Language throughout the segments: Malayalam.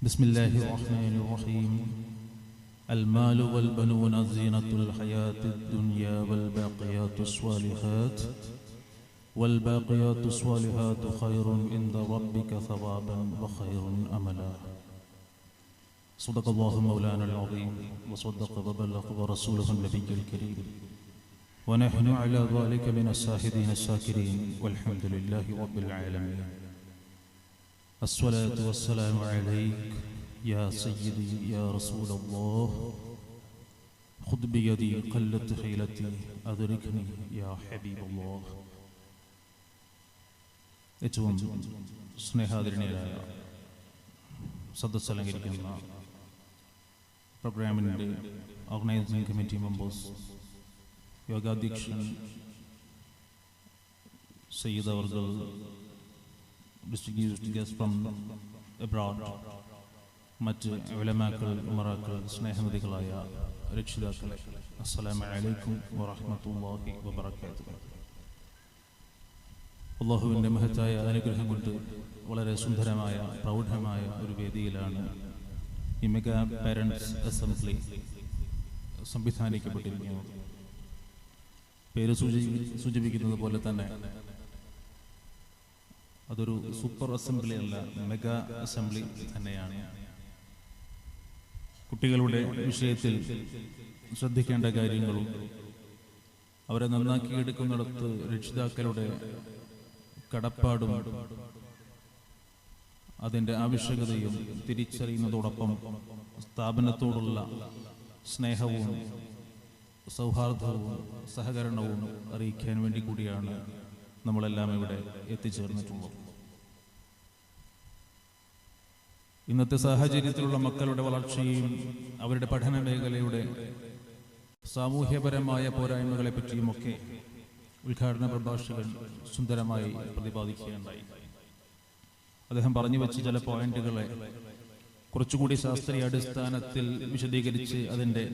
بسم الله الرحمن الرحيم. المال والبنون زينة الحياة الدنيا والباقيات الصالحات خير عند ربك ثوابا وخير أملا. صدق الله مولانا العظيم وصدق وبلغ ورسوله النبي الكريم ونحن على ذلك من الشاهدين الشاكرين والحمد لله رب العالمين. الصلاة والسلام عليك يا سيدي يا رسول الله. خذ بيدي قلت حيلتي أدركني يا حبيب الله. ഏറ്റവും സ്നേഹാദരണീയരായ സദസ്സലങ്കരിക്കുന്ന പ്രോഗ്രാമിൻ്റെ ഓർഗനൈസിംഗ് കമ്മിറ്റി മെമ്പേഴ്സ്, യോഗാധ്യക്ഷൻ സയ്യിദ് അവർകൾ, ഡിസ്ട്രിക്ട് ഗസ്റ്റ് ഫ്രം എബ്രോഡ്, മറ്റ് ഉലമാക്കൾ, ഉമറാക്കൾ, സ്നേഹനിധികളായ രക്ഷിതാക്കളെ, അസ്സലാമു അലൈക്കും വറഹ്മത്തുള്ളാഹി വബറകാതുഹു. അള്ളാഹുവിൻ്റെ മഹത്തായ അനുഗ്രഹം കൊണ്ട് വളരെ സുന്ദരമായ പ്രൗഢമായ ഒരു വേദിയിലാണ് ഈ മെഗാ പാരൻസ് അസംബ്ലി സംവിധാനിക്കപ്പെട്ടിരിക്കുന്നത്. പേര് സൂചിപ്പിക്കുന്നത് പോലെ തന്നെ അതൊരു സൂപ്പർ അസംബ്ലി അല്ല, മെഗാ അസംബ്ലി തന്നെയാണ്. കുട്ടികളുടെ വിഷയത്തിൽ ശ്രദ്ധിക്കേണ്ട കാര്യങ്ങളും അവരെ നന്നാക്കിയെടുക്കുന്നിടത്ത് രക്ഷിതാക്കളുടെ കടപ്പാടും അതിൻ്റെ ആവശ്യകതയും തിരിച്ചറിയുന്നതോടൊപ്പം സ്ഥാപനത്തോടുള്ള സ്നേഹവും സൗഹാർദ്ദവും സഹകരണവും അറിയിക്കാൻ വേണ്ടി കൂടിയാണ് നമ്മളെല്ലാം ഇവിടെ എത്തിച്ചേർന്നിട്ടുള്ളത്. ഇന്നത്തെ സാഹചര്യത്തിലുള്ള മക്കളുടെ വളർച്ചയും അവരുടെ പഠന മേഖലയുടെ സാമൂഹ്യപരമായ പോരായ്മകളെ പറ്റിയുമൊക്കെ ഉദ്ഘാടന പ്രഭാഷകൻ സുന്ദരമായി പ്രതിപാദിക്കുകയുണ്ടായി. അദ്ദേഹം പറഞ്ഞു വെച്ച ചില പോയിന്റുകളെ കുറച്ചുകൂടി ശാസ്ത്രീയ അടിസ്ഥാനത്തിൽ വിശദീകരിച്ച് അതിൻ്റെ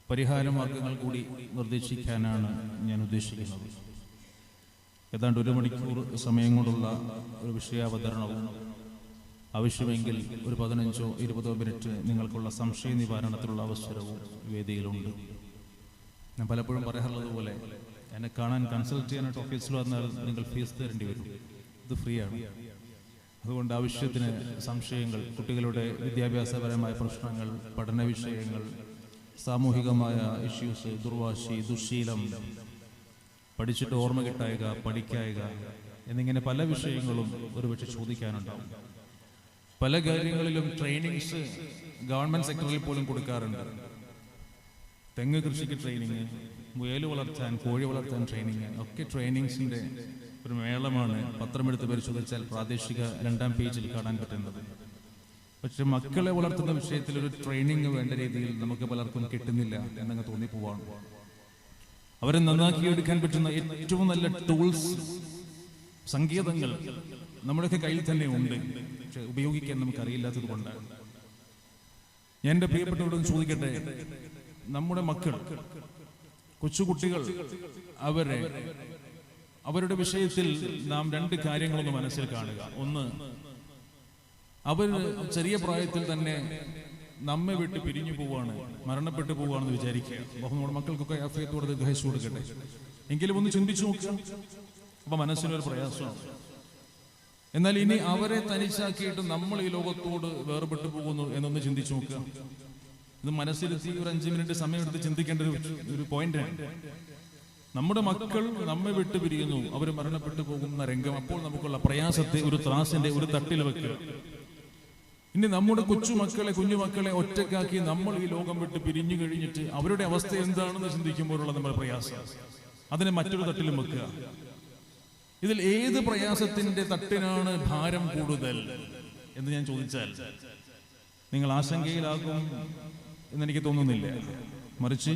പരിഹാരമാർഗങ്ങൾ കൂടി നിർദ്ദേശിക്കാനാണ് ഞാൻ ഉദ്ദേശിക്കുന്നത്. ഏതാണ്ട് 1 മണിക്കൂർ സമയം കൊണ്ടുള്ള ഒരു വിഷയാവതരണവും ആവശ്യമെങ്കിൽ ഒരു 15-20 മിനിറ്റ് നിങ്ങൾക്കുള്ള സംശയ നിവാരണത്തിലുള്ള അവസരവും വേദിയിലുണ്ട്. ഞാൻ പലപ്പോഴും പറയാറുള്ളത് പോലെ എന്നെ കാണാൻ കൺസൾട്ട് ചെയ്യാനായിട്ട് ഓഫീസിൽ വന്നാൽ നിങ്ങൾ ഫീസ് തരേണ്ടി വരും. ഇത് ഫ്രീ ആണ്. അതുകൊണ്ട് ആവശ്യത്തിന് സംശയങ്ങൾ, കുട്ടികളുടെ വിദ്യാഭ്യാസപരമായ പ്രശ്നങ്ങൾ, പഠന വിഷയങ്ങൾ, സാമൂഹികമായ ഇഷ്യൂസ്, ദുർവാശി, ദുശ്ശീലം, പഠിച്ചിട്ട് ഓർമ്മ കിട്ടായക, പഠിക്കായക എന്നിങ്ങനെ പല വിഷയങ്ങളും ഒരുപക്ഷെ ചോദിക്കാനുണ്ടാവും. പല കാര്യങ്ങളിലും ട്രെയിനിങ്സ് ഗവൺമെന്റ് സെക്ടറിൽ പോലും കൊടുക്കാറുണ്ട്. തെങ്ങ് കൃഷിക്ക് ട്രെയിനിങ്, മുയൽ വളർത്താൻ, കോഴി വളർത്താൻ ട്രെയിനിങ്, ഒക്കെ ട്രെയിനിങ്സിന്റെ ഒരു മേളമാണ്. പത്രമെടുത്ത് പരിശോധിച്ചാൽ പ്രാദേശിക 2-ാം പേജിൽ കാണാൻ പറ്റുന്നത്. പക്ഷെ മക്കളെ വളർത്തുന്ന വിഷയത്തിൽ ഒരു ട്രെയിനിങ് വേണ്ട രീതിയിൽ നമുക്ക് പലർക്കും കിട്ടുന്നില്ല എന്നങ്ങ് തോന്നിപ്പോവാണ്. അവരെ നന്നാക്കിയെടുക്കാൻ പറ്റുന്ന ഏറ്റവും നല്ല ടൂൾസ്, സങ്കേതങ്ങൾ നമ്മുടെയൊക്കെ കയ്യിൽ തന്നെ ഉണ്ട്. പക്ഷെ ഉപയോഗിക്കാൻ നമുക്കറിയില്ലാത്തത് കൊണ്ടാണ്. ഞാൻ എൻ്റെ പ്രിയപ്പെട്ടവരോട് ചോദിക്കട്ടെ, നമ്മുടെ മക്കൾ, കൊച്ചുകുട്ടികൾ, അവരുടെ വിഷയത്തിൽ നാം 2 കാര്യങ്ങളൊന്ന് മനസ്സിൽ കാണുക. ഒന്ന്, അവർ ചെറിയ പ്രായത്തിൽ തന്നെ നമ്മെ വിട്ട് പിരിഞ്ഞു പോവാണ്, മരണപ്പെട്ടു പോവാണെന്ന് വിചാരിക്കുക. നമ്മുടെ മക്കൾക്കൊക്കെ ആഫിയത്തോടെ ദീർഘായുസ്സ് കൊടുക്കട്ടെ. എങ്കിലും ഒന്ന് ചിന്തിച്ചു നോക്കുക. അപ്പൊ മനസ്സിനൊരു പ്രയാസമാണ്. എന്നാൽ ഇനി അവരെ തനിച്ചാക്കിയിട്ട് നമ്മൾ ഈ ലോകത്തോട് വേർപെട്ടു പോകുന്നു എന്നൊന്ന് ചിന്തിച്ചു നോക്കുക. ഇത് മനസ്സിലെത്തി ഒരു 5 മിനിറ്റ് സമയമെടുത്ത് ചിന്തിക്കേണ്ട ഒരു പോയിന്റാണ്. നമ്മുടെ മക്കൾ നമ്മെ വിട്ടു പിരിയുന്നു, അവർ മരണപ്പെട്ടു പോകുന്ന രംഗം. അപ്പോൾ നമുക്കുള്ള പ്രയാസത്തെ ഒരു ത്രാസിന്റെ ഒരു തട്ടിൽ വെക്കുക. ഇനി നമ്മുടെ കുഞ്ഞുമക്കളെ ഒറ്റക്കാക്കി നമ്മൾ ഈ ലോകം വിട്ട് പിരിഞ്ഞു കഴിഞ്ഞിട്ട് അവരുടെ അവസ്ഥ എന്താണെന്ന് ചിന്തിക്കുമ്പോഴുള്ള നമ്മുടെ പ്രയാസം, അതിനെ മറ്റൊരു തട്ടിലും വെക്കുക. ഇതിൽ ഏത് പ്രയാസത്തിന്റെ തട്ടിനാണ് ഭാരം കൂടുതൽ എന്ന് ഞാൻ ചോദിച്ചാൽ നിങ്ങൾ ആശങ്കയിലാകും എന്നെനിക്ക് തോന്നുന്നില്ല. മറിച്ച്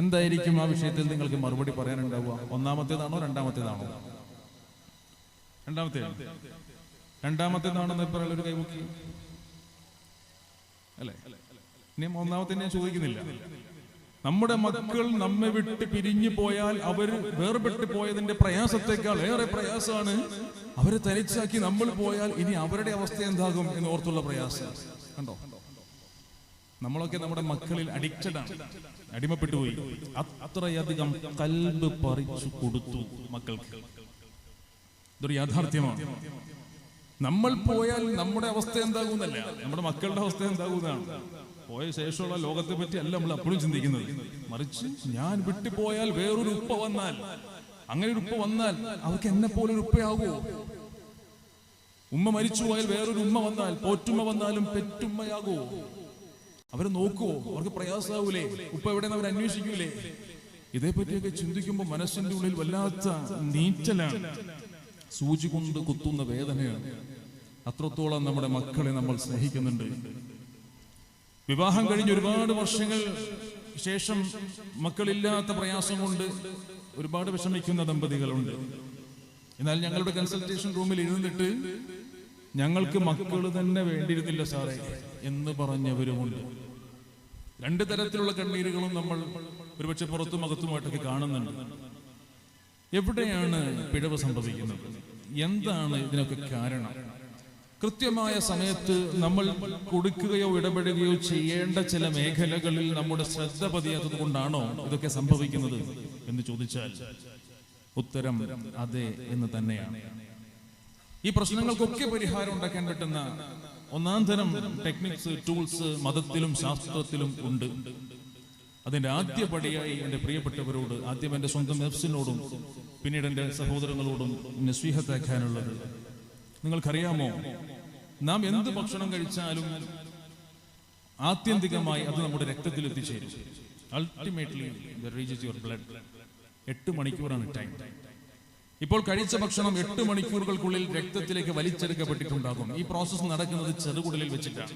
എന്തായിരിക്കും ആ വിഷയത്തിൽ നിങ്ങൾക്ക് മറുപടി പറയാനുണ്ടാവുക? ഒന്നാമത്തേതാണോ രണ്ടാമത്തേതാണോ? രണ്ടാമത്തേതാണെന്ന് പറയുന്ന ഒരു കൈമുക്കി അല്ലേ? ഇനി ഒന്നാമത്തെ ഞാൻ ചോദിക്കുന്നില്ല. നമ്മുടെ മക്കൾ നമ്മെ വിട്ട് പിരിഞ്ഞു പോയാൽ അവർ വേർപെട്ട് പോയതിന്റെ പ്രയാസത്തെക്കാൾ ഏറെ പ്രയാസമാണ് അവരെ തനിച്ചാക്കി നമ്മൾ പോയാൽ ഇനി അവരുടെ അവസ്ഥ എന്താകും എന്ന് ഓർത്തുള്ള പ്രയാസം. കണ്ടോ, നമ്മളൊക്കെ നമ്മുടെ മക്കളിൽ അഡിക്റ്റഡ് ആണ്, അടിമപ്പെട്ടു പോയി. അത്രയധികം കൽബ് പറിച്ചു കൊടുത്തു മക്കൾക്ക്. ഇതൊരു യാഥാർത്ഥ്യമാണ്. നമ്മൾ പോയാൽ നമ്മുടെ അവസ്ഥ എന്താകുന്നല്ല, നമ്മുടെ മക്കളുടെ അവസ്ഥ എന്താകുന്നതാണ്. പോയ ശേഷമുള്ള ലോകത്തെ പറ്റി അല്ല നമ്മൾ അപ്പോഴും ചിന്തിക്കുന്നത്. മറിച്ച് ഞാൻ വിട്ടുപോയാൽ വേറൊരു ഉപ്പ വന്നാൽ, അങ്ങനെ ഒരു ഉപ്പ വന്നാൽ അവർക്ക് എന്നെ പോലെ ഒരു ഉപ്പയാകുമോ? ഉമ്മ മരിച്ചു പോയാൽ വേറൊരു ഉമ്മ വന്നാൽ, പോറ്റുമ്മ വന്നാലും പെറ്റുമ്മയാകുമോ? അവരെ നോക്കുവോ? അവർക്ക് പ്രയാസാവൂലേ? ഉപ്പ എവിടെയെന്ന് അവർ അന്വേഷിക്കൂലേ? ഇതേപറ്റിയൊക്കെ ചിന്തിക്കുമ്പോൾ മനസ്സിന്റെ ഉള്ളിൽ വല്ലാത്ത നീറ്റലാണ്, സൂചി കൊണ്ട് കുത്തുന്ന വേദനയാണ്. അത്രത്തോളം നമ്മുടെ മക്കളെ നമ്മൾ സ്നേഹിക്കുന്നുണ്ട്. വിവാഹം കഴിഞ്ഞ് ഒരുപാട് വർഷങ്ങൾ ശേഷം മക്കളില്ലാത്ത പ്രയാസം കൊണ്ട് ഒരുപാട് വിഷമിക്കുന്ന ദമ്പതികളുണ്ട്. എന്നാൽ ഞങ്ങളുടെ കൺസൾട്ടേഷൻ റൂമിൽ ഇരുന്നിട്ട് ഞങ്ങൾക്ക് മക്കൾ തന്നെ വേണ്ടിയിരുന്നില്ല സാറേ എന്ന് പറഞ്ഞവരുമുണ്ട്. രണ്ട് തരത്തിലുള്ള കണ്ണീരുകളും നമ്മൾ ഒരുപക്ഷെ പുറത്തും അകത്തുമായിട്ടൊക്കെ കാണുന്നുണ്ട്. എവിടെയാണ് പിഴവ് സംഭവിക്കുന്നത്? എന്താണ് ഇതിനൊക്കെ കാരണം? കൃത്യമായ സമയത്ത് നമ്മൾ കൊടുക്കുകയോ ഇടപെടുകയോ ചെയ്യേണ്ട ചില മേഖലകളിൽ നമ്മുടെ ശ്രദ്ധ പതിയാത്തത് കൊണ്ടാണോ ഇതൊക്കെ സംഭവിക്കുന്നത് എന്ന് ചോദിച്ചാൽ ഉത്തരം അതെ എന്ന് തന്നെയാണ്. ഈ പ്രശ്നങ്ങൾക്കൊക്കെ പരിഹാരം ഉണ്ടാക്കാൻ പറ്റുന്ന ഒന്നാം തരം ടെക്നിക്സ്, ടൂൾസ് മതത്തിലും ശാസ്ത്രത്തിലും ഉണ്ട്. അതിന്റെ ആദ്യ പടിയായി എൻ്റെ പ്രിയപ്പെട്ടവരോട്, ആദ്യം എൻ്റെ സ്വന്തം നഫ്സിനോടും പിന്നീട് എൻ്റെ സഹോദരങ്ങളോടും നസീഹത്താക്കാനുള്ളത്, നിങ്ങൾക്കറിയാമോ, നാം എന്ത് ഭക്ഷണം കഴിച്ചാലും ആത്യന്തികമായി അത് നമ്മുടെ രക്തത്തിൽ എത്തിച്ചേരും. Ultimately the reaches your blood. 8 മണിക്കൂറാണ് ടൈം. ഇപ്പോൾ കഴിച്ച ഭക്ഷണം 8 മണിക്കൂറുകൾക്കുള്ളിൽ രക്തത്തിലേക്ക് വലിച്ചെടുക്കപ്പെട്ടിട്ടുണ്ടാകും. ഈ പ്രോസസ്സ് നടക്കുന്നത് ചെറുകുടലിൽ വെച്ചിട്ടാണ്.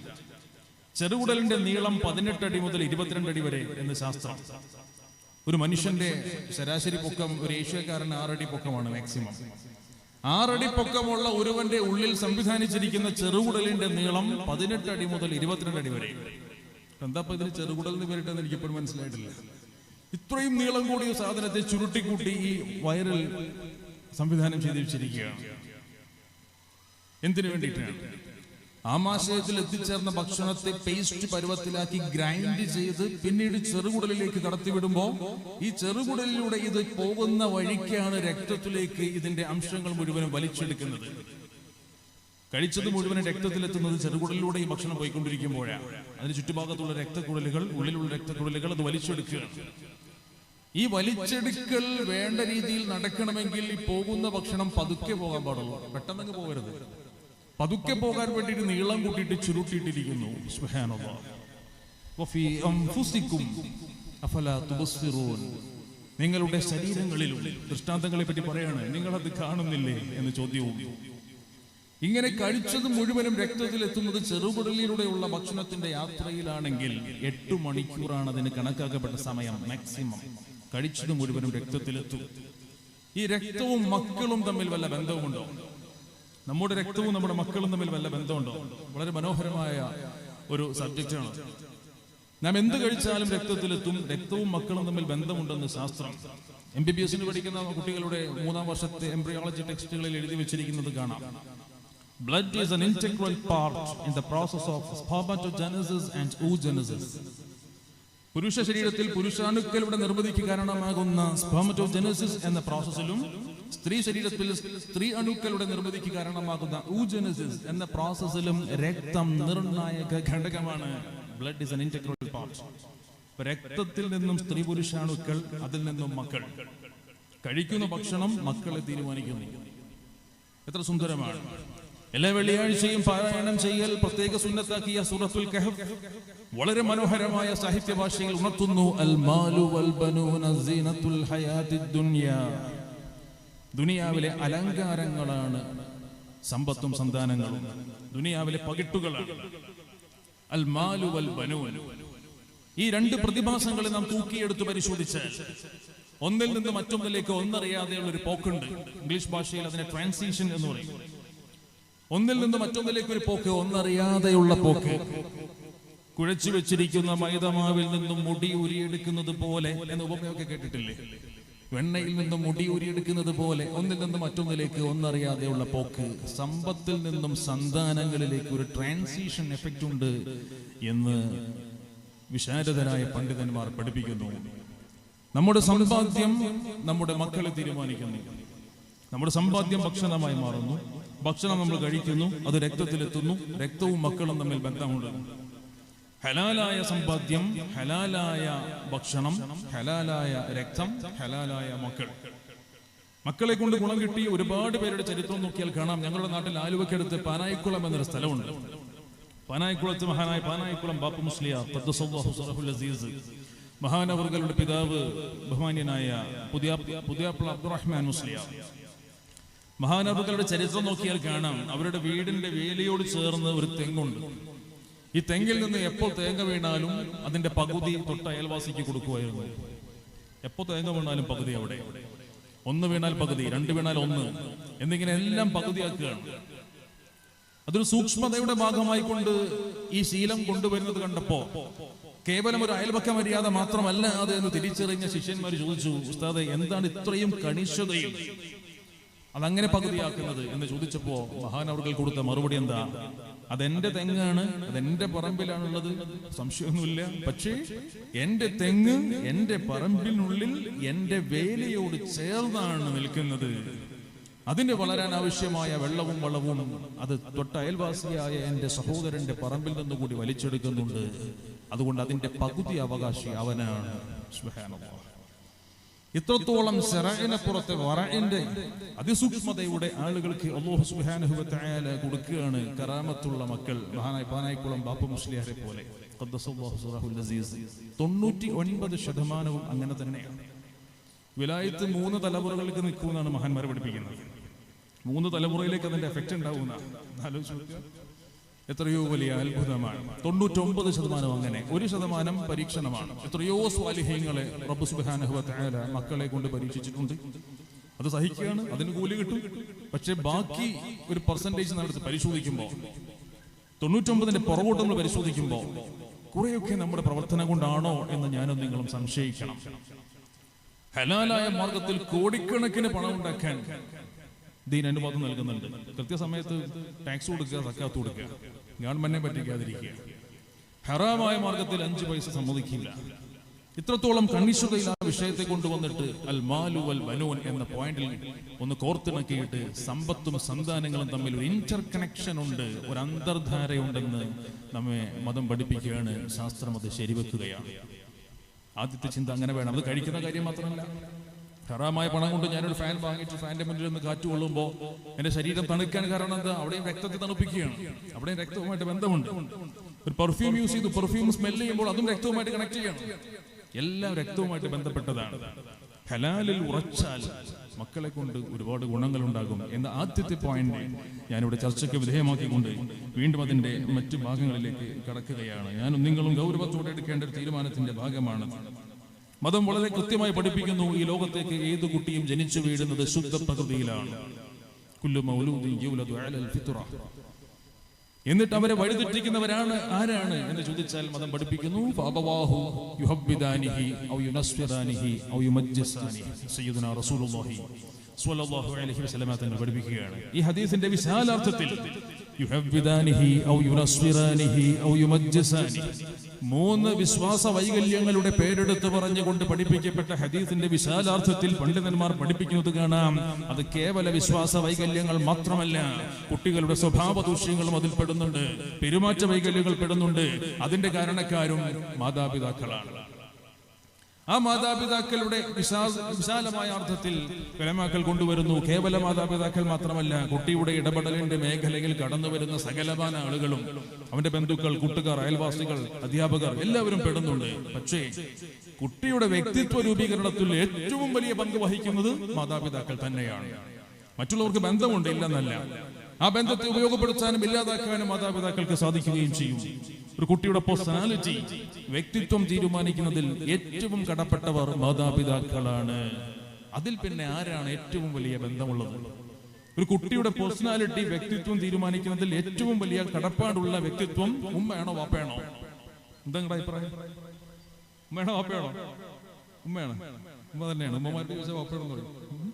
ചെറുകുടലിന്റെ നീളം 18 അടി മുതൽ 22 അടി വരെ എന്ന് ശാസ്ത്രം. ഒരു മനുഷ്യന്റെ ശരാശരി പൊക്കം, ഒരു ഏഷ്യക്കാരന് 6 അടി പൊക്കമാണ് മാക്സിമം. 6 അടി പൊക്കമുള്ള ഒരുവന്റെ ഉള്ളിൽ സംവിധാനിച്ചിരിക്കുന്ന ചെറുകുടലിന്റെ നീളം 18 അടി മുതൽ 22 അടി വരെ. എന്താ ഇതിന് ചെറുകുടൽ എന്ന് പേരിട്ടെന്ന് എനിക്കിപ്പോഴും മനസ്സിലായിട്ടില്ല. ഇത്രയും നീളം കൂടിയ സാധനത്തെ ചുരുട്ടിക്കൂട്ടി ഈ വയറിൽ സംവിധാനം ചെയ്ത് വെച്ചിരിക്കുകയാണ്. എന്തിനു വേണ്ടിയിട്ടാണ്? ആമാശയത്തിൽ എത്തിച്ചേർന്ന ഭക്ഷണത്തെ പേസ്റ്റ് പരുവത്തിലാക്കി ഗ്രൈൻഡ് ചെയ്ത് പിന്നീട് ചെറുകുടലിലേക്ക് കടത്തിവിടുമ്പോൾ ഈ ചെറുകുടലിലൂടെ ഇത് പോകുന്ന വഴിക്കാണ് രക്തത്തിലേക്ക് ഇതിന്റെ അംശങ്ങൾ മുഴുവനും വലിച്ചെടുക്കുന്നത്. കഴിച്ചത് മുഴുവനും രക്തത്തിലെത്തുന്നത് ചെറുകുടലിലൂടെ ഈ ഭക്ഷണം പോയിക്കൊണ്ടിരിക്കുമ്പോഴാണ്. അതിന് ചുറ്റുഭാഗത്തുള്ള രക്തക്കുഴലുകൾ, ഉള്ളിലുള്ള രക്തക്കുഴലുകൾ അത് വലിച്ചെടുക്കുകയാണ്. ഈ വലിച്ചെടുക്കൽ വേണ്ട രീതിയിൽ നടക്കണമെങ്കിൽ ഈ പോകുന്ന ഭക്ഷണം പതുക്കെ പോകാൻ പാടുള്ളൂ, പെട്ടെന്നങ്ങ് പോകരുത്. പതുക്കെ പോകാൻ വേണ്ടിയിട്ട് നീളം കൂട്ടിയിട്ട് ചുരുട്ടിയിട്ടിരിക്കുന്നു. സുബ്ഹാനല്ലാഹ്. വഫീ അൻഫുസികും അഫലാ തുബസ്സിറൂൻ. നിങ്ങളുടെ ശരീരങ്ങളിലും ദൃഷ്ടാന്തങ്ങളെ പറ്റി പറയാണ്, നിങ്ങളത് കാണുന്നില്ലേ എന്ന് ചോദ്യവും. ഇങ്ങനെ കഴിച്ചത് മുഴുവനും രക്തത്തിൽ എത്തുന്നത് ചെറുകുടലിലൂടെയുള്ള ഭക്ഷണത്തിന്റെ യാത്രയിലാണെങ്കിൽ 8 മണിക്കൂറാണ് അതിന് കണക്കാക്കപ്പെട്ട സമയം മാക്സിമം. കഴിച്ചത് മുഴുവനും രക്തത്തിലെത്തും. ഈ രക്തവും മക്കളും തമ്മിൽ വല്ല ബന്ധവുമുണ്ടോ? നമ്മുടെ രക്തവും നമ്മുടെ മക്കളും തമ്മിൽ വല്ല ബന്ധമുണ്ടോ? വളരെ മനോഹരമായ ഒരു സബ്ജക്റ്റാണ്. നാം എന്ത് കഴിച്ചാലും രക്തത്തിലെത്തും. രക്തവും മക്കളും തമ്മിൽ ബന്ധമുണ്ടെന്ന് ശാസ്ത്രം. MBBS പഠിക്കുന്ന കുട്ടികളുടെ 3ാം വർഷത്തെ എംബ്രിയോളജി ടെക്സ്റ്റുകളിൽ എഴുതി വെച്ചിരിക്കുന്നത് കാണാം. Blood is an integral part in the process of spermatogenesis and oogenesis. പുരുഷ ശരീരത്തിൽ പുരുഷാണുക്കളുടെ നിർമ്മിതിക്ക് കാരണമാകുന്ന സ്പെർമറ്റോജെനസിസ് എന്ന പ്രോസസ്സിലും സ്ത്രീ ശരീരത്തിൽ സ്ത്രീ അണുക്കളുടെ നിർമ്മിതിക്ക് കാരണമാകുന്ന oogenesis എന്ന പ്രോസസ്സിലും രക്തം നിർണായക ഘടകമാണ്. Blood is an integral part. രക്തത്തിൽ നിന്നും സ്ത്രീ പുരുഷാണുക്കൾ, അതിൽ നിന്നും മക്കൾ. കഴിക്കുന്ന ഭക്ഷണം മക്കളെ തീരുമാനിക്കുന്നു. എത്ര സുന്ദരമാണ്! എല്ലാ വെള്ളിയാഴ്ചയും പാരായണം ചെയ്യൽ പ്രത്യേക സുന്നത്താക്കിയ സൂറത്തുൽ കഹ്ഫ് വളരെ മനോഹരമായ സാഹിത്യ ഭാഷയിൽ ഉണർത്തുന്നു. അൽ മാലു വൽ ബനൂന സീനത്തുൽ ഹയാത്തിദ് ദുനിയാ. ദുനിയാവിലെ അലങ്കാരങ്ങളാണ് സമ്പത്തും സന്താനങ്ങളും, ദുനിയാവിലെ പകിട്ടുകളാണ്. അൽ മാലു വൽ ബനൂൻ. ഈ രണ്ട് പ്രതിഭാസങ്ങളെ നാം തൂക്കിയെടുത്ത് പരിശോധിച്ചാൽ ഒന്നിൽ നിന്ന് മറ്റൊന്നിലേക്ക് ഒന്നറിയാതെയുള്ള ഒരു പോക്കുണ്ട്. ഇംഗ്ലീഷ് ഭാഷയിൽ അതിനെ ട്രാൻസിഷൻ എന്ന് പറയും. ഒന്നിൽ നിന്ന് മറ്റൊന്നിലേക്ക് ഒരു പോക്ക്, ഒന്നറിയാതെയുള്ള പോക്ക്. കുഴച്ചു വെച്ചിരിക്കുന്ന മൈദമാവിൽ നിന്നും മുടി ഉരിയെടുക്കുന്നത് പോലെ എന്ന ഉപമയൊക്കെ കേട്ടിട്ടില്ലേ? വെണ്ണയിൽ നിന്നും മുടി ഉരിയെടുക്കുന്നത് പോലെ ഒന്നിൽ നിന്നും മറ്റൊന്നിലേക്ക് ഒന്നറിയാതെയുള്ള പോക്ക്. സമ്പത്തിൽ നിന്നും സന്താനങ്ങളിലേക്ക് ഒരു ട്രാൻസിഷൻ എഫക്റ്റ് ഉണ്ട് എന്ന് വിശാരദരായ പണ്ഡിതന്മാർ പഠിപ്പിക്കുന്നു. നമ്മുടെ സമ്പാദ്യം നമ്മുടെ മക്കളെ തീരുമാനിക്കുന്നു. നമ്മുടെ സമ്പാദ്യം ഭക്ഷണമായി മാറുന്നു. ഭക്ഷണം നമ്മൾ കഴിക്കുന്നു, അത് രക്തത്തിലെത്തുന്നു. രക്തവും മക്കളും തമ്മിൽ ബന്ധമുണ്ട്. ഹലാലായ സമ്പാദ്യം, ഹലാലായ ഭക്ഷണം, ഹലാലായ രക്തം, ഹലാലായ മക്കൾ. മക്കളെ കൊണ്ട് ഗുണം കിട്ടി ഒരുപാട് പേരുടെ ചരിത്രം നോക്കിയാൽ കാണാം. ഞങ്ങളുടെ നാട്ടിൽ ആലുവക്കടുത്ത് പാനായിക്കുളം എന്നൊരു സ്ഥലമുണ്ട്. പാനായിക്കുളത്ത് മഹാനായ പാനായിക്കുളം ബാപ്പു മുസ്ലിയാർ ഖദ്ദസല്ലാഹു സിറഹുൽ അസീസ് മഹാനവറുകളുടെ പിതാവ് ബഹുമാന്യനായ പുതിയാപ്പിള അബ്ദുറഹ്മാൻ മുസ്ലിയാർ മഹാനവറുകളുടെ ചരിത്രം നോക്കിയാൽ കാണാം. അവരുടെ വീടിന്റെ വേലിയോട് ചേർന്ന് ഒരു തെങ്ങുണ്ട്. ഈ തെങ്ങിൽ നിന്ന് എപ്പോൾ തേങ്ങ വീണാലും അതിന്റെ പകുതി തൊട്ട അയൽവാസിക്ക് കൊടുക്കുമായിരുന്നു. എപ്പോൾ തേങ്ങ വീണാലും പകുതി അവിടെ. ഒന്ന് വീണാൽ പകുതി, രണ്ട് വീണാൽ ഒന്ന് എന്നിങ്ങനെ എല്ലാം പകുതിയാക്കുകയാണ്. അതൊരു സൂക്ഷ്മതയുടെ ഭാഗമായിക്കൊണ്ട് ഈ ശീലം കൊണ്ടുവരുന്നത് കണ്ടപ്പോ കേവലം ഒരു അയൽപക്ക മര്യാദ മാത്രമല്ല അത് എന്ന് തിരിച്ചറിഞ്ഞ ശിഷ്യന്മാർ ചോദിച്ചു, ഉസ്താദേ എന്താണ് ഇത്രയും കണിശതയിൽ അതങ്ങനെ പകുതിയാക്കുന്നത് എന്ന് ചോദിച്ചപ്പോ മഹാനവറുകൾ കൊടുത്ത മറുപടി എന്താ? അതെന്റെ തെങ്ങാണ്, അതെന്റെ പറമ്പിലാണുള്ളത്, സംശയമൊന്നുമില്ല. പക്ഷേ എന്റെ തെങ്ങ് എന്റെ പറമ്പിനുള്ളിൽ എന്റെ വേലയോട് ചേർന്നാണ് നിൽക്കുന്നത്. അതിന് വളരാൻ ആവശ്യമായ വെള്ളവും വളവും അത് തൊട്ട അയൽവാസിയായ എന്റെ സഹോദരന്റെ പറമ്പിൽ നിന്നുകൂടി വലിച്ചെടുക്കുന്നുണ്ട്. അതുകൊണ്ട് അതിന്റെ പകുതി അവകാശി അവനാണ്. സുബ്ഹാനല്ലാഹ്. ഇത്രത്തോളം ശറഇനപ്പുറത്തെ വറഇന്റെ അതിസൂക്ഷ്മതയുടെ ആളുകൾക്ക് അല്ലാഹു സുബ്ഹാനഹു വ തആല കൊടുക്കുകയാണ് കറാമത്തുള്ള മക്കൾ. മഹാനായ പാനായിക്കുളം ബാപ്പു മുസ്ലിയാരെ പോലെ ഖദ്ദസല്ലാഹു സിറഹുൽ അസീസ് 99% അങ്ങനെ തന്നെയാണ്. വിലായത്ത് 3 തലമുറകൾക്ക് നിൽക്കുമെന്നാണ് മഹാന്മാർ പഠിപ്പിക്കുന്നത്. 3 തലമുറയിലേക്ക് അതിന്റെ എഫക്റ്റ് ഉണ്ടാവുന്ന ആലോചിച്ച് എത്രയോ വലിയ അത്ഭുതമാണ്. 99% അങ്ങനെ, 1% പരീക്ഷണമാണ്. എത്രയോ സ്വാലിഹീങ്ങളെ റബ്ബ് സുബ്ഹാനഹു വ തആല മക്കളെ കൊണ്ട് പരീക്ഷിച്ചിട്ടുണ്ട്. അത് സഹിക്കുകയാണ്, അതിന് കൂലി കിട്ടും. പക്ഷെ ബാക്കി ഒരു പെർസെന്റേജ് നടത്തി പരിശോധിക്കുമ്പോൾ 99ന്റെ പുറകോട്ട് നമ്മൾ പരിശോധിക്കുമ്പോൾ കുറെയൊക്കെ നമ്മുടെ പ്രവർത്തനം കൊണ്ടാണോ എന്ന് ഞാനും നിങ്ങളും സംശയിക്കണം. ഹലാലായ മാർഗത്തിൽ കോടിക്കണക്കിന് പണം ഉണ്ടാക്കാൻ ദീൻ അനുവാദം നൽകുന്നുണ്ട്. കൃത്യസമയത്ത് ടാക്സ് കൊടുക്കുക, സക്കാത്ത് കൊടുക്കുക, ഗവൺമെന്റിനെ പറ്റിക്കാതിരിക്കുക. ഹറാമായ മാർഗത്തിൽ 5 പൈസ സമ്മതിക്കില്ല. ഇത്രത്തോളം കണിശതയിൽ ആ വിഷയത്തെ കൊണ്ടുവന്നിട്ട് അൽ മാലു വൽ ബനൂൻ എന്ന പോയിന്റിൽ ഒന്ന് കോർത്തിണക്കിയിട്ട് സമ്പത്തും സന്താനങ്ങളും തമ്മിൽ ഒരു ഇന്റർ കണക്ഷൻ ഉണ്ട്, ഒരു അന്തർധാരയുണ്ടെന്ന് നമ്മെ മതം പഠിപ്പിക്കുകയാണ്. ശാസ്ത്രം അത് ശരിവെക്കുകയാണ്. ആദ്യത്തെ ചിന്ത അങ്ങനെ വേണം. അത് കഴിക്കുന്ന കാര്യം മാത്രമല്ല. ഹറാമായ പണം കൊണ്ട് ഞാനൊരു ഫാൻ വാങ്ങിയിട്ട് ഫാനിന്റെ മുന്നിൽ നിന്ന് കാറ്റ് കൊള്ളുമ്പോൾ എന്റെ ശരീരം തണുക്കാൻ കാരണം എന്താ? അവിടെയും രക്തത്തെ തണുപ്പിക്കുകയാണ്, അവിടെയും രക്തവുമായിട്ട് ബന്ധമുണ്ട്. ഒരു പെർഫ്യൂം യൂസ് ചെയ്ത് പെർഫ്യൂം സ്മെല്ല് ചെയ്യുമ്പോൾ അതും രക്തവുമായിട്ട് കണക്ട് ചെയ്യണം. എല്ലാം രക്തവുമായിട്ട് ബന്ധപ്പെട്ടതാണ്. ഹലാലിൽ ഉറച്ചാൽ മക്കളെ കൊണ്ട് ഒരുപാട് ഗുണങ്ങൾ ഉണ്ടാകും എന്ന ആദ്യത്തെ പോയിന്റ് ഞാനിവിടെ ചർച്ചയ്ക്ക് വിധേയമാക്കിക്കൊണ്ട് വീണ്ടും അതിന്റെ മറ്റു ഭാഗങ്ങളിലേക്ക് കടക്കുകയാണ്. ഞാനും നിങ്ങളും ഗൗരവത്തോടെ എടുക്കേണ്ട ഒരു തീരുമാനത്തിന്റെ ഭാഗമാണ്. മതം വളരെ കൃത്യമായി പഠിപ്പിക്കുന്നു, ഈ ലോകത്തേക്ക് ഏത് കുട്ടിയും ജനിച്ചു വീഴുന്നത് ശുദ്ധ പ്രകൃതിയിലാണ്. കുല്ലു മൗലൂദിൻ യൂലദു അലൽ ഫിത്ര. എന്നിട്ട് അവരെ വഴിതെറ്റിക്കുന്നവരാണ് ആരാണ് എന്ന് ചോദിച്ചാൽ മതം പഠിപ്പിക്കുന്നു ഫഅബവാഹു യുഹബ്ബിദാനിഹി ഔ യുനസ്ഫിറാനിഹി ഔ യുമജ്ജിസാനിഹി. സയ്യിദുനാ റസൂലുള്ളാഹി സ്വല്ലല്ലാഹു അലൈഹി വസല്ലം തങ്ങൾ പഠിപ്പിക്കുകയാണ്. ഈ ഹദീസിന്റെ വിശാലാർത്ഥത്തിൽ യുഹബ്ബിദാനിഹി ഔ യുനസ്ഫിറാനിഹി ഔ യുമജ്ജിസാനിഹി 3 വിശ്വാസ വൈകല്യങ്ങളുടെ പേരെടുത്ത് പറഞ്ഞുകൊണ്ട് പഠിപ്പിക്കപ്പെട്ട ഹദീസിന്റെ വിശാലാർത്ഥത്തിൽ പണ്ഡിതന്മാർ പഠിപ്പിക്കുന്നത് കാണാം. അത് കേവല വിശ്വാസ വൈകല്യങ്ങൾ മാത്രമല്ല, കുട്ടികളുടെ സ്വഭാവ ദൂഷ്യങ്ങളും അതിൽ പെടുന്നുണ്ട്, പെരുമാറ്റ വൈകല്യങ്ങൾ പെടുന്നുണ്ട്. അതിന്റെ കാരണക്കാരും മാതാപിതാക്കളാണ്. ആ മാതാപിതാക്കളുടെ വിശാലമായ അർത്ഥത്തിൽ ഉലമാക്കൾ കൊണ്ടുവരുന്നു. കേവല മാതാപിതാക്കൾ മാത്രമല്ല, കുട്ടിയുടെ ഇടപെടലിന്റെ മേഖലയിൽ കടന്നു വരുന്ന സകലമാന ആളുകളും, അവന്റെ ബന്ധുക്കൾ, കൂട്ടുകാർ, അയൽവാസികൾ, അധ്യാപകർ എല്ലാവരും പെടുന്നുണ്ട്. പക്ഷേ കുട്ടിയുടെ വ്യക്തിത്വ രൂപീകരണത്തിൽ ഏറ്റവും വലിയ പങ്ക് വഹിക്കുന്നത് മാതാപിതാക്കൾ തന്നെയാണ്. മറ്റുള്ളവർക്ക് ബന്ധമുണ്ട്, ഇല്ലെന്നല്ല. ആ ബന്ധത്തെ ഉപയോഗപ്പെടുത്താനും ഇല്ലാതാക്കാനും മാതാപിതാക്കൾക്ക് സാധിക്കുകയും ചെയ്യും. ഒരു കുട്ടിയുടെ പേഴ്സണാലിറ്റി, വ്യക്തിത്വം തീരുമാനിക്കുന്നതിൽ ഏറ്റവും കടപ്പെട്ടവർ മാതാപിതാക്കളാണ്. അതിൽ പിന്നെ ആരാണ് ഏറ്റവും വലിയ ബന്ധമുള്ളത്? ഒരു കുട്ടിയുടെ പേഴ്സണാലിറ്റി, വ്യക്തിത്വം തീരുമാനിക്കുന്നതിൽ ഏറ്റവും വലിയ കടപ്പാടുള്ള വ്യക്തിത്വം ഉമ്മയാണോ വാപ്പയാണോ? എന്താ നിങ്ങളുടെ അഭിപ്രായം? ഉമ്മയാണോ വാപ്പയാണോ? ഉമ്മയാണ്. ഉമ്മ തന്നെയാണ്. ഉമ്മമാരുടെ ചോദിച്ചാൽ വാപ്പയാണോ എന്ന് പറയും.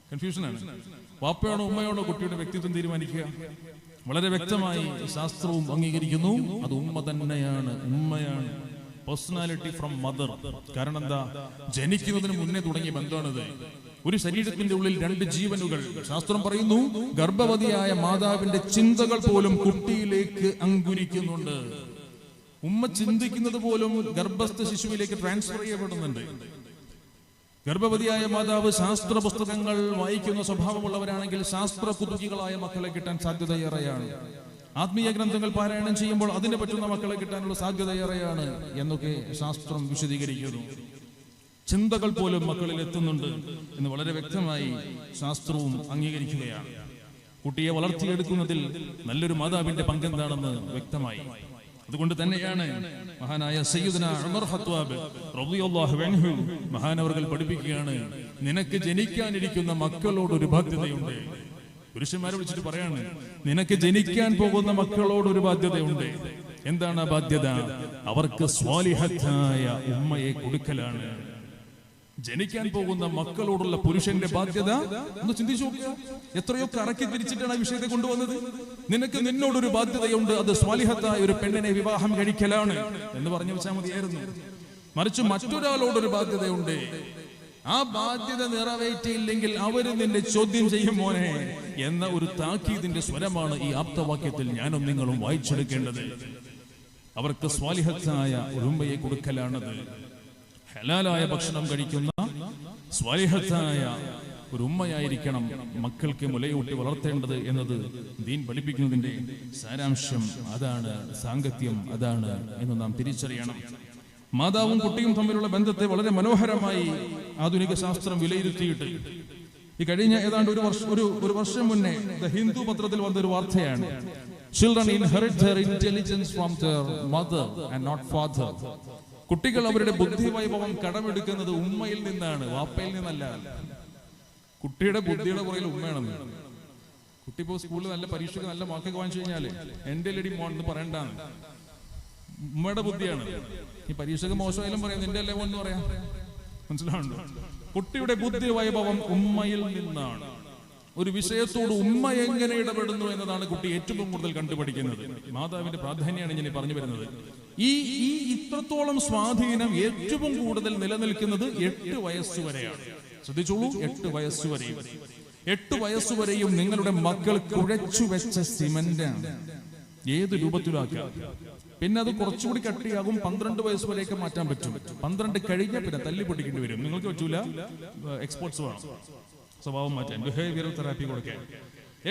കൺഫ്യൂഷനാണ്. വാപ്പയാണോ ഉമ്മയാണോ കുട്ടിയുടെ വ്യക്തിത്വം തീരുമാനിക്കുക? വളരെ വ്യക്തമായി ശാസ്ത്രവും അംഗീകരിക്കുന്നു, അത് ഉമ്മ തന്നെയാണ്, ഉമ്മയാണ്. Personality from mother. കാരണം എന്താ? ജനിക്കുന്നതിന് മുന്നേ തുടങ്ങിയ ബന്ധമാണിത്. ഒരു ശരീരത്തിന്റെ ഉള്ളിൽ 2 ജീവനുകൾ. ശാസ്ത്രം പറയുന്നു, ഗർഭവതിയായ മാതാവിന്റെ ചിന്തകൾ പോലും കുട്ടിയിലേക്ക് അങ്കുരിക്കുന്നുണ്ട്. ഉമ്മ ചിന്തിക്കുന്നത് പോലും ഗർഭസ്ഥ ശിശുവിലേക്ക് ട്രാൻസ്ഫർ ചെയ്യപ്പെടുന്നുണ്ട്. ഗർഭവതിയായ മാതാവ് ശാസ്ത്ര പുസ്തകങ്ങൾ വായിക്കുന്ന സ്വഭാവമുള്ളവരാണെങ്കിൽ ശാസ്ത്ര കുതുകികളായ മക്കളെ കിട്ടാൻ സാധ്യതയേറെയാണ്. ആത്മീയ ഗ്രന്ഥങ്ങൾ പാരായണം ചെയ്യുമ്പോൾ അതിനെ പറ്റുന്ന മക്കളെ കിട്ടാനുള്ള സാധ്യതയേറെയാണ് എന്നൊക്കെ ശാസ്ത്രം വിശദീകരിക്കുന്നു. ചിന്തകൾ പോലും മക്കളിൽ എത്തുന്നുണ്ട് എന്ന് വളരെ വ്യക്തമായി ശാസ്ത്രവും അംഗീകരിക്കുകയാണ്. കുട്ടിയെ വളർത്തിയെടുക്കുന്നതിൽ നല്ലൊരു മാതാവിന്റെ പങ്കെന്താണെന്ന് വ്യക്തമായി. അതുകൊണ്ട് തന്നെയാണ് മഹാനായ സയ്യിദുനാ ഉമർ ഖത്താബ് റളിയല്ലാഹു അൻഹു മഹാനവർകൾ പഠിപ്പിക്കുകയാണ്, നിനക്ക് ജനിക്കാനിരിക്കുന്ന മക്കളോടൊരു ബാധ്യതയുണ്ട്. പുരുഷന്മാരെ വിളിച്ചിട്ട് പറയാണ്, നിനക്ക് ജനിക്കാൻ പോകുന്ന മക്കളോടൊരു ബാധ്യതയുണ്ട്. എന്താണ് ആ ബാധ്യത? അവർക്ക് സ്വാലിഹത്തായ ഉമ്മയെ കൊടുക്കലാണ്. ജനിക്കാൻ പോകുന്ന മക്കളോടുള്ള പുരുഷന്റെ ബാധ്യത ഒന്ന് ചിന്തിച്ചു നോക്കുക. എത്രയോ കറക്കി തിരിച്ചിട്ടാണ് ആ വിഷയത്തെ കൊണ്ടുവന്നത്. നിനക്ക് നിന്നോടൊരു ബാധ്യതയുണ്ട്, അത് സ്വാലിഹത്തായ ഒരു പെണ്ണിനെ വിവാഹം കഴിക്കലാണ് എന്ന് പറഞ്ഞു വെച്ചാൽ മതിയായിരുന്നു. മറിച്ച് മറ്റൊരാളോടൊരു ബാധ്യതയുണ്ട്. ആ ബാധ്യത നിറവേറ്റിയില്ലെങ്കിൽ അവര് നിന്നെ ചോദ്യം ചെയ്യും മോനെ എന്ന ഒരു താക്കീതിന്റെ സ്വരമാണ് ഈ ആപ്തവാക്യത്തിൽ ഞാനും നിങ്ങളും വായിച്ചെടുക്കേണ്ടത്. അവർക്ക് സ്വാലിഹത്തായ ഒരു ഉമ്മയെ കൊടുക്കലാണത്. ഹലാലായ ഭക്ഷണം കഴിക്കുന്ന സ്വാലിഹത്തായ ഒരു ഉമ്മയായിരിക്കണം മക്കൾക്ക് മുലയൂട്ടി വളർത്തേണ്ടത് എന്നത് ദീൻ പഠിപ്പിക്കുന്നതിന്റെ സാരാംശം അതാണ്, സാങ്കത്യം അതാണ് എന്ന് നാം തിരിച്ചറിയണം. മാതാവും കുട്ടിയും തമ്മിലുള്ള ബന്ധത്തെ വളരെ മനോഹരമായി ആധുനിക ശാസ്ത്രം വിലയിരുത്തിയിട്ട് ഈ കഴിഞ്ഞ ഏതാണ്ട് ഒരു വർഷം മുന്നേ ഹിന്ദു പത്രത്തിൽ വന്നൊരു വാർത്തയാണ്, Children inherit their intelligence from their mother and not father. കുട്ടികൾ അവരുടെ ബുദ്ധിവൈഭവം കടമെടുക്കുന്നത് ഉമ്മയിൽ നിന്നാണ്, വാപ്പയിൽ നിന്നല്ല. കുട്ടിയുടെ ബുദ്ധിയുടെ പുറകിൽ ഉമ്മയാണെന്ന്. കുട്ടി ഇപ്പോൾ സ്കൂളിൽ നല്ല പരീക്ഷയ്ക്ക് നല്ല മാർക്കൊക്കെ വാങ്ങിച്ചു കഴിഞ്ഞാല് എന്റെ ലെടി മോൻ എന്ന് പറയണ്ടാണ്, ഉമ്മയുടെ ബുദ്ധിയാണ്. ഈ പരീക്ഷയ്ക്ക് മോശമായാലും പറയാം നിന്റെ അല്ലേ മോൻ എന്ന് പറയാം. മനസ്സിലാവുന്നുണ്ടോ? കുട്ടിയുടെ ബുദ്ധി വൈഭവം ഉമ്മയിൽ നിന്നാണ്. ഒരു വിഷയത്തോട് ഉമ്മ എങ്ങനെ ഇടപെടുന്നു എന്നതാണ് കുട്ടി ഏറ്റവും കൂടുതൽ കണ്ടുപഠിക്കുന്നത്. മാതാവിന്റെ പ്രാധാന്യമാണ് ഞാൻ പറഞ്ഞു വരുന്നത്. ഈ ഇത്രത്തോളം സ്വാധീനം ഏറ്റവും കൂടുതൽ നിലനിൽക്കുന്നത് 8 വയസ്സുവരെയാണ്. ശ്രദ്ധിച്ചോളൂ, 8 വയസ്സുവരെയും. 8 വയസ്സുവരെയും നിങ്ങളുടെ മക്കൾ കുഴച്ചു വെച്ച സിമന്റാണ്. ഏത് രൂപത്തിലാക്കാം. പിന്നെ അത് കുറച്ചുകൂടി കട്ടിയാകും. 12 വയസ്സ് വരെയൊക്കെ മാറ്റാൻ പറ്റും. 12 കഴിഞ്ഞാൽ പിന്നെ തല്ലി പൊട്ടിക്കേണ്ടി വരും. നിങ്ങൾക്ക് പറ്റൂല, എക്സ്പേർട്സ് വേണം സ്വഭാവം മാറ്റാൻ, ബിഹേവിയറൽ തെറാപ്പി കൊടുക്കാൻ.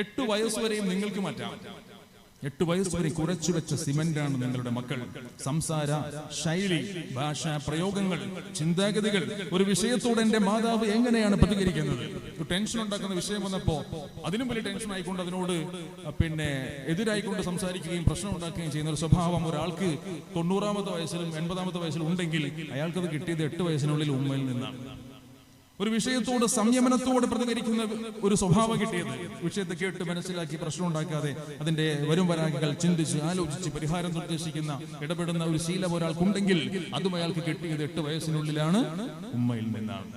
8 വയസ്സ് വരെയും നിങ്ങൾക്ക് മാറ്റാം. 8 വയസ്സ് വരെ കുഴച്ചു വെച്ച സിമന്റാണ് നിങ്ങളുടെ മക്കൾ. സംസാര ശൈലി, ഭാഷാ പ്രയോഗങ്ങൾ, ചിന്താഗതികൾ. ഒരു വിഷയത്തോട് എന്റെ മാതാവ് എങ്ങനെയാണ് പ്രതികരിക്കുന്നത്? ഒരു ടെൻഷൻ ഉണ്ടാക്കുന്ന വിഷയം വന്നപ്പോ അതിനും വലിയ ടെൻഷൻ ആയിക്കൊണ്ട് അതിനോട് എതിരായിക്കൊണ്ട് സംസാരിക്കുകയും പ്രശ്നം ഉണ്ടാക്കുകയും ചെയ്യുന്ന ഒരു സ്വഭാവം ഒരാൾക്ക് 90-ാമത്തെ വയസ്സിലും 80-ാമത്തെ വയസ്സിലും ഉണ്ടെങ്കിൽ അയാൾക്കത് കിട്ടിയത് 8 വയസ്സിനുള്ളിൽ ഉമ്മയിൽ നിന്നാണ്. ഒരു വിഷയത്തോട് സംയമനത്തോടെ പ്രതികരിക്കുന്ന ഒരു സ്വഭാവം കിട്ടിയത്, വിഷയത്തെ കേട്ട് മനസ്സിലാക്കി പ്രശ്നം ഉണ്ടാക്കാതെ അതിന്റെ വരും വരാകൾ ചിന്തിച്ച് ആലോചിച്ച് പരിഹാരം നിർദ്ദേശിക്കുന്ന ഇടപെടുന്ന ഒരു ശീലം ഒരാൾക്കുണ്ടെങ്കിൽ അതും അയാൾക്ക് കിട്ടിയത് 8 വയസ്സിനുള്ളിലാണ്, ഉമ്മയിൽ നിന്നാണ്.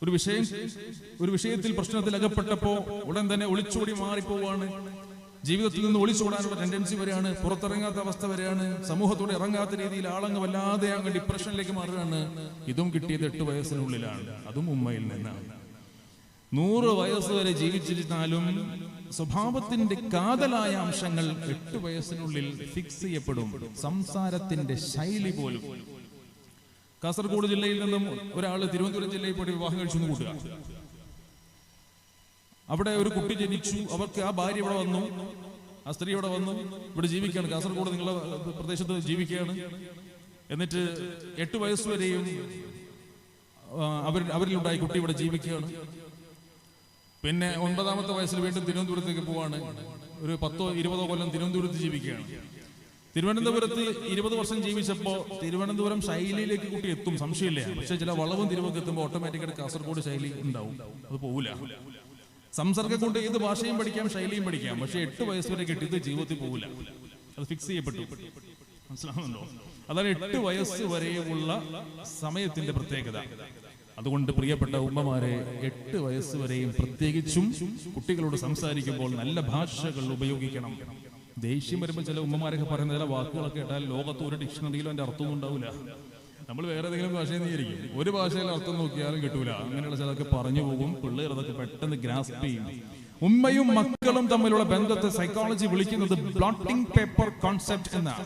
ഒരു വിഷയത്തിൽ പ്രശ്നത്തിൽ അകപ്പെട്ടപ്പോ ഉടൻ തന്നെ ഒളിച്ചോടി മാറിപ്പോവാണ്. ജീവിതത്തിൽ നിന്ന് ഒളിച്ചോടാനുള്ള ടെൻഡൻസി വരെയാണ്, പുറത്തിറങ്ങാത്ത അവസ്ഥ വരെയാണ്, സമൂഹത്തോടെ ഇറങ്ങാത്ത രീതിയിൽ ആളങ്ങ് വല്ലാതെ അങ്ങ് ഡിപ്രഷനിലേക്ക് മാറുകയാണ്. ഇതും കിട്ടിയത് 8 വയസ്സിനുള്ളിലാണ്, അതും ഉമ്മയിൽ നിന്നാണ്. 100 വയസ്സ് വരെ ജീവിച്ചിരുന്നാലും സ്വഭാവത്തിന്റെ കാതലായ അംശങ്ങൾ 8 വയസ്സിനുള്ളിൽ ഫിക്സ് ചെയ്യപ്പെടും. സംസാരത്തിന്റെ ശൈലി പോലും. കാസർഗോഡ് ജില്ലയിൽ നിന്നും ഒരാൾ തിരുവനന്തപുരം ജില്ലയിൽ പോയി വിവാഹം കഴിച്ചു കൂട്ടുക. അവിടെ ഒരു കുട്ടി ജനിച്ചു, അവർക്ക് ആ ഭാര്യ ഇവിടെ വന്നു, ആ സ്ത്രീ ഇവിടെ വന്നു, ഇവിടെ ജീവിക്കുകയാണ്. കാസർഗോഡ് നിങ്ങളുടെ പ്രദേശത്ത് ജീവിക്കുകയാണ്. എന്നിട്ട് 8 വയസ്സ് വരെയും അവരിലുണ്ടായി കുട്ടി ഇവിടെ ജീവിക്കുകയാണ്. പിന്നെ 9-ാമത്തെ വയസ്സിൽ വീണ്ടും തിരുവനന്തപുരത്തേക്ക് പോവാണ്. ഒരു 10-20 കൊല്ലം തിരുവനന്തപുരത്ത് ജീവിക്കുകയാണ്. തിരുവനന്തപുരത്ത് 20 വർഷം ജീവിച്ചപ്പോ തിരുവനന്തപുരം ശൈലിയിലേക്ക് കുട്ടി എത്തും, സംശയമില്ല. പക്ഷെ ചില വളവും തിരുവൊക്കെ എത്തുമ്പോൾ ഓട്ടോമാറ്റിക്കായിട്ട് കാസർഗോഡ് ശൈലി ഉണ്ടാവും, അത് പോവില്ല. സംസർഗം കൊണ്ട് ഏത് ഭാഷയും പഠിക്കാം, ശൈലിയും പഠിക്കാം. പക്ഷെ 8 വയസ്സ് വരെ കിട്ടിയത് ജീവിതത്തിൽ പോകില്ല, അത് ഫിക്സ് ചെയ്യപ്പെട്ടു. മനസ്സിലാവുന്നുണ്ടോ? അതാണ് 8 വയസ്സ് വരെയുള്ള സമയത്തിന്റെ പ്രത്യേകത. അതുകൊണ്ട് പ്രിയപ്പെട്ട ഉമ്മമാരെ, 8 വയസ്സ് വരെയും പ്രത്യേകിച്ചും കുട്ടികളോട് സംസാരിക്കുമ്പോൾ നല്ല ഭാഷകൾ ഉപയോഗിക്കണം. ദേഷ്യം വരുമ്പോൾ ചില ഉമ്മമാരൊക്കെ പറയുന്ന ചില വാക്കുകളൊക്കെ കേട്ടാൽ ലോകത്ത് ഒരു ഡിക്ഷണറിയിലും അതിന്റെ അർത്ഥമൊന്നും ഉണ്ടാവില്ല. നമ്മൾ വേറെ ഏതെങ്കിലും ഭാഷയിൽ നീയിരിക്കും, ഒരു ഭാഷയിൽ അർത്ഥം നോക്കിയാലും കിട്ടൂല. അങ്ങനെയുള്ള ചിലതൊക്കെ പറഞ്ഞു പോകും. പിള്ളേർ അതൊക്കെ പെട്ടെന്ന് ഗ്രാസ്പ് ചെയ്യും. ഉമ്മയും മക്കളും തമ്മിലുള്ള ബന്ധത്തെ സൈക്കോളജി വിളിക്കുന്നത് ബ്ലോട്ടിംഗ് പേപ്പർ കോൺസെപ്റ്റ് എന്നാണ്.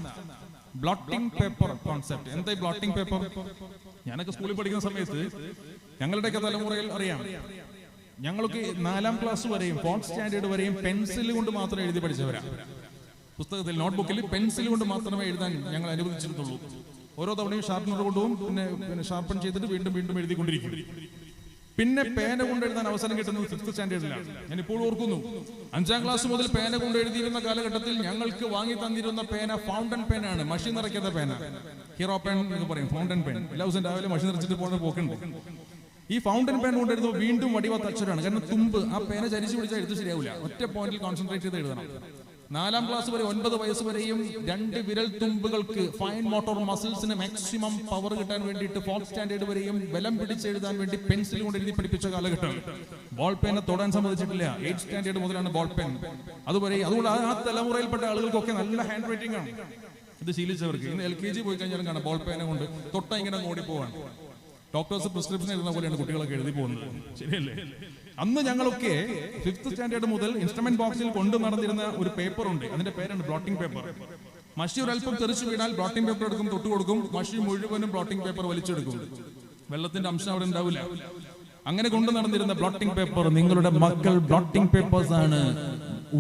Blotting paper concept. എന്താ ഈ ബ്ലോട്ടിംഗ് പേപ്പർ? ഞാനൊക്കെ സ്കൂളിൽ പഠിക്കുന്ന സമയത്ത് ഞങ്ങളുടെയൊക്കെ തലമുറയിൽ അറിയാം, ഞങ്ങൾക്ക് 4ാം ക്ലാസ് വരെയും 4th സ്റ്റാൻഡേർഡ് വരെയും പെൻസിൽ കൊണ്ട് മാത്രം എഴുതി പഠിച്ചവരാ. പുസ്തകത്തിൽ നോട്ട്ബുക്കിൽ പെൻസിൽ കൊണ്ട് മാത്രമേ എഴുതാൻ ഞങ്ങൾ അനുവദിച്ചിരുന്നുള്ളൂ. ഓരോ തവണയും ഷാർപ്പനർ കൊണ്ടുപോകും, പിന്നെ ഷാർപ്പൺ ചെയ്തിട്ട് വീണ്ടും വീണ്ടും എഴുതിക്കൊണ്ടിരിക്കും. പിന്നെ പേന കൊണ്ട് എഴുതാൻ അവസരം കിട്ടുന്നത് 5th സ്റ്റാൻഡേർഡിലാണ്. ഞാൻ ഇപ്പോൾ ഓർക്കുന്നു, 5ാം ക്ലാസ് മുതൽ പേന കൊണ്ട് എഴുതിയിരുന്ന കാലഘട്ടത്തിൽ ഞങ്ങൾക്ക് വാങ്ങി തന്നിരുന്ന പേന ഫൗണ്ടൻ പേനാണ്, മഷി നിറയ്ക്കാത്ത പേന. ഹീറോ പെൻ എന്ന് പറയും, ഫൗണ്ടൻ പെൻ. എല്ലാ ദിവസവും രാവിലെ മഷി നിറച്ചിട്ട് പോകുന്ന പോക്കുണ്ട്. ഈ ഫൗണ്ടൻ പെൻ കൊണ്ട് എഴുതുമ്പോൾ വീണ്ടും വടിവത്ത അക്ഷരമാണ്. കാരണം തുമ്പ് ആ പേന ചരിച്ചു പിടിച്ചാൽ എഴുത്ത് ശരിയാവില്ല. ഒറ്റ പോയിന്റിൽ കോൺസെൻട്രേറ്റ് ചെയ്ത് എഴുതണം. 4ാം ക്ലാസ് വരെ 9 വയസ്സ് വരെയും 2 വിരൽ തുമ്പുകൾക്ക് ഫൈൻ മോട്ടോർ മസിൽസിന് മാക്സിമം പവർ കിട്ടാൻ വേണ്ടിയിട്ട് 4th സ്റ്റാൻഡേർഡ് വരെയും ബലം പിടിച്ചെഴുതാൻ വേണ്ടി പെൻസിൽ കൊണ്ട് എഴുതി പഠിപ്പിച്ച കാലഘട്ടം. ബോൾ പേനെ തൊടാൻ സമ്മതിച്ചിട്ടില്ല. 8th സ്റ്റാൻഡേർഡ് മുതലാണ് ബോൾ പെൻ. അതുകൊണ്ട് ആ തലമുറയിൽപ്പെട്ട ആളുകൾക്കൊക്കെ നല്ല ഹാൻഡ് റൈറ്റിംഗ് ആണ്. ഇത് ശീലിച്ചവർക്ക് ഇന്ന് LKG പോയി കഴിഞ്ഞാലും കാണാം ബോൾ പേനെ കൊണ്ട് തൊട്ട ഇങ്ങനെ ഓടിപ്പോവാൻ. ഡോക്ടേഴ്സ് പ്രിസ്ക്രിപ്ഷൻ എഴുതുന്ന പോലെയാണ് കുട്ടികളൊക്കെ എഴുതി പോകുന്നത്. ശരിയല്ലേ? അന്ന് ഞങ്ങളൊക്കെ 5th സ്റ്റാൻഡേർഡ് മുതൽ ഇൻസ്ട്രുമെന്റ് ബോക്സിൽ കൊണ്ടു നടന്നിരുന്ന ഒരു പേപ്പർ ഉണ്ട്. അതിന്റെ പേരാണ് ബ്ലോട്ടിംഗ് പേപ്പർ. മഷി ഒരൽപ്പം തെറിച്ചു വീണാൽ ബ്ലോട്ടിംഗ് പേപ്പർ എടുക്കും, തൊട്ട് കൊടുക്കും. മഷി മുഴുവനും ബ്ലോട്ടിംഗ് പേപ്പർ വലിച്ചെടുക്കും. വെള്ളത്തിന്റെ അംശം അവിടെ ഉണ്ടാവില്ല. അങ്ങനെ കൊണ്ടു നടന്നിരുന്ന ബ്ലോട്ടിംഗ് പേപ്പർ നിങ്ങളുടെ മക്കൾ ബ്ലോട്ടിംഗ് പേപ്പേഴ്സ് ആണ്.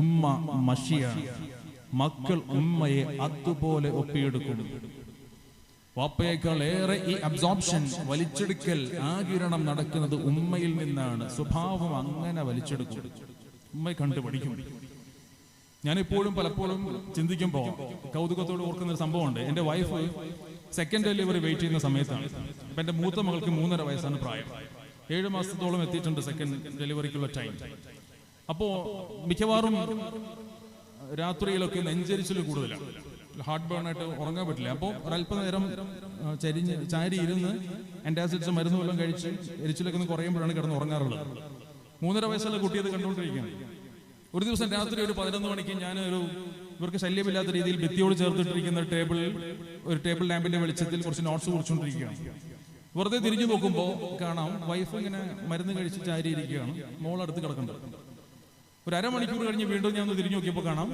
ഉമ്മ മഷിയാണ്. മക്കൾ ഉമ്മയെ അതുപോലെ ഒപ്പിയെടുക്കും. വാപ്പയേക്കാൾ ഏറെ ഈ അബ്സോർപ്ഷൻ, വലിച്ചെടുക്കൽ, ആകിരണം നടക്കുന്നത് ഉമ്മയിൽ നിന്നാണ്. സ്വഭാവം അങ്ങനെ വലിച്ചെടുക്കും. ഉമ്മയെ കണ്ടുപഠിക്കും. ഞാനിപ്പോഴും പലപ്പോഴും ചിന്തിക്കുമ്പോൾ കൗതുകത്തോട് ഓർക്കുന്ന ഒരു സംഭവമുണ്ട്. എൻ്റെ വൈഫ് 2nd ഡെലിവറി വെയിറ്റ് ചെയ്യുന്ന സമയത്താണ്. അപ്പൊ എൻ്റെ മൂത്ത മകൾക്ക് 3.5 വയസ്സാണ് പ്രായം. 7 മാസത്തോളം എത്തിയിട്ടുണ്ട് 2nd ഡെലിവറിക്കുള്ള ടൈം. അപ്പോ മിക്കവാറും രാത്രിയിലൊക്കെ നെഞ്ചരിച്ചിൽ കൂടുതലാണ്. ഹാർട്ട് ബേൺ ആയിട്ട് ഉറങ്ങാൻ പറ്റില്ല. അപ്പോൾ ഒരല്പനേരം ചാരി ഇരുന്ന് ആന്റാസിഡ്സ് മരുന്ന് വല്ലതും കഴിച്ച് എരിച്ചിലൊക്കെ ഒന്ന് കുറയുമ്പോഴാണ് കിടന്ന് ഉറങ്ങാറുള്ളത്. 3.5 വയസ്സുള്ള കുട്ടി അത് കണ്ടുകൊണ്ടിരിക്കുകയാണ്. ഒരു ദിവസം രാത്രി ഒരു 11 മണിക്ക് ഞാൻ ഇവർക്ക് ശല്യമില്ലാത്ത രീതിയിൽ ഭിത്തിയോട് ചേർത്തിട്ടിരിക്കുന്ന ഒരു ടേബിൾ ലാമ്പിന്റെ വെളിച്ചത്തിൽ കുറച്ച് നോട്ട്സ് കുറിച്ചുകൊണ്ടിരിക്കുകയാണ്. വെറുതെ തിരിഞ്ഞു നോക്കുമ്പോൾ കാണാം വൈഫ് ഇങ്ങനെ മരുന്ന് കഴിച്ച് ചാരിയിരിക്കുകയാണ്. മോളടുത്ത് കിടക്കുന്നുണ്ട്. ഒരു അരമണിക്കൂർ കഴിഞ്ഞ് വീണ്ടും ഞാൻ ഒന്ന് തിരിഞ്ഞു നോക്കിയപ്പോൾ കാണാം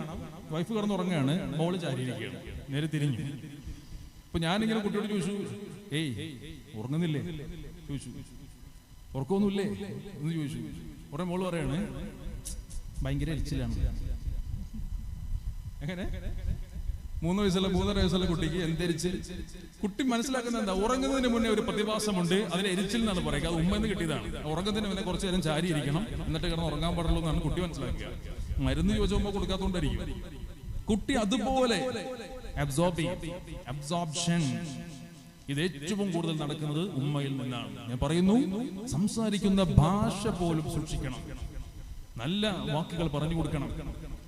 വൈഫ് കിടന്നുറങ്ങുകയാണ്, മോള് ചാരിയിരിക്കുകയാണ്. നേരെ തിരിഞ്ഞു. അപ്പൊ ഞാനിങ്ങനെ കുട്ടിയോട് ചോദിച്ചു, ഏയ് ഉറങ്ങുന്നില്ലേ ചോദിച്ചു. ഉറക്കമൊന്നുമില്ലേ എന്ന് ചോദിച്ചു. കുറെ മോള് പറയാണ്, ഭയങ്കര എരിച്ചിലാണ്. എങ്ങനെ 3 വയസ്സുള്ള 3.5 വയസ്സുള്ള കുട്ടിക്ക് എന്തെരിച്ചിൽ? കുട്ടി മനസ്സിലാക്കുന്ന എന്താ, ഉറങ്ങുന്നതിന് മുന്നേ ഒരു പ്രതിഭാസമുണ്ട്, അതിന് എരിച്ചിൽ എന്നാണ് പറയുക. അത് ഉമ്മ എന്ന് കിട്ടിയതാണ്. ഉറങ്ങുന്നതിന് മുന്നേ കുറച്ചു നേരം ചാരിയിരിക്കണം, എന്നിട്ട് കിടന്ന് ഉറങ്ങാൻ പാടുള്ളൂ എന്നാണ് കുട്ടി മനസ്സിലാക്കുക. മരുന്ന് ചോദിച്ചുമ്പോൾ കൊടുക്കാത്തോണ്ടായിരിക്കും. കുട്ടി അതുപോലെ അബ്സോർപ്ഷൻ, ഇത് ഏറ്റവും കൂടുതൽ നടക്കുന്നത് ഉമ്മയിൽ നിന്നാണ്. ഞാൻ പറയുന്നു, സംസാരിക്കുന്ന ഭാഷ പോലും സൂക്ഷിക്കണം. നല്ല വാക്കുകൾ പറഞ്ഞു കൊടുക്കണം.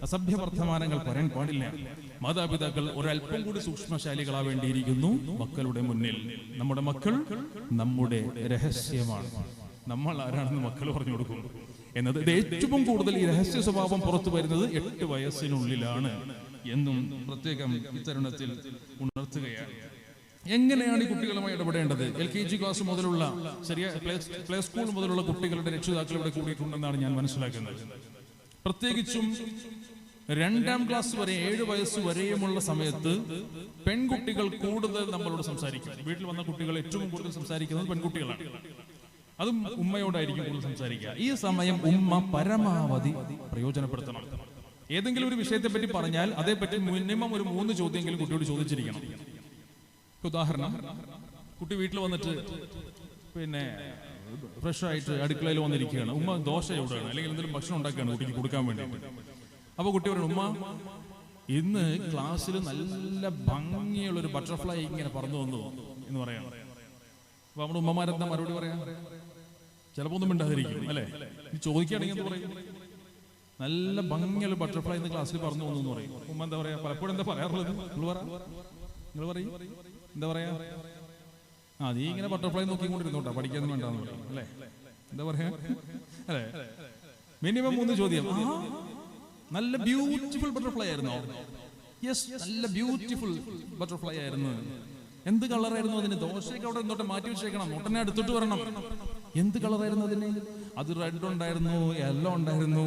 അസഭ്യ വർത്തമാനങ്ങൾ പറയാൻ പാടില്ല. മാതാപിതാക്കൾ ഒരല്പം കൂടി സൂക്ഷ്മശാലികളാവേണ്ടിയിരിക്കുന്നു മക്കളുടെ മുന്നിൽ. നമ്മുടെ മക്കൾ നമ്മുടെ രഹസ്യമാണ്. നമ്മൾ ആരാണെന്ന് മക്കൾ പറഞ്ഞു കൊടുക്കും എന്നത്. ഇത് ഏറ്റവും കൂടുതൽ ഈ രഹസ്യ സ്വഭാവം പുറത്തു വരുന്നത് 8 വയസ്സിനുള്ളിലാണ് എന്നും പ്രത്യേകം ഇത്തരുണത്തിൽ ഉണർത്തുകയാണ്. എങ്ങനെയാണ് ഈ കുട്ടികളുമായി ഇടപെടേണ്ടത്? LKG ക്ലാസ് മുതലുള്ള പ്ലേ സ്കൂൾ മുതലുള്ള കുട്ടികളുടെ രക്ഷിതാക്കൾ ഇവിടെ കൂടിയിട്ടുണ്ടെന്നാണ് ഞാൻ മനസ്സിലാക്കുന്നത്. പ്രത്യേകിച്ചും 2ാം ക്ലാസ് വരെ 7 വയസ്സ് വരെയുമുള്ള സമയത്ത് പെൺകുട്ടികൾ കൂടുതൽ നമ്മളോട് സംസാരിക്കും. വീട്ടിൽ വന്ന കുട്ടികൾ ഏറ്റവും കൂടുതൽ സംസാരിക്കുന്നത് പെൺകുട്ടികളാണ്. അതും ഉമ്മയോടായിരിക്കും കൂടുതൽ സംസാരിക്കുക. ഈ സമയം ഉമ്മ പരമാവധി പ്രയോജനപ്പെടുത്തണം. ഏതെങ്കിലും ഒരു വിഷയത്തെ പറ്റി പറഞ്ഞാൽ അതേപറ്റി മിനിമം ഒരു 3 ചോദ്യമെങ്കിലും കുട്ടിയോട് ചോദിച്ചിരിക്കണം. ഉദാഹരണം, കുട്ടി വീട്ടിൽ വന്നിട്ട് പിന്നെ ഫ്രഷ് ആയിട്ട് അടുക്കളയിൽ വന്നിരിക്കുകയാണ്. ഉമ്മ ദോശ എവിടെയാണ് അല്ലെങ്കിൽ എന്തെങ്കിലും ഭക്ഷണം ഉണ്ടാക്കുകയാണ് കുട്ടിക്ക് കൊടുക്കാൻ വേണ്ടി. അപ്പൊ കുട്ടി പറയണം, ഉമ്മ ഇന്ന് ക്ലാസ്സിൽ നല്ല ഭംഗിയുള്ള ഒരു ബട്ടർഫ്ലൈ ഇങ്ങനെ പറന്നു വന്നു എന്ന് പറയണം. അപ്പൊ നമ്മുടെ ഉമ്മമാരെന്താ മറുപടി പറയാ? ചിലപ്പോ ഒന്നും മിണ്ടാതിരിക്കും അല്ലെ. ചോദിക്കുകയാണെങ്കിൽ എന്ത് പറയും? നല്ല ഭംഗിയുള്ള ബട്ടർഫ്ലൈ ഇന്ന് ക്ലാസ്സിൽ പറന്നു വന്നു എന്ന് പറയും. ഉമ്മ എന്താ പറയാ? പലപ്പോഴും എന്താ പറയാറുള്ളത്? നിങ്ങൾ പറയും എന്താ പറയാ, നീ ഇങ്ങനെ ബട്ടർഫ്ലൈ നോക്കിക്കൊണ്ടിരുന്നോട്ടാ, പഠിക്കാനും വേണ്ടാന്ന് പറയും അല്ലേ? എന്താ പറയാ അല്ലേ? മിനിമം 3 ചോദ്യം. നല്ല ബ്യൂട്ടിഫുൾ ബട്ടർഫ്ലൈ ആയിരുന്നോ? യെസ്, നല്ല ബ്യൂട്ടിഫുൾ ബട്ടർഫ്ലൈ ആയിരുന്നു. എന്ത് കളറായിരുന്നു അതിന്? ദോശയൊക്കെ അവിടെ ഇന്നോട്ട് മാറ്റി വെച്ചേക്കണം, ഉടനെ എടുത്തിട്ട് വരണം. എന്ത് കളറായിരുന്നു അതിന്? അത് റെഡ് ഉണ്ടായിരുന്നു, യെല്ലോ ഉണ്ടായിരുന്നു,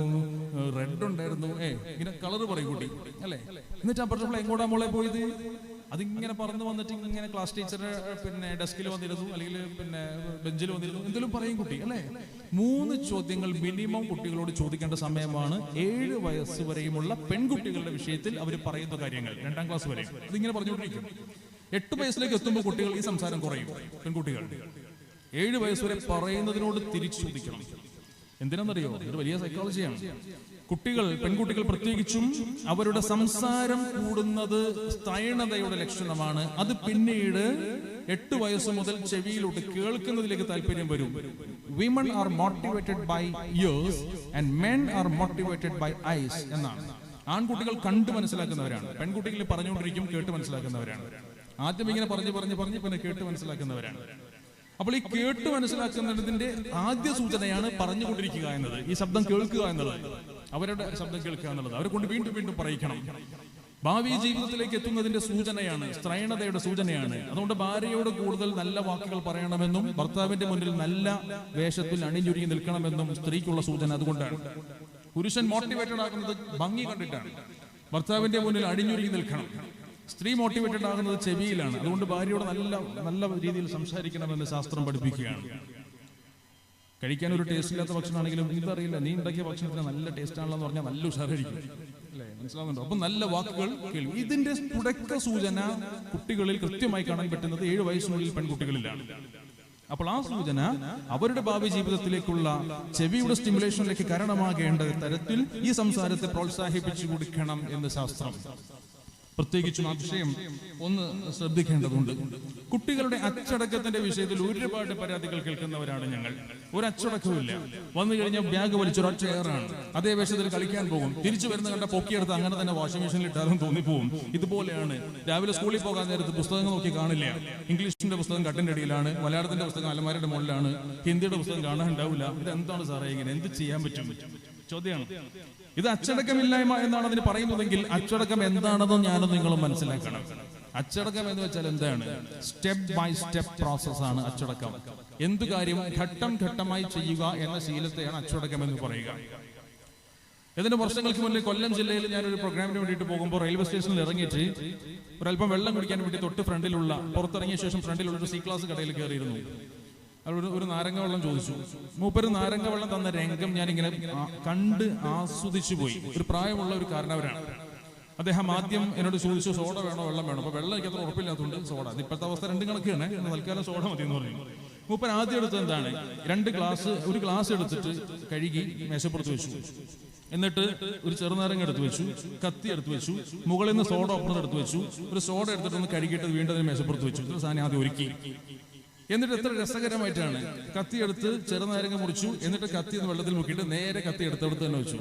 റെഡ് ഉണ്ടായിരുന്നു. ഇങ്ങനെ കളറ് പറയും കുട്ടി അല്ലേ? എന്നിട്ട് ആ ബട്ടർഫ്ലൈ എങ്ങോട്ടാ മോളെ പോയത്? അതിങ്ങനെ പറന്ന് വന്നിട്ട് ഇങ്ങനെ ക്ലാസ് ടീച്ചറുടെ പിന്നെ ഡെസ്കിൽ വന്നിരുന്നു, അല്ലെങ്കിൽ പിന്നെ ബെഞ്ചിൽ വന്നിരുന്നു, എന്തെങ്കിലും പറയും കുട്ടി അല്ലേ? 3 ചോദ്യങ്ങൾ മിനിമം കുട്ടികളോട് ചോദിക്കേണ്ട സമയമാണ് 7 വയസ്സ് വരെയുമുള്ള പെൺകുട്ടികളുടെ വിഷയത്തിൽ അവർ പറയുന്ന കാര്യങ്ങൾ. 2ാം ക്ലാസ് വരെ അതിങ്ങനെ പറഞ്ഞുകൊണ്ടിരിക്കും. 8 വയസ്സിലേക്ക് എത്തുമ്പോൾ കുട്ടികൾ ഈ സംസാരം കുറയും. പെൺകുട്ടികൾ 7 വയസ്സ് വരെ പറയുന്നതിനോട് തിരിച്ചു ചോദിക്കണം. എന്തിനാണെന്നറിയോ? ഇതൊരു വലിയ സൈക്കോളജിയാണ്. പെൺകുട്ടികൾ പ്രത്യേകിച്ചും അവരുടെ സംസാരം കൂടുന്നത് സ്തൈണതയുടെ ലക്ഷണമാണ്. അത് പിന്നീട് 8 വയസ്സ് മുതൽ ചെവിയിലോട്ട് കേൾക്കുന്നതിലേക്ക് താല്പര്യം വരും. Women are motivated by ears and men are motivated by eyes എന്നാണ്. ആൺകുട്ടികൾ കണ്ടു മനസ്സിലാക്കുന്നവരാണ്, പെൺകുട്ടികൾ പറഞ്ഞുകൊണ്ടിരിക്കും, കേട്ട് മനസ്സിലാക്കുന്നവരാണ്. ആദ്യം ഇങ്ങനെ പറഞ്ഞു പിന്നെ കേട്ട് മനസ്സിലാക്കുന്നവരാണ്. അപ്പോൾ ഈ കേട്ട് മനസ്സിലാക്കുന്നതിന്റെ ആദ്യ സൂചനയാണ് പറഞ്ഞുകൊണ്ടിരിക്കുക എന്നത്, ഈ ശബ്ദം കേൾക്കുക എന്നുള്ളത്, അവരുടെ ശബ്ദം കേൾക്കുക എന്നുള്ളത്. അവരെ കൊണ്ട് വീണ്ടും വീണ്ടും പറയിക്കണം. ഭാവി ജീവിതത്തിലേക്ക് എത്തുന്നതിന്റെ സൂചനയാണ്, സ്ത്രൈണതയുടെ സൂചനയാണ്. അതുകൊണ്ട് ഭാര്യയോട് കൂടുതൽ നല്ല വാക്കുകൾ പറയണമെന്നും ഭർത്താവിന്റെ മുന്നിൽ നല്ല വേഷത്തിൽ അണിഞ്ഞൊരുങ്ങി നിൽക്കണമെന്നും സ്ത്രീക്കുള്ള സൂചന അതുകൊണ്ടാണ്. പുരുഷൻ മോട്ടിവേറ്റഡ് ആകുന്നത് ഭംഗി കണ്ടിട്ടാണ്, ഭർത്താവിന്റെ മുന്നിൽ അണിഞ്ഞൊരുങ്ങി നിൽക്കണം. സ്ത്രീ മോട്ടിവേറ്റഡ് ആകുന്നത് ചെവിയിലാണ്. അതുകൊണ്ട് ഭാര്യയോട് നല്ല രീതിയിൽ സംസാരിക്കണമെന്ന് ശാസ്ത്രം പഠിപ്പിക്കുകയാണ്. കഴിക്കാൻ ഒരു ടേസ്റ്റ് ഇല്ലാത്ത ഭക്ഷണമാണെങ്കിലും ഇതറിയില്ല, നീ ഉണ്ടാക്കിയ ഭക്ഷണത്തിന് നല്ല ടേസ്റ്റ് ആണല്ലോ എന്ന് പറഞ്ഞാൽ നല്ല ഉഷാറായിരിക്കും അല്ലേ? മനസ്സിലാവുന്നുണ്ടോ? അപ്പൊ നല്ല വാക്കുകൾ കേൾക്കും. ഇതിന്റെ തുടക്ക സൂചന കുട്ടികളിൽ കൃത്യമായി കാണാൻ പറ്റുന്നത് 7 വയസ്സിനുള്ളിൽ പെൺകുട്ടികളിലാണ്. അപ്പോൾ ആ സൂചന അവരുടെ ഭാവി ജീവിതത്തിലേക്കുള്ള ചെവിയുടെ സ്റ്റിമുലേഷനിലേക്ക് കാരണമാകേണ്ട തരത്തിൽ ഈ സംസാരത്തെ പ്രോത്സാഹിപ്പിച്ചു കൊടുക്കണം എന്ന് ശാസ്ത്രം. പ്രത്യേകിച്ചും ആ വിഷയം ഒന്ന് ശ്രദ്ധിക്കേണ്ടതുണ്ട്. കുട്ടികളുടെ അച്ചടക്കത്തിന്റെ വിഷയത്തിൽ ഒരുപാട് പരാതികൾ കേൾക്കുന്നവരാണ് ഞങ്ങൾ. ഒരു അച്ചടക്കവുമില്ല. വന്നു കഴിഞ്ഞാൽ ബാഗ് വലിച്ചൊരൊറ്റ എയറാണ്. അതേ വേഷത്തിൽ കളിക്കാൻ പോകും, തിരിച്ചു വരുന്ന കണ്ട പൊക്കിയെടുത്ത് അങ്ങനെ തന്നെ വാഷിംഗ് മെഷീനിൽ ഇട്ടാലും തോന്നിപ്പോവും. ഇതുപോലെയാണ്. രാവിലെ സ്കൂളിൽ പോകാൻ നേരത്ത് പുസ്തകങ്ങൾ നോക്കി കാണില്ല. ഇംഗ്ലീഷിന്റെ പുസ്തകം കട്ടിന്റെ അടിയിലാണ്, മലയാളത്തിന്റെ പുസ്തകം അലമാരയുടെ മുകളിലാണ്, ഹിന്ദിയുടെ പുസ്തകം കാണാൻ ഉണ്ടാവില്ല. ഇതെന്താണ് സാറേ ഇങ്ങനെ? എന്ത് ചെയ്യാൻ പറ്റും? ചോദ്യമാണ്. ഇത് അച്ചടക്കമില്ലായ്മ എന്നാണ് അതിന് പറയുന്നതെങ്കിൽ അച്ചടക്കം എന്താണെന്ന് ഞാനും നിങ്ങളും മനസ്സിലാക്കണം. അച്ചടക്കം എന്ന് വെച്ചാൽ എന്താണ്? സ്റ്റെപ്പ് ബൈ സ്റ്റെപ്പ് പ്രോസസ്സാണ് അച്ചടക്കം. എന്തു കാര്യം ഘട്ടം ഘട്ടമായി ചെയ്യുക എന്ന ശീലത്തെയാണ് അച്ചടക്കം എന്ന് പറയുക. ഇതിന് വർഷങ്ങൾക്ക് മുന്നേ കൊല്ലം ജില്ലയിൽ ഞാനൊരു പ്രോഗ്രാമിന് വേണ്ടിയിട്ട് പോകുമ്പോൾ റെയിൽവേ സ്റ്റേഷനിൽ ഇറങ്ങിയിട്ട് ഒരല്പം വെള്ളം കുടിക്കാൻ വേണ്ടി തൊട്ട് ഫ്രണ്ടിലുള്ള, പുറത്തിറങ്ങിയ ശേഷം ഫ്രണ്ടിലുള്ള ഒരു C ക്ലാസ് കടയിൽ കയറിയിരുന്നു. ഒരു നാരങ്ങ വെള്ളം ചോദിച്ചു. മൂപ്പര് നാരങ്ങ വെള്ളം തന്ന രംഗം ഞാനിങ്ങനെ കണ്ട് ആസ്വദിച്ചു പോയി. ഒരു പ്രായമുള്ള ഒരു കാരണവരാണ്. അദ്ദേഹം ആദ്യം എന്നോട് ചോദിച്ചു, സോഡ വേണോ വെള്ളം വേണോ? അപ്പൊ വെള്ളം എനിക്ക് അത്ര ഉറപ്പില്ലാത്തതുകൊണ്ട് സോഡ. ഇപ്പോഴത്തെ അവസ്ഥ 2 കണക്കാണ്, തൽക്കാലം സോഡ മതി എന്ന് പറഞ്ഞു. മൂപ്പർ ആദ്യം എടുത്തത് എന്താണ്? ഒരു ഗ്ലാസ് എടുത്തിട്ട് കഴുകി മേശപ്പുറത്ത് വെച്ചു. എന്നിട്ട് ഒരു ചെറുനാരങ്ങ എടുത്തു വെച്ചു, കത്തി എടുത്തു വെച്ചു, മുകളിൽ നിന്ന് സോഡ ഓപ്പണർ എടുത്തു വെച്ചു, ഒരു സോഡ എടുത്തിട്ടൊന്ന് കഴുകിയിട്ട് വീണ്ടും അതിന് മേശപ്പുറത്ത് വെച്ചു. ഇത്ര സാധനം ആദ്യം ഒരുക്കി. എന്നിട്ട് എത്ര രസകരമായിട്ടാണ് കത്തിയെടുത്ത് ചെറുനാരങ്ങ മുറിച്ചു. എന്നിട്ട് കത്തി എന്ന് വെള്ളത്തിൽ മുക്കിയിട്ട് നേരെ കത്തി എടുത്തടുത്ത് തന്നെ വെച്ചു.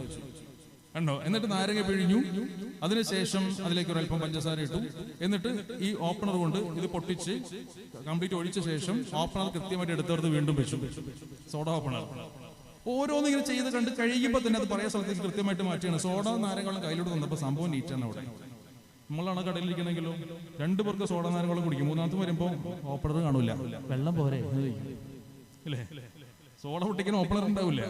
കണ്ടോ? എന്നിട്ട് നാരങ്ങ പിഴിഞ്ഞു. അതിനുശേഷം അതിലേക്ക് ഒരല്പം പഞ്ചസാര ഇട്ടു. എന്നിട്ട് ഈ ഓപ്പണർ കൊണ്ട് ഇത് പൊട്ടിച്ച് കംപ്ലീറ്റ് ഒഴിച്ച ശേഷം ഓപ്പണർ കൃത്യമായിട്ട് എടുത്തെടുത്ത് വീണ്ടും വെച്ചു. സോഡ ഓപ്പണർ ഓരോന്നും ഇങ്ങനെ ചെയ്ത് കണ്ട് കഴിയുമ്പോൾ തന്നെ അത് പറയാൻ സ്ഥലത്തേക്ക് കൃത്യമായിട്ട് മാറ്റിയാണ്. സോഡ നാരങ്ങളും കയ്യിലോട്ട് തന്നപ്പോൾ സംഭവം നീറ്റാണ്. അവിടെ നമ്മളാണ് കടയിലിരിക്കണമെങ്കിലോ 2 പേർക്ക് സോഡ നാരങ്ങളും കുടിക്കും. 3ാമത്തെ വരുമ്പോൾ ഓപ്പണർ കാണൂല, വെള്ളം പോരെ അല്ലേ? സോഡ പൊട്ടിക്കാൻ ഓപ്പണർ ഉണ്ടാവില്ല.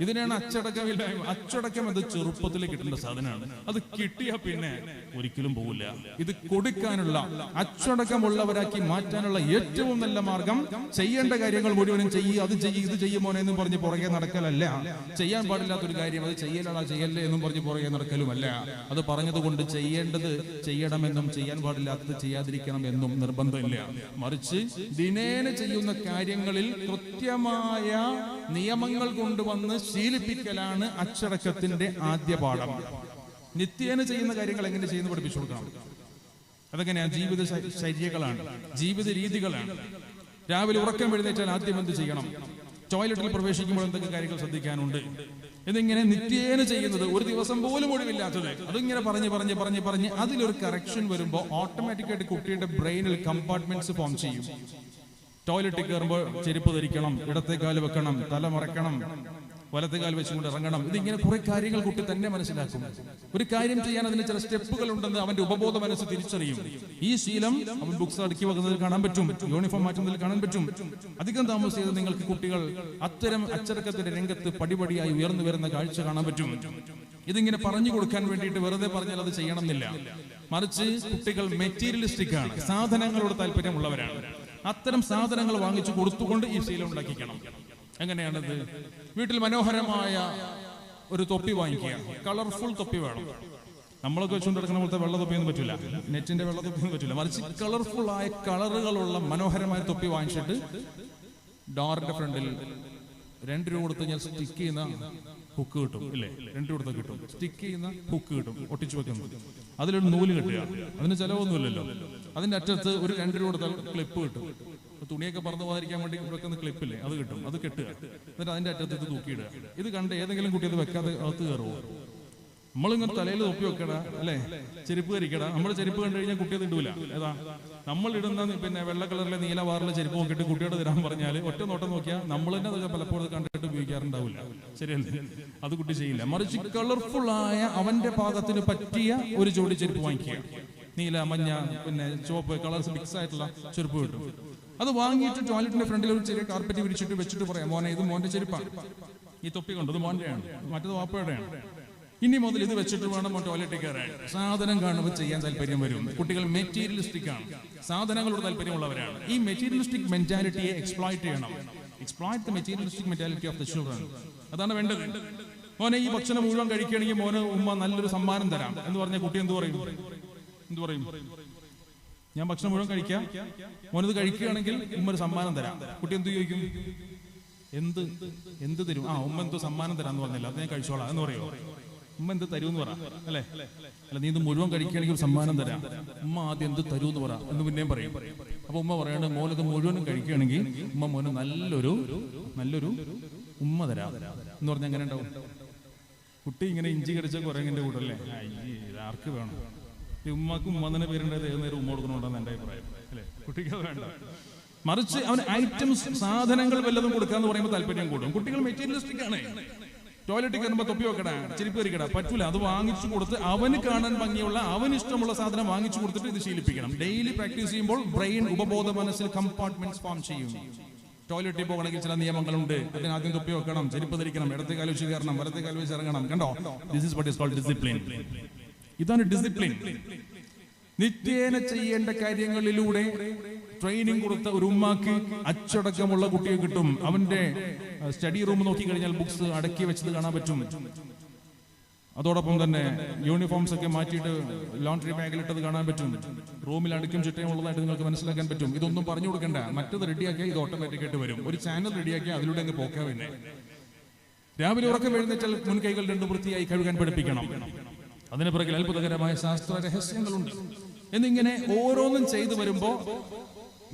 ഇതിനെയാണ് അച്ചടക്കമില്ലായ്മ. അച്ചടക്കം അത് ചെറുപ്പത്തിൽ കിട്ടേണ്ട സാധനമാണ്. അത് കിട്ടിയാൽ പിന്നെ ഒരിക്കലും പോകില്ല. ഇത് കൊടുക്കാനുള്ള, അച്ചടക്കമുള്ളവരാക്കി മാറ്റാനുള്ള ഏറ്റവും നല്ല മാർഗം ചെയ്യേണ്ട കാര്യങ്ങൾ മുഴുവനും അത് ഇത് ചെയ്യുമോനെ എന്നും പറഞ്ഞ് പുറകെ നടക്കലല്ല. ചെയ്യാൻ പാടില്ലാത്തൊരു കാര്യം അത് ചെയ്യല്ലേ എന്നും പറഞ്ഞ് പുറകെ നടക്കലുമല്ല. അത് പറഞ്ഞതുകൊണ്ട് ചെയ്യേണ്ടത് ചെയ്യണമെന്നും ചെയ്യാൻ പാടില്ലാത്തത് ചെയ്യാതിരിക്കണം എന്നും നിർബന്ധമില്ല. മറിച്ച് ദിനേന ചെയ്യുന്ന കാര്യങ്ങളിൽ കൃത്യമായ നിയമങ്ങൾ കൊണ്ടുവന്ന് ശീലിപ്പിക്കലാണ് അച്ചടക്കത്തിന്റെ ആദ്യ പാഠം. നിത്യേന ചെയ്യുന്ന കാര്യങ്ങൾ എങ്ങനെ ചെയ്യുന്ന പഠിപ്പിച്ചു കൊടുക്കണം. അതെങ്ങനെയാണ്? ജീവിത ചര്യകളാണ്, ജീവിത രീതികളാണ്. രാവിലെ ഉറക്കം എഴുന്നേറ്റാൽ ആദ്യം എന്ത് ചെയ്യണം? ടോയ്ലറ്റിൽ പ്രവേശിക്കുമ്പോൾ എന്തൊക്കെ കാര്യങ്ങൾ ശ്രദ്ധിക്കാനുണ്ട്? എന്നിങ്ങനെ നിത്യേന ചെയ്യുന്നത്, ഒരു ദിവസം പോലും ഒഴിവില്ലാത്തത്. അതിങ്ങനെ പറഞ്ഞ് അതിലൊരു കറക്ഷൻ വരുമ്പോൾ ഓട്ടോമാറ്റിക്കായിട്ട് കുട്ടിയുടെ ബ്രെയിനിൽ കമ്പാർട്ട്മെന്റ്സ് ഫോം ചെയ്യും. ടോയ്ലറ്റിൽ കയറുമ്പോൾ ചെരുപ്പ് ധരിക്കണം, ഇടത്തെ കാല് വെക്കണം, തല മറക്കണം, വലത്തെ കാൽ വെച്ചുകൊണ്ട് ഇറങ്ങണം. ഇതിങ്ങനെ കുറെ കാര്യങ്ങൾ കുട്ടി തന്നെ മനസ്സിലാക്കും. ഒരു കാര്യം ചെയ്യാൻ അതിന് ചില സ്റ്റെപ്പുകൾ ഉണ്ടെന്ന് അവന്റെ ഉപബോധ മനസ്സ് തിരിച്ചറിയും. ഈ ശീലം അവൻ ബുക്സ് അടുക്കി വെക്കുന്നതിൽ കാണാൻ പറ്റും, യൂണിഫോം മാറ്റുന്നതിൽ കാണാൻ പറ്റും. അധികം താമസിച്ചത് നിങ്ങൾക്ക് കുട്ടികൾ അത്തരം അച്ചടക്കത്തിന്റെ രംഗത്ത് പടിപടിയായി ഉയർന്നു വരുന്ന കാഴ്ച കാണാൻ പറ്റും. ഇതിങ്ങനെ പറഞ്ഞു കൊടുക്കാൻ വേണ്ടിയിട്ട് വെറുതെ പറഞ്ഞാൽ അത് ചെയ്യണമെന്നില്ല. മറിച്ച് കുട്ടികൾ മെറ്റീരിയലിസ്റ്റിക് ആണ്, സാധനങ്ങളോട് താല്പര്യമുള്ളവരാണ്. അത്തരം സാധനങ്ങൾ വാങ്ങിച്ചു കൊടുത്തുകൊണ്ട് ഈ ശീലം ഉണ്ടാക്കിക്കണം. എങ്ങനെയാണത്? വീട്ടിൽ മനോഹരമായ ഒരു തൊപ്പി വാങ്ങിക്കുക, കളർഫുൾ തൊപ്പി വേണം. നമ്മളൊക്കെ വെച്ചുകൊണ്ടിരിക്കുന്ന പോലത്തെ വെള്ള തൊപ്പിയൊന്നും പറ്റില്ല, നെറ്റിന്റെ വെള്ള തൊപ്പിയൊന്നും പറ്റില്ല. മറിച്ച് കളർഫുൾ ആയ കളറുകളുള്ള മനോഹരമായ തൊപ്പി വാങ്ങിച്ചിട്ട് ഡോറിന്റെ ഫ്രണ്ടിൽ 2 രൂപ കൊടുത്ത് ഞാൻ സ്റ്റിക്ക് ചെയ്യുന്ന ഹുക്ക് കിട്ടും, ഇല്ലേ? 2 രൂപ കൊടുത്ത് കിട്ടും, സ്റ്റിക്ക് ചെയ്യുന്ന ഹുക്ക് കിട്ടും, ഒട്ടിച്ചു വെക്കുന്നത്. അതിലൊരു നൂല് കെട്ടുക, അതിന് ചിലവൊന്നുമില്ലല്ലോ. അതിന്റെ അറ്റത്ത് ഒരു 2 രൂപ കൊടുത്താൽ ക്ലിപ്പ് കിട്ടും. തുണിയൊക്കെ പറന്നു പോകാതിരിക്കാൻ വേണ്ടി വെക്കുന്ന ക്ലിപ്പില്ലേ, അത് കിട്ടും. അത് കെട്ടുക, എന്നിട്ട് അതിന്റെ അറ്റത്ത് ഇത് തൂക്കിയിടുക. ഇത് കണ്ട് ഏതെങ്കിലും കുട്ടി അത് വെക്കാതെ അകത്ത് കയറുമോ? നമ്മളിങ്ങനെ തലയിൽ തൊപ്പി വെക്കട, അല്ലെ? ചെരുപ്പ് ധരിക്കട. നമ്മൾ ചെരുപ്പ് കണ്ടു കഴിഞ്ഞാൽ കുട്ടി അത് ഇടൂല. ഏതാ നമ്മൾ ഇടുന്ന പിന്നെ വെള്ള കളറിലെ നീല വാറിലെ ചെരുപ്പ് നോക്കിയിട്ട് കുട്ടിയോട് തരാൻ പറഞ്ഞാൽ ഒറ്റ നോട്ടം നോക്കിയാൽ നമ്മൾ തന്നെ അതൊക്കെ പലപ്പോഴും കണ്ടിട്ട് ഉപയോഗിക്കാറുണ്ടാവില്ല. ശരിയല്ലേ? അത് കുട്ടി ചെയ്യില്ല. മറിച്ച് കളർഫുൾ ആയ അവന്റെ പാകത്തിന് പറ്റിയ ഒരു ജോഡി ചെരുപ്പ് വാങ്ങിക്കുക. നീല, മഞ്ഞ, പിന്നെ ചുവപ്പ് കളേഴ്സ് മിക്സ് ആയിട്ടുള്ള ചെരുപ്പ് കിട്ടും. അത് വാങ്ങിയിട്ട് ടോയ്ലറ്റിന്റെ ഫ്രണ്ടിൽ ഒരു ചെറിയ കാർപ്പറ്റ് വിരിച്ചിട്ട് വെച്ചിട്ട് പറയാം, മോനെ ഇത് മോന്റെ ചെരുപ്പാണ്, ഈ തൊപ്പി കൊണ്ട് ഇത് മോന്റെയാണ്, മറ്റത് വാപ്പയുടെയാണ്. ഇനി മുതൽ ഇത് വെച്ചിട്ട് വേണം ടോയ്ലറ്റിൽ കയറാൻ. സാധനം കാണുമ്പോൾ ചെയ്യാൻ താല്പര്യം വരും. കുട്ടികൾ മെറ്റീരിയലിസ്റ്റിക് ആണ്, സാധനങ്ങളോട് താല്പര്യമുള്ളവരാണ്. ഈ മെറ്റീരിയലിസ്റ്റിക് മെന്റാലിറ്റിയെ എക്സ്പ്ലോയിറ്റ് ചെയ്യണം. Exploit the materialistic mentality of the children. അതാണ് വേണ്ടത്. മോനെ ഈ ഭക്ഷണം മുഴുവൻ കഴിക്കുകയാണെങ്കിൽ മോന് ഉമ്മ നല്ലൊരു സമ്മാനം തരാം എന്ന് പറഞ്ഞ കുട്ടി എന്ത് പറയും? ഞാൻ ഭക്ഷണം മുഴുവൻ കഴിക്കാം, മോനത് കഴിക്കുകയാണെങ്കിൽ ഉമ്മ ഒരു സമ്മാനം തരാം. കുട്ടി എന്ത് ചോദിക്കും? എന്ത് തരും? ഉമ്മ എന്തോ സമ്മാനം തരാന്ന് പറഞ്ഞില്ല, അത് ഞാൻ കഴിച്ചോളാം എന്ന് പറയുമോ? ഉമ്മ എന്ത് തരൂന്ന് പറ, അല്ലെ? അല്ല, നീ ഇത് മുഴുവൻ കഴിക്കുകയാണെങ്കിൽ സമ്മാനം തരാം, ഉമ്മ ആദ്യം എന്ത് തരൂന്ന് പറ എന്ന് പിന്നെയും പറയും. അപ്പൊ ഉമ്മ പറയാണ്, മോനത് മുഴുവനും കഴിക്കുകയാണെങ്കിൽ ഉമ്മ മോന് നല്ലൊരു ഉമ്മ തരാം എന്ന് പറഞ്ഞാൽ എങ്ങനെ ഉണ്ടാവും? കുട്ടി ഇങ്ങനെ ഇഞ്ചി കടിച്ച കുരങ്ങിന്റെ കൂടെ, അല്ലേ? ആർക്ക് വേണം? ഈ ഉമ്മക്കും ഉമ്മ തന്നെ പേരുണ്ടായത് ഏത് നേരം ഉമ്മ കൊടുക്കണോണ്ടെന്ന് എന്റെ അഭിപ്രായം, അല്ലെ? കുട്ടിക്ക് അത് വേണ്ട. മറിച്ച് അവന് ഐറ്റംസ്, സാധനങ്ങൾ വല്ലതും കൊടുക്കാന്ന് പറയുമ്പോൾ താല്പര്യം കൂടും. കുട്ടികൾ മെറ്റീരിയലിസ്റ്റിക് ആണ്. ടോയ്ലറ്റിൽ കയറുമ്പോൾ തൊപ്പി വെക്കടാ, ചെരുപ്പ് ധരിക്കടാ, പറ്റൂല. അത് വാങ്ങിച്ചു കൊടുത്ത് അവന് കാണാൻ ഭംഗിയുള്ള, അവന് ഇഷ്ടമുള്ള സാധനം വാങ്ങിച്ചു കൊടുത്തിട്ട് ഇത് ശീലിപ്പിക്കണം. ഡെയിലി പ്രാക്ടീസ് ചെയ്യുമ്പോൾ ബ്രെയിൻ, ഉപബോധ മനസ്സിൽ കമ്പാർട്ട്മെന്റ്സ് ഫോം ചെയ്യും. ടോയ്ലറ്റിൽ പോകണമെങ്കിൽ ചില നിയമങ്ങളുണ്ട്. അതിന് ആദ്യം തൊപ്പി വെക്കണം, ചെരുപ്പ് ധരിക്കണം, ഇടത്തെ കാല് വെച്ച് കയറണം, വലത്തെ കാല് വെച്ച് ഇറങ്ങണം. കണ്ടോ? This is what is called discipline. ഇതാണ് ഡിസിപ്ലിൻ. നിത്യേന ചെയ്യേണ്ട കാര്യങ്ങളിലൂടെ ട്രെയിനിങ് കൊടുത്ത ഒരു ഉമ്മാക്ക് അച്ചടക്കമുള്ള കുട്ടിയെ കിട്ടും. അവന്റെ സ്റ്റഡി റൂം നോക്കി കഴിഞ്ഞാൽ ബുക്സ് അടക്കി വെച്ചത് കാണാൻ പറ്റും. അതോടൊപ്പം തന്നെ യൂണിഫോംസ് ഒക്കെ മാറ്റിയിട്ട് ലോണ്ടറി ബാഗിലിട്ടത് കാണാൻ പറ്റും. റൂമിൽ അടുക്കും ചിട്ടയും ഉള്ളതായിട്ട് നിങ്ങൾക്ക് മനസ്സിലാക്കാൻ പറ്റും. ഇതൊന്നും പറഞ്ഞു കൊടുക്കണ്ട, മറ്റത് റെഡിയാക്കിയാൽ ഇത് ഓട്ടോമാറ്റിക്കായിട്ട് വരും. ഒരു ചാനൽ റെഡിയാക്കിയാൽ അതിലൂടെ അങ്ങ് പോക്കാ. പിന്നെ രാവിലെ ഉറക്കം എഴുന്നേറ്റാൽ മുൻകൈകൾ രണ്ടും വൃത്തിയായി കഴുകാൻ പഠിപ്പിക്കണം. അതിന് പിറകിൽ അത്ഭുതകരമായ ശാസ്ത്ര രഹസ്യങ്ങളുണ്ട്. എന്നിങ്ങനെ ഓരോന്നും ചെയ്തു വരുമ്പോൾ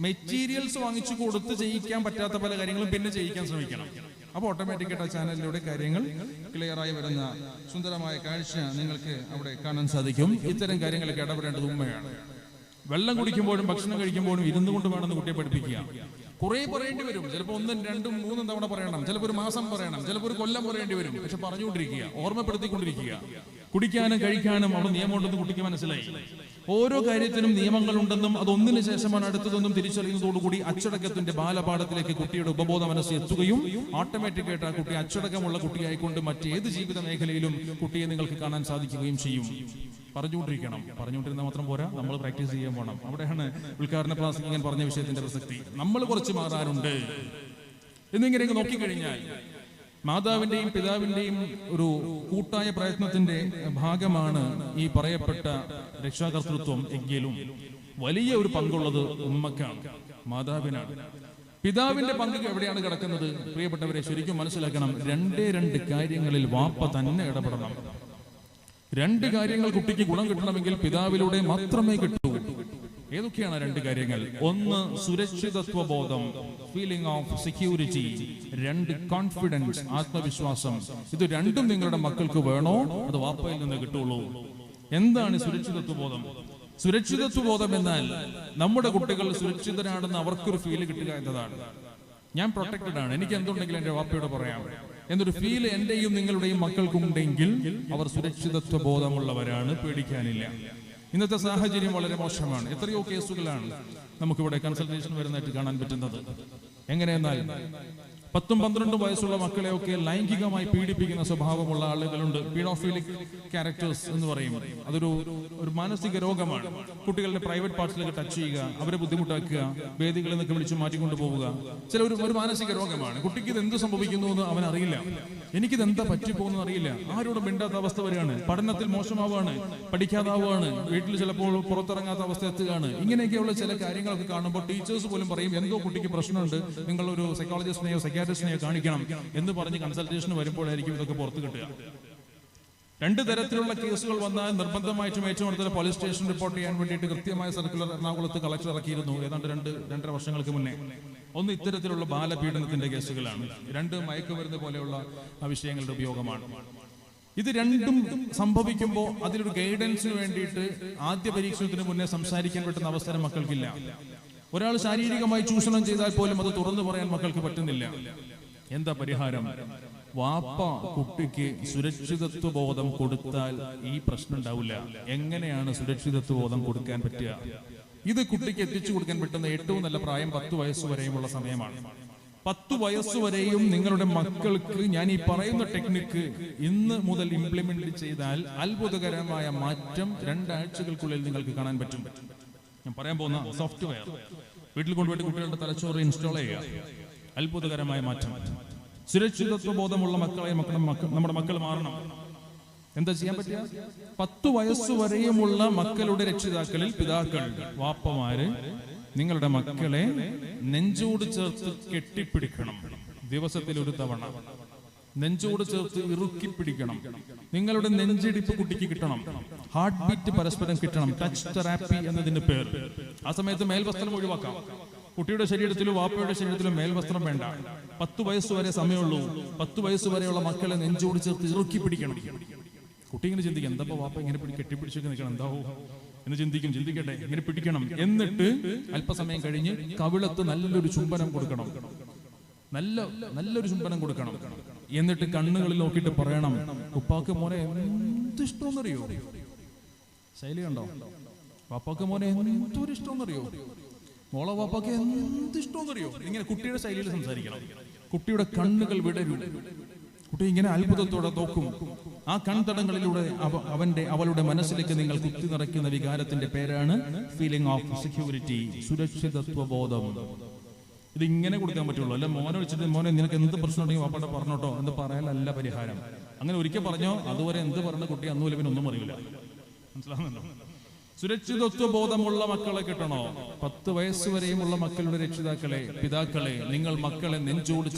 മെറ്റീരിയൽസ് വാങ്ങിച്ചു കൊടുത്ത് ചെയ്യിക്കാൻ പറ്റാത്ത പല കാര്യങ്ങളും പിന്നെ ചെയ്യിക്കാൻ ശ്രമിക്കണം. അപ്പോൾ ഓട്ടോമാറ്റിക്കായിട്ട് ആ ചാനലിലൂടെ കാര്യങ്ങൾ ക്ലിയറായി വരുന്ന സുന്ദരമായ കാഴ്ച നിങ്ങൾക്ക് അവിടെ കാണാൻ സാധിക്കും. ഇത്തരം കാര്യങ്ങളൊക്കെ ഇടപെടേണ്ടത് ഉമ്മയാണ്. വെള്ളം കുടിക്കുമ്പോഴും ഭക്ഷണം കഴിക്കുമ്പോഴും ഇരുന്നു കൊണ്ട് വേണമെന്ന് കുട്ടിയെ പഠിപ്പിക്കുക. കുറെ പറയേണ്ടി വരും. ചിലപ്പോൾ 1, 2, 3 തവണ പറയണം, ചിലപ്പോൾ ഒരു മാസം പറയണം, ചിലപ്പോൾ ഒരു കൊല്ലം പറയേണ്ടി വരും. പക്ഷെ പറഞ്ഞുകൊണ്ടിരിക്കുക, ഓർമ്മപ്പെടുത്തിക്കൊണ്ടിരിക്കുക. കുടിക്കാനും കഴിക്കാനും അവിടെ നിയമമുണ്ടെന്ന് കുട്ടിക്ക് മനസ്സിലായി. ഓരോ കാര്യത്തിനും നിയമങ്ങളുണ്ടെന്നും അതൊന്നിനു ശേഷമാണ് അടുത്തതെന്നും തിരിച്ചറിയുന്നതോടുകൂടി അച്ചടക്കത്തിന്റെ ബാലപാഠത്തിലേക്ക് കുട്ടിയുടെ ഉപബോധ മനസ്സ് എത്തുകയും ഓട്ടോമാറ്റിക്കായിട്ട് ആ കുട്ടി അച്ചടക്കമുള്ള കുട്ടിയായിക്കൊണ്ട് മറ്റേത് ജീവിത മേഖലയിലും കുട്ടിയെ നിങ്ങൾക്ക് കാണാൻ സാധിക്കുകയും ചെയ്യും. പറഞ്ഞുകൊണ്ടിരുന്ന മാത്രം പോരാ, നമ്മൾ പ്രാക്ടീസ് ചെയ്യാൻ പോകണം. അവിടെയാണ് ഉദ്ഘാടന പ്രാസംഗികൻ പറഞ്ഞ വിഷയത്തിന്റെ പ്രസക്തി. നമ്മൾ കുറച്ച് മാറാനുണ്ട് എന്നിങ്ങനെ നോക്കിക്കഴിഞ്ഞാൽ മാതാവിന്റെയും പിതാവിന്റെയും ഒരു കൂട്ടായ പ്രയത്നത്തിന്റെ ഭാഗമാണ് ഈ പറയപ്പെട്ട രക്ഷാകർതൃത്വം. എങ്കിലും വലിയ ഒരു പങ്കുള്ളത് ഉമ്മക്കാണ്, മാതാവിനാണ്. പിതാവിന്റെ പങ്ക് എവിടെയാണ് കിടക്കുന്നത്? പ്രിയപ്പെട്ടവരെ, ശരിക്കും മനസ്സിലാക്കണം. 2 കാര്യങ്ങളിൽ വാപ്പ തന്നെ ഇടപെടണം. 2 കാര്യങ്ങൾ കുട്ടിക്ക് ഗുണം കിട്ടണമെങ്കിൽ പിതാവിലൂടെ മാത്രമേ കിട്ടൂ. ഏതൊക്കെയാണ് രണ്ട് കാര്യങ്ങൾ? ഒന്ന്, സുരക്ഷിതത്വ ബോധം, ഫീലിംഗ് ഓഫ് സെക്യൂരിറ്റി. രണ്ട്, കോൺഫിഡൻസ്, ആത്മവിശ്വാസം. ഇത് രണ്ടും നിങ്ങളുടെ മക്കൾക്ക് വേണോ? അത് വാപ്പയിൽ നിന്ന് കിട്ടുള്ളൂ. എന്താണ് സുരക്ഷിതത്വ ബോധം? സുരക്ഷിതത്വ ബോധം എന്നാൽ നമ്മുടെ കുട്ടികൾ സുരക്ഷിതരാണെന്ന് അവർക്കൊരു ഫീല് കിട്ടുക എന്നതാണ്. ഞാൻ പ്രൊട്ടക്റ്റഡ് ആണ്, എനിക്ക് എന്തുണ്ടെങ്കിലും എന്റെ വാപ്പയോട് പറയാം എന്നൊരു ഫീല് എന്റെയും നിങ്ങളുടെയും മക്കൾക്കുണ്ടെങ്കിൽ അവർ സുരക്ഷിതത്വ ബോധമുള്ളവരാണ്, പേടിക്കാനില്ല. ഇന്നത്തെ സാഹചര്യം വളരെ മോശമാണ്. എത്രയോ കേസുകളാണ് നമുക്കിവിടെ കൺസൾട്ടേഷൻ വരുന്നതായിട്ട് കാണാൻ പറ്റുന്നത്. എങ്ങനെയെന്നാൽ 10-12 വയസ്സുള്ള മക്കളെയൊക്കെ ലൈംഗികമായി പീഡിപ്പിക്കുന്ന സ്വഭാവമുള്ള ആളുകളുണ്ട്. പീഡോഫിലിക് ക്യാരക്ടേഴ്സ് എന്ന് പറയും. അതൊരു മാനസിക രോഗമാണ്. കുട്ടികളുടെ പ്രൈവറ്റ് പാർട്സിലേക്ക് ടച്ച് ചെയ്യുക, അവരെ ബുദ്ധിമുട്ടാക്കുക, വേദികളിൽ നിന്നൊക്കെ വിളിച്ച് മാറ്റിക്കൊണ്ടു പോവുക. ഒരു മാനസിക രോഗമാണ്. കുട്ടിക്ക് ഇത് എന്ത് സംഭവിക്കുന്നു എന്ന് അവൻ അറിയില്ല. എനിക്കിത് എന്താ പറ്റിപ്പോകുന്നു അറിയില്ല. ആരോടും മിണ്ടാത്ത അവസ്ഥ വരികയാണ്. പഠനത്തിൽ മോശമാവുകയാണ്, പഠിക്കാതാവുകയാണ്, വീട്ടിൽ ചിലപ്പോൾ പുറത്തിറങ്ങാത്ത അവസ്ഥ എത്തുകയാണ്. ഇങ്ങനെയൊക്കെയുള്ള ചില കാര്യങ്ങളൊക്കെ കാണുമ്പോൾ ടീച്ചേഴ്സ് പോലും പറയും എന്തോ കുട്ടിക്ക് പ്രശ്നമുണ്ട്, നിങ്ങളൊരു സൈക്കോളജിസ്റ്റിനെയോ സൈക്യാട്രിസ്റ്റിനെയോ കാണിക്കണം എന്ന് പറഞ്ഞ് കൺസൾട്ടേഷന് വരുമ്പോഴായിരിക്കും ഇതൊക്കെ പുറത്ത് കിട്ടുക. രണ്ട് തരത്തിലുള്ള കേസുകൾ വന്നാൽ നിർബന്ധമായിട്ടും ഏറ്റവും അടുത്ത പോലീസ് സ്റ്റേഷൻ റിപ്പോർട്ട് ചെയ്യാൻ വേണ്ടിയിട്ട് കൃത്യമായ സർക്കുലർ എറണാകുളത്ത് കളക്ടർ ഇറക്കിയിരുന്നു ഏതാണ്ട് 2-2.5 വർഷങ്ങൾക്ക് മുന്നേ. ഒന്ന് ഇത്തരത്തിലുള്ള ബാലപീഡനത്തിന്റെ കേസുകളാണ്. രണ്ട്, മയക്കുമരുന്ന് പോലെയുള്ള വിഷയങ്ങളുടെ ഉപയോഗമാണ്. ഇത് രണ്ടും സംഭവിക്കുമ്പോൾ അതിലൊരു ഗൈഡൻസിന് വേണ്ടിയിട്ട് ആദ്യ പരീക്ഷണത്തിന് മുന്നേ സംസാരിക്കാൻ പറ്റുന്ന അവസരം മക്കൾക്കില്ല. ഒരാൾ ശാരീരികമായി ചൂഷണം ചെയ്താൽ പോലും അത് തുറന്നു പറയാൻ മക്കൾക്ക് പറ്റുന്നില്ല. എന്താ പരിഹാരം? വാപ്പ കുട്ടിക്ക് സുരക്ഷിതത്വ ബോധം കൊടുത്താൽ ഈ പ്രശ്നം ഉണ്ടാവില്ല. എങ്ങനെയാണ് സുരക്ഷിതത്വ ബോധം കൊടുക്കാൻ പറ്റുക? ഇത് കുട്ടിക്ക് എത്തിച്ചു കൊടുക്കാൻ പറ്റുന്ന ഏറ്റവും നല്ല പ്രായം 10 വയസ്സ് വരെയുമുള്ള സമയമാണ്. 10 വയസ്സ് വരെയും നിങ്ങളുടെ മക്കൾക്ക് ഞാൻ ഈ പറയുന്ന ടെക്നിക്ക് ഇന്ന് മുതൽ ഇംപ്ലിമെന്റ് ചെയ്താൽ അത്ഭുതകരമായ മാറ്റം 2 ആഴ്ചകൾക്കുള്ളിൽ നിങ്ങൾക്ക് കാണാൻ പറ്റും. ഞാൻ പറയാൻ പോകുന്ന സോഫ്റ്റ്വെയർ വീട്ടിൽ കൊണ്ടുപോയിട്ട് കുട്ടികളുടെ തലച്ചോറ് ഇൻസ്റ്റാൾ ചെയ്യുക. അത്ഭുതകരമായ മാറ്റം. സുരക്ഷിതത്വ ബോധമുള്ള മക്കളെ നമ്മുടെ മക്കൾ മാറണം. എന്താ ചെയ്യാൻ പറ്റുക? 10 വയസ്സ് വരെയുമുള്ള മക്കളുടെ രക്ഷിതാക്കളിൽ പിതാക്കൾ, വാപ്പമാര് നിങ്ങളുടെ മക്കളെ നെഞ്ചോട് ചേർത്ത് കെട്ടിപ്പിടിക്കണം. ദിവസത്തിൽ ഒരു തവണ നെഞ്ചോട് ചേർത്ത് ഇറുക്കി പിടിക്കണം. നിങ്ങളുടെ നെഞ്ചിടിപ്പ് കുട്ടിക്ക് കിട്ടണം. ഹാർട്ട് ബീറ്റ് പരസ്പരം കിട്ടണം. ടച്ച് തെറാപ്പി എന്നതിന് പേര്. ആ സമയത്ത് മേൽവസ്ത്രം ഒഴിവാക്കാം. കുട്ടിയുടെ ശരീരത്തിലും വാപ്പയുടെ ശരീരത്തിലും മേൽവസ്ത്രം വേണ്ട. 10 വയസ്സ് വരെ സമയമുള്ളൂ. 10 വയസ്സ് വരെയുള്ള മക്കളെ നെഞ്ചോട് ചേർത്ത് ഇറുക്കി പിടിക്കണം. കുട്ടി ഇങ്ങനെ ചിന്തിക്കും, എന്താ വാപ്പ ഇങ്ങനെ കെട്ടിപ്പിടിച്ചൊക്കെ നിൽക്കണം, എന്താവോ എന്ന് ചിന്തിക്കട്ടെ. ഇങ്ങനെ പിടിക്കണം. എന്നിട്ട് അല്പസമയം കഴിഞ്ഞ് കവിളത്ത് നല്ലൊരു ചുംബനം കൊടുക്കണം. നല്ലൊരു ചുംബനം കൊടുക്കണം. എന്നിട്ട് കണ്ണുകളിൽ നോക്കിയിട്ട് പറയണം, ഉപ്പാക്ക് മോനെ എന്ത് ഇഷ്ടമെന്നറിയോ? ശൈലി കണ്ടോ? വാപ്പാക്ക് മോനെ എന്തൊരു ഇഷ്ടമെന്നറിയോ? മോളെ വാപ്പാക്ക് എന്ത് ഇഷ്ടമെന്നറിയോ? ഇങ്ങനെ കുട്ടിയുടെ ശൈലിയിൽ സംസാരിക്കണം. കുട്ടിയുടെ കണ്ണുകൾ വിടരും. കുട്ടി ഇങ്ങനെ അത്ഭുതത്തോടെ നോക്കും. ആ കൺതടങ്ങളിലൂടെ അവളുടെ മനസ്സിലേക്ക് നിങ്ങൾ കുത്തി നിറയ്ക്കുന്ന വികാരത്തിന്റെ പേരാണ് ഫീലിംഗ് ഓഫ് സെക്യൂരിറ്റി, സുരക്ഷിതത്വ ബോധം. ഇത് ഇങ്ങനെ കൊടുക്കാൻ പറ്റുള്ളൂ. അല്ല മോനെ വിളിച്ചിട്ട് മോനെ നിനക്ക് എന്ത് പ്രശ്നം ഉണ്ടെങ്കിൽ വാപ്പാടെ പറഞ്ഞോട്ടോ എന്ന് പറയാനല്ല പരിഹാരം. അങ്ങനെ ഒരിക്കൽ പറഞ്ഞോ, അതുവരെ എന്ത് പറഞ്ഞ കുട്ടി അന്നുമില്ല പിന്നെ ഒന്നും അറിയില്ല. മനസ്സിലാവുന്നുണ്ടോ? സുരക്ഷിതത്വ ബോധമുള്ള മക്കളെ കിട്ടണോ? 10 വയസ്സ് വരെയുമുള്ള മക്കളുടെ രക്ഷിതാക്കളെ, പിതാക്കളെ, നിങ്ങൾ മക്കളെ നെഞ്ചോട്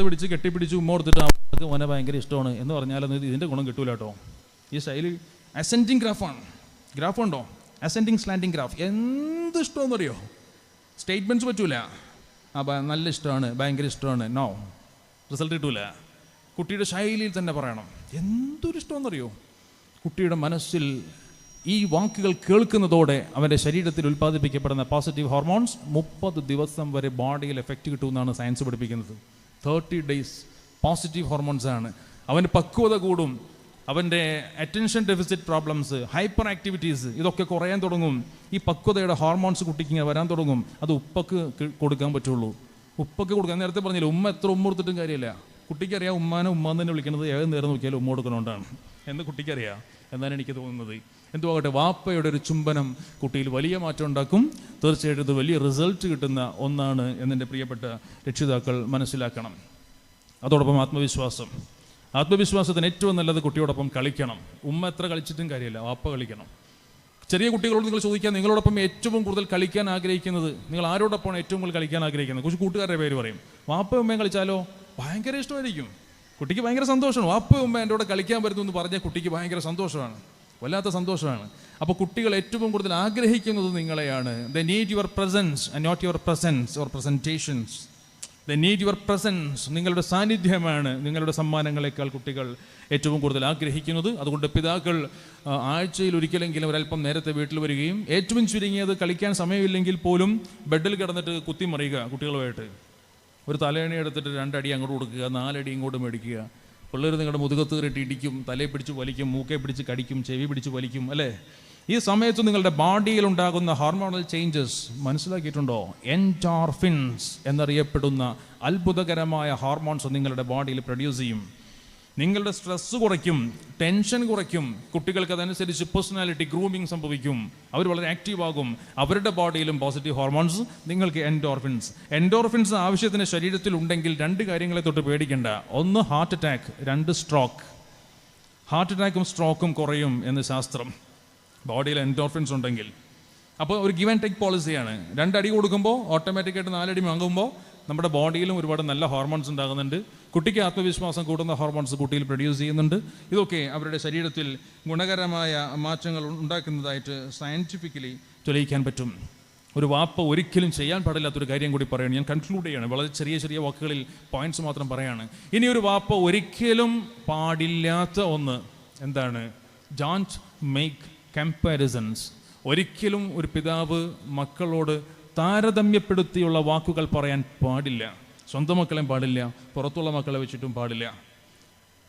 പിടിച്ച് കെട്ടിപ്പിടിച്ച് ഉമ്മോടുത്തിട്ട് അവർക്ക് മോനെ ഭയങ്കര ഇഷ്ടമാണ് എന്ന് പറഞ്ഞാലൊന്നും ഇതിന്റെ ഗുണം കിട്ടൂല കേട്ടോ. ഈ ശൈലി അസെൻഡിങ് ഗ്രാഫ് ഉണ്ടോ? Ascending slanting graph. എന്ത് ഇഷ്ടമെന്ന് അറിയോ? സ്റ്റേറ്റ്മെന്റ്സ് പറ്റൂല. നല്ല ഇഷ്ടമാണ്, ഭയങ്കര ഇഷ്ടമാണ്, നോ, റിസൾട്ട് കിട്ടൂല. കുട്ടിയുടെ ശൈലിയിൽ തന്നെ പറയണം. എന്തൊരു ഇഷ്ടമെന്നറിയോ? കുട്ടിയുടെ മനസ്സിൽ ഈ വാക്കുകൾ കേൾക്കുന്നതോടെ അവൻ്റെ ശരീരത്തിൽ ഉൽപ്പാദിപ്പിക്കപ്പെടുന്ന പോസിറ്റീവ് ഹോർമോൺസ് 30 ദിവസം വരെ ബോഡിയിൽ എഫക്റ്റ് കിട്ടുമെന്നാണ് സയൻസ് പഠിപ്പിക്കുന്നത്. 30 ഡേയ്സ് പോസിറ്റീവ് ഹോർമോൺസ് ആണ്. അവന് പക്വത കൂടും. അവൻ്റെ attention deficit problems, hyper activities ഇതൊക്കെ കുറയാൻ തുടങ്ങും. ഈ പക്വതയുടെ ഹോർമോൺസ് കുട്ടിക്ക് ഇങ്ങനെ വരാൻ തുടങ്ങും. അത് ഉപ്പക്ക് കൊടുക്കാൻ പറ്റുള്ളൂ. ഉപ്പക്ക് കൊടുക്കാൻ നേരത്തെ പറഞ്ഞില്ല, ഉമ്മ എത്ര ഉമ്മ കൊടുത്തിട്ടും കാര്യമില്ല. കുട്ടിക്കറിയാം ഉമ്മാനെ ഉമ്മാന്ന് തന്നെ വിളിക്കുന്നത് ഏത് നേരം നോക്കിയാലും ഉമ്മ കൊടുക്കുന്നതുകൊണ്ടാണ് എന്ന് കുട്ടിക്കറിയാം. എന്നാണ് എനിക്ക് തോന്നുന്നത്. എന്തുവാകട്ടെ, വാപ്പയുടെ ഒരു ചുംബനം കുട്ടിയിൽ വലിയ മാറ്റം ഉണ്ടാക്കും. തീർച്ചയായിട്ടും ഇത് വലിയ റിസൾട്ട് കിട്ടുന്ന ഒന്നാണ് എന്നെൻ്റെ പ്രിയപ്പെട്ട രക്ഷിതാക്കൾ മനസ്സിലാക്കണം. അതോടൊപ്പം ആത്മവിശ്വാസത്തിന് ഏറ്റവും നല്ലത് കുട്ടിയോടൊപ്പം കളിക്കണം. ഉമ്മ എത്ര കളിച്ചിട്ടും കാര്യമില്ല, വാപ്പ കളിക്കണം. ചെറിയ കുട്ടികളോട് നിങ്ങൾ ചോദിക്കാൻ നിങ്ങളോടൊപ്പം ഏറ്റവും കൂടുതൽ കളിക്കാൻ ആഗ്രഹിക്കുന്നത്, നിങ്ങൾ ആരോടൊപ്പമാണ് ഏറ്റവും കൂടുതൽ കളിക്കാൻ ആഗ്രഹിക്കുന്നത്? കുറച്ച് കൂട്ടുകാരുടെ പേര് പറയും. വാപ്പയും ഉമ്മയും കളിച്ചാലോ ഭയങ്കര ഇഷ്ടമായിരിക്കും, കുട്ടിക്ക് ഭയങ്കര സന്തോഷമാണ്. വാപ്പയും ഉമ്മ എൻ്റെ കൂടെ കളിക്കാൻ വരുന്നു എന്ന് പറഞ്ഞാൽ കുട്ടിക്ക് ഭയങ്കര സന്തോഷമാണ്, വല്ലാത്ത സന്തോഷമാണ്. അപ്പോൾ കുട്ടികൾ ഏറ്റവും കൂടുതൽ ആഗ്രഹിക്കുന്നത് നിങ്ങളെയാണ്. They need your presence and not your presence or presentations. They need your presence, നിങ്ങളുടെ സാന്നിധ്യമാണ് നിങ്ങളുടെ സമ്മാനങ്ങളെക്കാൾ കുട്ടികൾ ഏറ്റവും കൂടുതൽ ആഗ്രഹിക്കുന്നത്. അതുകൊണ്ട് പിതാക്കൾ ആഴ്ചയിൽ ഒരിക്കലെങ്കിലും ഒരല്പം നേരത്തെ വീട്ടിൽ വരികയും ഏറ്റവും ചുരുങ്ങിയത് കളിക്കാൻ സമയമില്ലെങ്കിൽ പോലും ബെഡിൽ കിടന്നിട്ട് കുത്തിമറിയുക കുട്ടികളുമായിട്ട്. ഒരു തലയണി എടുത്തിട്ട് 2 അടി അങ്ങോട്ട് കൊടുക്കുക, 4 അടി ഇങ്ങോട്ട് മേടിക്കുക. പിള്ളേർ നിങ്ങളുടെ മുതുകത്ത് കയറിയിട്ട് ഇടിക്കും, തലയെ പിടിച്ച് വലിക്കും, മൂക്കെ പിടിച്ച് കടിക്കും, ചെവി പിടിച്ച് വലിക്കും, അല്ലേ? ഈ സമയത്ത് നിങ്ങളുടെ ബോഡിയിൽ ഉണ്ടാകുന്ന ഹോർമോണൽ ചേഞ്ചസ് മനസ്സിലാക്കിയിട്ടുണ്ടോ? എൻഡോർഫിൻസ് എന്നറിയപ്പെടുന്ന അത്ഭുതകരമായ ഹോർമോൺസ് നിങ്ങളുടെ ബോഡിയിൽ പ്രൊഡ്യൂസ് ചെയ്യും. നിങ്ങളുടെ സ്ട്രെസ് കുറയ്ക്കും, ടെൻഷൻ കുറയ്ക്കും. കുട്ടികൾക്ക് അതനുസരിച്ച് പേഴ്സണാലിറ്റി ഗ്രൂമിങ് സംഭവിക്കും, അവർ വളരെ ആക്റ്റീവ് ആകും. അവരുടെ ബോഡിയിലും പോസിറ്റീവ് ഹോർമോൺസ്, നിങ്ങൾക്ക് എൻഡോർഫിൻസ്. എൻഡോർഫിൻസ് ആവശ്യത്തിന് ശരീരത്തിൽ ഉണ്ടെങ്കിൽ 2 കാര്യങ്ങളെ തൊട്ട് പേടിക്കേണ്ട. 1 ഹാർട്ട് അറ്റാക്ക്, 2 സ്ട്രോക്ക്. ഹാർട്ട് അറ്റാക്കും സ്ട്രോക്കും കുറയും എന്ന് ശാസ്ത്രം, ബോഡിയിൽ എൻഡോർഫിൻസ് ഉണ്ടെങ്കിൽ. അപ്പോൾ ഒരു ഗിവ് ആൻഡ് ടേക്ക് പോളിസിയാണ്. 2 അടി കൊടുക്കുമ്പോൾ ഓട്ടോമാറ്റിക്കായിട്ട് 4 അടി വാങ്ങുമ്പോൾ നമ്മുടെ ബോഡിയിലും ഒരുപാട് നല്ല ഹോർമോൺസ് ഉണ്ടാകുന്നുണ്ട്. കുട്ടിക്ക് ആത്മവിശ്വാസം കൂട്ടുന്ന ഹോർമോൺസ് കുട്ടിയിൽ പ്രൊഡ്യൂസ് ചെയ്യുന്നുണ്ട്. ഇതൊക്കെ അവരുടെ ശരീരത്തിൽ ഗുണകരമായ മാറ്റങ്ങൾ ഉണ്ടാക്കുന്നതായിട്ട് സയൻറ്റിഫിക്കലി തെളിയിക്കാൻ പറ്റും. ഒരു വാപ്പ ഒരിക്കലും ചെയ്യാൻ പാടില്ലാത്തൊരു കാര്യം കൂടി പറയുകയാണ്. ഞാൻ കൺക്ലൂഡ് ചെയ്യാണ്, വളരെ ചെറിയ ചെറിയ വാക്കുകളിൽ പോയിന്റ്സ് മാത്രം പറയാണ്. ഇനി ഒരു വാപ്പ ഒരിക്കലും പാടില്ലാത്ത ഒന്ന് എന്താണ്? Don't make comparisons. ഒരിക്കലും ഒരു പിതാവ് മക്കളോട് താരതമ്യപ്പെടുത്തിയുള്ള വാക്കുകൾ പറയാൻ പാടില്ല. സ്വന്തം മക്കളെയും പാടില്ല, പുറത്തുള്ള മക്കളെ വെച്ചിട്ടും പാടില്ല.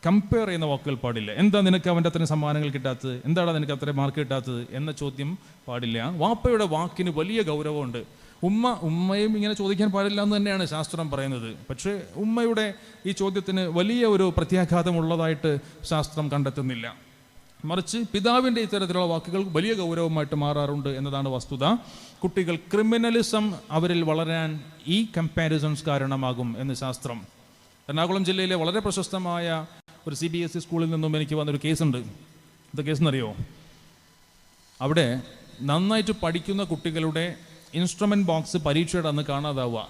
കമ്പയർ ചെയ്യുന്ന വാക്കുകൾ പാടില്ല. എന്താ നിനക്ക് അവൻ്റെ അത്രയും സമ്മാനങ്ങൾ കിട്ടാത്തത്, എന്താണ് നിനക്ക് അത്രയും മാർക്ക് കിട്ടാത്തത് എന്ന ചോദ്യം പാടില്ല. വാപ്പയുടെ വാക്കിന് വലിയ ഗൗരവമുണ്ട്. ഉമ്മയും ഇങ്ങനെ ചോദിക്കാൻ പാടില്ല എന്ന് തന്നെയാണ് ശാസ്ത്രം പറയുന്നത്. പക്ഷേ ഉമ്മയുടെ ഈ ചോദ്യത്തിന് വലിയ ഒരു പ്രത്യാഘാതമുള്ളതായിട്ട് ശാസ്ത്രം കണ്ടെത്തുന്നില്ല. മറിച്ച് പിതാവിൻ്റെ ഇത്തരത്തിലുള്ള വാക്കുകൾ വലിയ ഗൗരവമായിട്ട് മാറാറുണ്ട് എന്നതാണ് വസ്തുത. കുട്ടികൾ ക്രിമിനലിസം അവരിൽ വളരാൻ ഈ കമ്പാരിസൺസ് കാരണമാകും എന്ന് ശാസ്ത്രം. എറണാകുളം ജില്ലയിലെ വളരെ പ്രശസ്തമായ ഒരു CBSE സ്കൂളിൽ നിന്നും എനിക്ക് വന്നൊരു കേസുണ്ട്. എന്താ കേസെന്നറിയോ? അവിടെ നന്നായിട്ട് പഠിക്കുന്ന കുട്ടികളുടെ ഇൻസ്ട്രുമെൻറ്റ് ബോക്സ് പരീക്ഷയുടെ അന്ന് കാണാതാവുക.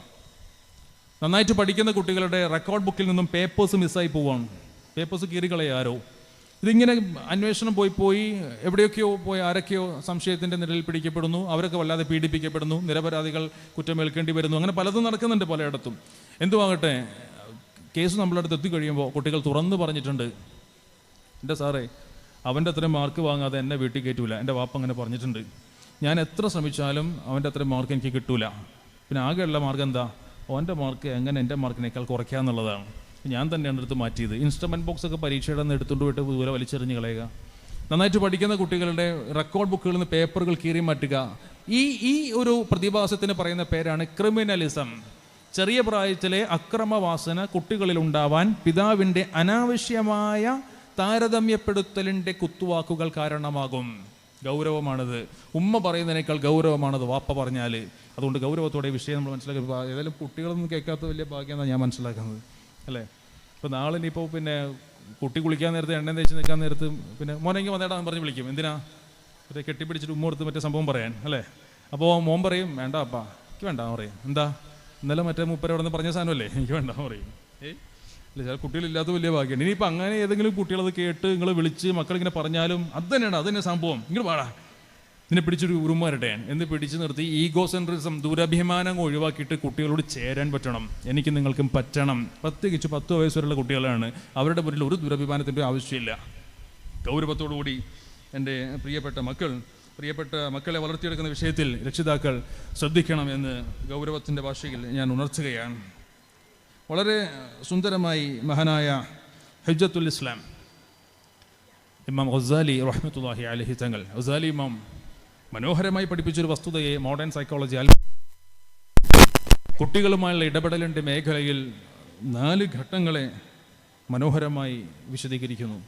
നന്നായിട്ട് പഠിക്കുന്ന കുട്ടികളുടെ റെക്കോർഡ് ബുക്കിൽ നിന്നും പേപ്പേഴ്സ് മിസ്സായി പോവാണ്. പേപ്പേഴ്സ് കീറിക്കളയാരോ. ഇതിങ്ങനെ അന്വേഷണം പോയി എവിടെയൊക്കെയോ പോയി ആരൊക്കെയോ സംശയത്തിൻ്റെ നിഴലിൽ പിടിക്കപ്പെടുന്നു. അവരൊക്കെ വല്ലാതെ പീഡിപ്പിക്കപ്പെടുന്നു. നിരപരാധികൾ കുറ്റമേൽക്കേണ്ടി വരുന്നു. അങ്ങനെ പലതും നടക്കുന്നുണ്ട് പലയിടത്തും. എന്തുവാകട്ടെ, കേസ് നമ്മളടുത്ത് എത്തിക്കഴിയുമ്പോൾ കുട്ടികൾ തുറന്നു പറഞ്ഞിട്ടുണ്ട്, എൻ്റെ സാറേ അവൻ്റെ അത്രയും മാർക്ക് വാങ്ങാതെ എന്നെ വീട്ടിൽ കയറ്റൂല, എൻ്റെ വാപ്പ അങ്ങനെ പറഞ്ഞിട്ടുണ്ട്. ഞാൻ എത്ര ശ്രമിച്ചാലും അവൻ്റെ അത്രയും മാർക്ക് എനിക്ക് കിട്ടൂല. പിന്നെ ആകെയുള്ള മാർഗം എന്താ? അവൻ്റെ മാർക്ക് എങ്ങനെ എൻ്റെ മാർക്കിനേക്കാൾ കുറയ്ക്കാന്നുള്ളതാണ്. ഞാൻ തന്നെയാണ് എടുത്ത് മാറ്റിയത്. ഇൻസ്ട്രുമെൻറ്റ് ബോക്സ് ഒക്കെ പരീക്ഷയുടെ നിന്ന് എടുത്തുകൊണ്ട് പോയിട്ട് ദൂരെ വലിച്ചെറിഞ്ഞ് കളയുക. നന്നായിട്ട് പഠിക്കുന്ന കുട്ടികളുടെ റെക്കോർഡ് ബുക്കുകളിൽ നിന്ന് പേപ്പറുകൾ കീറി മാറ്റുക. ഈ ഒരു പ്രതിഭാസത്തിന് പറയുന്ന പേരാണ് ക്രിമിനലിസം. ചെറിയ പ്രായത്തിലെ അക്രമവാസന കുട്ടികളിൽ ഉണ്ടാവാൻ പിതാവിൻ്റെ അനാവശ്യമായ താരതമ്യപ്പെടുത്തലിൻ്റെ കുത്തുവാക്കുകൾ കാരണമാകും. ഗൗരവമാണത്. ഉമ്മ പറയുന്നതിനേക്കാൾ ഗൗരവമാണത് വാപ്പ പറഞ്ഞാൽ. അതുകൊണ്ട് ഗൗരവത്തോടെ വിഷയം നമ്മൾ മനസ്സിലാക്കി. ഏതായാലും കുട്ടികളൊന്നും കേൾക്കാത്ത വലിയ ഭാഗ്യമെന്നാണ് ഞാൻ മനസ്സിലാക്കുന്നത്, അല്ലേ? ഇപ്പോൾ നാളെ ഇനിയിപ്പോൾ പിന്നെ കുട്ടി കുളിക്കാൻ നേരത്ത് എണ്ണ തേച്ച് നിൽക്കാൻ നേരത്ത് പിന്നെ മോനെങ്കിൽ വന്നേടാന്ന് പറഞ്ഞ് വിളിക്കും. എന്തിനാ? മറ്റേ കെട്ടിപ്പിടിച്ചിട്ട് ഉമ്മ കൊടുത്ത് മറ്റേ സംഭവം പറയാൻ, അല്ലേ? അപ്പോൾ മോൻ പറയും വേണ്ട അപ്പാ, എനിക്ക് വേണ്ട പറയും. എന്താ ഇന്നലെ മറ്റേ മൂപ്പര അവിടെ നിന്ന് പറഞ്ഞ സാധനമല്ലേ, എനിക്ക് വേണ്ട പറയും. അല്ല, ചില കുട്ടികളില്ലാത്ത വലിയ ഭാഗ്യമാണ്. ഇനിയിപ്പോൾ അങ്ങനെ ഏതെങ്കിലും കുട്ടികളത് കേട്ട് നിങ്ങൾ വിളിച്ച് മക്കളിങ്ങനെ പറഞ്ഞാലും അത് തന്നെയാണ്, അത് തന്നെ സംഭവം. ഇങ്ങനെ പാടാ, ഇതിനെ പിടിച്ചൊരു ഉറുമ വരട്ടെ എന്ന് പിടിച്ച് നിർത്തി ഈഗോസെൻട്രിസം, ദുരഭിമാനം ഒഴിവാക്കിയിട്ട് കുട്ടികളോട് ചേരാൻ പറ്റണം. എനിക്ക് നിങ്ങൾക്കും പറ്റണം. പ്രത്യേകിച്ച് 10 വയസ്സ് വരെയുള്ള കുട്ടികളാണ്. അവരുടെ മുന്നിൽ ഒരു ദുരഭിമാനത്തിൻ്റെ ആവശ്യമില്ല. ഗൗരവത്തോടുകൂടി എൻ്റെ പ്രിയപ്പെട്ട മക്കളെ വളർത്തിയെടുക്കുന്ന വിഷയത്തിൽ രക്ഷിതാക്കൾ ശ്രദ്ധിക്കണം എന്ന് ഗൗരവത്തിൻ്റെ ഭാഷയിൽ ഞാൻ ഉണർത്തുകയാണ്. വളരെ സുന്ദരമായി മഹാനായ ഹുജ്ജത്തുൽ ഇസ്ലാം ഇമാം ഗസാലി റഹ്മത്തുള്ളാഹി അലൈഹി തങ്ങൾ, ഗസാലി ഇമാം മനോഹരമായി പഠിപ്പിച്ചൊരു വസ്തുതയെ മോഡേൺ സൈക്കോളജി കുട്ടികളുമായുള്ള ഇടപെടലിൻ്റെ മേഖലയിൽ 4 ഘട്ടങ്ങളെ മനോഹരമായി വിശദീകരിക്കുന്നു.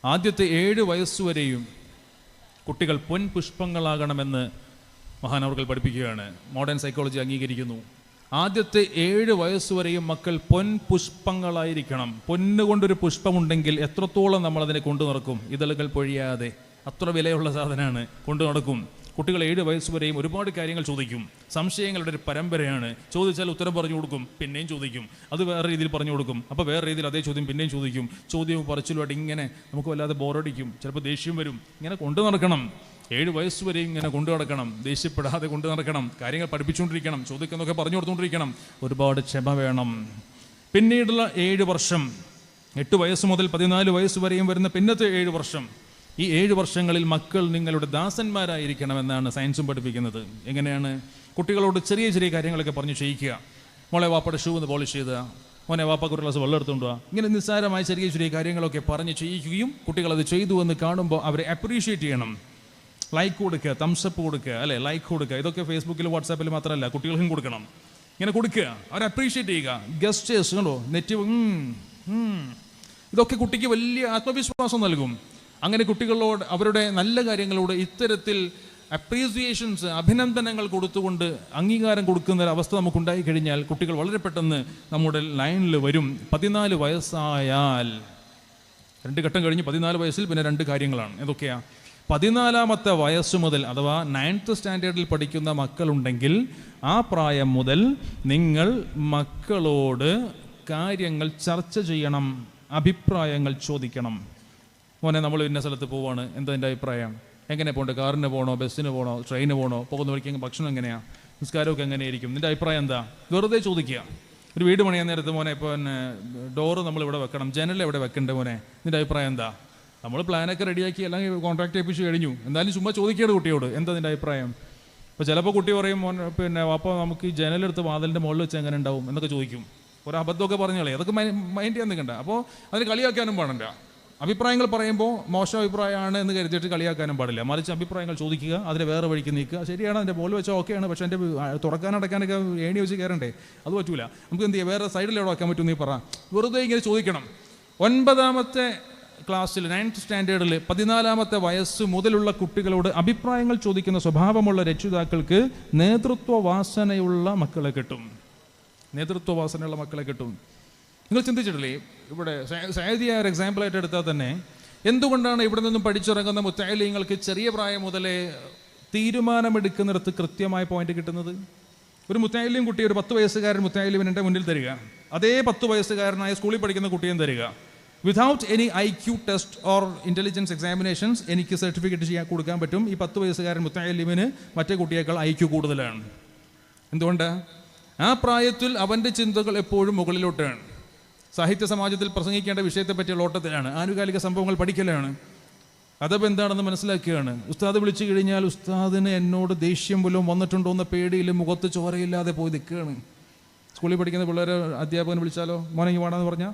ആദ്യത്തെ 7 വയസ്സുവരെയും കുട്ടികൾ പൊൻപുഷ്പങ്ങളാകണമെന്ന് മഹാനവർകൾ പഠിപ്പിക്കുകയാണ്. മോഡേൺ സൈക്കോളജി അംഗീകരിക്കുന്നു. ആദ്യത്തെ 7 വയസ്സുവരെയും മക്കൾ പൊൻപുഷ്പങ്ങളായിരിക്കണം. പൊന്നുകൊണ്ടൊരു പുഷ്പമുണ്ടെങ്കിൽ എത്രത്തോളം നമ്മളതിനെ കൊണ്ടു നടക്കും, ഇതളുകൾ പൊഴിയാതെ, അത്ര വിലയുള്ള സാധനമാണ്, കൊണ്ടു നടക്കും. കുട്ടികൾ 7 വയസ്സ് വരെയും ഒരുപാട് കാര്യങ്ങൾ ചോദിക്കും. സംശയങ്ങളുടെ ഒരു പരമ്പരയാണ്. ചോദിച്ചാൽ ഉത്തരം പറഞ്ഞു കൊടുക്കും, പിന്നെയും ചോദിക്കും, അത് വേറെ രീതിയിൽ പറഞ്ഞു കൊടുക്കും, അപ്പോൾ വേറെ രീതിയിൽ അതേ ചോദ്യം പിന്നെയും ചോദിക്കും. ചോദ്യവും പറച്ചിലുമായിട്ട് ഇങ്ങനെ നമുക്ക് വല്ലാതെ ബോറടിക്കും, ചിലപ്പോൾ ദേഷ്യം വരും. ഇങ്ങനെ കൊണ്ടു നടക്കണം, 7 വയസ്സ് വരെ ഇങ്ങനെ കൊണ്ടു നടക്കണം, ദേഷ്യപ്പെടാതെ കൊണ്ടു നടക്കണം, കാര്യങ്ങൾ പഠിപ്പിച്ചുകൊണ്ടിരിക്കണം, ചോദിക്കുന്നതൊക്കെ പറഞ്ഞു കൊടുത്തുകൊണ്ടിരിക്കണം. ഒരുപാട് ക്ഷമ വേണം. പിന്നീടുള്ള 7 വർഷം, 8 വയസ്സ് മുതൽ 14 വയസ്സ് വരെയും വരുന്ന പിന്നത്തെ 7 വർഷം, ഈ 7 വർഷങ്ങളിൽ മക്കൾ നിങ്ങളുടെ ദാസന്മാരായിരിക്കണമെന്നാണ് സയൻസും പഠിപ്പിക്കുന്നത്. എങ്ങനെയാണ്? കുട്ടികളോട് ചെറിയ ചെറിയ കാര്യങ്ങളൊക്കെ പറഞ്ഞു ചെയ്യിക്കുക. മോളെ വാപ്പയുടെ ഷൂ ഒന്ന് പോളിഷ് ചെയ്തുക, മോനെ വാപ്പക്ക് ഒരു ഗ്ലാസ് വെള്ളം എടുത്തുകൊണ്ട് പോവുക. ഇങ്ങനെ നിസ്സാരമായ ചെറിയ ചെറിയ കാര്യങ്ങളൊക്കെ പറഞ്ഞ് ചെയ്യിക്കുകയും കുട്ടികളത് ചെയ്തു എന്ന് കാണുമ്പോൾ അവരെ അപ്രീഷിയേറ്റ് ചെയ്യണം. ലൈക്ക് കൊടുക്കുക, തംസപ്പ് കൊടുക്കുക, അല്ലേ, ലൈക്ക് കൊടുക്കുക. ഇതൊക്കെ ഫേസ്ബുക്കിൽ വാട്സാപ്പിൽ മാത്രമല്ല, കുട്ടികൾക്കും കൊടുക്കണം. ഇങ്ങനെ കൊടുക്കുക, അവരെ അപ്രീഷിയേറ്റ് ചെയ്യുക. ഗസ്റ്റേഴ്സ് കണ്ടോ, നെറ്റ് ഇതൊക്കെ കുട്ടിക്ക് വലിയ ആത്മവിശ്വാസം നൽകും. അങ്ങനെ കുട്ടികളോട് അവരുടെ നല്ല കാര്യങ്ങളോട് ഇത്തരത്തിൽ അപ്രീസിയേഷൻസ്, അഭിനന്ദനങ്ങൾ കൊടുത്തുകൊണ്ട് അംഗീകാരം കൊടുക്കുന്ന ഒരു അവസ്ഥ നമുക്കുണ്ടായി കഴിഞ്ഞാൽ കുട്ടികൾ വളരെ പെട്ടെന്ന് നമ്മുടെ ലൈനിൽ വരും. 14 വയസ്സായാൽ 2 ഘട്ടം കഴിഞ്ഞ് 14 വയസ്സിൽ പിന്നെ 2 കാര്യങ്ങളാണ്. ഏതൊക്കെയാണ്? 14ാമത്തെ വയസ്സ് മുതൽ, അഥവാ 9th സ്റ്റാൻഡേർഡിൽ പഠിക്കുന്ന മക്കളുണ്ടെങ്കിൽ ആ പ്രായം മുതൽ നിങ്ങൾ മക്കളോട് കാര്യങ്ങൾ ചർച്ച ചെയ്യണം, അഭിപ്രായങ്ങൾ ചോദിക്കണം. മോനെ, നമ്മൾ ഇന്ന സ്ഥലത്ത് പോവാണ്, എന്താ എൻ്റെ അഭിപ്രായം? എങ്ങനെ പോകണ്ടേ? കാറിന് പോകണോ, ബസ്സിന് പോകണോ, ട്രെയിന് പോകണോ? പോകുന്ന വഴിക്ക് ഭക്ഷണം എങ്ങനെയാണ്, നിസ്കാരമൊക്കെ എങ്ങനെയായിരിക്കും, നിൻ്റെ അഭിപ്രായം എന്താ? വെറുതെ ചോദിക്കുക. ഒരു വീട് പണിയാൻ നേരത്ത് മോനെ, ഇപ്പോൾ ഡോറ് നമ്മളിവിടെ വെക്കണം, ജനൽ എവിടെ വെക്കണ്ടേ മോനെ, നിൻ്റെ അഭിപ്രായം എന്താ? നമ്മൾ പ്ലാനൊക്കെ റെഡിയാക്കി എല്ലാം കോൺട്രാക്ട് ഏൽപ്പിച്ച് കഴിഞ്ഞു, എന്തായാലും ചുമ്മാ ചോദിക്കുകയാണ് കുട്ടിയോട്, എന്താ നിൻ്റെ അഭിപ്രായം? ഇപ്പോൾ ചിലപ്പോൾ കുട്ടി പറയും, മോൻ അപ്പോൾ നമുക്ക് ഈ ജനലെടുത്ത് വാതിലിൻ്റെ മുകളിൽ വെച്ച് എങ്ങനെ ഉണ്ടാവും എന്നൊക്കെ ചോദിക്കും. ഒരു അബദ്ധമൊക്കെ പറഞ്ഞാലേ അതൊക്കെ മൈൻഡ് ചെയ്യാൻ നിൽക്കണ്ട. അപ്പോൾ അതിന് കളിയാക്കാനും പാടില്ല. അഭിപ്രായങ്ങൾ പറയുമ്പോൾ മോശം അഭിപ്രായമാണ് എന്ന് കരുതിയിട്ട് കളിയാക്കാനും പാടില്ല. മറിച്ച് അഭിപ്രായങ്ങൾ ചോദിക്കുക, അതിനെ വേറെ വഴിക്ക് നീക്കുക. ശരിയാണ്, അതിൻ്റെ മുകളിൽ വെച്ചാൽ ഓക്കെയാണ്, പക്ഷേ എൻ്റെ തുറക്കാനടക്കാനൊക്കെ ഏണി വെച്ച് കയറണ്ടേ, അത് പറ്റൂല. നമുക്ക് എന്ത് ചെയ്യാം, വേറെ സൈഡിൽ എവിടെ വെക്കാൻ പറ്റും നീ പറ. വെറുതെ ഇങ്ങനെ ചോദിക്കണം. 9ാമത്തെ ക്ലാസ്സിൽ 9th സ്റ്റാൻഡേർഡിൽ 14ാമത്തെ വയസ്സ് മുതലുള്ള കുട്ടികളോട് അഭിപ്രായങ്ങൾ ചോദിക്കുന്ന സ്വഭാവമുള്ള രക്ഷിതാക്കൾക്ക് നേതൃത്വ വാസനയുള്ള മക്കളെ കിട്ടും. നേതൃത്വ വാസനയുള്ള മക്കളെ കിട്ടും. നിങ്ങൾ ചിന്തിച്ചിട്ടില്ലേ, ഇവിടെ സയദിയ ഒരു എക്സാമ്പിളായിട്ട് എടുത്താൽ തന്നെ എന്തുകൊണ്ടാണ് ഇവിടെ നിന്നും പഠിച്ചിറങ്ങുന്ന മുത്തഅല്ലിങ്ങൾക്ക് ചെറിയ പ്രായം മുതലേ തീരുമാനമെടുക്കുന്നിടത്ത് കൃത്യമായ പോയിന്റ് കിട്ടുന്നത്? ഒരു മുത്തഅല്ലിം കുട്ടി, ഒരു 10 വയസ്സുകാരൻ മുത്തഅല്ലിമിന് എൻ്റെ മുന്നിൽ തരിക, അതേ 10 വയസ്സുകാരനായ സ്കൂളിൽ പഠിക്കുന്ന കുട്ടിയും തരിക. Without any IQ test or intelligence examinations എനിക്ക് സർട്ടിഫിക്കറ്റ് കൊടുക്കാൻ പറ്റും, ഈ 10 വയസ്സുകാരൻ മുത്തഅല്ലിമിന് മറ്റേ കുട്ടിയേക്കാൾ IQ കൂടുതലാണ്. എന്തുകൊണ്ട്? ആ പ്രായത്തിൽ അവൻ്റെ ചിന്തകൾ എപ്പോഴും മുകളിലോട്ടാണ്. സാഹിത്യ സമാജത്തിൽ പ്രസംഗിക്കേണ്ട വിഷയത്തെ പറ്റിയുള്ള ഓട്ടത്തിലാണ്, ആനുകാലിക സംഭവങ്ങൾ പഠിക്കലാണ്, അദബ് എന്താണെന്ന് മനസ്സിലാക്കുകയാണ്. ഉസ്താദ് വിളിച്ചു കഴിഞ്ഞാൽ ഉസ്താദിന് എന്നോട് ദേഷ്യം വല്ലതും വന്നിട്ടുണ്ടോ എന്ന പേടിയിൽ മുഖത്ത് ചോരയില്ലാതെ പോയി നിൽക്കുകയാണ്. സ്കൂളിൽ പഠിക്കുന്ന പിള്ളേരെ അധ്യാപകൻ വിളിച്ചാലോ, മോനെ വേണമെന്ന് പറഞ്ഞാൽ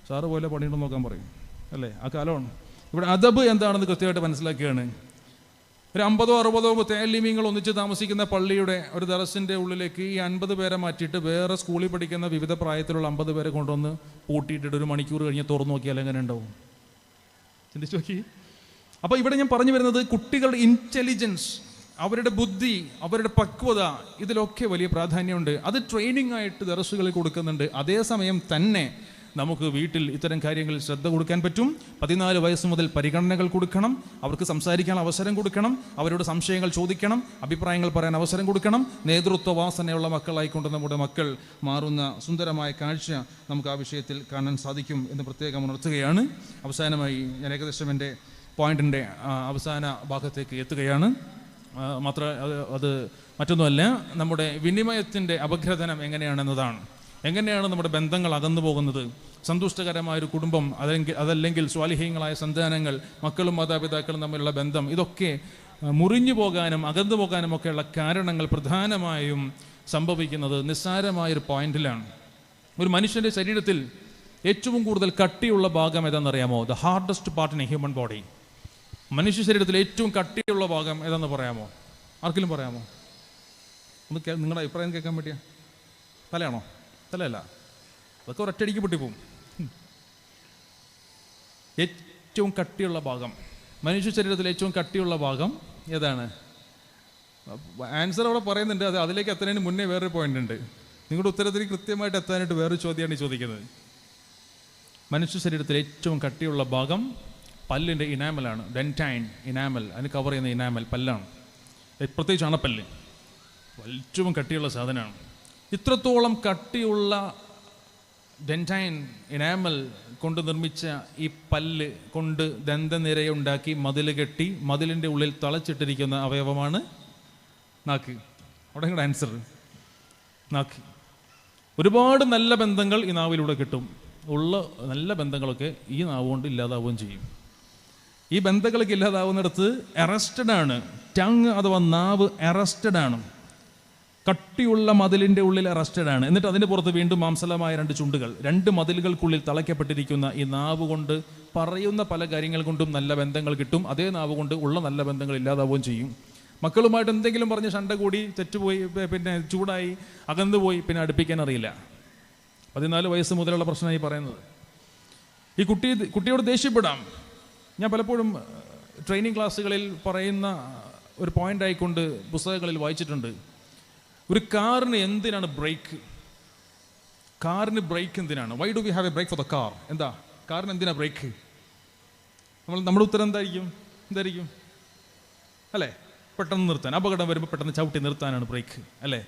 സാറ് പോലെ പണിയുണ്ടെന്ന് നോക്കാൻ പറയും, അല്ലേ? ആ കാലമാണ്. ഇവിടെ അദബ് എന്താണെന്ന് കൃത്യമായിട്ട് മനസ്സിലാക്കുകയാണ്. ഒരു 50-60 മുത്തഅല്ലിമീങ്ങൾ ഒന്നിച്ച് താമസിക്കുന്ന പള്ളിയുടെ ഒരു ദറസിൻ്റെ ഉള്ളിലേക്ക് ഈ 50 പേരെ മാറ്റിയിട്ട് വേറെ സ്കൂളിൽ പഠിക്കുന്ന വിവിധ പ്രായത്തിലുള്ള 50 പേരെ കൊണ്ടുവന്ന് പൂട്ടിയിട്ടിട്ട് 1 മണിക്കൂർ കഴിഞ്ഞ് തുറന്നു നോക്കിയാൽ എങ്ങനെ ഉണ്ടാവും? ചിന്തിച്ചു നോക്കി. അപ്പോൾ ഇവിടെ ഞാൻ പറഞ്ഞു വരുന്നത് കുട്ടികളുടെ ഇൻ്റലിജൻസ്, അവരുടെ ബുദ്ധി, അവരുടെ പക്വത, ഇതിലൊക്കെ വലിയ പ്രാധാന്യമുണ്ട്. അത് ട്രെയിനിങ് ആയിട്ട് ദറസുകളിൽ കൊടുക്കുന്നുണ്ട്. അതേസമയം തന്നെ നമുക്ക് വീട്ടിൽ ഇത്തരം കാര്യങ്ങളിൽ ശ്രദ്ധ കൊടുക്കാൻ പറ്റും. 14 വയസ്സ് മുതൽ പരിഗണനകൾ കൊടുക്കണം, അവർക്ക് സംസാരിക്കാൻ അവസരം കൊടുക്കണം, അവരോട് സംശയങ്ങൾ ചോദിക്കണം, അഭിപ്രായങ്ങൾ പറയാൻ അവസരം കൊടുക്കണം. നേതൃത്വ വാസനയുള്ള മക്കളായിക്കൊണ്ട് നമ്മുടെ മക്കൾ മാറുന്ന സുന്ദരമായ കാഴ്ച നമുക്ക് ആ വിഷയത്തിൽ കാണാൻ സാധിക്കും എന്ന് പ്രത്യേകം ഉണർത്തുകയാണ്. അവസാനമായി ഞാൻ ഏകദേശം എൻ്റെ പോയിന്റിൻ്റെ അവസാന ഭാഗത്തേക്ക് എത്തുകയാണ്. അത് മറ്റൊന്നുമല്ല, നമ്മുടെ വിനിമയത്തിൻ്റെ അപഗ്രഥനം എങ്ങനെയാണെന്നതാണ്. എങ്ങനെയാണ് നമ്മുടെ ബന്ധങ്ങൾ അകന്നു പോകുന്നത്? സന്തുഷ്ടകരമായൊരു കുടുംബം, അതല്ലെങ്കിൽ സ്വാലിഹീങ്ങളായ സന്താനങ്ങൾ, മക്കളും മാതാപിതാക്കളും തമ്മിലുള്ള ബന്ധം, ഇതൊക്കെ മുറിഞ്ഞു പോകാനും അകന്നു പോകാനും ഒക്കെയുള്ള കാരണങ്ങൾ പ്രധാനമായും സംഭവിക്കുന്നത് നിസ്സാരമായൊരു പോയിന്റിലാണ്. ഒരു മനുഷ്യൻ്റെ ശരീരത്തിൽ ഏറ്റവും കൂടുതൽ കട്ടിയുള്ള ഭാഗം ഏതാണെന്നറിയാമോ? The hardest part in a human body. മനുഷ്യ ശരീരത്തിൽ ഏറ്റവും കട്ടിയുള്ള ഭാഗം ഏതാണെന്ന് പറയാമോ? ആർക്കെങ്കിലും പറയാമോ? ഒന്ന് നിങ്ങളുടെ അഭിപ്രായം കേൾക്കാൻ പറ്റിയ? തലയാണോ? തലയല്ല, അതൊക്കെ ഒരൊറ്റടിക്ക് പൊട്ടിപ്പോവും. ഏറ്റവും കട്ടിയുള്ള ഭാഗം, മനുഷ്യ ശരീരത്തിൽ ഏറ്റവും കട്ടിയുള്ള ഭാഗം ഏതാണ്? ആൻസർ അവിടെ പറയുന്നുണ്ട്. അതിലേക്ക് എത്തുന്നതിന് മുന്നേ വേറൊരു പോയിന്റ് ഉണ്ട്. നിങ്ങളുടെ ഉത്തരത്തിൽ കൃത്യമായിട്ട് എത്താനായിട്ട് വേറൊരു ചോദ്യമാണ് ഈ ചോദിക്കുന്നത്. മനുഷ്യ ശരീരത്തിൽ ഏറ്റവും കട്ടിയുള്ള ഭാഗം പല്ലിൻ്റെ ഇനാമലാണ്, ഡെൻറ്റൈൻ ഇനാമൽ, അതിന് കവർ ചെയ്യുന്ന ഇനാമൽ പല്ലാണ്, പ്രത്യേകിച്ച് അണപ്പല്ല് ഏറ്റവും കട്ടിയുള്ള സാധനമാണ്. ഇത്രത്തോളം കട്ടിയുള്ള ഡെൻറ്റൈൻ ഇനാമൽ കൊണ്ട് നിർമ്മിച്ച ഈ പല്ല് കൊണ്ട് ദന്തനിരയുണ്ടാക്കി മതിൽ കെട്ടി മതിലിൻ്റെ ഉള്ളിൽ തളച്ചിട്ടിരിക്കുന്ന അവയവമാണ് നാക്ക്. അവിടെ നിങ്ങളുടെ ആൻസർ നാക്ക്. ഒരുപാട് നല്ല ബന്ധങ്ങൾ ഈ നാവിലൂടെ കിട്ടും. ഉള്ള നല്ല ബന്ധങ്ങളൊക്കെ ഈ നാവ് കൊണ്ട് ഇല്ലാതാവുകയും ചെയ്യും. ഈ ബന്ധങ്ങളൊക്കെ ഇല്ലാതാവുന്നിടത്ത് അറസ്റ്റഡ് ആണ് ടങ് അഥവാ നാവ്, അറസ്റ്റഡ് ആണ്. കട്ടിയുള്ള മതിലിൻ്റെ ഉള്ളിൽ അറസ്റ്റഡ് ആണ്. എന്നിട്ട് അതിൻ്റെ പുറത്ത് വീണ്ടും മാംസലമായ 2 ചുണ്ടുകൾ, 2 മതിലുകൾക്കുള്ളിൽ തളയ്ക്കപ്പെട്ടിരിക്കുന്ന ഈ നാവ് കൊണ്ട് പറയുന്ന പല കാര്യങ്ങൾ കൊണ്ടും നല്ല ബന്ധങ്ങൾ കിട്ടും. അതേ നാവ് കൊണ്ട് ഉള്ള നല്ല ബന്ധങ്ങൾ ഇല്ലാതാവുകയും ചെയ്യും. മക്കളുമായിട്ട് എന്തെങ്കിലും പറഞ്ഞ് ശണ്ട കൂടി തെറ്റുപോയി, പിന്നെ ചൂടായി അകന്നുപോയി, പിന്നെ അടുപ്പിക്കാൻ അറിയില്ല. 14 വയസ്സ് മുതലുള്ള പ്രശ്നമായി പറയുന്നത്. ഈ കുട്ടിയോട് ദേഷ്യപ്പെടാം. ഞാൻ പലപ്പോഴും ട്രെയിനിങ് ക്ലാസ്സുകളിൽ പറയുന്ന ഒരു പോയിന്റ് ആയിക്കൊണ്ട് പുസ്തകങ്ങളിൽ വായിച്ചിട്ടുണ്ട്. ഒരു കാറിന് എന്തിനാണ് ബ്രേക്ക്? കാറിന് ബ്രേക്ക് എന്തിനാണ്? Why do we have a brake for the car? എന്താ കാറിന് എന്തിനാ ബ്രേക്ക്? നമ്മുടെ ഉത്തരം എന്തായിരിക്കും അല്ലേ? പെട്ടെന്ന് നിർത്താൻ, അപകടം വരുമ്പോൾ പെട്ടെന്ന് ചവിട്ടി നിർത്താനാണ് ബ്രേക്ക് അല്ലേ?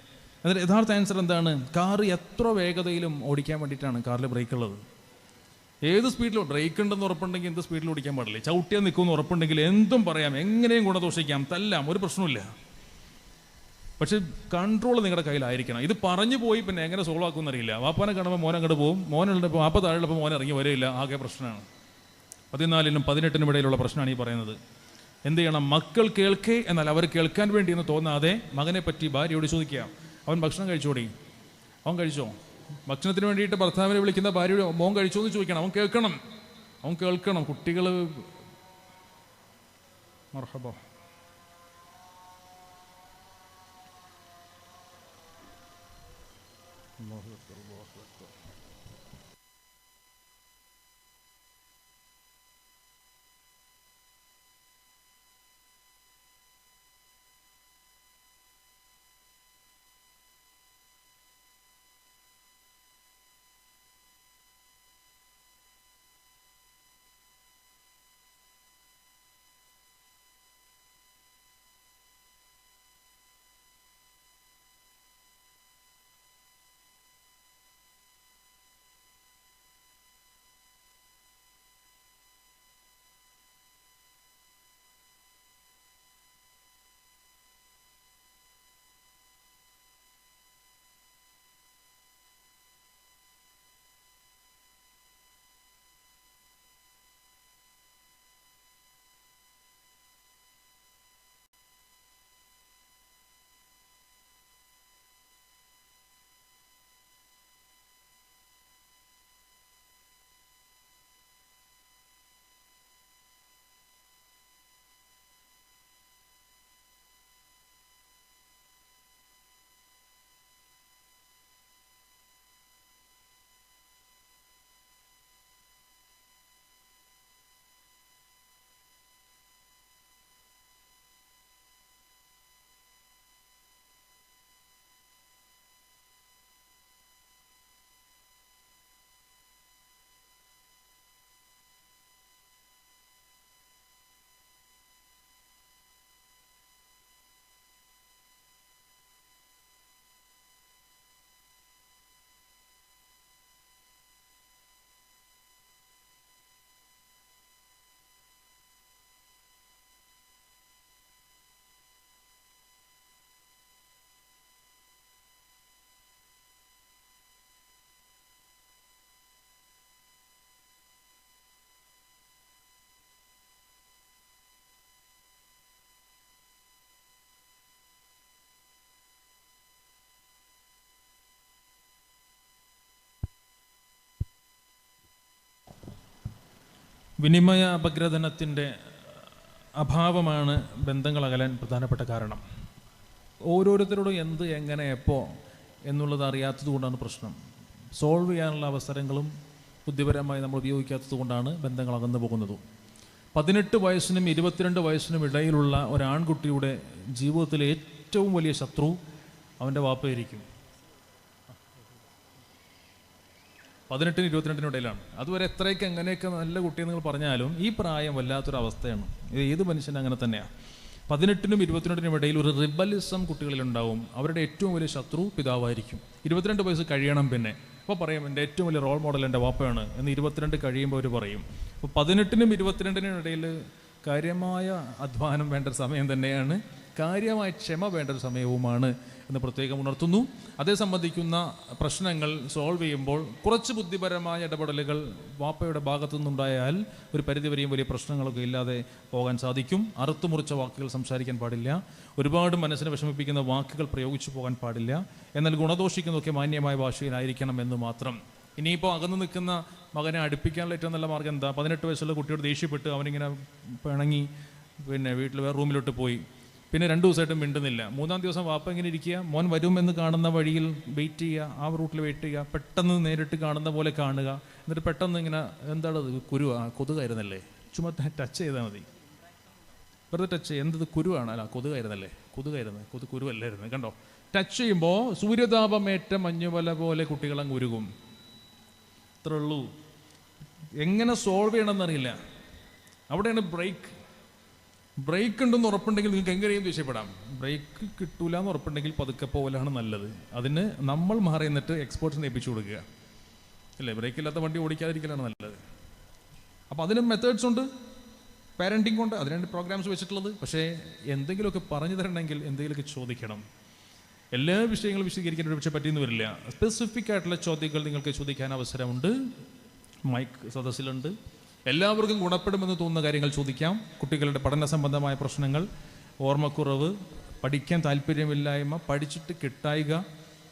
എന്നിട്ട് യഥാർത്ഥ ആൻസർ എന്താണ്? കാർ എത്ര വേഗതയിലും ഓടിക്കാൻ വേണ്ടിയിട്ടാണ് കാറിൽ ബ്രേക്ക് ഉള്ളത്. ഏത് സ്പീഡിലും ബ്രേക്ക് ഉണ്ടെന്ന് ഉറപ്പുണ്ടെങ്കിൽ എന്ത് സ്പീഡിൽ ഓടിക്കാൻ പാടില്ല. ചവിട്ടിയാൽ നിൽക്കുമെന്ന് ഉറപ്പുണ്ടെങ്കിൽ എന്തും പറയാം, എങ്ങനെയും ഗുണദോഷിക്കാം, തല്ലാം, ഒരു പ്രശ്നമില്ല. പക്ഷെ കൺട്രോൾ നിങ്ങളുടെ കയ്യിലായിരിക്കണം. ഇത് പറഞ്ഞു പോയി പിന്നെ എങ്ങനെ സോൾവ് ആക്കുമെന്ന് അറിയില്ല. വാപ്പാനെ കാണുമ്പോൾ മോൻ അങ്ങോട്ട് പോകും, മോനുള്ളപ്പോൾ വാപ്പ താഴെയുള്ളപ്പോൾ മോൻ ഇറങ്ങി വരില്ല. ആകെ പ്രശ്നമാണ്. 14-നും 18-നും ഇടയിലുള്ള പ്രശ്നമാണ് ഈ പറയുന്നത്. എന്ത് ചെയ്യണം? മക്കൾ കേൾക്കേ, എന്നാൽ അവർ കേൾക്കാൻ വേണ്ടി എന്ന് തോന്നാതെ മകനെ പറ്റി ഭാര്യയോട് ചോദിക്കുക, അവൻ ഭക്ഷണം കഴിച്ചോടി, അവൻ കഴിച്ചോ? ഭക്ഷണത്തിന് വേണ്ടിയിട്ട് ഭർത്താവിനെ വിളിക്കുന്ന ഭാര്യയോട് മോൻ കഴിച്ചോ എന്ന് ചോദിക്കണം. അവൻ കേൾക്കണം. കുട്ടികൾ മർഹബാ. വിനിമയ അപഗ്രഥനത്തിൻ്റെ അഭാവമാണ് ബന്ധങ്ങൾ അകലാൻ പ്രധാനപ്പെട്ട കാരണം. ഓരോരുത്തരോടും എന്ത്, എങ്ങനെ, എപ്പോൾ എന്നുള്ളത് അറിയാത്തത് കൊണ്ടാണ് പ്രശ്നം. സോൾവ് ചെയ്യാനുള്ള അവസരങ്ങളും ബുദ്ധിപരമായി നമ്മൾ ഉപയോഗിക്കാത്തത് കൊണ്ടാണ് ബന്ധങ്ങൾ അകന്നു പോകുന്നതും. 18 വയസ്സിനും 22 വയസ്സിനും ഇടയിലുള്ള ഒരാൺകുട്ടിയുടെ ജീവിതത്തിലെ ഏറ്റവും വലിയ ശത്രു അവൻ്റെ വാപ്പയായിരിക്കും. 18-നും 22-നും ഇടയിലാണ്. അതുവരെ എത്രയൊക്കെ എങ്ങനെയൊക്കെ നല്ല കുട്ടിയെന്ന് നിങ്ങൾ പറഞ്ഞാലും ഈ പ്രായം വല്ലാത്തൊരവസ്ഥയാണ്. ഇത് ഏത് മനുഷ്യനും അങ്ങനെ തന്നെയാണ്. 18-നും 22-നും ഇടയിൽ ഒരു റിബലിസം കുട്ടികളിലുണ്ടാവും. അവരുടെ ഏറ്റവും വലിയ ശത്രു പിതാവായിരിക്കും. 22 വയസ്സ് കഴിയണം. പിന്നെ അപ്പോൾ പറയും എൻ്റെ ഏറ്റവും വലിയ റോൾ മോഡൽ എൻ്റെ വാപ്പയാണ് എന്ന് 22 കഴിയുമ്പോൾ അവർ പറയും. അപ്പോൾ 18-നും 22-നും ഇടയിൽ കാര്യമായ അധ്വാനം വേണ്ട ഒരു സമയം തന്നെയാണ്, കാര്യമായ ക്ഷമ വേണ്ട ഒരു സമയവുമാണ് എന്ന് പ്രത്യേകം ഉണർത്തുന്നു. അതേ സംബന്ധിക്കുന്ന പ്രശ്നങ്ങൾ സോൾവ് ചെയ്യുമ്പോൾ കുറച്ച് ബുദ്ധിപരമായ ഇടപെടലുകൾ വാപ്പയുടെ ഭാഗത്തു നിന്നുണ്ടായാൽ ഒരു പരിധിവരെയും വലിയ പ്രശ്നങ്ങളൊക്കെ ഇല്ലാതെ പോകാൻ സാധിക്കും. അറുത്തുമുറിച്ച വാക്കുകൾ സംസാരിക്കാൻ പാടില്ല, ഒരുപാട് മനസ്സിനെ വിഷമിപ്പിക്കുന്ന വാക്കുകൾ പ്രയോഗിച്ചു പോകാൻ പാടില്ല. എന്നാൽ ഗുണദോഷിക്കുന്നതൊക്കെ മാന്യമായ ഭാഷയിലായിരിക്കണം എന്ന് മാത്രം. ഇനിയിപ്പോൾ അകന്നു നിൽക്കുന്ന മകനെ അടുപ്പിക്കാനുള്ള ഏറ്റവും നല്ല മാർഗ്ഗം എന്താ? 18 വയസ്സുള്ള കുട്ടിയോട് ദേഷ്യപ്പെട്ട് അവനിങ്ങനെ പിണങ്ങി പിന്നെ വീട്ടിൽ വേറെ റൂമിലോട്ട് പോയി. പിന്നെ 2 ദിവസമായിട്ടും മിണ്ടുന്നില്ല. 3-ാം ദിവസം വാപ്പ ഇങ്ങനെ ഇരിക്കുക, മോൻ വരുമെന്ന് കാണുന്ന വഴിയിൽ വെയിറ്റ് ചെയ്യുക, ആ റൂട്ടിൽ വെയിറ്റ് ചെയ്യുക, പെട്ടെന്ന് നേരിട്ട് കാണുന്ന പോലെ കാണുക. എന്നിട്ട് പെട്ടെന്ന് ഇങ്ങനെ എന്താണത്, കുരുവാ, കൊതുകായിരുന്നല്ലേ, ചുമ്മാ ടച്ച് ചെയ്താൽ മതി, വെറുതെ ടച്ച് ചെയ്യുക, എന്തത് കുരുവാണ്, അല്ല കൊതുകായിരുന്നല്ലേ, കുരുവല്ലായിരുന്നു, കണ്ടോ. ടച്ച് ചെയ്യുമ്പോൾ സൂര്യതാപമേറ്റ മഞ്ഞുവല പോലെ കുട്ടികളങ്ങ് ഉരുകും. അത്രേ ഉള്ളൂ. എങ്ങനെ സോൾവ് ചെയ്യണമെന്നറിയില്ല. അവിടെയാണ് ബ്രേക്ക് ഉണ്ടെന്ന് ഉറപ്പുണ്ടെങ്കിൽ നിങ്ങൾക്ക് എങ്ങനെയും ദേഷ്യപ്പെടാം. ബ്രേക്ക് കിട്ടൂല എന്ന് ഉറപ്പുണ്ടെങ്കിൽ പതുക്കെ പോകലാണ് നല്ലത്. അതിന് നമ്മൾ മാറി നിന്നിട്ട് എക്സ്പേർട്സിനെ ഏൽപ്പിച്ചു കൊടുക്കുക, അല്ലേ? ബ്രേക്ക് ഇല്ലാത്ത വണ്ടി ഓടിക്കാതിരിക്കലാണ് നല്ലത്. അപ്പോൾ അതിനും മെത്തേഡ്സ് ഉണ്ട്, പാരൻറ്റിംഗ് കൊണ്ട് അതിനാണ് പ്രോഗ്രാംസ് വെച്ചിട്ടുള്ളത്. പക്ഷേ എന്തെങ്കിലുമൊക്കെ പറഞ്ഞു തരണമെങ്കിൽ എന്തെങ്കിലുമൊക്കെ ചോദിക്കണം. എല്ലാ വിഷയങ്ങളും വിശദീകരിക്കാൻ ഒരു പക്ഷേ പറ്റിയെന്ന് വരില്ല. സ്പെസിഫിക് ആയിട്ടുള്ള ചോദ്യങ്ങൾ നിങ്ങൾക്ക് ചോദിക്കാൻ അവസരമുണ്ട്, മൈക്ക് സദസ്സിലുണ്ട്. എല്ലാവർക്കും ഗുണപ്പെടുമെന്ന് തോന്നുന്ന കാര്യങ്ങൾ ചോദിക്കാം. കുട്ടികളുടെ പഠന സംബന്ധമായ പ്രശ്നങ്ങൾ, ഓർമ്മക്കുറവ്, പഠിക്കാൻ താല്പര്യമില്ലായ്മ, പഠിച്ചിട്ട് കിട്ടായിക,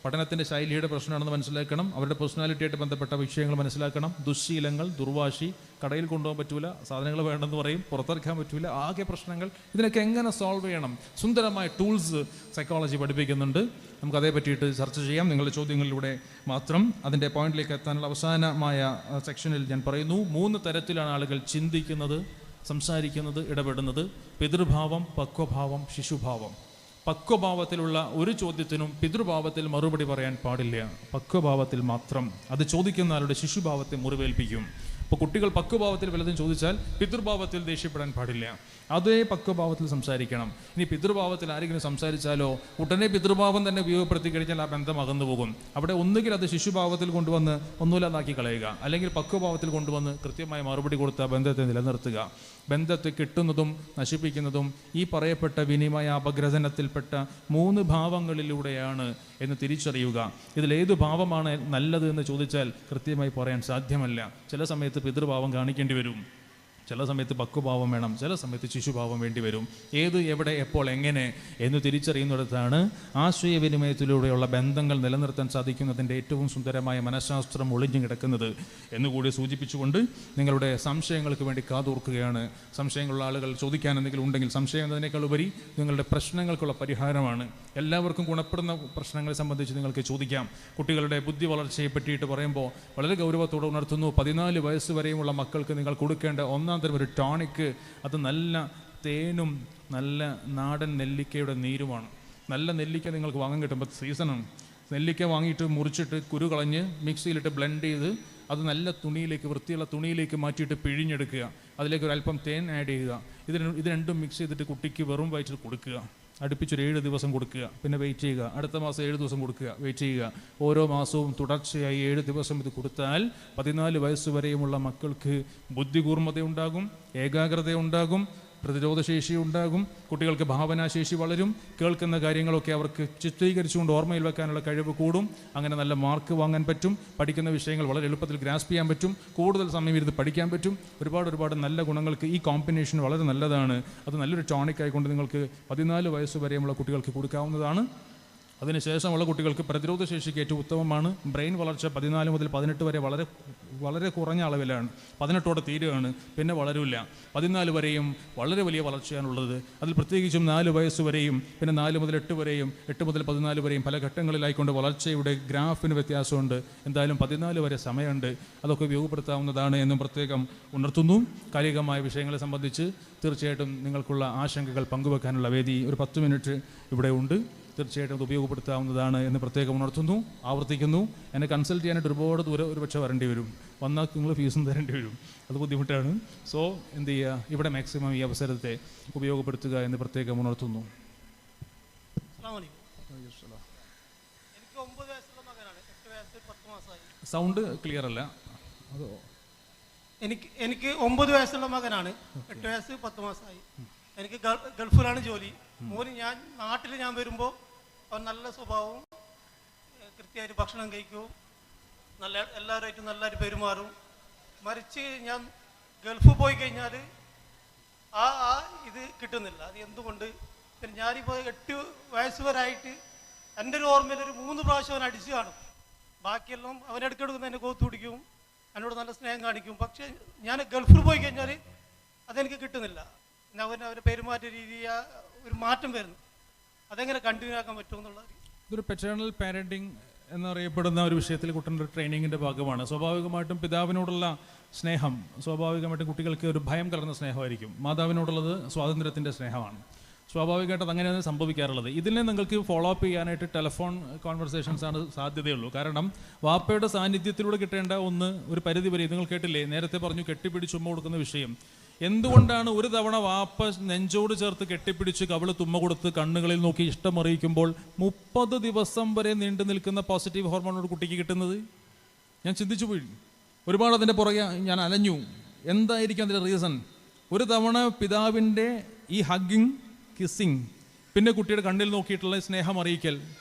പഠനത്തിൻ്റെ ശൈലിയുടെ പ്രശ്നമാണെന്ന് മനസ്സിലാക്കണം. അവരുടെ പേഴ്സണാലിറ്റിയായിട്ട് ബന്ധപ്പെട്ട വിഷയങ്ങൾ മനസ്സിലാക്കണം. ദുശ്ശീലങ്ങൾ, ദുർവാശി, കടയിൽ കൊണ്ടുപോകാൻ പറ്റൂല, സാധനങ്ങൾ വേണമെന്ന് പറയും, പുറത്തിറക്കാൻ പറ്റൂല, ആകെ പ്രശ്നങ്ങൾ. ഇതിനൊക്കെ എങ്ങനെ സോൾവ് ചെയ്യണം? സുന്ദരമായ ടൂൾസ് സൈക്കോളജി പഠിപ്പിക്കുന്നുണ്ട്. നമുക്കതേ പറ്റിയിട്ട് ചർച്ച ചെയ്യാം നിങ്ങളുടെ ചോദ്യങ്ങളിലൂടെ മാത്രം. അതിൻ്റെ പോയിന്റിലേക്ക് എത്താനുള്ള അവസാനമായ സെക്ഷനിൽ ഞാൻ പറയുന്നു, 3 തരത്തിലാണ് ആളുകൾ ചിന്തിക്കുന്നത്, സംസാരിക്കുന്നത്, ഇടപെടുന്നത്. പിതൃഭാവം, പക്വഭാവം, ശിശുഭാവം. പക്വഭാവത്തിലുള്ള ഒരു ചോദ്യത്തിനും പിതൃഭാവത്തിൽ മറുപടി പറയാൻ പാടില്ല, പക്വഭാവത്തിൽ മാത്രം. അത് ചോദിക്കുന്ന ആളുടെ ശിശുഭാവത്തെ മുറിവേൽപ്പിക്കും. അപ്പോൾ കുട്ടികൾ പക്വഭാവത്തിൽ വല്ലതും ചോദിച്ചാൽ പിതൃഭാവത്തിൽ ദേഷ്യപ്പെടാൻ പാടില്ല, അതേ പക്വഭാവത്തിൽ സംസാരിക്കണം. ഇനി പിതൃഭാവത്തിൽ ആരെങ്കിലും സംസാരിച്ചാലോ ഉടനെ പിതൃഭാവം തന്നെ ഉപയോഗപ്പെടുത്തി കഴിഞ്ഞാൽ ആ ബന്ധം അകന്നു പോകും. അവിടെ ഒന്നുകിൽ അത് ശിശുഭാവത്തിൽ കൊണ്ടുവന്ന് ഒന്നുമില്ലാതാക്കി കളയുക, അല്ലെങ്കിൽ പക്വഭാവത്തിൽ കൊണ്ടുവന്ന് കൃത്യമായ മറുപടി കൊടുത്ത് ആ ബന്ധത്തെ നിലനിർത്തുക. ബന്ധത്തെ കിട്ടുന്നതും നശിപ്പിക്കുന്നതും ഈ പറയപ്പെട്ട വിനിമയ അപഗ്രഥനത്തിൽപ്പെട്ട 3 ഭാവങ്ങളിലൂടെയാണ് എന്ന് തിരിച്ചറിയുക. ഇതിലേത് ഭാവമാണ് നല്ലത് എന്ന് ചോദിച്ചാൽ കൃത്യമായി പറയാൻ സാധ്യമല്ല. ചില സമയത്ത് പിതൃഭാവം കാണിക്കേണ്ടി വരും, ചില സമയത്ത് പക്വഭാവം വേണം, ചില സമയത്ത് ശിശുഭാവം വേണ്ടി വരും. ഏത്, എവിടെ, എപ്പോൾ, എങ്ങനെ എന്ന് തിരിച്ചറിയുന്നിടത്താണ് ആശയവിനിമയത്തിലൂടെയുള്ള ബന്ധങ്ങൾ നിലനിർത്താൻ സാധിക്കുന്നതിൻ്റെ ഏറ്റവും സുന്ദരമായ മനഃശാസ്ത്രം ഒളിഞ്ഞു കിടക്കുന്നത് എന്നുകൂടി സൂചിപ്പിച്ചുകൊണ്ട് നിങ്ങളുടെ സംശയങ്ങൾക്ക് വേണ്ടി കാതോർക്കുകയാണ്. സംശയങ്ങളുള്ള ആളുകൾ ചോദിക്കാൻ എന്തെങ്കിലും ഉണ്ടെങ്കിൽ, സംശയം എന്നതിനേക്കാൾ ഉപരി നിങ്ങളുടെ പ്രശ്നങ്ങൾക്കുള്ള പരിഹാരമാണ്. എല്ലാവർക്കും ഗുണപ്പെടുന്ന പ്രശ്നങ്ങളെ സംബന്ധിച്ച് നിങ്ങൾക്ക് ചോദിക്കാം. കുട്ടികളുടെ ബുദ്ധി വളർച്ചയെ പറ്റിയിട്ട് പറയുമ്പോൾ വളരെ ഗൗരവത്തോടെ ഉണർത്തുന്നു. 14 വയസ്സ് വരെയുമുള്ള മക്കൾക്ക് നിങ്ങൾ കൊടുക്കേണ്ട ഒന്നാം തരം ഒരു ടോണിക്ക്, അത് നല്ല തേനും നല്ല നാടൻ നെല്ലിക്കയുടെ നീരുമാണ്. നല്ല നെല്ലിക്ക നിങ്ങൾക്ക് വാങ്ങാൻ കിട്ടുമ്പോൾ സീസണാണ്. നെല്ലിക്ക വാങ്ങിയിട്ട് മുറിച്ചിട്ട് കുരു കളഞ്ഞ് മിക്സിയിലിട്ട് ബ്ലെൻഡ് ചെയ്ത് അത് നല്ല തുണിയിലേക്ക്, വൃത്തിയുള്ള തുണിയിലേക്ക് മാറ്റിയിട്ട് പിഴിഞ്ഞെടുക്കുക. അതിലേക്ക് ഒരു അല്പം തേൻ ആഡ് ചെയ്യുക. ഇത് രണ്ടും മിക്സ് ചെയ്തിട്ട് കുട്ടിക്ക് വെറും വയറ്റിൽ കൊടുക്കുക. അടുപ്പിച്ചൊരു 7 ദിവസം കൊടുക്കുക, പിന്നെ വെയിറ്റ് ചെയ്യുക. അടുത്ത മാസം 7 ദിവസം കൊടുക്കുക, വെയിറ്റ് ചെയ്യുക. ഓരോ മാസവും തുടർച്ചയായി 7 ദിവസം ഇത് കൊടുത്താൽ 14 വയസ്സ് വരെയുമുള്ള മക്കൾക്ക് ബുദ്ധികൂർമ്മതയുണ്ടാകും, ഏകാഗ്രതയുണ്ടാകും, പ്രതിരോധശേഷി ഉണ്ടാകും, കുട്ടികൾക്ക് ഭാവനാശേഷി വളരും, കേൾക്കുന്ന കാര്യങ്ങളൊക്കെ അവർക്ക് ചിത്രീകരിച്ചുകൊണ്ട് ഓർമ്മയിൽ വെക്കാനുള്ള കഴിവ് കൂടും. അങ്ങനെ നല്ല മാർക്ക് വാങ്ങാൻ പറ്റും, പഠിക്കുന്ന വിഷയങ്ങൾ വളരെ എളുപ്പത്തിൽ ഗ്രാസ്പ് ചെയ്യാൻ പറ്റും, കൂടുതൽ സമയം ഇരുന്ന് പഠിക്കാൻ പറ്റും. ഒരുപാട് നല്ല ഗുണങ്ങൾക്ക് ഈ കോമ്പിനേഷൻ വളരെ നല്ലതാണ്. അത് നല്ലൊരു ടോണിക് ആയിക്കൊണ്ട് നിങ്ങൾക്ക് 14 വയസ്സ് വരെയുമുള്ള കുട്ടികൾക്ക് കൊടുക്കാവുന്നതാണ്. അതിനുശേഷമുള്ള കുട്ടികൾക്ക് പ്രതിരോധശേഷിക്ക് ഏറ്റവും ഉത്തമമാണ്. ബ്രെയിൻ വളർച്ച 14 മുതൽ 18 വരെ വളരെ കുറഞ്ഞ അളവിലാണ്. 18ഓടെ തീരുകയാണ്, പിന്നെ വളരില്ല. 14 വരെയും വളരെ വലിയ വളർച്ചയാണുള്ളത്. അതിൽ പ്രത്യേകിച്ചും 4 വയസ്സ് വരെയും, പിന്നെ 4 മുതൽ 8 വരെയും, 8 മുതൽ 14 വരെയും പല ഘട്ടങ്ങളിലായിക്കൊണ്ട് വളർച്ചയുടെ ഗ്രാഫിന് വ്യത്യാസമുണ്ട്. എന്തായാലും 14 വരെ സമയമുണ്ട്, അതൊക്കെ ഉപയോഗപ്പെടുത്താവുന്നതാണ് എന്നും പ്രത്യേകം ഉണർത്തുന്നു. കാലികമായ വിഷയങ്ങളെ സംബന്ധിച്ച് തീർച്ചയായിട്ടും നിങ്ങൾക്കുള്ള ആശങ്കകൾ പങ്കുവെക്കാനുള്ള വേദി ഒരു 10 മിനിറ്റ് ഇവിടെ ഉണ്ട്. തീർച്ചയായിട്ടും അത് ഉപയോഗപ്പെടുത്താവുന്നതാണ് എന്ന് പ്രത്യേകം ഉണർത്തുന്നു, ആവർത്തിക്കുന്നു. എന്നെ കൺസൾട്ട് ചെയ്യാനായിട്ട് ഒരുപാട് ദൂരം ഒരുപക്ഷെ വരേണ്ടി വരും, വന്നാൽ നിങ്ങൾ ഫീസും തരേണ്ടി വരും, അത് ബുദ്ധിമുട്ടാണ്. സോ എന്ത് ചെയ്യുക, ഇവിടെ മാക്സിമം ഈ അവസരത്തെ ഉപയോഗപ്പെടുത്തുക എന്ന് പ്രത്യേകം ഉണർത്തുന്നു. സൗണ്ട് ക്ലിയർ അല്ല. അതോ എനിക്ക് 9 വയസ്സുള്ള മകനാണ്, 8 വയസ്സ് 10 മാസമായി. എനിക്ക് ഗൾഫിലാണ് ജോലി. മോന് നാട്ടിൽ ഞാൻ വരുമ്പോൾ അവൻ നല്ല സ്വഭാവവും കൃത്യമായിട്ട് ഭക്ഷണം കഴിക്കും, എല്ലാവരുമായിട്ടും നല്ലതായിട്ട് പെരുമാറും. മറിച്ച് ഞാൻ ഗൾഫ് പോയി കഴിഞ്ഞാൽ ആ ഇത് കിട്ടുന്നില്ല. അത് എന്തുകൊണ്ട്? പിന്നെ ഞാനിപ്പോൾ 8 വയസ്സ് വരെ ആയിട്ട് എൻ്റെ ഒരു ഓർമ്മയിൽ ഒരു 3 പ്രാവശ്യം അവൻ അടിച്ചു കാണും. ബാക്കിയെല്ലാം അവൻ ഇടയ്ക്കെടുക്കുന്ന എന്നെ കോത്ത് പിടിക്കും, എന്നോട് നല്ല സ്നേഹം കാണിക്കും. പക്ഷേ ഞാൻ ഗൾഫിൽ പോയി കഴിഞ്ഞാൽ അതെനിക്ക് കിട്ടുന്നില്ല. അവരുടെ പെരുമാറ്റ രീതി ഒരു മാറ്റം വരുന്നു. അതെങ്ങനെ കണ്ടിന്യൂ ആക്കാൻ പറ്റുമെന്നുള്ളത്. ഇതൊരു പെറ്റേണൽ പാരൻറ്റിങ് എന്നറിയപ്പെടുന്ന ഒരു വിഷയത്തിൽ കുട്ടൻ്റെ ഒരു ട്രെയിനിങ്ങിൻ്റെ ഭാഗമാണ്. സ്വാഭാവികമായിട്ടും പിതാവിനോടുള്ള സ്നേഹം സ്വാഭാവികമായിട്ടും കുട്ടികൾക്ക് ഒരു ഭയം കലർന്ന സ്നേഹമായിരിക്കും. മാതാവിനോടുള്ളത് സ്വാതന്ത്ര്യത്തിൻ്റെ സ്നേഹമാണ്. സ്വാഭാവികമായിട്ടും അങ്ങനെയാണ് സംഭവിക്കാറുള്ളത്. ഇതിനെ നിങ്ങൾക്ക് ഫോളോ അപ്പ് ചെയ്യാനായിട്ട് ടെലിഫോൺ കോൺവെർസേഷൻസ് ആണ് സാധ്യതയുള്ളൂ. കാരണം വാപ്പയുടെ സാന്നിധ്യത്തിലൂടെ കിട്ടേണ്ട ഒരു പരിധി വരെ, നിങ്ങൾ കേട്ടില്ലേ, നേരത്തെ പറഞ്ഞു കെട്ടിപ്പിടിച്ച് ഉമ്മ കൊടുക്കുന്ന വിഷയം. എന്തുകൊണ്ടാണ് ഒരു തവണ വാപ്പ നെഞ്ചോട് ചേർത്ത് കെട്ടിപ്പിടിച്ച് കവിള് തുമ്മ കൊടുത്ത് കണ്ണുകളിൽ നോക്കി ഇഷ്ടമറിയിക്കുമ്പോൾ 30 ദിവസം വരെ നീണ്ടു നിൽക്കുന്ന പോസിറ്റീവ് ഹോർമോൺ ഒരു കുട്ടിക്ക് കിട്ടുന്നത്? ഞാൻ ചിന്തിച്ചു പോയി. ഒരുപാട് അതിൻ്റെ പുറകെ ഞാൻ അലഞ്ഞു. എന്തായിരിക്കും അതിൻ്റെ റീസൺ? ഒരു തവണ പിതാവിൻ്റെ ഈ ഹഗ്ഗിങ്, കിസ്സിങ്, പിന്നെ കുട്ടിയുടെ കണ്ണിൽ നോക്കിയിട്ടുള്ള സ്നേഹം അറിയിക്കൽ,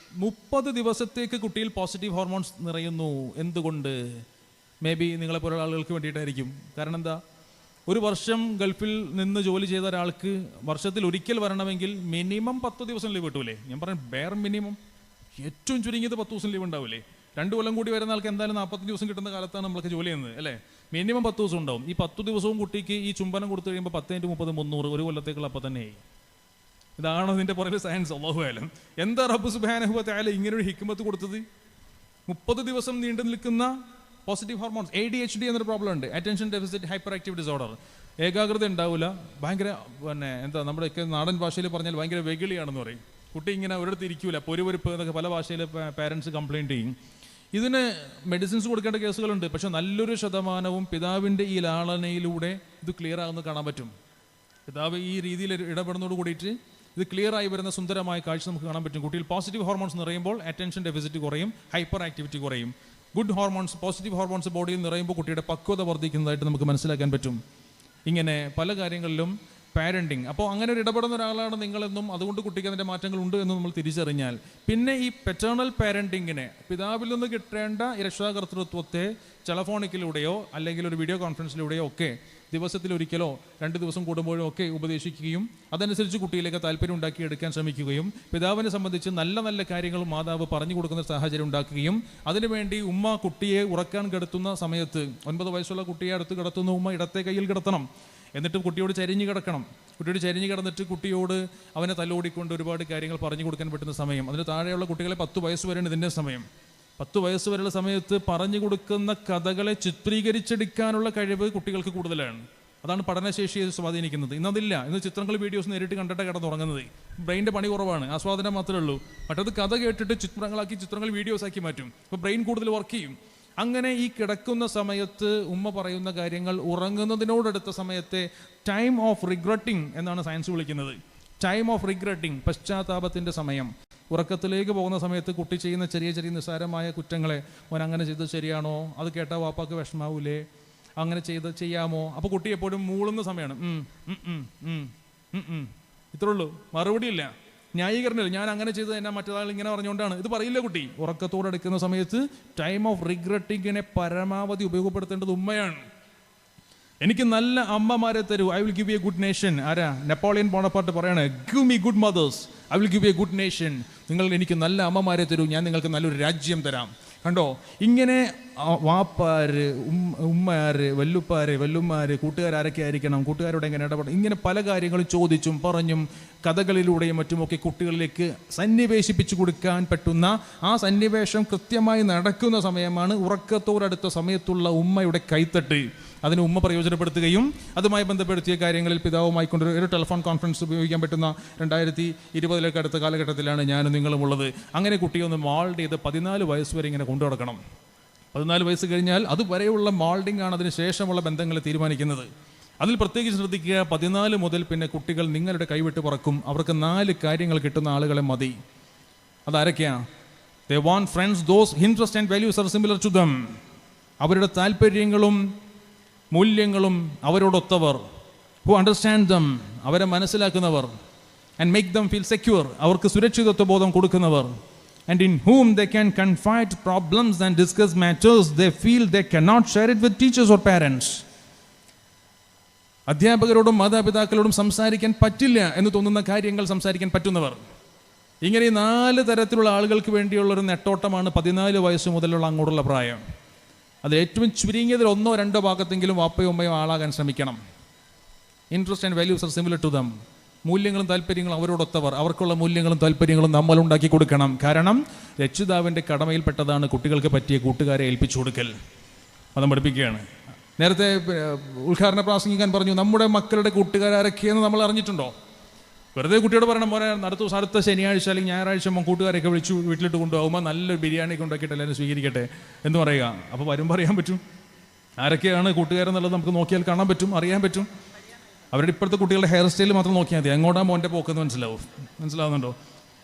30 ദിവസത്തേക്ക് കുട്ടിയിൽ പോസിറ്റീവ് ഹോർമോൺസ് നിറയുന്നു. എന്തുകൊണ്ട്? മേ ബി നിങ്ങളെപ്പോലുള്ള ആളുകൾക്ക് വേണ്ടിയിട്ടായിരിക്കും. കാരണം എന്താ, ഒരു വർഷം ഗൾഫിൽ നിന്ന് ജോലി ചെയ്ത ഒരാൾക്ക് വർഷത്തിൽ ഒരിക്കൽ വരണമെങ്കിൽ മിനിമം 10 ദിവസം ലീവ് കിട്ടൂലേ? ഞാൻ പറഞ്ഞ ബെയർ മിനിമം ഏറ്റവും ചുരുങ്ങിയത് 10 ദിവസം ലീവ് ഉണ്ടാവില്ലേ? 2 കൊല്ലം കൂടി വരുന്ന ആൾക്ക് എന്തായാലും 40 ദിവസം കിട്ടുന്ന കാലത്താണ് നമ്മൾക്ക് ജോലി ചെയ്യുന്നത് അല്ലേ? മിനിമം 10 ദിവസം ഉണ്ടാവും. ഈ 10 ദിവസവും കുട്ടിക്ക് ഈ ചുംബനം കൊടുത്തു കഴിയുമ്പോൾ 10 × 30 300 ഒരു കൊല്ലത്തേക്കുള്ള അപ്പം തന്നെയായി. ഇതാണ് ഇതിൻ്റെ പുറകിൽ സയൻസ്. അല്ലാഹു അലം. എന്താ റബ്ബ് സുബ്ഹാനഹു വ തആല ഇങ്ങനൊരു ഹിക്മത്ത് കൊടുത്തത്? 30 ദിവസം നീണ്ടു നിൽക്കുന്ന പോസിറ്റീവ് ഹോർമോൺസ്. ADHD എന്നൊരു പ്രോബ്ലം ഉണ്ട്, attention deficit hyper active disorder. ഏകാഗ്രത ഉണ്ടാവില്ല, ഭയങ്കര എന്താ നമ്മുടെയൊക്കെ നാടൻ ഭാഷയിൽ പറഞ്ഞാൽ ഭയങ്കര വെകിളിയാണെന്ന് പറയും. കുട്ടി ഇങ്ങനെ ഒരിടത്ത് ഇരിക്കൂല, പൊരുവരുപ്പ് എന്നൊക്കെ പല ഭാഷയിൽ പാരൻസ് കംപ്ലയിൻറ്റ് ചെയ്യും. ഇതിന് മെഡിസിൻസ് കൊടുക്കേണ്ട കേസുകളുണ്ട്. പക്ഷെ നല്ലൊരു ശതമാനവും പിതാവിൻ്റെ ഈ ലാളനയിലൂടെ ഇത് ക്ലിയർ ആകുന്നത് കാണാൻ പറ്റും. പിതാവ് ഈ രീതിയിൽ ഇടപെടുന്നതോട് കൂടിയിട്ട് ഇത് ക്ലിയർ ആയി വരുന്ന സുന്ദരമായ കാഴ്ച നമുക്ക് കാണാൻ പറ്റും. കുട്ടിയിൽ പോസിറ്റീവ് ഹോർമോൺസ് നിറയുമ്പോൾ അറ്റൻഷൻ ഡെഫിസിറ്റ് കുറയും, ഹൈപ്പർ ആക്ടിവിറ്റി കുറയും. ഗുഡ് ഹോർമോൺസ്, പോസിറ്റീവ് ഹോർമോൺസ് ബോഡിയിൽ നിറയുമ്പോൾ കുട്ടിയുടെ പക്വത വർദ്ധിക്കുന്നതായിട്ട് നമുക്ക് മനസ്സിലാക്കാൻ പറ്റും. ഇങ്ങനെ പല കാര്യങ്ങളിലും പാരൻറ്റിങ്. അപ്പോൾ അങ്ങനെ ഒരു ഇടപെടുന്ന ഒരാളാണ് നിങ്ങളെന്നും അതുകൊണ്ട് കുട്ടിക്ക് അതിൻ്റെ മാറ്റങ്ങളുണ്ട് എന്നും നമ്മൾ തിരിച്ചറിഞ്ഞാൽ പിന്നെ ഈ പെറ്റേണൽ പാരൻറ്റിങ്ങിനെ, പിതാവിൽ നിന്ന് കിട്ടേണ്ട രക്ഷാകർതൃത്വത്തെ ടെലഫോണിക്കിലൂടെയോ അല്ലെങ്കിൽ ഒരു വീഡിയോ കോൺഫറൻസിലൂടെയോ ഒക്കെ ദിവസത്തിലൊരിക്കലോ 2 ദിവസം കൂടുമ്പോഴോ ഒക്കെ ഉപദേശിക്കുകയും അതനുസരിച്ച് കുട്ടിയിലേക്ക് താല്പര്യം ഉണ്ടാക്കിയെടുക്കാൻ ശ്രമിക്കുകയും പിതാവിനെ സംബന്ധിച്ച് നല്ല നല്ല കാര്യങ്ങൾ മാതാവ് പറഞ്ഞു കൊടുക്കുന്ന സാഹചര്യം ഉണ്ടാക്കുകയും അതിനുവേണ്ടി ഉമ്മ കുട്ടിയെ ഉറക്കാൻ കിടത്തുന്ന സമയത്ത് 9 വയസ്സുള്ള കുട്ടിയെ അടുത്ത് കിടത്തുന്ന ഉമ്മ ഇടത്തെ കയ്യിൽ കിടത്തണം. എന്നിട്ട് കുട്ടിയോട് ചരിഞ്ഞ് കിടക്കണം. കുട്ടിയോട് ചരിഞ്ഞ് കിടന്നിട്ട് കുട്ടിയോട് അവനെ തല്ലോടിക്കൊണ്ട് ഒരുപാട് കാര്യങ്ങൾ പറഞ്ഞു കൊടുക്കാൻ പറ്റുന്ന സമയം. അതിന് താഴെയുള്ള കുട്ടികളെ 10 വയസ്സ് വരെയാണ് ഇതിൻ്റെ സമയം. 10 വയസ്സ് വരെയുള്ള സമയത്ത് പറഞ്ഞു കൊടുക്കുന്ന കഥകളെ ചിത്രീകരിച്ചെടുക്കാനുള്ള കഴിവ് കുട്ടികൾക്ക് കൂടുതലാണ്. അതാണ് പഠനശേഷിയെ സ്വാധീനിക്കുന്നത്. ഇന്നതില്ല. ഇന്ന് ചിത്രങ്ങൾ, വീഡിയോസ് നേരിട്ട് കണ്ടിട്ട് കിടന്നുറങ്ങുന്നത്. ബ്രെയിൻ്റെ പണി കുറവാണ്, ആസ്വാദനം മാത്രമേ ഉള്ളൂ. മറ്റത് കഥ കേട്ടിട്ട് ചിത്രങ്ങൾ വീഡിയോസ് ആക്കി മാറ്റും. അപ്പോൾ ബ്രെയിൻ കൂടുതൽ വർക്ക് ചെയ്യും. അങ്ങനെ ഈ കിടക്കുന്ന സമയത്ത് ഉമ്മ പറയുന്ന കാര്യങ്ങൾ ഉറങ്ങുന്നതിനോടടുത്ത സമയത്തെ ടൈം ഓഫ് റിഗ്രറ്റിംഗ് എന്നാണ് സയൻസ് വിളിക്കുന്നത്. ടൈം ഓഫ് റിഗ്രറ്റിംഗ്, പശ്ചാത്താപത്തിൻ്റെ സമയം. ഉറക്കത്തിലേക്ക് പോകുന്ന സമയത്ത് കുട്ടി ചെയ്യുന്ന ചെറിയ ചെറിയ നിസ്സാരമായ കുറ്റങ്ങളെ, അവൻ അങ്ങനെ ചെയ്തത് ശരിയാണോ, അത് കേട്ടാൽ വാപ്പാക്ക് വിഷമാവൂലേ, അങ്ങനെ ചെയ്യാമോ? അപ്പോൾ കുട്ടി എപ്പോഴും മൂളുന്ന സമയമാണ്. ഇത്രേ ഉള്ളൂ, മറുപടിയില്ല, ന്യായീകരണമില്ല. ഞാൻ അങ്ങനെ ചെയ്തത് എന്നെ മറ്റൊരാൾ ഇങ്ങനെ പറഞ്ഞുകൊണ്ടാണ്. ഇത് പറയില്ല കുട്ടി. ഉറക്കത്തോടെടുക്കുന്ന സമയത്ത് ടൈം ഓഫ് റിഗ്രറ്റിങ്ങിനെ പരമാവധി ഉപയോഗപ്പെടുത്തേണ്ടത് ഉമ്മയാണ്. എനിക്ക് നല്ല അമ്മമാരെ തരൂ, I will give you a good nation. ആരാ? നെപ്പോളിയൻ ബോണപ്പാർട്ട് പറയാണ്, give me good mothers, I will give you a good nation. നിങ്ങൾ എനിക്ക് നല്ല അമ്മമാരെ തരൂ, ഞാൻ നിങ്ങൾക്ക് നല്ലൊരു രാജ്യം തരാം. കണ്ടോ, ഇങ്ങനെ വാപ്പാര്, ഉമ്മമാര്, വല്ലുമാര്, കൂട്ടുകാരൊക്കെ ആയിരിക്കണം, കൂട്ടുകാരോട് എങ്ങനെ ഇടപെടണം, ഇങ്ങനെ പല കാര്യങ്ങളും ചോദിച്ചും പറഞ്ഞും കഥകളിലൂടെയും മറ്റുമൊക്കെ കുട്ടികളിലേക്ക് സന്നിവേശിപ്പിച്ചു കൊടുക്കാൻ പറ്റുന്ന ആ സന്നിവേശം കൃത്യമായി നടക്കുന്ന സമയമാണ് ഉറക്കത്തോടടുത്ത സമയത്തുള്ള ഉമ്മയുടെ കൈത്തട്ട്. അതിന് ഉമ്മ പ്രയോജനപ്പെടുത്തുകയും അതുമായി ബന്ധപ്പെടുത്തിയ കാര്യങ്ങളിൽ പിതാവുമായി ഒരു ടെലിഫോൺ കോൺഫറൻസ് ഉപയോഗിക്കാൻ പറ്റുന്ന 2020 അടുത്ത കാലഘട്ടത്തിലാണ് ഞാനും നിങ്ങളും ഉള്ളത്. അങ്ങനെ കുട്ടിയെ ഒന്ന് മാൾഡ് ചെയ്ത് 14 വയസ്സ് വരെ ഇങ്ങനെ കൊണ്ടു നടക്കണം. 14 വയസ്സ് കഴിഞ്ഞാൽ അതുവരെയുള്ള മാൾഡിംഗ് ആണ് അതിന് ശേഷമുള്ള ബന്ധങ്ങൾ തീരുമാനിക്കുന്നത്. അതിൽ പ്രത്യേകിച്ച് ശ്രദ്ധിക്കുക, 14 മുതൽ പിന്നെ കുട്ടികൾ നിങ്ങളുടെ കൈവിട്ട് പറക്കും. അവർക്ക് 4 കാര്യങ്ങൾ കിട്ടുന്ന ആളുകളെ മതി. അതാരൊക്കെയാണ്? They want friends, those interests and values are similar to them. അവരുടെ താല്പര്യങ്ങളും മൂല്യങ്ങളും അവരോടൊത്തവർ. Who understand them, അവരെ മനസ്സിലാക്കുന്നവർ. And make them feel secure, അവർക്ക് സുരക്ഷിതത്വ ബോധം കൊടുക്കുന്നവർ. And in whom they can confide problems and discuss matters they feel they cannot share it with teachers or parents. അധ്യാപകരോടും മാതാപിതാക്കളോടും സംസാരിക്കാൻ പറ്റില്ല എന്ന് തോന്നുന്ന കാര്യങ്ങൾ സംസാരിക്കാൻ പറ്റുന്നവർ. ഇങ്ങനെ 4 തരത്തിലുള്ള ആളുകൾക്ക് വേണ്ടിയുള്ളൊരു നെട്ടോട്ടമാണ് 14 വയസ്സ് മുതലുള്ള അങ്ങോട്ടുള്ള പ്രായം. അത് ഏറ്റവും ചുരുങ്ങിയതിൽ 1 or 2 ഭാഗത്തെങ്കിലും വാപ്പയോ ഉമ്മയോ ആളാകാൻ ശ്രമിക്കണം. Interest and values are similar to them. മൂല്യങ്ങളും താല്പര്യങ്ങളും അവരോടൊത്തവർ. അവർക്കുള്ള മൂല്യങ്ങളും താല്പര്യങ്ങളും നമ്മൾ ഉണ്ടാക്കി കൊടുക്കണം. കാരണം രക്ഷിതാവിൻ്റെ കടമയിൽപ്പെട്ടതാണ് കുട്ടികൾക്ക് പറ്റിയ കൂട്ടുകാരെ ഏൽപ്പിച്ചു കൊടുക്കൽ. അത് പഠിപ്പിക്കുകയാണ്. നേരത്തെ ഉദ്ഘാടന പ്രാസംഗിക്കാൻ പറഞ്ഞു, നമ്മുടെ മക്കളുടെ കൂട്ടുകാരൊക്കെയെന്ന് നമ്മൾ അറിഞ്ഞിട്ടുണ്ടോ? വെറുതെ കുട്ടിയോട് പറയണം, മോനെ അടുത്ത ശനിയാഴ്ച അല്ലെങ്കിൽ ഞായറാഴ്ച കൂട്ടുകാരെയൊക്കെ വിളിച്ചു വീട്ടിലിട്ട് കൊണ്ടുപോകുമ്പോൾ നല്ലൊരു ബിരിയാണിയൊക്കെ ഉണ്ടാക്കിയിട്ട് എല്ലാവരും സ്വീകരിക്കട്ടെ എന്ന് പറയുക. അപ്പോൾ വരുമ്പോൾ അറിയാൻ പറ്റും ആരൊക്കെയാണ് കൂട്ടുകാരെന്നുള്ളത്. നമുക്ക് നോക്കിയാൽ കാണാൻ പറ്റും, അറിയാൻ പറ്റും. അവരുടെ ഇപ്പോഴത്തെ കുട്ടികളുടെ ഹെയർ സ്റ്റൈൽ മാത്രം നോക്കിയാൽ മതി, എങ്ങോട്ടാ മോൻ്റെ പോക്കെന്ന് മനസ്സിലാവുന്നുണ്ടോ?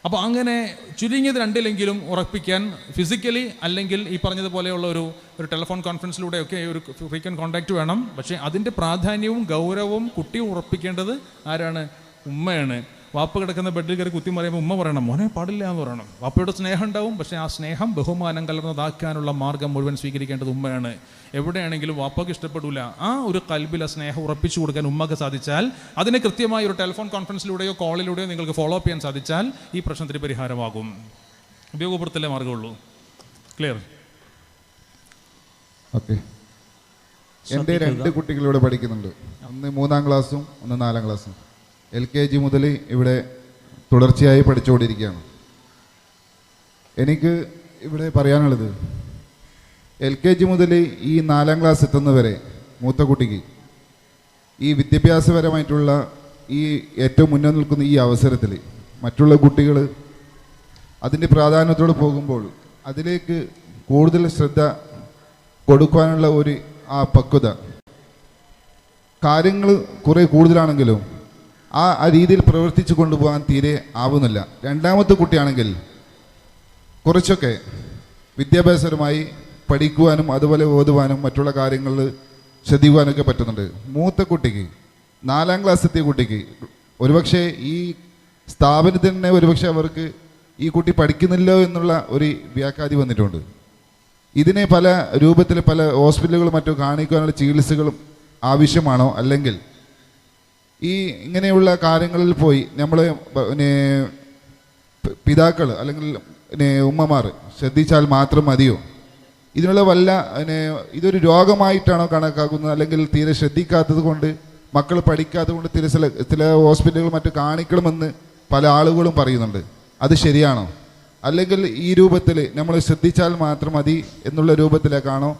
അപ്പോൾ അങ്ങനെ ചുരുങ്ങിയത് 2 ഉറപ്പിക്കാൻ ഫിസിക്കലി അല്ലെങ്കിൽ ഈ പറഞ്ഞതുപോലെയുള്ള ഒരു ടെലിഫോൺ കോൺഫറൻസിലൂടെയൊക്കെ ഒരു ഫ്രീക്വൻറ്റ് കോൺടാക്റ്റ് വേണം. പക്ഷേ അതിൻ്റെ പ്രാധാന്യവും ഗൗരവവും കുട്ടിയും ഉറപ്പിക്കേണ്ടത് ആരാണ്? ഉമ്മയാണ്. വാപ്പ കിടക്കുന്ന ബെഡിൽ കയറി കുത്തി മറിയുമ്പോൾ ഉമ്മ പറയണം, മോനെ പാടില്ല എന്ന് പറയണം. വാപ്പയുടെ സ്നേഹം ഉണ്ടാവും, പക്ഷേ ആ സ്നേഹം ബഹുമാനം കലർന്നതാക്കാനുള്ള മാർഗം മുഴുവൻ സ്വീകരിക്കേണ്ടത് ഉമ്മയാണ്. എവിടെയാണെങ്കിലും വാപ്പക്ക് ഇഷ്ടപ്പെടില്ല. ആ ഒരു കൽബിൽ ആ സ്നേഹം ഉറപ്പിച്ചു കൊടുക്കാൻ ഉമ്മക്ക് സാധിച്ചാൽ, അതിനെ കൃത്യമായി ഒരു ടെലിഫോൺ കോൺഫറൻസിലൂടെയോ കോളിലൂടെയോ നിങ്ങൾക്ക് ഫോളോ അപ്പ് ചെയ്യാൻ സാധിച്ചാൽ ഈ പ്രശ്നത്തിന് പരിഹാരമാകും. ഉപയോഗപ്പെടുത്തലേ മാർഗമുള്ളൂ. ക്ലിയർ? ഓക്കെ. എൻ്റെ 2 കുട്ടികളിവിടെ പഠിക്കുന്നുണ്ട്. ഒന്ന് 3ാം ക്ലാസ്സും ഒന്ന് 4ാം ക്ലാസ്സും. LKG മുതൽ ഇവിടെ തുടർച്ചയായി പഠിച്ചുകൊണ്ടിരിക്കുകയാണ്. എനിക്ക് ഇവിടെ പറയാനുള്ളത്, LKG മുതൽ ഈ 4ാം ക്ലാസ് എത്തുന്നവരെ മൂത്ത കുട്ടിക്ക് ഈ വിദ്യാഭ്യാസപരമായിട്ടുള്ള ഈ ഏറ്റവും മുന്നിൽ നിൽക്കുന്ന ഈ അവസരത്തിൽ മറ്റുള്ള കുട്ടികൾ അതിൻ്റെ പ്രാധാന്യത്തോടെ പോകുമ്പോൾ അതിലേക്ക് കൂടുതൽ ശ്രദ്ധ കൊടുക്കാനുള്ള ആ പക്വത, കാര്യങ്ങൾ കുറേ കൂടുതലാണെങ്കിലും ആ രീതിയിൽ പ്രവർത്തിച്ചു കൊണ്ടുപോകാൻ തീരെ ആവുന്നില്ല. 2ാമത്തെ കുട്ടിയാണെങ്കിൽ കുറച്ചൊക്കെ വിദ്യാഭ്യാസപരമായി പഠിക്കുവാനും അതുപോലെ ഓതുവാനും മറ്റുള്ള കാര്യങ്ങളിൽ ശ്രദ്ധിക്കുവാനൊക്കെ പറ്റുന്നുണ്ട്. മൂത്ത കുട്ടിക്ക് 4ാം ക്ലാസ് എത്തിയ കുട്ടിക്ക് ഒരുപക്ഷെ ഈ സ്ഥാപനത്തിൽ തന്നെ ഒരുപക്ഷെ അവർക്ക് ഈ കുട്ടി പഠിക്കുന്നില്ലോ എന്നുള്ള ഒരു വ്യാഖ്യാതി വന്നിട്ടുണ്ട്. ഇതിനെ പല രൂപത്തിൽ പല ഹോസ്പിറ്റലുകളും മറ്റോ കാണിക്കാനുള്ള ചികിത്സകളും ആവശ്യമാണോ, അല്ലെങ്കിൽ ഈ ഇങ്ങനെയുള്ള കാര്യങ്ങളിൽ പോയി നമ്മൾ പിതാക്കൾ അല്ലെങ്കിൽ ഉമ്മമാർ ശ്രദ്ധിച്ചാൽ മാത്രം മതിയോ? ഇതിനുള്ള ഇതൊരു രോഗമായിട്ടാണോ കണക്കാക്കുന്നത്, അല്ലെങ്കിൽ തീരെ ശ്രദ്ധിക്കാത്തത് കൊണ്ട് മക്കൾ പഠിക്കാത്തത് കൊണ്ട് ചില ഹോസ്പിറ്റലുകൾ മറ്റു കാണിക്കണമെന്ന് പല ആളുകളും പറയുന്നുണ്ട്. അത് ശരിയാണോ? അല്ലെങ്കിൽ ഈ രൂപത്തിൽ നമ്മൾ ശ്രദ്ധിച്ചാൽ മാത്രം മതി എന്നുള്ള രൂപത്തിലേക്കാണോ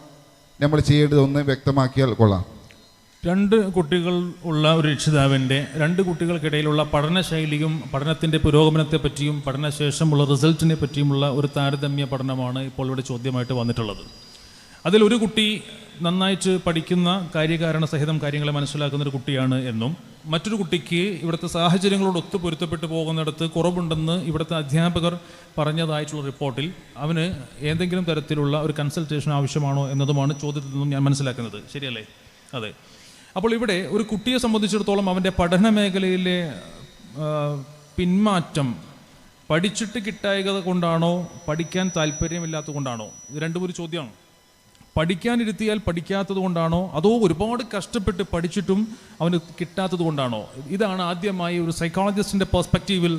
നമ്മൾ ചെയ്യേണ്ടതൊന്ന് വ്യക്തമാക്കിയാൽ കൊള്ളാം. 2 കുട്ടികൾ ഉള്ള ഒരു രക്ഷിതാവിൻ്റെ 2 കുട്ടികൾക്കിടയിലുള്ള പഠനശൈലിയും പഠനത്തിൻ്റെ പുരോഗമനത്തെ പറ്റിയും പഠനശേഷമുള്ള റിസൾട്ടിനെ പറ്റിയുമുള്ള ഒരു താരതമ്യ പഠനമാണ് ഇപ്പോൾ ഇവിടെ ചോദ്യമായിട്ട് വന്നിട്ടുള്ളത്. അതിലൊരു കുട്ടി നന്നായിട്ട് പഠിക്കുന്ന കാര്യകാരണ സഹിതം കാര്യങ്ങളെ മനസ്സിലാക്കുന്നൊരു കുട്ടിയാണ് എന്നും, മറ്റൊരു കുട്ടിക്ക് ഇവിടുത്തെ സാഹചര്യങ്ങളോട് പൊരുത്തപ്പെട്ടു പോകുന്നിടത്ത് കുറവുണ്ടെന്ന് ഇവിടുത്തെ അധ്യാപകർ പറഞ്ഞതായിട്ടുള്ള റിപ്പോർട്ടിൽ അവന് ഏതെങ്കിലും തരത്തിലുള്ള ഒരു കൺസൾട്ടേഷൻ ആവശ്യമാണോ എന്നതുമാണ് ചോദ്യത്തിൽ നിന്നും ഞാൻ മനസ്സിലാക്കുന്നത്. ശരിയല്ലേ? അതെ. അപ്പോൾ ഇവിടെ ഒരു കുട്ടിയെ സംബന്ധിച്ചിടത്തോളം അവൻ്റെ പഠന മേഖലയിലെ പിന്മാറ്റം പഠിച്ചിട്ട് കിട്ടായക കൊണ്ടാണോ, പഠിക്കാൻ താല്പര്യമില്ലാത്തത് കൊണ്ടാണോ? ഇത് രണ്ടും ഒരു ചോദ്യമാണ്. പഠിക്കാനിരുത്തിയാൽ പഠിക്കാത്തത് കൊണ്ടാണോ, അതോ ഒരുപാട് കഷ്ടപ്പെട്ട് പഠിച്ചിട്ടും അവന് കിട്ടാത്തത് കൊണ്ടാണോ? ഇതാണ് ആദ്യമായി ഒരു സൈക്കോളജിസ്റ്റിൻ്റെ പെർസ്പെക്റ്റീവിൽ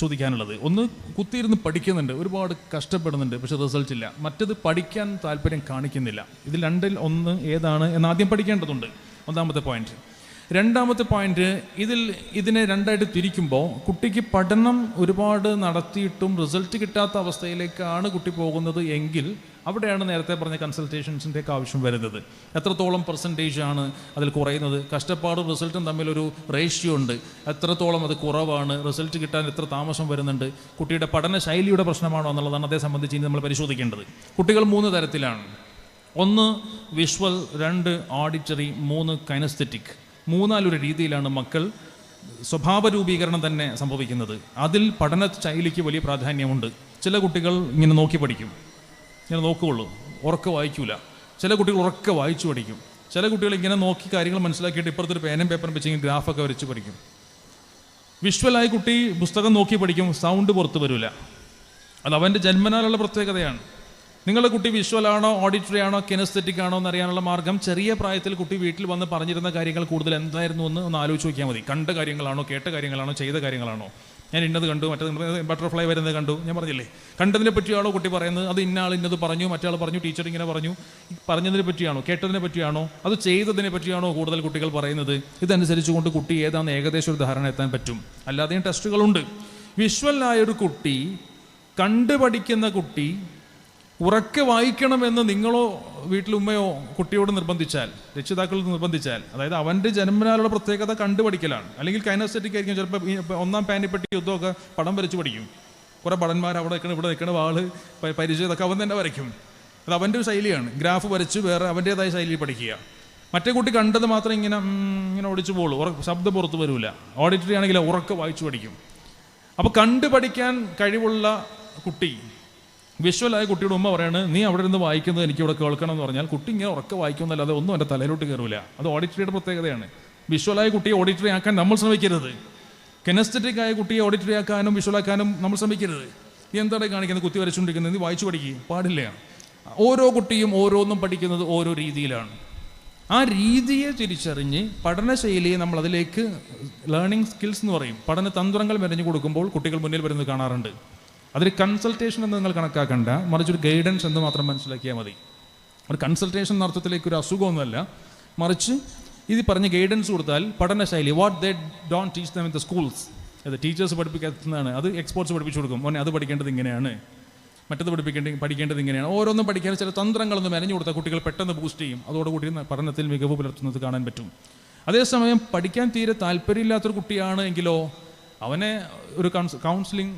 ചോദിക്കാനുള്ളത്. ഒന്ന്, കുത്തിയിരുന്ന് പഠിക്കുന്നുണ്ട്, ഒരുപാട് കഷ്ടപ്പെടുന്നുണ്ട്, പക്ഷെ റിസൾട്ട് ഇല്ല. മറ്റത് പഠിക്കാൻ താല്പര്യം കാണിക്കുന്നില്ല. ഇതിൽ 2-ൽ 1 ഏതാണ് എന്ന് ആദ്യം പഠിക്കേണ്ടതുണ്ട്. ഒന്നാമത്തെ പോയിന്റ്. രണ്ടാമത്തെ പോയിന്റ്, ഇതിനെ രണ്ടായിട്ട് തിരിക്കുമ്പോൾ കുട്ടിക്ക് പഠനം ഒരുപാട് നടത്തിയിട്ടും റിസൾട്ട് കിട്ടാത്ത അവസ്ഥയിലേക്കാണ് കുട്ടി പോകുന്നത് എങ്കിൽ അവിടെയാണ് നേരത്തെ പറഞ്ഞ കൺസൾട്ടേഷൻസിൻ്റെ ഒക്കെ ആവശ്യം വരുന്നത്. എത്രത്തോളം പെർസെൻറ്റേജ് ആണ് അതിൽ കുറയുന്നത്, കഷ്ടപ്പാടും റിസൾട്ടും തമ്മിലൊരു റേഷ്യോ ഉണ്ട്, എത്രത്തോളം അത് കുറവാണ്, റിസൾട്ട് കിട്ടാൻ എത്ര താമസം വരുന്നുണ്ട്, കുട്ടിയുടെ പഠന ശൈലിയുടെ പ്രശ്നമാണോ എന്നുള്ളതാണ് അതേ സംബന്ധിച്ച് ഇനി നമ്മൾ പരിശോധിക്കേണ്ടത്. കുട്ടികൾ 3 തരത്തിലാണ്. 1 വിഷ്വൽ, 2 ഓഡിറ്ററി, 3 കൈനസ്തെറ്റിക്. 3 രീതിയിലാണ് മക്കൾ സ്വഭാവ രൂപീകരണം തന്നെ സംഭവിക്കുന്നത്. അതിൽ പഠന ശൈലിക്ക് വലിയ പ്രാധാന്യമുണ്ട്. ചില കുട്ടികൾ ഇങ്ങനെ നോക്കി പഠിക്കും, ഇങ്ങനെ നോക്കുകയുള്ളൂ, ഉറക്കെ വായിക്കൂല. ചില കുട്ടികൾ ഉറക്കെ വായിച്ചു പഠിക്കും. ചില കുട്ടികൾ ഇങ്ങനെ നോക്കി കാര്യങ്ങൾ മനസ്സിലാക്കിയിട്ട് ഇപ്പുറത്തൊരു പേനും പേപ്പറും വെച്ചെങ്കിൽ ഗ്രാഫൊക്കെ വരച്ച് പഠിക്കും. വിഷ്വലായി കുട്ടി പുസ്തകം നോക്കി പഠിക്കും, സൗണ്ട് പുറത്ത് വരില്ല. അത് അവൻ്റെ ജന്മനാലുള്ള പ്രത്യേകതയാണ്. നിങ്ങളുടെ കുട്ടി വിഷ്വലാണോ ഓഡിറ്ററി ആണോ കിനസ്തെറ്റിക് ആണോ എന്നറിയാനുള്ള മാർഗ്ഗം ചെറിയ പ്രായത്തിൽ കുട്ടി വീട്ടിൽ വന്ന് പറഞ്ഞിരുന്ന കാര്യങ്ങൾ കൂടുതൽ എന്തായിരുന്നു ഒന്ന് ആലോചിച്ച് നോക്കിയാൽ മതി. കണ്ട കാര്യങ്ങളാണോ, കേട്ട കാര്യങ്ങളാണോ, ചെയ്ത കാര്യങ്ങളാണോ? ഞാൻ ഇന്നത് കണ്ടു, മറ്റേ ബട്ടർഫ്ലൈ വരുന്നത് കണ്ടു, ഞാൻ പറഞ്ഞില്ലേ, കണ്ടതിനെ പറ്റിയാണോ കുട്ടി പറയുന്നത്? അത് ഇന്നയാൾ ഇന്നത് പറഞ്ഞു, മറ്റേ ആൾ പറഞ്ഞു, ടീച്ചർ ഇങ്ങനെ പറഞ്ഞു, പറഞ്ഞതിനെ പറ്റിയാണോ, കേട്ടതിനെ പറ്റിയാണോ, അത് ചെയ്തതിനെ പറ്റിയാണോ കൂടുതൽ കുട്ടികൾ പറയുന്നത്? ഇതനുസരിച്ചുകൊണ്ട് കുട്ടി ഏതാണെന്ന് ഏകദേശം ഒരു ധാരണ എത്താൻ പറ്റും. അല്ലാതെയും ടെസ്റ്റുകളുണ്ട്. വിഷ്വലായൊരു കുട്ടി, കണ്ടു പഠിക്കുന്ന കുട്ടി ഉറക്കെ വായിക്കണമെന്ന് നിങ്ങളോ വീട്ടിൽ ഉമ്മയോ കുട്ടിയോട് നിർബന്ധിച്ചാൽ, രക്ഷിതാക്കൾ നിർബന്ധിച്ചാൽ, അതായത് അവൻ്റെ ജന്മനാലുള്ള പ്രത്യേകത കണ്ടുപഠിക്കലാണ്. അല്ലെങ്കിൽ കൈനസ്തെറ്റിക് ആയിരിക്കും. ചിലപ്പോൾ 1-ാം പാനിപ്പെട്ടി യുദ്ധമൊക്കെ പടം വരച്ച് പഠിക്കും. കുറേ പടന്മാർ അവിടെ നിൽക്കണം, ഇവിടെ നിൽക്കണ, വാള്, പരിചയം, ഇതൊക്കെ അവൻ തന്നെ വരയ്ക്കും. അത് അവൻ്റെ ഒരു ശൈലിയാണ്. ഗ്രാഫ് വരച്ച് വേറെ അവൻ്റേതായ ശൈലിയിൽ പഠിക്കുക. മറ്റേ കുട്ടി കണ്ടത് മാത്രം ഇങ്ങനെ ഓടിച്ചു പോകുള്ളൂ, ശബ്ദം പുറത്ത് വരില്ല. ഓഡിറ്ററി ആണെങ്കിൽ ഉറക്കെ വായിച്ചു പഠിക്കും. അപ്പോൾ കണ്ടു പഠിക്കാൻ കഴിവുള്ള കുട്ടി, വിഷ്വലായ കുട്ടിയുടെ ഉമ്മ പറയാണ്, നീ അവിടെ നിന്ന് വായിക്കുന്നത് എനിക്ക് ഇവിടെ കേൾക്കണം എന്ന് പറഞ്ഞാൽ കുട്ടി ഇങ്ങനെ ഉറക്കെ വായിക്കുമെന്നല്ലാതെ ഒന്നും എൻ്റെ തലയിലോട്ട് കയറില്ല. അത് ഓഡിറ്ററിയുടെ പ്രത്യേകതയാണ്. വിഷ്വലായ കുട്ടിയെ ഓഡിറ്ററി ആക്കാൻ നമ്മൾ ശ്രമിക്കരുത്. കെനസ്തെറ്റിക് ആയ കുട്ടിയെ ഓഡിറ്ററി ആക്കാനും വിഷ്വലാക്കാനും നമ്മൾ ശ്രമിക്കരുത്. നീ എന്താണ് കാണിക്കുന്നത്, കുത്തി വരച്ചുകൊണ്ടിരിക്കുന്നത്, നീ വായിച്ചു പഠിക്കുക, പാടില്ല. ഓരോ കുട്ടിയും ഓരോന്നും പഠിക്കുന്നത് ഓരോ രീതിയിലാണ്. ആ രീതിയെ തിരിച്ചറിഞ്ഞ് പഠനശൈലിയെ നമ്മൾ അതിലേക്ക് ലേണിംഗ് സ്കിൽസ് എന്ന് പറയും, പഠന തന്ത്രങ്ങൾ മെനഞ്ഞു കൊടുക്കുമ്പോൾ കുട്ടികൾ മുന്നിൽ വരുന്നത് കാണാറുണ്ട്. അതൊരു കൺസൾട്ടേഷൻ എന്ന് നിങ്ങൾ കണക്കാക്കണ്ട, മറിച്ചൊരു ഗൈഡൻസ് എന്ന് മാത്രം മനസ്സിലാക്കിയാൽ മതി. ഒരു കൺസൾട്ടേഷൻ എന്ന അർത്ഥത്തിലേക്ക് ഒരു അസുഖമൊന്നുമല്ല, മറിച്ച് ഇത് പറഞ്ഞ് ഗൈഡൻസ് കൊടുത്താൽ പഠനശൈലി, what they don't teach them in the schools, അത് ടീച്ചേഴ്സ് പഠിപ്പിക്കുന്നതാണ്, അത് എക്സ്പേർട്സ് പഠിപ്പിച്ചു കൊടുക്കും. മോനെ അത് പഠിക്കേണ്ടത് ഇങ്ങനെയാണ്, മറ്റത് പഠിക്കേണ്ടത് ഇങ്ങനെയാണ്. ഓരോന്നും പഠിക്കാൻ ചില തന്ത്രങ്ങളൊന്നും മെനഞ്ഞു കൊടുത്താൽ കുട്ടികൾ പെട്ടെന്ന് ബൂസ്റ്റ് ചെയ്യും. അതോടുകൂടി പഠനത്തിൽ മികവ് പുലർത്തുന്നത് കാണാൻ പറ്റും. അതേസമയം പഠിക്കാൻ തീരെ താല്പര്യമില്ലാത്തൊരു കുട്ടിയാണ് എങ്കിലോ അവനെ ഒരു കൗൺസിലിംഗ്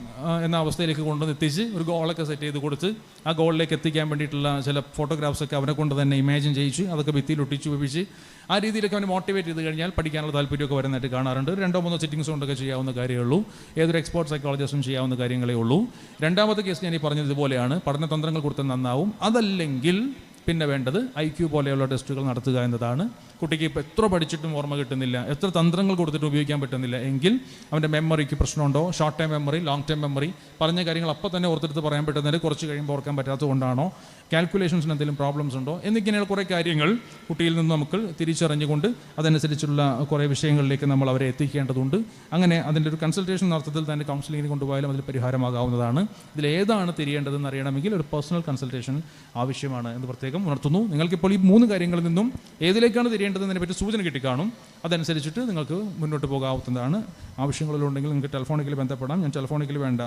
എന്ന അവസ്ഥയിലേക്ക് കൊണ്ടുവന്നെത്തിച്ച് ഒരു ഗോളൊക്കെ സെറ്റ് ചെയ്ത് കൊടുത്ത് ആ ഗോളിലേക്ക് എത്തിക്കാൻ വേണ്ടിയിട്ടുള്ള ചില ഫോട്ടോഗ്രാഫ്സൊക്കെ അവനെ കൊണ്ട് തന്നെ ഇമാജിൻ ചെയ്യിച്ച് അതൊക്കെ ഭിത്തിയിൽ ഒട്ടിച്ച് വെപ്പിച്ച് ആ രീതിയിലൊക്കെ അവനെ മോട്ടിവേറ്റ് ചെയ്ത് കഴിഞ്ഞാൽ പഠിക്കാനുള്ള താല്പര്യമൊക്കെ വരുന്നതായിട്ട് കാണാറുണ്ട്. 2-3 സിറ്റിങ്സ് കൊണ്ടൊക്കെ ചെയ്യാവുന്ന കാര്യമേ ഉള്ളൂ. ഏതൊരു എക്സ്പേർട്ട് സൈക്കോളജിസ്റ്റും ചെയ്യാവുന്ന കാര്യങ്ങളേ ഉള്ളൂ. രണ്ടാമത്തെ കേസ് ഞാൻ ഈ പറഞ്ഞതുപോലെയാണ്, പഠനതന്ത്രങ്ങൾ കൊടുത്താൽ നന്നാവും. അതല്ലെങ്കിൽ പിന്നെ വേണ്ടത് IQ പോലെയുള്ള ടെസ്റ്റുകൾ നടത്തുക എന്നതാണ്. കുട്ടിക്ക് ഇപ്പോൾ എത്ര പഠിച്ചിട്ടും ഓർമ്മ കിട്ടുന്നില്ല, എത്ര തന്ത്രങ്ങൾ കൊടുത്തിട്ടും ഉപയോഗിക്കാൻ പറ്റുന്നില്ല എങ്കിൽ അവൻ്റെ മെമ്മറിക്ക് പ്രശ്നമുണ്ടോ, short time memory, long time memory, പറഞ്ഞ കാര്യങ്ങൾ അപ്പോൾ തന്നെ ഓർത്തെടുത്ത് പറയാൻ പറ്റുന്നതിന് കുറച്ച് കഴിയുമ്പോൾ ഓർക്കാൻ പറ്റാത്തതുകൊണ്ടാണോ, കാൽക്കുലേഷൻസിന് എന്തെങ്കിലും പ്രോബ്ലംസ് ഉണ്ടോ എന്നിങ്ങനെയുള്ള കുറേ കാര്യങ്ങൾ കുട്ടിയിൽ നിന്ന് നമുക്ക് തിരിച്ചറിഞ്ഞുകൊണ്ട് അതനുസരിച്ചുള്ള കുറേ വിഷയങ്ങളിലേക്ക് നമ്മൾ അവരെ എത്തിക്കേണ്ടതുണ്ട്. അങ്ങനെ അതിൻ്റെ ഒരു കൺസൾട്ടേഷൻ അർത്ഥത്തിൽ തന്നെ കൗൺസിലിങ്ങിന് കൊണ്ടുപോയാലും അതിൽ പരിഹാരമാകാവുന്നതാണ്. ഇതിലേതാണ് തിരിയേണ്ടതെന്ന് അറിയണമെങ്കിൽ ഒരു പേഴ്സണൽ കൺസൾട്ടേഷൻ ആവശ്യമാണ് എന്ന് പ്രത്യേകം ഉണർത്തുന്നു. നിങ്ങൾക്കിപ്പോൾ ഈ 3 കാര്യങ്ങളിൽ നിന്നും ഏതിലേക്കാണ് തിരിയേണ്ടതെന്നതിനെ പറ്റി സൂചന കിട്ടിക്കാണും. അതനുസരിച്ചിട്ട് നിങ്ങൾക്ക് മുന്നോട്ട് പോകാവുന്നതാണ്. ആവശ്യങ്ങളുണ്ടെങ്കിൽ നിങ്ങൾക്ക് ടെലിഫോണിക്കലി ബന്ധപ്പെടാം. ഞാൻ ടെലിഫോണിക്കലി വേണ്ട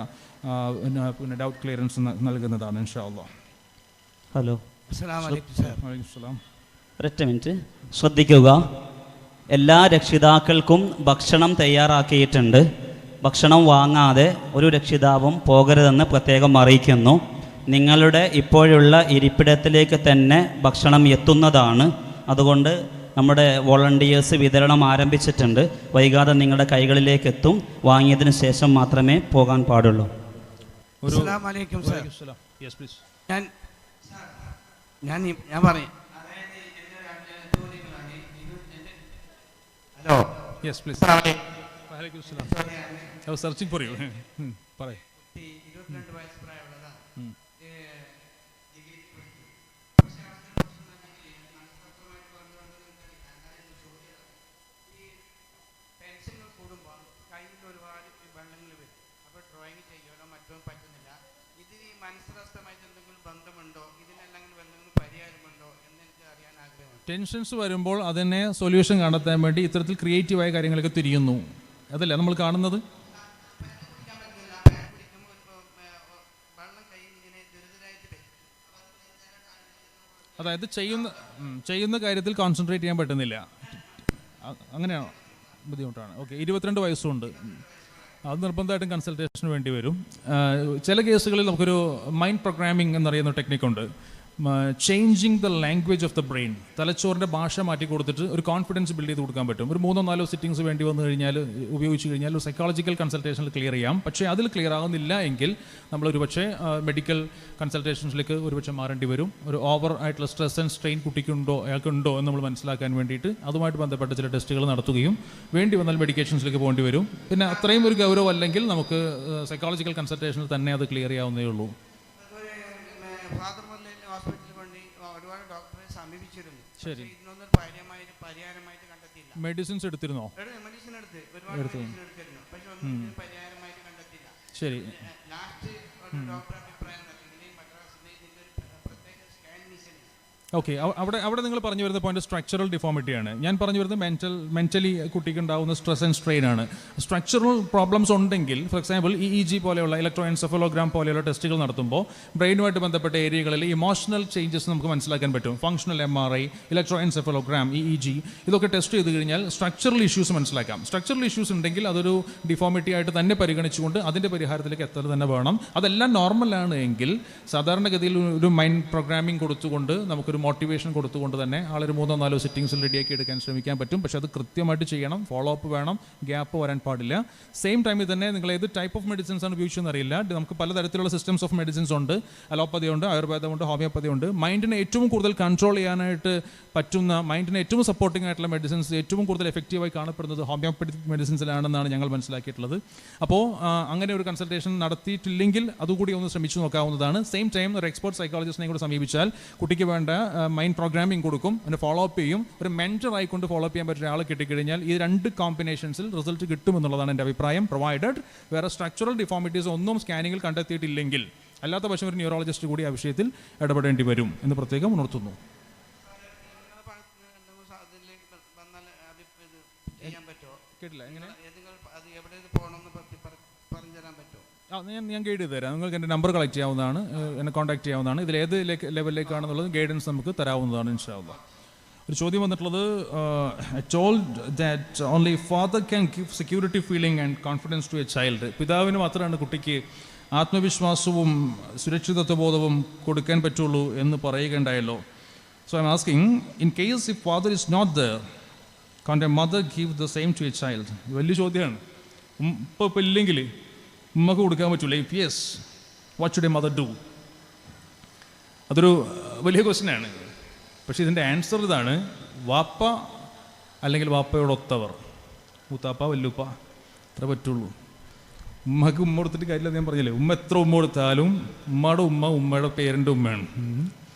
പിന്നെ ഡൗട്ട് ക്ലിയറൻസ് നൽകുന്നതാണ് ഇൻഷാ അല്ലാഹ്. ഹലോ, വലൈക്കും. ഒരൊറ്റ മിനിറ്റ് ശ്രദ്ധിക്കുക. എല്ലാ രക്ഷിതാക്കൾക്കും ഭക്ഷണം തയ്യാറാക്കിയിട്ടുണ്ട്. ഭക്ഷണം വാങ്ങാതെ ഒരു രക്ഷിതാവും പോകരുതെന്ന് പ്രത്യേകം അറിയിക്കുന്നു. നിങ്ങളുടെ ഇപ്പോഴുള്ള ഇരിപ്പിടത്തിലേക്ക് തന്നെ ഭക്ഷണം എത്തുന്നതാണ്. അതുകൊണ്ട് നമ്മുടെ വോളണ്ടിയേഴ്സ് വിതരണം ആരംഭിച്ചിട്ടുണ്ട്. വൈകാതെ നിങ്ങളുടെ കൈകളിലേക്ക് എത്തും. വാങ്ങിയതിന് ശേഷം മാത്രമേ പോകാൻ പാടുള്ളൂ. ഞാൻ പറയും. Hello, yes please. വലൈക്കും സലാം. സെർച്ചിങ് പറയൂ, പറയൂ. 22 വയസ്സ് പ്രായമുള്ളതാണ്. ടെൻഷനുകൾ കൂടുമ്പോൾ കയ്യിൽ ഒരുപാട് വെള്ളങ്ങൾ വരും. അപ്പോൾ ഡ്രോയിങ് ചെയ്യാനോ മറ്റോ പറ്റുന്നില്ല. ഇതിന് ഈ മനസ്സസ്വസ്ഥമായിട്ട് എന്തെങ്കിലും ബന്ധമുണ്ടോ, ഇതിനെല്ലാം എന്തെങ്കിലും പരിഹാരമുണ്ടോ എന്ന് എനിക്ക് അറിയാൻ ആഗ്രഹമുണ്ട്. ടെൻഷൻസ് വരുമ്പോൾ അതിനെ സൊല്യൂഷൻ കണ്ടെത്താൻ വേണ്ടി ഇത്തരത്തിൽ ക്രിയേറ്റീവായ കാര്യങ്ങളൊക്കെ തിരിയുന്നു. അതല്ലേ നമ്മൾ കാണുന്നത്? അതായത് ചെയ്യുന്ന കാര്യത്തിൽ കോൺസെൻട്രേറ്റ് ചെയ്യാൻ പറ്റുന്നില്ല, അങ്ങനെയാണോ? ബുദ്ധിമുട്ടാണ്. ഓക്കെ, 22 വയസ്സുണ്ട്. അത് നിർബന്ധമായിട്ടും കൺസൾട്ടേഷന് വേണ്ടി വരും. ചില കേസുകളിൽ നമുക്കൊരു മൈൻഡ് പ്രോഗ്രാമിംഗ് എന്നറിയുന്ന ടെക്നിക്കുണ്ട്. Changing the language of the brain. തലച്ചോറിൻ്റെ ഭാഷ മാറ്റി കൊടുത്തിട്ട് ഒരു കോൺഫിഡൻസ് ബിൽഡ് ചെയ്ത് കൊടുക്കാൻ പറ്റും. ഒരു 3-4 സിറ്റിങ്സ് വേണ്ടി വന്നു കഴിഞ്ഞാൽ, ഉപയോഗിച്ച് കഴിഞ്ഞാൽ ഒരു സൈക്കോളജിക്കൽ കൺസൾട്ടേഷനിൽ ക്ലിയർ ചെയ്യാം. പക്ഷേ അതിൽ ക്ലിയർ ആകുന്നില്ല എങ്കിൽ നമ്മളൊരു പക്ഷേ മെഡിക്കൽ കൺസൾട്ടേഷൻസിലേക്ക് ഒരുപക്ഷെ മാറേണ്ടി വരും. ഒരു ഓവർ ആയിട്ടുള്ള സ്ട്രെസ് ആൻഡ് സ്ട്രെയിൻ കുട്ടിക്കുണ്ടോ, അയാൾക്കുണ്ടോ എന്ന് നമ്മൾ മനസ്സിലാക്കാൻ വേണ്ടിയിട്ട് അതുമായിട്ട് ബന്ധപ്പെട്ട ചില ടെസ്റ്റുകൾ നടത്തുകയും വേണ്ടി വന്നാൽ മെഡിക്കേഷൻസിലേക്ക് പോകേണ്ടി വരും. പിന്നെ അത്രയും ഒരു ഗൗരവം അല്ലെങ്കിൽ നമുക്ക് സൈക്കോളജിക്കൽ കൺസൾട്ടേഷനിൽ തന്നെ അത് ക്ലിയർ ചെയ്യാവുന്നേ ഉള്ളൂ. ശരി, മെഡിസിൻസ് എടുത്തിരുന്നോ? ശരി. ഓക്കെ, അവിടെ നിങ്ങൾ പറഞ്ഞു വരുന്ന പോയിന്റ് സ്ട്രക്ചറൽ ഡിഫോമിറ്റിയാണ്. ഞാൻ പറഞ്ഞു വരുന്നത് മെൻ്റലി കുട്ടിക്ക് ഉണ്ടാകുന്ന സ്ട്രെസ് ആൻഡ് സ്ട്രെയിൻ ആണ്. സ്ട്രക്ചറൽ പ്രോബ്ലംസ് ഉണ്ടെങ്കിൽ, ഫോർ എക്സാമ്പിൾ EEG പോലെയുള്ള ഇലക്ട്രോഎൻസെഫലോഗ്രാം പോലെയുള്ള ടെസ്റ്റുകൾ നടത്തുമ്പോൾ ബ്രെയിനുമായിട്ട് ബന്ധപ്പെട്ട ഏരിയകളിൽ ഇമോഷണൽ ചേഞ്ചസ് നമുക്ക് മനസ്സിലാക്കാൻ പറ്റും. ഫങ്ഷണൽ MRI, ഇലക്ട്രോഎൻസെഫലോഗ്രാം, EEG ഇതൊക്കെ ടെസ്റ്റ് ചെയ്ത് കഴിഞ്ഞാൽ സ്ട്രക്ചറൽ ഇഷ്യൂസ് മനസ്സിലാക്കാം. സ്ട്രക്ചറൽ ഇഷ്യൂസ് ഉണ്ടെങ്കിൽ അതൊരു ഡിഫോമിറ്റി ആയിട്ട് തന്നെ പരിഗണിച്ചുകൊണ്ട് അതിൻ്റെ പരിഹാരത്തിലേക്ക് എത്തുക തന്നെ വേണം. അതെല്ലാം നോർമലാണ് എങ്കിൽ സാധാരണഗതിയിൽ ഒരു മൈൻഡ് പ്രോഗ്രാമിംഗ് കൊടുത്തുകൊണ്ട് നമുക്കൊരു മോട്ടിവേഷൻ കൊടുത്തുകൊണ്ട് തന്നെ ആളൊരു 3-4 സിറ്റിങ്സിൽ റെഡിയാക്കി എടുക്കാൻ ശ്രമിക്കാൻ പറ്റും. പക്ഷേ അത് കൃത്യമായിട്ട് ചെയ്യണം, ഫോളോ അപ്പ് വേണം, ഗ്യാപ്പ് വരാൻ പാടില്ല. സെയിം ടൈമിൽ തന്നെ നിങ്ങൾ ഏത് ടൈപ്പ് ഓഫ് മെഡിസിൻസ് ആണ് ഉപയോഗിച്ചതെന്ന് അറിയില്ല. നമുക്ക് പലതരത്തിലുള്ള സിസ്റ്റംസ് ഓഫ് മെഡിസിൻസ് ഉണ്ട്. അലോപ്പതി ഉണ്ട്, ആയുർവേദമുണ്ട്, ഹോമിയോപ്പതി ഉണ്ട്. മൈൻഡിനെ ഏറ്റവും കൂടുതൽ കൺട്രോൾ ചെയ്യാനായിട്ട് പറ്റുന്ന, മൈൻഡിനെ ഏറ്റവും സപ്പോർട്ടിംഗ് ആയിട്ടുള്ള മെഡിസിൻസ് ഏറ്റവും കൂടുതൽ എഫക്റ്റീവായി കാണപ്പെടുന്നത് ഹോമിയോപ്പതിക് മെഡിസിൻസിലാണെന്നാണ് ഞങ്ങൾ മനസ്സിലാക്കിയിട്ടുള്ളത്. അപ്പോൾ അങ്ങനെ ഒരു കൺസൾട്ടേഷൻ നടത്തിയിട്ടില്ലെങ്കിൽ അതുകൂടി ഒന്ന് ശ്രമിച്ചു നോക്കാവുന്നതാണ്. സെയിം ടൈം ഒരു എക്സ്പേർട്ട് സൈക്കോളജിസ്റ്റിനെ കൂടെ സമീപിച്ചാൽ കുട്ടിക്ക് വേണ്ട മൈൻഡ് പ്രോഗ്രാമിംഗ് കൊടുക്കും, അതിനെ ഫോളോ അപ്പ് ചെയ്യും. ഒരു മെൻറ്റർ ആയിക്കൊണ്ട് ഫോളോ അപ്പ് ചെയ്യാൻ പറ്റുന്ന ഒരാളെ കിട്ടിക്കഴിഞ്ഞാൽ ഈ 2 കോമ്പിനേഷൻസിൽ റിസൾട്ട് കിട്ടുമെന്നുള്ളതാണ് എൻ്റെ അഭിപ്രായം. പ്രൊവൈഡഡ് വേറെ സ്ട്രക്ചറൽ ഡിഫോമിറ്റീസ് ഒന്നും സ്കാനിങ്ങിൽ കണ്ടെത്തിയിട്ടില്ലെങ്കിൽ, അല്ലാത്ത പക്ഷം ഒരു ന്യൂറോളജിസ്റ്റ് കൂടി ആ വിഷയത്തിൽ ഇടപെടേണ്ടി വരും എന്ന് പ്രത്യേകം ഉണർത്തുന്നു. കേട്ടില്ല, എങ്ങനെ? ഞാൻ ഗൈഡ് ചെയ്ത് തരാം. നിങ്ങൾക്ക് എൻ്റെ നമ്പർ കളക്ട് ചെയ്യാവുന്നതാണ്, എന്നെ കോൺടാക്ട് ചെയ്യാവുന്നതാണ്. ഇതിൽ ഏത് ലെവലിലേക്കാണെന്നുള്ളത് ഗൈഡൻസ് നമുക്ക് തരാവുന്നതാണ് ഇൻഷാ അല്ലാഹ്. ഒരു ചോദ്യം വന്നിട്ടുള്ളത്, I told that only father can give security feeling and confidence to a child. പിതാവിന് മാത്രമാണ് കുട്ടിക്ക് ആത്മവിശ്വാസവും സുരക്ഷിതത്വബോധവും കൊടുക്കാൻ പറ്റുള്ളൂ എന്ന് പറയുകയുണ്ടായല്ലോ. So I'm asking, in case if father is not there, can't a mother give the same to a child? വലിയ ചോദ്യമാണ്. ഇപ്പോൾ ഇല്ലെങ്കിൽ ഉമ്മക്ക് കൊടുക്കാൻ പറ്റൂല. If yes, what should A mother do? അതൊരു വലിയ ക്വസ്റ്റ്യനാണ്. പക്ഷേ ഇതിൻ്റെ ആൻസർ ഇതാണ്: വാപ്പ അല്ലെങ്കിൽ വാപ്പയോടൊത്തവർ, മൂത്താപ്പ, വല്ലുപ്പ, അത്ര പറ്റുള്ളൂ. ഉമ്മക്ക് ഉമ്മ കൊടുത്തിട്ട് കാര്യമില്ല. ഞാൻ പറഞ്ഞില്ലേ, ഉമ്മ എത്ര ഉമ്മ കൊടുത്താലും ഉമ്മയുടെ ഉമ്മ ഉമ്മയുടെ പേരൻ്റെ ഉമ്മയാണ്.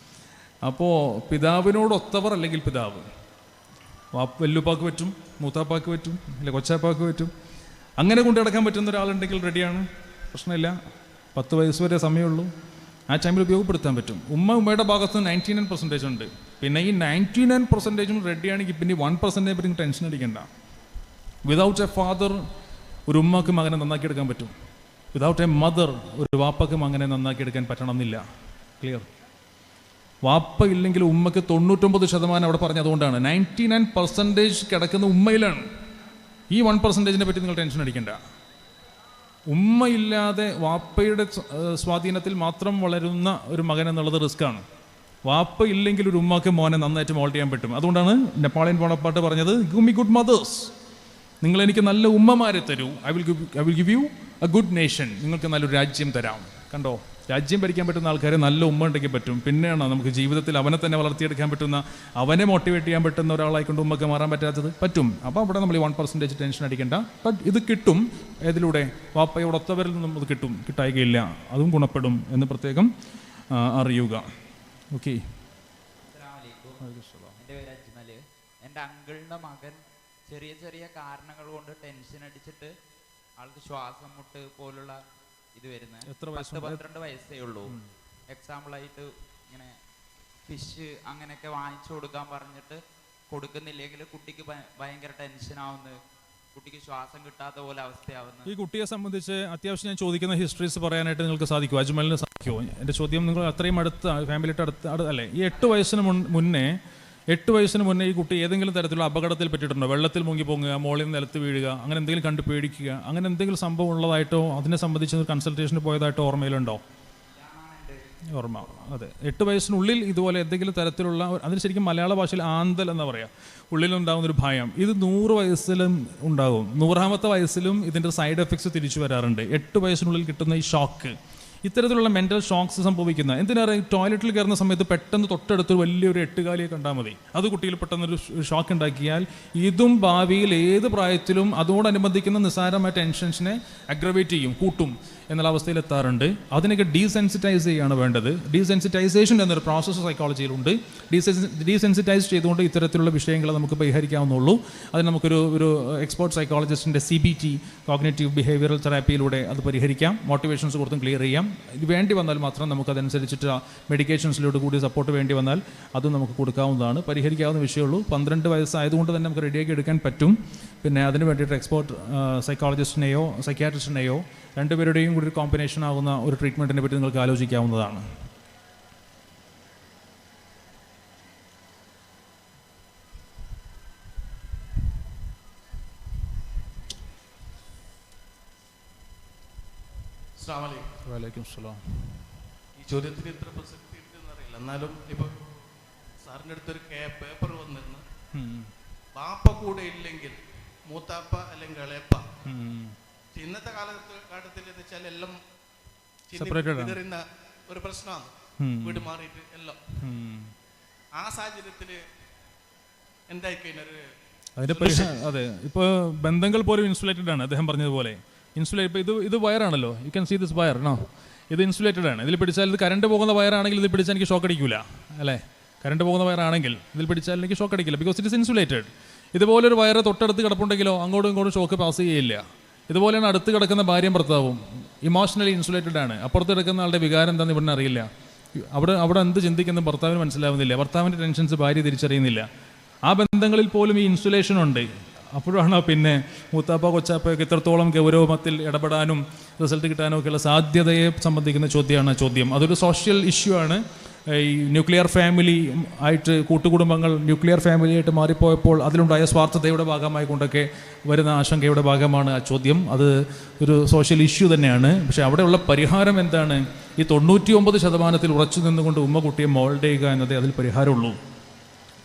അപ്പോൾ പിതാവിനോടൊത്തവർ അല്ലെങ്കിൽ പിതാവ്, വല്ലുപ്പാക്ക് പറ്റും, മൂത്താപ്പാക്ക് പറ്റും, അല്ലെ കൊച്ചാപ്പാക്ക് പറ്റും. അങ്ങനെ കൊണ്ടു നടക്കാൻ പറ്റുന്ന ഒരാളുണ്ടെങ്കിൽ റെഡിയാണ്, പ്രശ്നമില്ല. 10 വയസ്സ് വരെ സമയമുള്ളൂ, ആ ടൈമിൽ ഉപയോഗപ്പെടുത്താൻ പറ്റും. ഉമ്മയുടെ ഭാഗത്ത് 99% ഉണ്ട്. പിന്നെ ഈ 99% റെഡിയാണെങ്കിൽ പിന്നെ 1% പറ്റി ടെൻഷൻ അടിക്കണ്ട. വിതൗട്ട് എ ഫാദർ ഒരു ഉമ്മക്ക് മകനെ നന്നാക്കിയെടുക്കാൻ പറ്റും. വിതൗട്ട് എ മദർ ഒരു വാപ്പക്ക് മകനെ നന്നാക്കിയെടുക്കാൻ പറ്റണമെന്നില്ല. ക്ലിയർ? വാപ്പ ഇല്ലെങ്കിൽ ഉമ്മക്ക് 99% അവിടെ പറഞ്ഞത് അതുകൊണ്ടാണ്. 99% കിടക്കുന്ന ഉമ്മയിലാണ്. ഈ 1% പറ്റി നിങ്ങൾ ടെൻഷൻ അടിക്കണ്ട. ഉമ്മയില്ലാതെ വാപ്പയുടെ സ്വാധീനത്തിൽ മാത്രം വളരുന്ന ഒരു മകൻ എന്നുള്ളത് റിസ്ക്കാണ്. വാപ്പ ഇല്ലെങ്കിൽ ഒരു ഉമ്മക്ക് മോനെ നന്നായിട്ട് മോൾഡ് ചെയ്യാൻ പറ്റും. അതുകൊണ്ടാണ് നെപ്പോളിയൻ ബോണപ്പാർട്ട് പറഞ്ഞത്, ഗിവ് മീ ഗുഡ് മദേഴ്സ്. നിങ്ങൾ എനിക്ക് നല്ല ഉമ്മമാരെ തരൂ, I will give you a good nation. നിങ്ങൾക്ക് നല്ലൊരു രാജ്യം തരാം. കണ്ടോ, രാജ്യം ഭരിക്കാൻ പറ്റുന്ന ആൾക്കാരെ നല്ല ഉമ്മ ഉണ്ടെങ്കിൽ പറ്റും. പിന്നെയാണ് നമുക്ക് ജീവിതത്തിൽ അവനെ തന്നെ വളർത്തിയെടുക്കാൻ പറ്റുന്ന, അവനെ മോട്ടിവേറ്റ് ചെയ്യാൻ പറ്റുന്ന ഒരാളായിക്കൊണ്ട് ഉമ്മക്ക് മാറാൻ പറ്റാത്തത് പറ്റും. അപ്പോൾ അവിടെ നമ്മൾ ഈ 1% ടെൻഷൻ അടിക്കേണ്ട. ബട്ട് ഇത് കിട്ടും. ഏതിലൂടെ? വാപ്പയോടൊത്തവരിൽ നിന്നും ഇത് കിട്ടും. കിട്ടായികയില്ല, അതും ഗുണപ്പെടും എന്ന് പ്രത്യേകം അറിയുക. ഓക്കെ. എൻ്റെ പേര് അജ്മൽ. എൻ്റെ അങ്കിളിൻ്റെ മകൻ ചെറിയ ചെറിയ കാരണങ്ങൾ കൊണ്ട് ടെൻഷൻ അടിച്ചിട്ട് ആൾക്ക് ശ്വാസം മുട്ട് പോലുള്ള ഇത് വരുന്നത്. 12 വയസ്സേ ഉള്ളൂ. എക്സാമ്പിൾ ആയിട്ട് ഇങ്ങനെ ഫിഷ് അങ്ങനെയൊക്കെ വാങ്ങിച്ചു കൊടുക്കാൻ പറഞ്ഞിട്ട് കൊടുക്കുന്നില്ലെങ്കിൽ കുട്ടിക്ക് ഭയങ്കര ടെൻഷനാവുന്നു, കുട്ടിക്ക് ശ്വാസം കിട്ടാത്ത പോലെ അവസ്ഥയാവുന്നു. ഈ കുട്ടിയെ സംബന്ധിച്ച് അത്യാവശ്യം ഞാൻ ചോദിക്കുന്ന ഹിസ്റ്ററീസ് പറയാനായിട്ട് നിങ്ങൾക്ക് സാധിക്കുമോ? അജ്മലിന് സാധിക്കുമോ? എൻ്റെ ചോദ്യം, നിങ്ങൾ അത്രയും അടുത്ത ഫാമിലിയുടെ അടുത്ത് അല്ലേ, ഈ 8 വയസ്സിന് മുന്നേ ഈ കുട്ടി ഏതെങ്കിലും തരത്തിലുള്ള അപകടത്തിൽ പറ്റിയിട്ടുണ്ടോ? വെള്ളത്തിൽ മുങ്ങി പൊങ്ങുക, മോളിൽ നിന്ന് നിലത്ത് വീഴുക, അങ്ങനെ എന്തെങ്കിലും കണ്ട് പേടിക്കുക, അങ്ങനെ എന്തെങ്കിലും സംഭവം ഉള്ളതായിട്ടോ അതിനെ സംബന്ധിച്ച് കൺസൾട്ടേഷന് പോയതായിട്ടോ ഓർമ്മയിലുണ്ടോ? ഓർമ്മ, അതെ. 8 വയസ്സിനുള്ളിൽ ഇതുപോലെ എന്തെങ്കിലും തരത്തിലുള്ള, അതിന് ശരിക്കും മലയാള ഭാഷയിൽ ആന്തൽ എന്ന് പറയാം, ഉള്ളിലുണ്ടാകുന്നൊരു ഭയം. ഇത് 100 വയസ്സിലും ഉണ്ടാകും, 100ാമത്തെ വയസ്സിലും ഇതിൻ്റെ സൈഡ് എഫക്ട്സ് തിരിച്ചു വരാറുണ്ട്. 8 വയസ്സിനുള്ളിൽ കിട്ടുന്ന ഈ ഷോക്ക്, ഇത്തരത്തിലുള്ള മെൻ്റൽ ഷോക്സ് സംഭവിക്കുന്ന, എന്തിനറിയാം, ടോയ്ലറ്റിൽ കയറുന്ന സമയത്ത് പെട്ടെന്ന് തൊട്ടടുത്ത് വലിയൊരു 8 കണ്ടാൽ മതി, അത് കുട്ടിയിൽ പെട്ടെന്നൊരു ഷോക്ക് ഉണ്ടാക്കിയാൽ ഇതും ഭാവിയിൽ ഏത് പ്രായത്തിലും അതോടനുബന്ധിക്കുന്ന നിസ്സാരമായ ടെൻഷൻസിനെ അഗ്രവേറ്റ് ചെയ്യും, കൂട്ടും എന്നുള്ള അവസ്ഥയിൽ എത്താറുണ്ട്. അതിനൊക്കെ ഡീസെൻസിറ്റൈസ് ചെയ്യുകയാണ് വേണ്ടത്. ഡീസെൻസിറ്റൈസേഷൻ എന്നൊരു പ്രോസസ്സ് സൈക്കോളജിയിലുണ്ട്. ഡീസെൻസിറ്റൈസ് ചെയ്തുകൊണ്ട് ഇത്തരത്തിലുള്ള വിഷയങ്ങൾ നമുക്ക് പരിഹരിക്കാവുന്നുള്ളൂ. അതിന് നമുക്കൊരു എക്സ്പേർട്ട് സൈക്കോളജിസ്റ്റിൻ്റെ CBT, കോഗ്നിറ്റീവ് ബിഹേവിയറൽ തെറാപ്പിയിലൂടെ അത് പരിഹരിക്കാം. മോട്ടിവേഷൻസ് കൊടുത്തും ക്ലിയർ ചെയ്യാം. ഇത് വേണ്ടി വന്നാൽ മാത്രം നമുക്കതനുസരിച്ചിട്ട് മെഡിക്കേഷൻസിലോട്ട് കൂടി സപ്പോർട്ട് വേണ്ടി വന്നാൽ അതും നമുക്ക് കൊടുക്കാവുന്നതാണ്. പരിഹരിക്കാവുന്ന വിഷയമുള്ളൂ. 12 വയസ്സായതുകൊണ്ട് തന്നെ നമുക്ക് റെഡിയാക്കി എടുക്കാൻ പറ്റും. പിന്നെ അതിന് വേണ്ടിയിട്ട് എക്സ്പേർട്ട് സൈക്കോളജിസ്റ്റിനെയോ സൈക്യാട്രിസ്റ്റിനെയോ രണ്ടുപേരുടെയും കൂടി ഒരു കോമ്പിനേഷൻ ആകുന്ന ഒരു ട്രീറ്റ്മെൻറ്റിനെ പറ്റി നിങ്ങൾക്ക് ആലോചിക്കാവുന്നതാണ്. വലൈക്കും സലാം. ഈ ചോദ്യത്തിന് ഇത്ര പ്രസക്തി ഉണ്ടെന്ന് അറിയില്ല, എന്നാലും ഇപ്പൊ സാറിൻ്റെ അടുത്തൊരു പേപ്പർ വന്നിരുന്നു, ബാപ്പ കൂടെ ഇല്ലെങ്കിൽ മൂത്താപ്പ അല്ലെങ്കിൽ ഇളയപ്പ. ഇന്നത്തെ കാലഘട്ടത്തിൽ എന്ന് വെച്ചാൽ എല്ലാം ചിന്തിക്കുന്ന ഒരു പ്രശ്നമാണ്, വീട് മാറിയിട്ട് എല്ലാം. ആ സാഹചര്യത്തിൽ എന്തായി കഴിഞ്ഞൊരു അതെ, ഇപ്പോൾ ബന്ധങ്ങൾ പോലും ഇൻസുലേറ്റഡ് ആണ്. അദ്ദേഹം പറഞ്ഞതുപോലെ ഇൻസുലേറ്റ്, ഇപ്പോൾ ഇത് വയറാണല്ലോ, you can see this wire, no, ഇത് ഇൻസുലേറ്റഡ് ആണ്. ഇതിൽ പിടിച്ചാൽ, ഇത് കറണ്ട് പോകുന്ന വയറാണെങ്കിൽ ഇത് പിടിച്ചാൽ എനിക്ക് ഷോക്ക് അടിക്കില്ല, അല്ലേ? കറണ്ട് പോകുന്ന വയറാണെങ്കിൽ ഇതിൽ പിടിച്ചാൽ എനിക്ക് ഷോക്ക് അടിക്കില്ല, ബിക്കോസ് ഇറ്റ് ഇസ് ഇൻസുലേറ്റഡ്. ഇതുപോലൊരു വയറ് തൊട്ടടുത്ത് കിടപ്പുണ്ടെങ്കിലോ അങ്ങോട്ടും ഇങ്ങോട്ടും ഷോക്ക് പാസ് ചെയ്യില്ല. ഇതുപോലെയാണ് അടുത്ത് കിടക്കുന്ന ഭാര്യയും ഭർത്താവും, ഇമോഷണലി ഇൻസുലേറ്റഡ് ആണ്. അപ്പുറത്ത് കിടക്കുന്ന ആളുടെ വികാരം എന്താണെന്ന് ഇവിടെ അറിയില്ല, അവിടെ എന്ത് ചിന്തിക്കുന്ന ഭർത്താവിന് മനസ്സിലാവുന്നില്ല, ഭർത്താവിൻ്റെ ടെൻഷൻസ് ഭാര്യ തിരിച്ചറിയുന്നില്ല. ആ ബന്ധങ്ങളിൽ പോലും ഈ ഇൻസുലേഷൻ ഉണ്ട്. അപ്പോഴാണ് പിന്നെ മൂത്താപ്പ കൊച്ചാപ്പയൊക്കെ ഇത്രത്തോളം ഗൗരവത്തിൽ ഇടപെടാനും റിസൾട്ട് കിട്ടാനും ഒക്കെയുള്ള സാധ്യതയെ സംബന്ധിക്കുന്ന ചോദ്യം. അതൊരു സോഷ്യൽ ഇഷ്യൂ ആണ്. ഈ ന്യൂക്ലിയർ ഫാമിലി ആയിട്ട്, കൂട്ടുകുടുംബങ്ങൾ ന്യൂക്ലിയർ ഫാമിലി ആയിട്ട് മാറിപ്പോയപ്പോൾ അതിലുണ്ടായ സ്വാർത്ഥതയുടെ ഭാഗമായി കൊണ്ടൊക്കെ വരുന്ന ആശങ്കയുടെ ഭാഗമാണ് ആ ചോദ്യം. അത് ഒരു സോഷ്യൽ ഇഷ്യൂ തന്നെയാണ്. പക്ഷേ അവിടെയുള്ള പരിഹാരം എന്താണ്? ഈ 99% ഉറച്ചു നിന്നുകൊണ്ട് ഉമ്മ കുട്ടിയെ മോൾഡ് ചെയ്യുക എന്നതേ അതിൽ പരിഹാരമുള്ളൂ.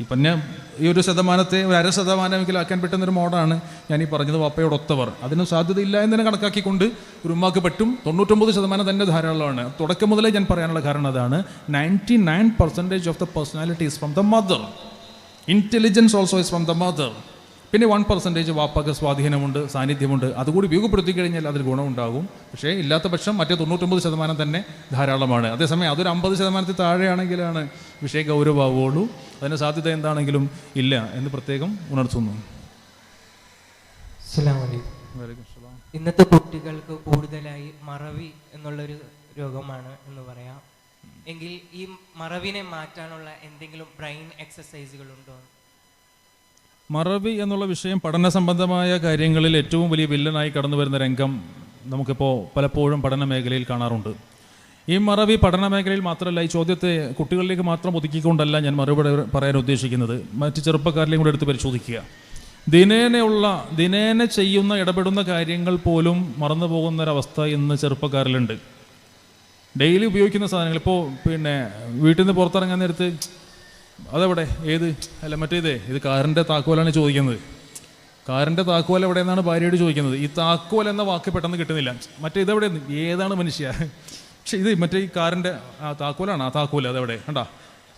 ഇപ്പം ഞാൻ ഈ 1% ഒരു 0.5% ആക്കാൻ പറ്റുന്നൊരു മോഡാണ് ഞാൻ ഈ പറഞ്ഞത്, വാപ്പയോടൊത്തവർ. അതിന് സാധ്യതയില്ല എന്ന് തന്നെ കണക്കാക്കിക്കൊണ്ട് ഒരു ഉമ്മാക്ക് പറ്റും. 99% തന്നെ ധാരാളമാണ്. തുടക്കം മുതലേ ഞാൻ പറയാനുള്ള കാരണം അതാണ്. 99% of the personality is from the mother. Intelligence also is from the mother. പിന്നെ 1% വാപ്പാക്ക് സ്വാധീനമുണ്ട്, സാന്നിധ്യമുണ്ട്. അതുകൂടി ഉപയോഗപ്പെടുത്തി കഴിഞ്ഞാൽ അതിൽ ഗുണമുണ്ടാകും. പക്ഷേ ഇല്ലാത്ത പക്ഷം മറ്റേ 99% തന്നെ ധാരാളമാണ്. അതേസമയം അതൊരു 50% താഴെയാണെങ്കിലാണ് വിഷയ ഗൗരവമാവുകയുള്ളൂ. അതിന് സാധ്യത എന്താണെങ്കിലും ഇല്ല എന്ന് പ്രത്യേകം ഉണർത്തുന്നു. ഇന്നത്തെ കുട്ടികൾക്ക് കൂടുതലായി മറവി എന്നുള്ളൊരു രോഗമാണ് എന്ന് പറയാം. എങ്കിൽ ഈ മറവിനെ മാറ്റാനുള്ള എന്തെങ്കിലും ബ്രെയിൻ എക്സസൈസുകളുണ്ടോ? മറവി എന്നുള്ള വിഷയം പഠന സംബന്ധമായ കാര്യങ്ങളിൽ ഏറ്റവും വലിയ വില്ലനായി കടന്നു വരുന്ന രംഗം നമുക്കിപ്പോൾ പലപ്പോഴും പഠന മേഖലയിൽ കാണാറുണ്ട്. ഈ മറവി പഠന മേഖലയിൽ മാത്രമല്ല, ഈ ചോദ്യത്തെ കുട്ടികളിലേക്ക് മാത്രം ഒതുക്കിക്കൊണ്ടല്ല ഞാൻ മറുപടി പറയാൻ ഉദ്ദേശിക്കുന്നത്. മറ്റ് ചെറുപ്പക്കാരിലെയും കൂടെ എടുത്ത് പരിശോധിക്കുക. ദിനേന ചെയ്യുന്ന ഇടപെടുന്ന കാര്യങ്ങൾ പോലും മറന്നു പോകുന്നൊരവസ്ഥ ഇന്ന് ചെറുപ്പക്കാരിലുണ്ട്. ഡെയിലി ഉപയോഗിക്കുന്ന സാധനങ്ങൾ, ഇപ്പോൾ പിന്നെ വീട്ടിൽ നിന്ന് പുറത്തിറങ്ങാൻ നേരത്ത് അതെവിടെ, ഏത്, അല്ല മറ്റേതേ, ഇത് കാറിൻ്റെ താക്കോലാണ് ചോദിക്കുന്നത്. കാറിൻ്റെ താക്കോൽ എവിടെ നിന്നാണ് ഭാര്യയോട് ചോദിക്കുന്നത്. ഈ താക്കോൽ എന്ന വാക്ക് പെട്ടെന്ന് കിട്ടുന്നില്ല. മറ്റേ ഇതെവിടെ, ഏതാണ് മനുഷ്യ, പക്ഷേ ഇത് മറ്റേ ഈ കാറിൻ്റെ താക്കോലാണ്. ആ താക്കോൽ അതെവിടെ, കണ്ടാ.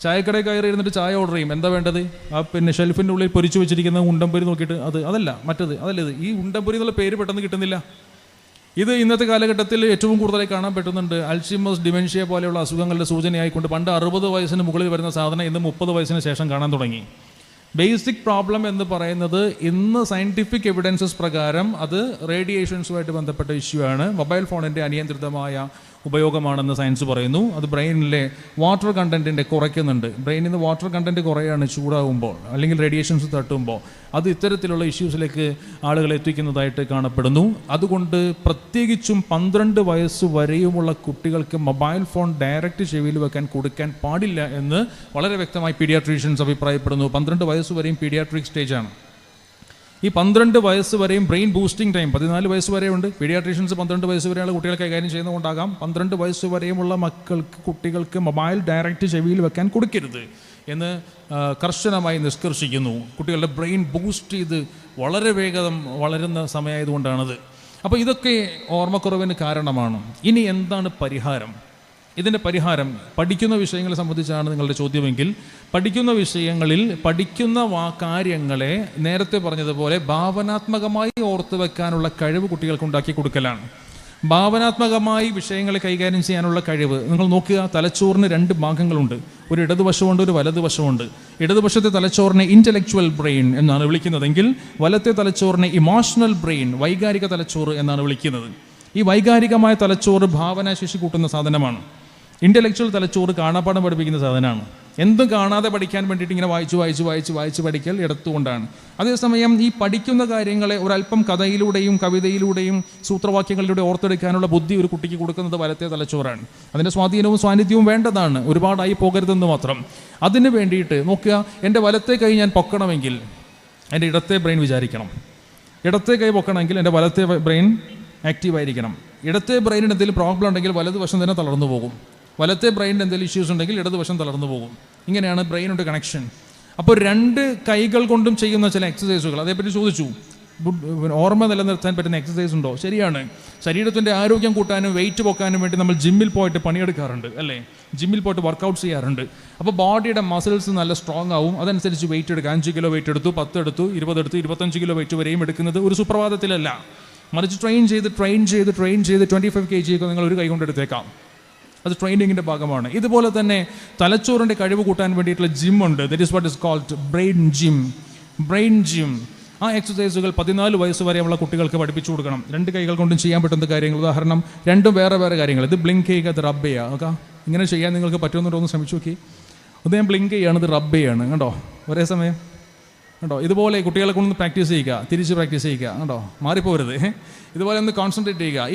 ചായക്കടയിൽ കയറി ഇരുന്നിട്ട് ചായ ഓർഡർ ചെയ്യും. എന്താ വേണ്ടത്? ആ പിന്നെ ഷെൽഫിൻ്റെ ഉള്ളിൽ പൊരിച്ചു വെച്ചിരിക്കുന്ന ഉണ്ടംപൊരി നോക്കിയിട്ട് അതല്ല മറ്റത്, അതല്ല ഇത്. ഈ ഉണ്ടംപൊരി എന്നുള്ള പേര് പെട്ടെന്ന് കിട്ടുന്നില്ല. ഇത് ഇന്നത്തെ കാലഘട്ടത്തിൽ ഏറ്റവും കൂടുതലായി കാണാൻ പറ്റുന്നുണ്ട്. അൽഷിമേഴ്സ്, ഡിമെൻഷ്യ പോലെയുള്ള അസുഖങ്ങളുടെ സൂചനയായിക്കൊണ്ട് പണ്ട് 60 വയസ്സിന് മുകളിൽ വരുന്ന സാധനം ഇന്ന് 30 വയസ്സിന് ശേഷം കാണാൻ തുടങ്ങി. ബേസിക് പ്രോബ്ലം എന്ന് പറയുന്നത് ഇന്ന് സയൻറ്റിഫിക് എവിഡൻസസ് പ്രകാരം അത് റേഡിയേഷൻസുമായിട്ട് ബന്ധപ്പെട്ട ഇഷ്യൂ ആണ്. മൊബൈൽ ഫോണിൻ്റെ അനിയന്ത്രിതമായ ഉപയോഗമാണെന്ന് സയൻസ് പറയുന്നു. അത് ബ്രെയിനിലെ വാട്ടർ കണ്ടൻറ്റിൻ്റെ കുറയ്ക്കുന്നുണ്ട്. ബ്രെയിനിൽ നിന്ന് വാട്ടർ കണ്ടൻറ്റ് കുറയാണ് ചൂടാകുമ്പോൾ, അല്ലെങ്കിൽ റേഡിയേഷൻസ് തട്ടുമ്പോൾ. അത് ഇത്തരത്തിലുള്ള ഇഷ്യൂസിലേക്ക് ആളുകളെ എത്തിക്കുന്നതായിട്ട് കാണപ്പെടുന്നു. അതുകൊണ്ട് പ്രത്യേകിച്ചും 12 വയസ്സ് വരെയുമുള്ള കുട്ടികൾക്ക് മൊബൈൽ ഫോൺ ഡയറക്റ്റ് ചെവിയിൽ വെക്കാൻ കൊടുക്കാൻ പാടില്ല എന്ന് വളരെ വ്യക്തമായി പീഡിയാട്രീഷ്യൻസ് അഭിപ്രായപ്പെടുന്നു. 12 വയസ്സ് വരെയും പീഡിയാട്രിക് സ്റ്റേജാണ്. ഈ 12 വയസ്സ് വരെയും ബ്രെയിൻ ബൂസ്റ്റിംഗ് ടൈം 14 വയസ്സ് വരെ ഉണ്ട്. പീഡിയാട്രീഷ്യൻസ് 12 വയസ്സ് വരെയുള്ള കുട്ടികളെ കൈകാര്യം ചെയ്യുന്നതുകൊണ്ടാകാം 12 വയസ്സ് വരെയുമുള്ള കുട്ടികൾക്ക് മൊബൈൽ ഡയറക്റ്റ് ചെവിയിൽ വെക്കാൻ കൊടുക്കരുത് എന്ന് കർശനമായി നിഷ്കർഷിക്കുന്നു. കുട്ടികളുടെ ബ്രെയിൻ ബൂസ്റ്റ് ചെയ്ത് വളരെ വേഗം വളരുന്ന സമയമായതുകൊണ്ടാണത്. അപ്പോൾ ഇതൊക്കെ ഓർമ്മക്കുറവിന് കാരണമാണ്. ഇനി എന്താണ് പരിഹാരം? ഇതിൻ്റെ പരിഹാരം പഠിക്കുന്ന വിഷയങ്ങളെ സംബന്ധിച്ചാണ് നിങ്ങളുടെ ചോദ്യമെങ്കിൽ, പഠിക്കുന്ന വിഷയങ്ങളിൽ പഠിക്കുന്ന കാര്യങ്ങളെ നേരത്തെ പറഞ്ഞതുപോലെ ഭാവനാത്മകമായി ഓർത്ത് വെക്കാനുള്ള കഴിവ് കുട്ടികൾക്ക് ഉണ്ടാക്കി കൊടുക്കലാണ്. ഭാവനാത്മകമായി വിഷയങ്ങളെ കൈകാര്യം ചെയ്യാനുള്ള കഴിവ് നിങ്ങൾ നോക്കുക. തലച്ചോറിന് 2 ഭാഗങ്ങളുണ്ട്. ഒരു ഇടതുവശമുണ്ട്, ഒരു വലതുവശമുണ്ട്. ഇടതുവശത്തെ തലച്ചോറിനെ ഇൻ്റലക്ച്വൽ ബ്രെയിൻ എന്നാണ് വിളിക്കുന്നതെങ്കിൽ വലത്തെ തലച്ചോറിനെ ഇമോഷണൽ ബ്രെയിൻ, വൈകാരിക തലച്ചോറ് എന്നാണ് വിളിക്കുന്നത്. ഈ വൈകാരികമായ തലച്ചോറ് ഭാവനാശേഷി കൂട്ടുന്ന സാധനമാണ്. ഇൻ്റലക്ച്വൽ തലച്ചോറ് കാണാപ്പാഠം പഠിപ്പിക്കുന്ന സാധനമാണ്. എന്തും കാണാതെ പഠിക്കാൻ വേണ്ടിയിട്ട് ഇങ്ങനെ വായിച്ച് പഠിക്കൽ എടുത്തുകൊണ്ടാണ്. അതേസമയം ഈ പഠിക്കുന്ന കാര്യങ്ങളെ ഒരല്പം കഥയിലൂടെയും കവിതയിലൂടെയും സൂത്രവാക്യങ്ങളിലൂടെ ഓർത്തെടുക്കാനുള്ള ബുദ്ധി ഒരു കുട്ടിക്ക് കൊടുക്കുന്നത് വലത്തെ തലച്ചോറാണ്. അതിൻ്റെ സ്വാധീനവും സാന്നിധ്യവും വേണ്ടതാണ്, ഒരുപാടായി പോകരുതെന്ന് മാത്രം. അതിന് വേണ്ടിയിട്ട് നോക്കുക, എൻ്റെ വലത്തെ കൈ ഞാൻ പൊക്കണമെങ്കിൽ എൻ്റെ ഇടത്തെ ബ്രെയിൻ വിചാരിക്കണം. ഇടത്തെ കൈ പൊക്കണമെങ്കിൽ എൻ്റെ വലത്തെ ബ്രെയിൻ ആക്റ്റീവായിരിക്കണം. ഇടത്തെ ബ്രെയിനിന് എന്തെങ്കിലും പ്രോബ്ലം ഉണ്ടെങ്കിൽ വലതുവശം തന്നെ തളർന്നു പോകും. വലത്തെ ബ്രെയിനിന് എന്തെങ്കിലും ഇഷ്യൂസ് ഉണ്ടെങ്കിൽ ഇടതുവശം തളർന്നു പോകും. ഇങ്ങനെയാണ് ബ്രെയിനുടെ കണക്ഷൻ. അപ്പോൾ 2 കൈകൾ കൊണ്ടും ചെയ്യുന്ന ചില എക്സസൈസുകൾ, അതേപ്പറ്റി ചോദിച്ചു. ഓർമ്മ നിലനിർത്താൻ പറ്റുന്ന എക്സസൈസ് ഉണ്ടോ? ശരിയാണ്. ശരീരത്തിൻ്റെ ആരോഗ്യം കൂട്ടാനും വെയിറ്റ് പൊക്കാനും വേണ്ടി നമ്മൾ ജിമ്മിൽ പോയിട്ട് പണിയെടുക്കാറുണ്ട്, അല്ലേ? ജിമ്മിൽ പോയിട്ട് വർക്കൗട്ട് ചെയ്യാറുണ്ട്. അപ്പോൾ ബോഡിയുടെ മസിൽസ് നല്ല സ്ട്രോങ് ആവും. അതനുസരിച്ച് വെയിറ്റ് എടുക്കുക. 5 കിലോ വെയിറ്റ് എടുത്തു, 10 എടുത്തു, 20 എടുത്തു, 25 കിലോ വെയിറ്റ് വരെയും എടുക്കുന്നത് ഒരു സുപ്രഭാതത്തിലല്ല. മറിച്ച് ട്രെയിൻ ചെയ്ത് 25 kg ഒക്കെ നിങ്ങൾ ഒരു കൈ കൊണ്ട് എടുത്തേക്കാം. അത് ട്രെയിനിങ്ങിൻ്റെ ഭാഗമാണ്. ഇതുപോലെ തന്നെ തലച്ചോറിൻ്റെ കഴിവ് കൂട്ടാൻ വേണ്ടിയിട്ടുള്ള ജിമ്മുണ്ട്. That is what is called brain gym. ആ എക്സസൈസുകൾ 14 വയസ്സ് വരെയുള്ള കുട്ടികൾക്ക് പഠിപ്പിച്ചു കൊടുക്കണം. 2 കൈകൾ കൊണ്ടും ചെയ്യാൻ പറ്റുന്ന കാര്യങ്ങൾ. ഉദാഹരണം, 2 വേറെ കാര്യങ്ങൾ. ഇത് ബ്ലിങ്ക് ചെയ്യുക, ഇത് റബ്ബ് ചെയ്യുക. ഓക്കെ, ഇങ്ങനെ ചെയ്യാൻ നിങ്ങൾക്ക് പറ്റുമെന്നുണ്ടോ ഒന്ന് ശ്രമിച്ചു നോക്കി. അത് ഞാൻ ബ്ലിങ്ക് ചെയ്യുകയാണ്, ഇത് റബ്ബ് ചെയ്യാണ്. കണ്ടോ, ഒരേ സമയം കണ്ടോ. ഇതുപോലെ കുട്ടികളെ കൊണ്ടൊന്ന് പ്രാക്ടീസ് ചെയ്യുക, തിരിച്ച് പ്രാക്ടീസ് ചെയ്യുക. കണ്ടോ, മാറിപ്പോരുത്. ഇതുപോലെ ഒന്ന് കോൺസെൻട്രേറ്റ് ചെയ്യുക.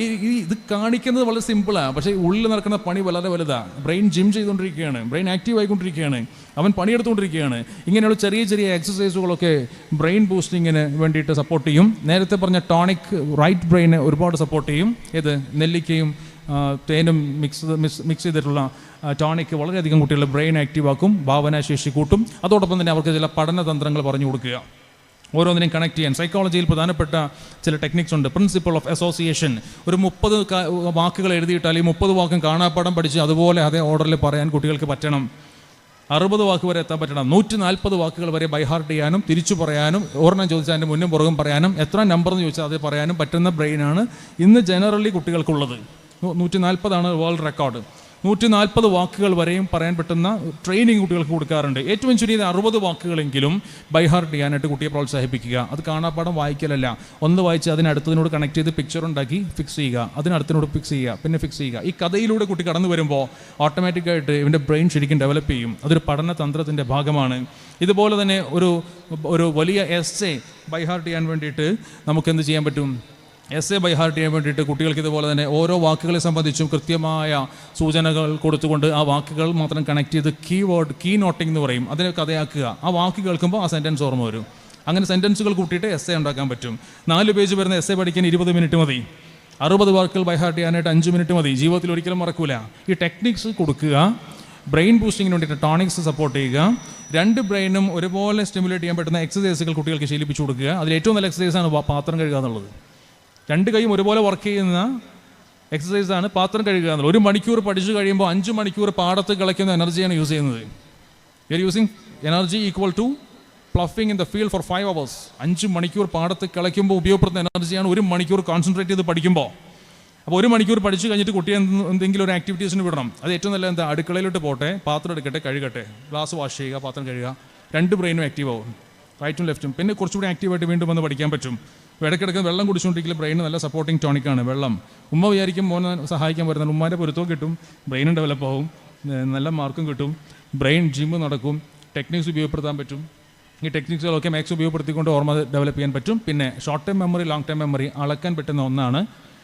ഇത് കാണിക്കുന്നത് വളരെ സിമ്പിളാണ്, പക്ഷേ ഉള്ളിൽ നടക്കുന്ന പണി വളരെ വലുതാണ്. ബ്രെയിൻ ജിം ചെയ്തുകൊണ്ടിരിക്കുകയാണ്, ബ്രെയിൻ ആക്റ്റീവ് ആയിക്കൊണ്ടിരിക്കുകയാണ്, അവൻ പണിയെടുത്തുകൊണ്ടിരിക്കുകയാണ്. ഇങ്ങനെയുള്ള ചെറിയ എക്സസൈസുകളൊക്കെ ബ്രെയിൻ ബൂസ്റ്റിങ്ങിന് വേണ്ടിയിട്ട് സപ്പോർട്ട് ചെയ്യും. നേരത്തെ പറഞ്ഞ ടോണിക് റൈറ്റ് ബ്രെയിനെ ഒരുപാട് സപ്പോർട്ട് ചെയ്യും. ഏത് നെല്ലിക്കയും തേനും മിക്സ് ചെയ്തിട്ടുള്ള ടോണിക് വളരെയധികം കുട്ടികളുടെ ബ്രെയിൻ ആക്റ്റീവ് ആക്കും, ഭാവനാശേഷി കൂട്ടും. അതോടൊപ്പം തന്നെ അവർക്ക് ചില പഠനതന്ത്രങ്ങൾ പറഞ്ഞു കൊടുക്കുക, ഓരോന്നിനെയും കണക്ട് ചെയ്യാൻ. സൈക്കോളജിയിൽ പ്രധാനപ്പെട്ട ചില ടെക്നിക്സ് ഉണ്ട്. Principle of association. ഒരു 30 വാക്കുകൾ എഴുതിയിട്ടാൽ ഈ 30 വാക്കും കാണാപ്പാഠം പഠിച്ച് അതുപോലെ അതേ ഓർഡറിൽ പറയാൻ കുട്ടികൾക്ക് പറ്റണം. 60 വാക്ക് വരെ എത്താൻ പറ്റണം. 140 വാക്കുകൾ വരെ ബൈഹാർട്ട് ചെയ്യാനും തിരിച്ചു പറയാനും, ഒരെണ്ണം ചോദിച്ചാൽ അതിൻ്റെ മുന്നും പുറകും പറയാനും, എത്ര നമ്പർ എന്ന് ചോദിച്ചാൽ അത് പറയാനും പറ്റുന്ന ബ്രെയിനാണ് ഇന്ന് ജനറലി കുട്ടികൾക്കുള്ളത്. 140 world record. 140 വാക്കുകൾ വരെയും പറയാൻ പറ്റുന്ന ട്രെയിനിങ് കുട്ടികൾക്ക് കൊടുക്കാറുണ്ട്. ഏറ്റവും ചുരുങ്ങിയത് 60 വാക്കുകളെങ്കിലും ബൈഹാർട്ട് ചെയ്യാനായിട്ട് കുട്ടിയെ പ്രോത്സാഹിപ്പിക്കുക. അത് കാണാപ്പാഠം വായിക്കലല്ല, ഒന്ന് വായിച്ച് അതിനടുത്തതിനോട് കണക്ട് ചെയ്ത് പിക്ചർ ഉണ്ടാക്കി ഫിക്സ് ചെയ്യുക, അതിനടുത്തിനോട് ഫിക്സ് ചെയ്യുക, പിന്നെ ഫിക്സ് ചെയ്യുക. ഈ കഥയിലൂടെ കുട്ടി കടന്നു വരുമ്പോൾ ഓട്ടോമാറ്റിക്കായിട്ട് ഇവൻ്റെ ബ്രെയിൻ ശരിക്കും ഡെവലപ്പ് ചെയ്യും. അതൊരു പഠന തന്ത്രത്തിൻ്റെ ഭാഗമാണ്. ഇതുപോലെ തന്നെ ഒരു വലിയ എസ്സേ ബൈഹാർട്ട് ചെയ്യാൻ വേണ്ടിയിട്ട് നമുക്ക് എന്ത് ചെയ്യാൻ പറ്റും? എസ്സേ ബൈഹാർട്ട് ചെയ്യാൻ വേണ്ടിയിട്ട് കുട്ടികൾക്ക് ഇതുപോലെ തന്നെ ഓരോ വാക്കുകളെ സംബന്ധിച്ചും കൃത്യമായ സൂചനകൾ കൊടുത്തുകൊണ്ട് ആ വാക്കുകൾ മാത്രം കണക്ട് ചെയ്ത് കീ നോട്ടിംഗ് എന്ന് പറയും, അതിനെ കഥയാക്കുക. ആ വാക്ക് കേൾക്കുമ്പോൾ ആ സെൻറ്റൻസ് ഓർമ്മ വരും. അങ്ങനെ സെൻറ്റൻസുകൾ കൂട്ടിയിട്ട് എസ്സേ ഉണ്ടാക്കാൻ പറ്റും. 4 പേജ് വരുന്ന എസ്സേ പഠിക്കാൻ 20 മിനിറ്റ് മതി. 60 വാക്കുകൾ ബൈഹാർട്ട് ചെയ്യാനായിട്ട് 5 മിനിറ്റ് മതി. ജീവിതത്തിൽ ഒരിക്കലും മറക്കൂല. ഈ ടെക്നിക്സ് കൊടുക്കുക, ബ്രെയിൻ ബൂസ്റ്റിങ്ങിന് വേണ്ടിയിട്ട് ടോണിക്സ് സപ്പോർട്ട് ചെയ്യുക, 2 ബ്രെയിനും ഒരുപോലെ സ്റ്റിമുലേറ്റ് ചെയ്യാൻ പറ്റുന്ന എക്സസൈസുകൾ കുട്ടികൾക്ക് ശീലിപ്പിച്ചു കൊടുക്കുക. അതിൽ ഏറ്റവും നല്ല എക്സസൈസാണ് പാത്രം കഴുകുക എന്നുള്ളത്. 2 കൈയും ഒരുപോലെ വർക്ക് ചെയ്യുന്ന എക്സസൈസാണ് പാത്രം കഴുകുക എന്നുള്ളത്. 1 മണിക്കൂർ പഠിച്ചു കഴിയുമ്പോൾ 5 മണിക്കൂർ പാടത്ത് കളിക്കുന്ന എനർജിയാണ് യൂസ് ചെയ്യുന്നത്. You are using energy equal to playing in the field for 5 hours. 5 മണിക്കൂർ പാടത്ത് കളിക്കുമ്പോൾ ഉപയോഗപ്പെടുന്ന എനർജിയാണ് 1 മണിക്കൂർ കോൺസെൻട്രേറ്റ് ചെയ്ത് പഠിക്കുമ്പോൾ. അപ്പോൾ 1 മണിക്കൂർ പഠിച്ചു കഴിഞ്ഞിട്ട് കുട്ടിയെ എന്തെങ്കിലും ഒരു ആക്ടിവിറ്റീസിന് വിടണം. അത് ഏറ്റവും നല്ല എന്താ, അടുക്കളയിലോട്ട് പോട്ടെ, പാത്രം എടുക്കട്ടെ, കഴുകട്ടെ, ഗ്ലാസ് വാഷ് ചെയ്യുക, പാത്രം കഴുകുക. 2 ബ്രെയിനും ആക്റ്റീവ് ആവും, റൈറ്റും ലെഫ്റ്റും. പിന്നെ കുറച്ചുകൂടി ആക്റ്റീവായിട്ട് വീണ്ടും വന്ന് പഠിക്കാൻ പറ്റും. ഇടയ്ക്കിടയ്ക്ക് വെള്ളം കുടിച്ചുകൊണ്ടിരിക്കൽ ബ്രെയിന് നല്ല സപ്പോർട്ടിങ് ടോണിക്കാണ് വെള്ളം. ഉമ്മ വിചാരിക്കും മോനെ സഹായിക്കാൻ വരുന്നത്, ഉമ്മാൻ്റെ പൊരുത്തവും കിട്ടും, ബ്രെയിനും ഡെവലപ്പ് ആവും, നല്ല മാർക്കും കിട്ടും, ബ്രെയിൻ ജിമ്മ് നടക്കും, ടെക്നിക്സ് ഉപയോഗപ്പെടുത്താൻ പറ്റും. ഈ ടെക്നിക്സുകളൊക്കെ മാക്സ് ഉപയോഗപ്പെടുത്തിക്കൊണ്ട് ഓർമ്മ ഡെവലപ്പ് ചെയ്യാൻ പറ്റും. പിന്നെ short time memory, long time memory അളക്കാൻ പറ്റുന്ന ഒന്നാണ്.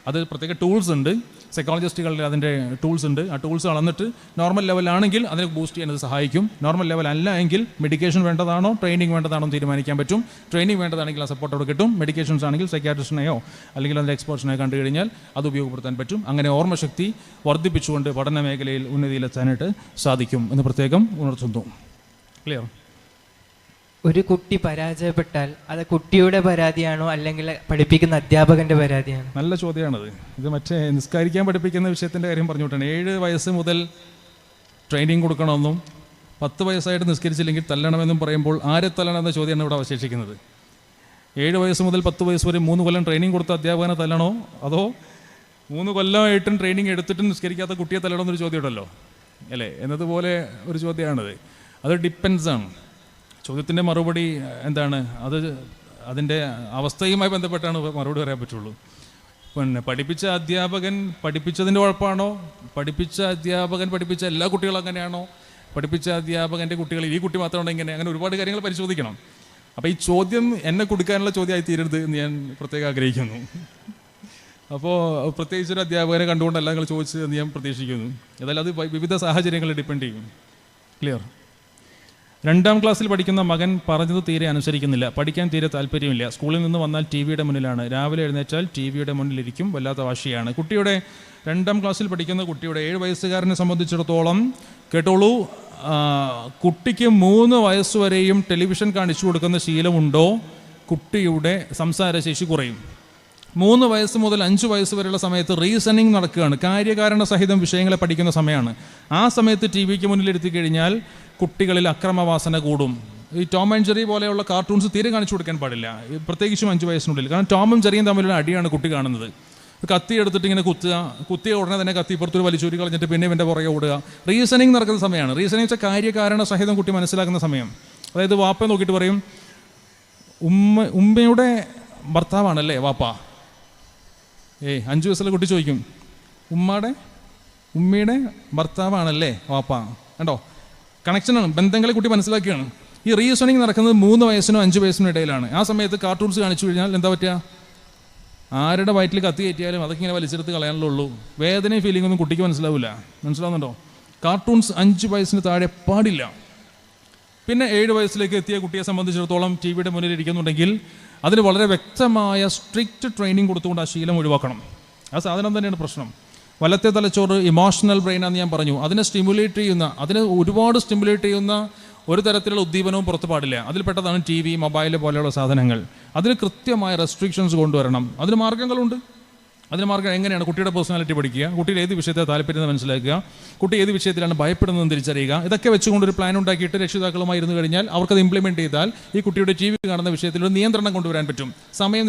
അത് പ്രത്യേക ടൂൾസ് ഉണ്ട്, സൈക്കോളജിസ്റ്റുകളിൽ അതിൻ്റെ ടൂൾസ് ഉണ്ട്. ആ ടൂൾസ് അളന്നിട്ട് നോർമൽ ലെവലാണെങ്കിൽ അതിനെ ബൂസ്റ്റ് ചെയ്യാനത് സഹായിക്കും. നോർമൽ ലെവൽ അല്ല എങ്കിൽ മെഡിക്കേഷൻ വേണ്ടതാണോ ട്രെയിനിങ് വേണ്ടതാണോ എന്ന് തീരുമാനിക്കാൻ പറ്റും. ട്രെയിനിങ് വേണ്ടതാണെങ്കിൽ ആ സപ്പോർട്ട് അവിടെ കിട്ടും. മെഡിക്കേഷൻസ് ആണെങ്കിൽ സൈക്യാട്രിസ്റ്റിനെയോ അല്ലെങ്കിൽ അതിൻ്റെ എക്സ്പേർട്സിനെയോ കണ്ടു കഴിഞ്ഞാൽ അത് ഉപയോഗപ്പെടുത്താൻ പറ്റും. അങ്ങനെ ഓർമ്മശക്തി വർദ്ധിപ്പിച്ചുകൊണ്ട് പഠന മേഖലയിൽ ഉന്നതിയിലെത്താനായിട്ട് സാധിക്കും എന്ന് പ്രത്യേകം ഉണർത്തുന്നു. ക്ലിയർ? ഒരു കുട്ടി പരാജയപ്പെട്ടാൽ അത് കുട്ടിയുടെ പരാതിയാണോ അല്ലെങ്കിൽ പഠിപ്പിക്കുന്ന അധ്യാപകന്റെ പരാതിയാണോ? നല്ല ചോദ്യമാണത്. ഇത് മറ്റേ നിസ്കരിക്കാൻ പഠിപ്പിക്കുന്ന വിഷയത്തിൻ്റെ കാര്യം പറഞ്ഞുകൊണ്ടാണ്. 7 വയസ്സ് മുതൽ ട്രെയിനിങ് കൊടുക്കണമെന്നും 10 വയസ്സായിട്ട് നിസ്കരിച്ചില്ലെങ്കിൽ തല്ലണമെന്നും പറയുമ്പോൾ ആരെ തല്ലണമെന്ന ചോദ്യമാണ് ഇവിടെ അവശേഷിക്കുന്നത്. 7 വയസ്സ് മുതൽ 10 വയസ്സ് വരെ 3 കൊല്ലം ട്രെയിനിങ് കൊടുത്ത അധ്യാപകനെ തല്ലണോ, അതോ 3 കൊല്ലമായിട്ടും ട്രെയിനിങ് എടുത്തിട്ടും നിസ്കരിക്കാത്ത കുട്ടിയെ തല്ലണമെന്നൊരു ചോദ്യം ഉണ്ടല്ലോ അല്ലേ? എന്നതുപോലെ ഒരു ചോദ്യമാണത്. അത് ഡിപ്പെൻസാണ്. ചോദ്യത്തിൻ്റെ മറുപടി എന്താണ്, അത് അതിൻ്റെ അവസ്ഥയുമായി ബന്ധപ്പെട്ടാണ് മറുപടി പറയാൻ പറ്റുള്ളൂ. പിന്നെ പഠിപ്പിച്ച അധ്യാപകൻ പഠിപ്പിച്ചതിൻ്റെ കുഴപ്പമാണോ, പഠിപ്പിച്ച അധ്യാപകൻ പഠിപ്പിച്ച എല്ലാ കുട്ടികളും അങ്ങനെയാണോ, പഠിപ്പിച്ച അധ്യാപകൻ്റെ കുട്ടികൾ ഈ കുട്ടി മാത്രമാണ് ഇങ്ങനെ, അങ്ങനെ ഒരുപാട് കാര്യങ്ങൾ പരിശോധിക്കണം. അപ്പോൾ ഈ ചോദ്യം എന്നെ കൊടുക്കാനുള്ള ചോദ്യമായി തീരരുത് എന്ന് ഞാൻ പ്രത്യേകം ആഗ്രഹിക്കുന്നു. അപ്പോൾ പ്രത്യേകിച്ചൊരു അധ്യാപകനെ കണ്ടുകൊണ്ടല്ല നിങ്ങൾ ചോദിച്ചത് എന്ന് ഞാൻ പ്രതീക്ഷിക്കുന്നു. ഏതായാലും അത് വിവിധ സാഹചര്യങ്ങളിൽ ഡിപ്പെൻഡ് ചെയ്യും. ക്ലിയർ? 2ാം ക്ലാസ്സിൽ പഠിക്കുന്ന മകൻ പറഞ്ഞത് തീരെ അനുസരിക്കുന്നില്ല, പഠിക്കാൻ തീരെ താല്പര്യമില്ല. സ്കൂളിൽ നിന്ന് വന്നാൽ ടി വിയുടെ മുന്നിലാണ്, രാവിലെ എഴുന്നേറ്റാൽ ടി വിയുടെ മുന്നിലിരിക്കും, വല്ലാത്ത വാശിയാണ്. കുട്ടിയുടെ 2ാം ക്ലാസ്സിൽ പഠിക്കുന്ന കുട്ടിയുടെ 7 വയസ്സുകാരനെ സംബന്ധിച്ചിടത്തോളം കേട്ടോളൂ, കുട്ടിക്ക് 3 വയസ്സുവരെയും ടെലിവിഷൻ കാണിച്ചു കൊടുക്കുന്ന ശീലമുണ്ടോ, കുട്ടിയുടെ സംസാരശേഷി കുറയും. 3 വയസ്സ് മുതൽ 5 വയസ്സ് വരെയുള്ള സമയത്ത് റീസണിങ് നടക്കുകയാണ്, കാര്യകാരണ സഹിതം വിഷയങ്ങളെ പഠിക്കുന്ന സമയമാണ്. ആ സമയത്ത് ടി വിക്ക് മുന്നിലെടുത്തി കഴിഞ്ഞാൽ കുട്ടികളിൽ അക്രമവാസന കൂടും. ഈ ടോം ആൻഡ് ജെറി പോലെയുള്ള കാർട്ടൂൺസ് തീരെ കാണിച്ചു കൊടുക്കാൻ പാടില്ല, പ്രത്യേകിച്ചും 5 വയസ്സിനുള്ളിൽ. കാരണം ടോമും ജെറിയും തമ്മിലുള്ള അടിയാണ് കുട്ടി കാണുന്നത്. കത്തി എടുത്തിട്ട് ഇങ്ങനെ കുത്തിയ ഉടനെ തന്നെ കത്തി പുറത്തൊരു വലിച്ചൂരി കളഞ്ഞിട്ട് പിന്നെ ഇവൻ്റെ പുറകെ ഓടുക. റീസണിങ് നടക്കുന്ന സമയമാണ്. റീസണിങ് വെച്ചാൽ കാര്യകാരണ സഹിതം കുട്ടി മനസ്സിലാക്കുന്ന സമയം. അതായത് വാപ്പ നോക്കിയിട്ട് പറയും, ഉമ്മയുടെ ഭർത്താവാണല്ലേ വാപ്പ. 5 വയസ്സുള്ള കുട്ടി ചോദിക്കും, ഉമ്മയുടെ ഭർത്താവാണല്ലേ വാപ്പ. കണ്ടോ, കണക്ഷനാണ്, ബന്ധങ്ങളെ കുട്ടി മനസ്സിലാക്കുകയാണ്. ഈ റീസണിങ് നടക്കുന്നത് 3 വയസ്സിനും 5 വയസ്സിനും ഇടയിലാണ്. ആ സമയത്ത് കാർട്ടൂൺസ് കാണിച്ചു കഴിഞ്ഞാൽ എന്താ പറ്റുക, ആരുടെ വയറ്റിൽ കത്തി കയറ്റിയാലും അതൊക്കെ ഇങ്ങനെ വലിച്ചെടുത്ത് കളയാനുള്ളൂ. വേദനയും ഫീലിംഗ് ഒന്നും കുട്ടിക്ക് മനസ്സിലാവില്ല. മനസ്സിലാവുന്നുണ്ടോ? കാർട്ടൂൺസ് 5 വയസ്സിന് താഴെ പാടില്ല. പിന്നെ 7 വയസ്സിലേക്ക് എത്തിയ കുട്ടിയെ സംബന്ധിച്ചിടത്തോളം ടി വിയുടെ മുന്നിൽ ഇരിക്കുന്നുണ്ടെങ്കിൽ അതിന് വളരെ വ്യക്തമായ സ്ട്രിക്റ്റ് ട്രെയിനിങ് കൊടുത്തുകൊണ്ട് ആ ശീലം ഒഴിവാക്കണം. ആ സാധനം തന്നെയാണ് പ്രശ്നം. വലത്തെ തലച്ചോറ് ഇമോഷണൽ ബ്രെയിനാന്ന് ഞാൻ പറഞ്ഞു. അതിനെ ഒരുപാട് സ്റ്റിമുലേറ്റ് ചെയ്യുന്ന ഒരു തരത്തിലുള്ള ഉദ്ദീപനവും പുറത്ത് പാടില്ല. അതിൽപ്പെട്ടതാണ് ടി വി, മൊബൈൽ പോലെയുള്ള സാധനങ്ങൾ. അതിന് കൃത്യമായ റെസ്ട്രിക്ഷൻസ് കൊണ്ടുവരണം. അതിന് മാർഗ്ഗങ്ങളുണ്ട്. അതിന് മാർഗ്ഗം എങ്ങനെയാണ്? കുട്ടിയുടെ പേഴ്സണാലിറ്റി പഠിക്കുക, കുട്ടിയുടെ ഏത് വിഷയത്തെ താല്പര്യം മനസ്സിലാക്കുക, കുട്ടി ഏത് വിഷയത്തിലാണ് ഭയപ്പെടുന്നതെന്ന് തിരിച്ചറിയുക. ഇതൊക്കെ വെച്ചുകൊണ്ടൊരു പ്ലാൻ ഉണ്ടാക്കിയിട്ട് രക്ഷിതാക്കളുമായി ഇരുന്ന് കഴിഞ്ഞാൽ അവർക്കത് ഇംപ്ലിമെൻറ്റ് ചെയ്താൽ ഈ കുട്ടിയുടെ ടി വി കാണുന്ന വിഷയത്തിൽ ഒരു നിയന്ത്രണം കൊണ്ടുവരാൻ പറ്റും, സമയം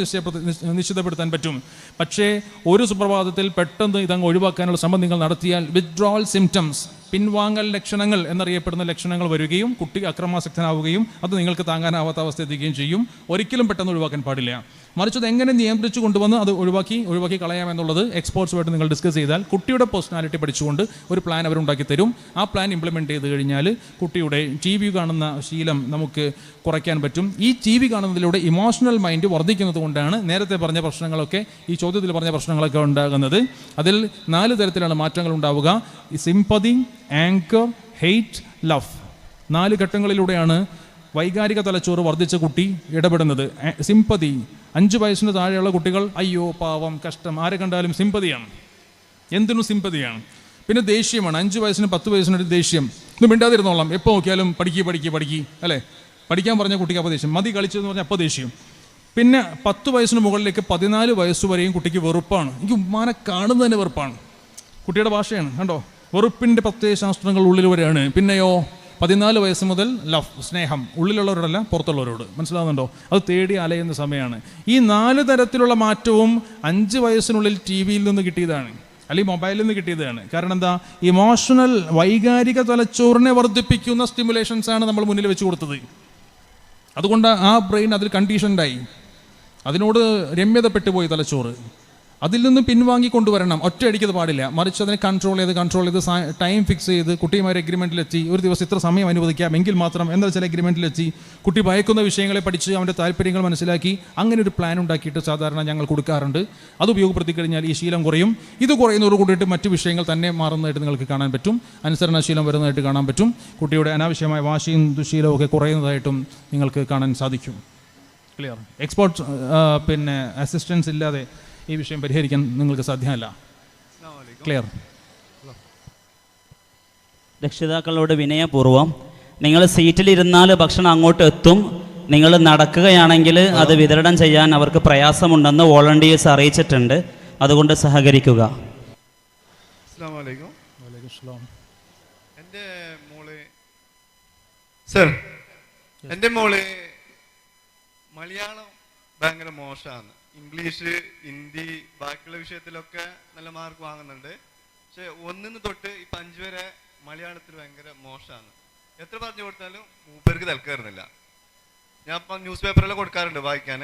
നിശ്ചിതപ്പെടുത്താൻ പറ്റും. പക്ഷേ ഒരു സുപ്രഭാതത്തിൽ പെട്ടെന്ന് ഇതങ്ങ് ഒഴിവാക്കാനുള്ള ശ്രമം നിങ്ങൾ നടത്തിയാൽ വിത്ഡ്രോവൽ സിംറ്റംസ്, പിൻവാങ്ങൽ ലക്ഷണങ്ങൾ എന്നറിയപ്പെടുന്ന ലക്ഷണങ്ങൾ വരികയും കുട്ടി അക്രമാസക്തനാവുകയും അത് നിങ്ങൾക്ക് താങ്ങാനാവാത്ത അവസ്ഥ എത്തിക്കുകയും ചെയ്യും. ഒരിക്കലും പെട്ടെന്ന് ഒഴിവാക്കാൻ പാടില്ല. മറിച്ച് അത് എങ്ങനെ നിയന്ത്രിച്ചു കൊണ്ടുവന്ന് അത് ഒഴിവാക്കി കളയാമെന്നുള്ളത് എക്സ്പേർട്സുമായിട്ട് നിങ്ങൾ ഡിസ്കസ് ചെയ്താൽ കുട്ടിയുടെ പേഴ്സണാലിറ്റി പഠിച്ചുകൊണ്ട് ഒരു പ്ലാൻ അവരുണ്ടാക്കി തരും. ആ പ്ലാൻ ഇംപ്ലിമെൻറ്റ് ചെയ്ത് കഴിഞ്ഞാൽ കുട്ടിയുടെ ടി വി കാണുന്ന ശീലം നമുക്ക് കുറയ്ക്കാൻ പറ്റും. ഈ ടി വി കാണുന്നതിലൂടെ ഇമോഷണൽ മൈൻഡ് വർദ്ധിക്കുന്നത് കൊണ്ടാണ് നേരത്തെ പറഞ്ഞ പ്രശ്നങ്ങളൊക്കെ, ഈ ചോദ്യത്തിൽ പറഞ്ഞ പ്രശ്നങ്ങളൊക്കെ ഉണ്ടാകുന്നത്. അതിൽ 4 തരത്തിലാണ് മാറ്റങ്ങൾ ഉണ്ടാവുക. Sympathy, anchor, hate, love. 4 ഘട്ടങ്ങളിലൂടെയാണ് വൈകാരിക തലച്ചോറ് വർദ്ധിച്ച കുട്ടി ഇടപെടുന്നത്. സിംപതി, 5 വയസ്സിന് താഴെയുള്ള കുട്ടികൾ അയ്യോ പാവം കഷ്ടം, ആരെ കണ്ടാലും സിംപതിയാണ്, എന്തിനും സിംപതിയാണ്. പിന്നെ ദേഷ്യമാണ്. 5 വയസ്സിനും 10 വയസ്സിനൊരു ദേഷ്യം, ഒന്നും മിണ്ടാതിരുന്നോളാം, എപ്പോൾ നോക്കിയാലും പഠിക്കുക അല്ലേ. പഠിക്കാൻ പറഞ്ഞ കുട്ടിക്ക് അപ്പോൾ ദേഷ്യം, മതി കളിച്ചതെന്ന് പറഞ്ഞാൽ അപ്പോൾ ദേഷ്യം. പിന്നെ 10 വയസ്സിന് മുകളിലേക്ക് 14 വയസ്സ് വരെയും കുട്ടിക്ക് വെറുപ്പാണ്. എനിക്ക് ഉമ്മാനെ കാണുന്നത് തന്നെ വെറുപ്പാണ്. കുട്ടിയുടെ ഭാഷയാണ് കണ്ടോ, വെറുപ്പിൻ്റെ പ്രത്യയശാസ്ത്രങ്ങൾ ഉള്ളിൽ വരെയാണ്. പിന്നെയോ 14 വയസ്സ് മുതൽ ലവ്, സ്നേഹം, ഉള്ളിലുള്ളവരോടല്ല പുറത്തുള്ളവരോട്. മനസ്സിലാവുന്നുണ്ടോ? അത് തേടി അലയുന്ന സമയമാണ്. ഈ 4 തരത്തിലുള്ള മാറ്റവും 5 വയസ്സിനുള്ളിൽ ടി വിയിൽ നിന്ന് കിട്ടിയതാണ്, അല്ലെങ്കിൽ മൊബൈലിൽ നിന്ന് കിട്ടിയതാണ്. കാരണം എന്താ? ഇമോഷണൽ, വൈകാരിക തലച്ചോറിനെ വർദ്ധിപ്പിക്കുന്ന സ്റ്റിമുലേഷൻസാണ് നമ്മൾ മുന്നിൽ വെച്ച് കൊടുത്തത്. അതുകൊണ്ട് ആ ബ്രെയിൻ അതിൽ കണ്ടീഷൻഡായി. അതിനോട് രമ്യതപ്പെട്ടു പോയി തലച്ചോറ്. അതിൽ നിന്ന് പിൻവാങ്ങിക്കൊണ്ടുവരണം. ഒറ്റയടിക്കത് പാടില്ല, മറിച്ച് അതിനെ കൺട്രോൾ ചെയ്ത് ടൈം ഫിക്സ് ചെയ്ത് കുട്ടിയുമായി എഗ്രിമെൻറ്റിലെത്തി, ഒരു ദിവസം ഇത്ര സമയം അനുവദിക്കാം എങ്കിൽ മാത്രം എന്താ ചില എഗ്രിമെൻറ്റിലെത്തി കുട്ടി ഭയക്കുന്ന വിഷയങ്ങളെ പഠിച്ച് അവൻ്റെ താല്പര്യങ്ങൾ മനസ്സിലാക്കി അങ്ങനെ ഒരു പ്ലാൻ ഉണ്ടാക്കിയിട്ട് സാധാരണ ഞങ്ങൾ കൊടുക്കാറുണ്ട്. അത് ഉപയോഗപ്പെടുത്തി കഴിഞ്ഞാൽ ഈ ശീലം കുറയും. ഇത് കുറയുന്നതോട് കൂടിയിട്ട് മറ്റു വിഷയങ്ങൾ തന്നെ മാറുന്നതായിട്ട് നിങ്ങൾക്ക് കാണാൻ പറ്റും. അനുസരണശീലം വരുന്നതായിട്ട് കാണാൻ പറ്റും. കുട്ടിയുടെ അനാവശ്യമായ വാശിയും ദുശീലവും ഒക്കെ കുറയുന്നതായിട്ടും നിങ്ങൾക്ക് കാണാൻ സാധിക്കും. ക്ലിയർ? എക്സ്പേർട്ട് അസിസ്റ്റൻസ് ഇല്ലാതെ ഈ വിഷയം പരിഹരിക്കാൻ നിങ്ങൾക്ക് സാധ്യമല്ല. ക്ലിയർ? രക്ഷിതാക്കളോട് വിനയപൂർവ്വം, നിങ്ങൾ സീറ്റിലിരുന്നാൽ ഭക്ഷണം അങ്ങോട്ട് എത്തും, നിങ്ങൾ നടക്കുകയാണെങ്കിൽ അത് വിതരണം ചെയ്യാൻ അവർക്ക് പ്രയാസമുണ്ടെന്ന് വോളണ്ടിയേഴ്സ് അറിയിച്ചിട്ടുണ്ട്. അതുകൊണ്ട് സഹകരിക്കുക. എൻ്റെ മോള് മലയാളം ഭയങ്കര മോശമാണ്. ഇംഗ്ലീഷ്, ഹിന്ദി, ബാക്കിയുള്ള വിഷയത്തിലൊക്കെ നല്ല മാർക്ക് വാങ്ങുന്നുണ്ട്. പക്ഷെ 1 തൊട്ട് ഇപ്പം 5 വരെ മലയാളത്തിൽ ഭയങ്കര മോശമാണ്. എത്ര പറഞ്ഞു കൊടുത്താലും മൂപ്പർക്ക് തൽക്കറുന്നില്ല. ഞാൻ ഇപ്പം ന്യൂസ് പേപ്പറെല്ലാം കൊടുക്കാറുണ്ട് വായിക്കാൻ,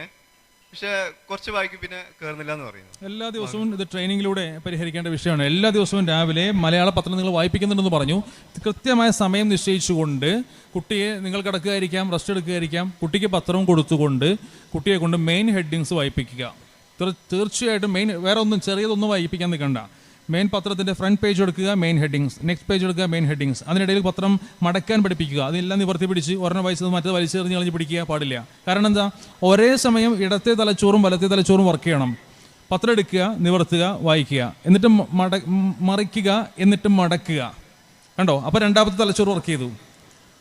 പക്ഷെ കുറച്ച് വായിക്കും പിന്നെ കയറുന്നില്ല എന്ന് പറയുന്നു. എല്ലാ ദിവസവും ഇത് ട്രെയിനിങ്ങിലൂടെ പരിഹരിക്കേണ്ട വിഷയമാണ്. എല്ലാ ദിവസവും രാവിലെ മലയാള പത്രം നിങ്ങൾ വായിപ്പിക്കുന്നുണ്ടെന്ന് പറഞ്ഞു. കൃത്യമായ സമയം നിശ്ചയിച്ചുകൊണ്ട് കുട്ടിയെ നിങ്ങൾ കിടക്കുകയായിരിക്കാം, റെസ്റ്റ് എടുക്കുകയായിരിക്കാം, കുട്ടിക്ക് പത്രം കൊടുത്തുകൊണ്ട് കുട്ടിയെ കൊണ്ട് മെയിൻ ഹെഡിങ്സ് വായിപ്പിക്കുക. തീർച്ചയായിട്ടും വേറെ ഒന്നും ചെറിയതൊന്നും വായിപ്പിക്കാൻ നിൽക്കണ്ട. മെയിൻ പത്രത്തിൻ്റെ ഫ്രണ്ട് പേജ് എടുക്കുക, മെയിൻ ഹെഡിങ്സ്, നെക്സ്റ്റ് പേജ് എടുക്കുക, മെയിൻ ഹെഡിങ്സ്. അതിനിടയിൽ പത്രം മടക്കാൻ പഠിപ്പിക്കുക. അതെല്ലാം നിവർത്തി പിടിച്ച് ഒരെണ്ണം വായിച്ചത് മറ്റേത് വലിച്ചെറിഞ്ഞ് കളഞ്ഞ് പിടിക്കുക പാടില്ല. കാരണം എന്താ, ഒരേ സമയം ഇടത്തെ തലച്ചോറും വലത്തെ തലച്ചോറും വർക്ക് ചെയ്യണം. പത്രം എടുക്കുക, നിവർത്തുക, വായിക്കുക, എന്നിട്ട് മറിക്കുക, എന്നിട്ട് മടക്കുക. കണ്ടോ? അപ്പോൾ രണ്ടാമത്തെ തലച്ചോറ് വർക്ക് ചെയ്തു,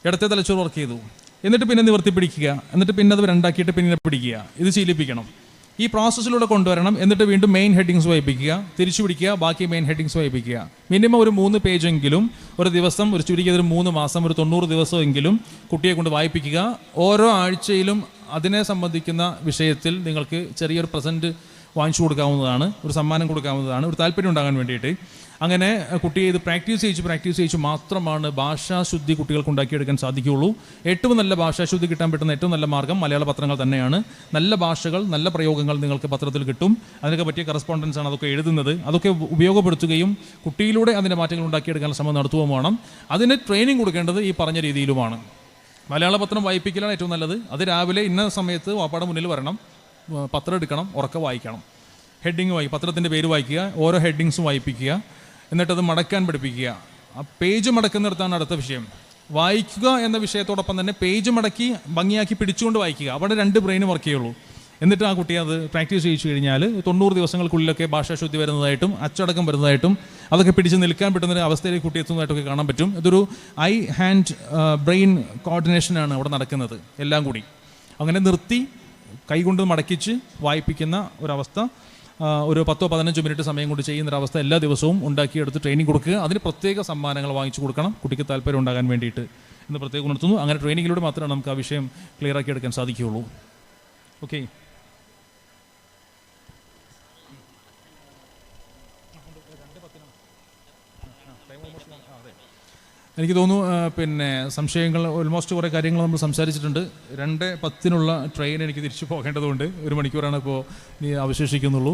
ഇടത്തെ തലച്ചോറ് വർക്ക് ചെയ്തു. എന്നിട്ട് പിന്നെ നിവർത്തി പിടിക്കുക, എന്നിട്ട് പിന്നെ അത് രണ്ടാക്കിയിട്ട് പിന്നെ പിടിക്കുക. ഇത് ശീലിപ്പിക്കണം. ഈ പ്രോസസ്സിലൂടെ കൊണ്ടുവരണം. എന്നിട്ട് വീണ്ടും മെയിൻ ഹെഡിങ്സ് വായിപ്പിക്കുക, തിരിച്ചു പിടിക്കുക, ബാക്കി മെയിൻ ഹെഡിങ്സ് വായിപ്പിക്കുക. മിനിമം ഒരു 3 പേജെങ്കിലും ഒരു ദിവസം, ഒരു ചുരുക്കിയത് ഒരു 3 മാസം, ഒരു 90 ദിവസമെങ്കിലും കുട്ടിയെ കൊണ്ട് വായിപ്പിക്കുക. ഓരോ ആഴ്ചയിലും അതിനെ സംബന്ധിക്കുന്ന വിഷയത്തിൽ നിങ്ങൾക്ക് ചെറിയൊരു പ്രസൻറ്റ് വാങ്ങിച്ചു കൊടുക്കാവുന്നതാണ്, ഒരു സമ്മാനം കൊടുക്കാവുന്നതാണ്, ഒരു താല്പര്യം ഉണ്ടാകാൻ വേണ്ടിയിട്ട്. അങ്ങനെ കുട്ടിയെ ഇത് പ്രാക്ടീസ് ചെയ്യിച്ച് മാത്രമാണ് ഭാഷാശുദ്ധി കുട്ടികൾക്ക് ഉണ്ടാക്കിയെടുക്കാൻ സാധിക്കുകയുള്ളൂ. ഏറ്റവും നല്ല ഭാഷാശുദ്ധി കിട്ടാൻ പറ്റുന്ന ഏറ്റവും നല്ല മാർഗ്ഗം മലയാള പത്രങ്ങൾ തന്നെയാണ്. നല്ല ഭാഷകൾ, നല്ല പ്രയോഗങ്ങൾ നിങ്ങൾക്ക് പത്രത്തിൽ കിട്ടും. അതിനൊക്കെ പറ്റിയ കറസ്പോണ്ടൻസ് ആണ് അതൊക്കെ എഴുതുന്നത്. അതൊക്കെ ഉപയോഗപ്പെടുത്തുകയും കുട്ടിയിലൂടെ അതിൻ്റെ മാറ്റങ്ങൾ ഉണ്ടാക്കിയെടുക്കാൻ ശ്രമം നടത്തുകയും വേണം. അതിന് ട്രെയിനിങ് കൊടുക്കേണ്ടത് ഈ പറഞ്ഞ രീതിയിലുമാണ്. മലയാള പത്രം വായിപ്പിക്കലാണ് ഏറ്റവും നല്ലത്. അത് രാവിലെ ഇന്ന സമയത്ത് വാപ്പാടെ മുന്നിൽ വരണം, പത്രം എടുക്കണം, ഉറക്കെ വായിക്കണം. ഹെഡിങ് പത്രത്തിൻ്റെ പേര് വായിക്കുക, ഓരോ ഹെഡിങ്സും വായിപ്പിക്കുക, എന്നിട്ടത് മടക്കാൻ പഠിപ്പിക്കുക. ആ പേജ് മടക്കുന്നിടത്താണ് അടുത്ത വിഷയം. വായിക്കുക എന്ന വിഷയത്തോടൊപ്പം തന്നെ പേജ് മടക്കി ഭംഗിയാക്കി പിടിച്ചുകൊണ്ട് വായിക്കുക. അവിടെ 2 ബ്രെയിൻ വർക്ക് ചെയ്യുള്ളൂ. എന്നിട്ട് ആ കുട്ടിയെ അത് പ്രാക്ടീസ് ചെയ്യിച്ചു കഴിഞ്ഞാൽ 90 ദിവസങ്ങൾക്കുള്ളിലൊക്കെ ഭാഷാശുദ്ധി വരുന്നതായിട്ടും അച്ചടക്കം വരുന്നതായിട്ടും അതൊക്കെ പിടിച്ച് നിൽക്കാൻ പറ്റുന്നൊരു അവസ്ഥയിലേക്ക് കുട്ടി എത്തുന്നതായിട്ടൊക്കെ കാണാൻ പറ്റും. ഇതൊരു ഐ ഹാൻഡ് ബ്രെയിൻ കോർഡിനേഷനാണ് അവിടെ നടക്കുന്നത് എല്ലാം കൂടി. അങ്ങനെ നിർത്തി കൈകൊണ്ട് മടക്കിച്ച് വായിപ്പിക്കുന്ന ഒരവസ്ഥ, ഒരു 10-15 മിനിറ്റ് സമയം കൊണ്ട് ചെയ്യുന്നൊരവസ്ഥ എല്ലാ ദിവസവും ഉണ്ടാക്കിയെടുത്ത് ട്രെയിനിങ് കൊടുക്കുക. അതിന് പ്രത്യേക സമ്മാനങ്ങൾ വാങ്ങിച്ചു കൊടുക്കണം കുട്ടിക്ക് താല്പര്യം ഉണ്ടാകാൻ വേണ്ടിയിട്ട് എന്ന് പ്രത്യേകം ഉണർത്തുന്നു. അങ്ങനെ ട്രെയിനിങ്ങിലൂടെ മാത്രമേ നമുക്ക് ആ വിഷയം ക്ലിയർ ആക്കി എടുക്കാൻ സാധിക്കുകയുള്ളൂ. ഓക്കെ. എനിക്ക് തോന്നുന്നു സംശയങ്ങൾ ഓൾമോസ്റ്റ് കുറേ കാര്യങ്ങൾ നമ്മൾ സംസാരിച്ചിട്ടുണ്ട്. 2:10 ട്രെയിൻ എനിക്ക് തിരിച്ചു പോകേണ്ടതുകൊണ്ട് 1 മണിക്കൂറാണ് ഇപ്പോൾ ഇനി അവശേഷിക്കുന്നുള്ളൂ.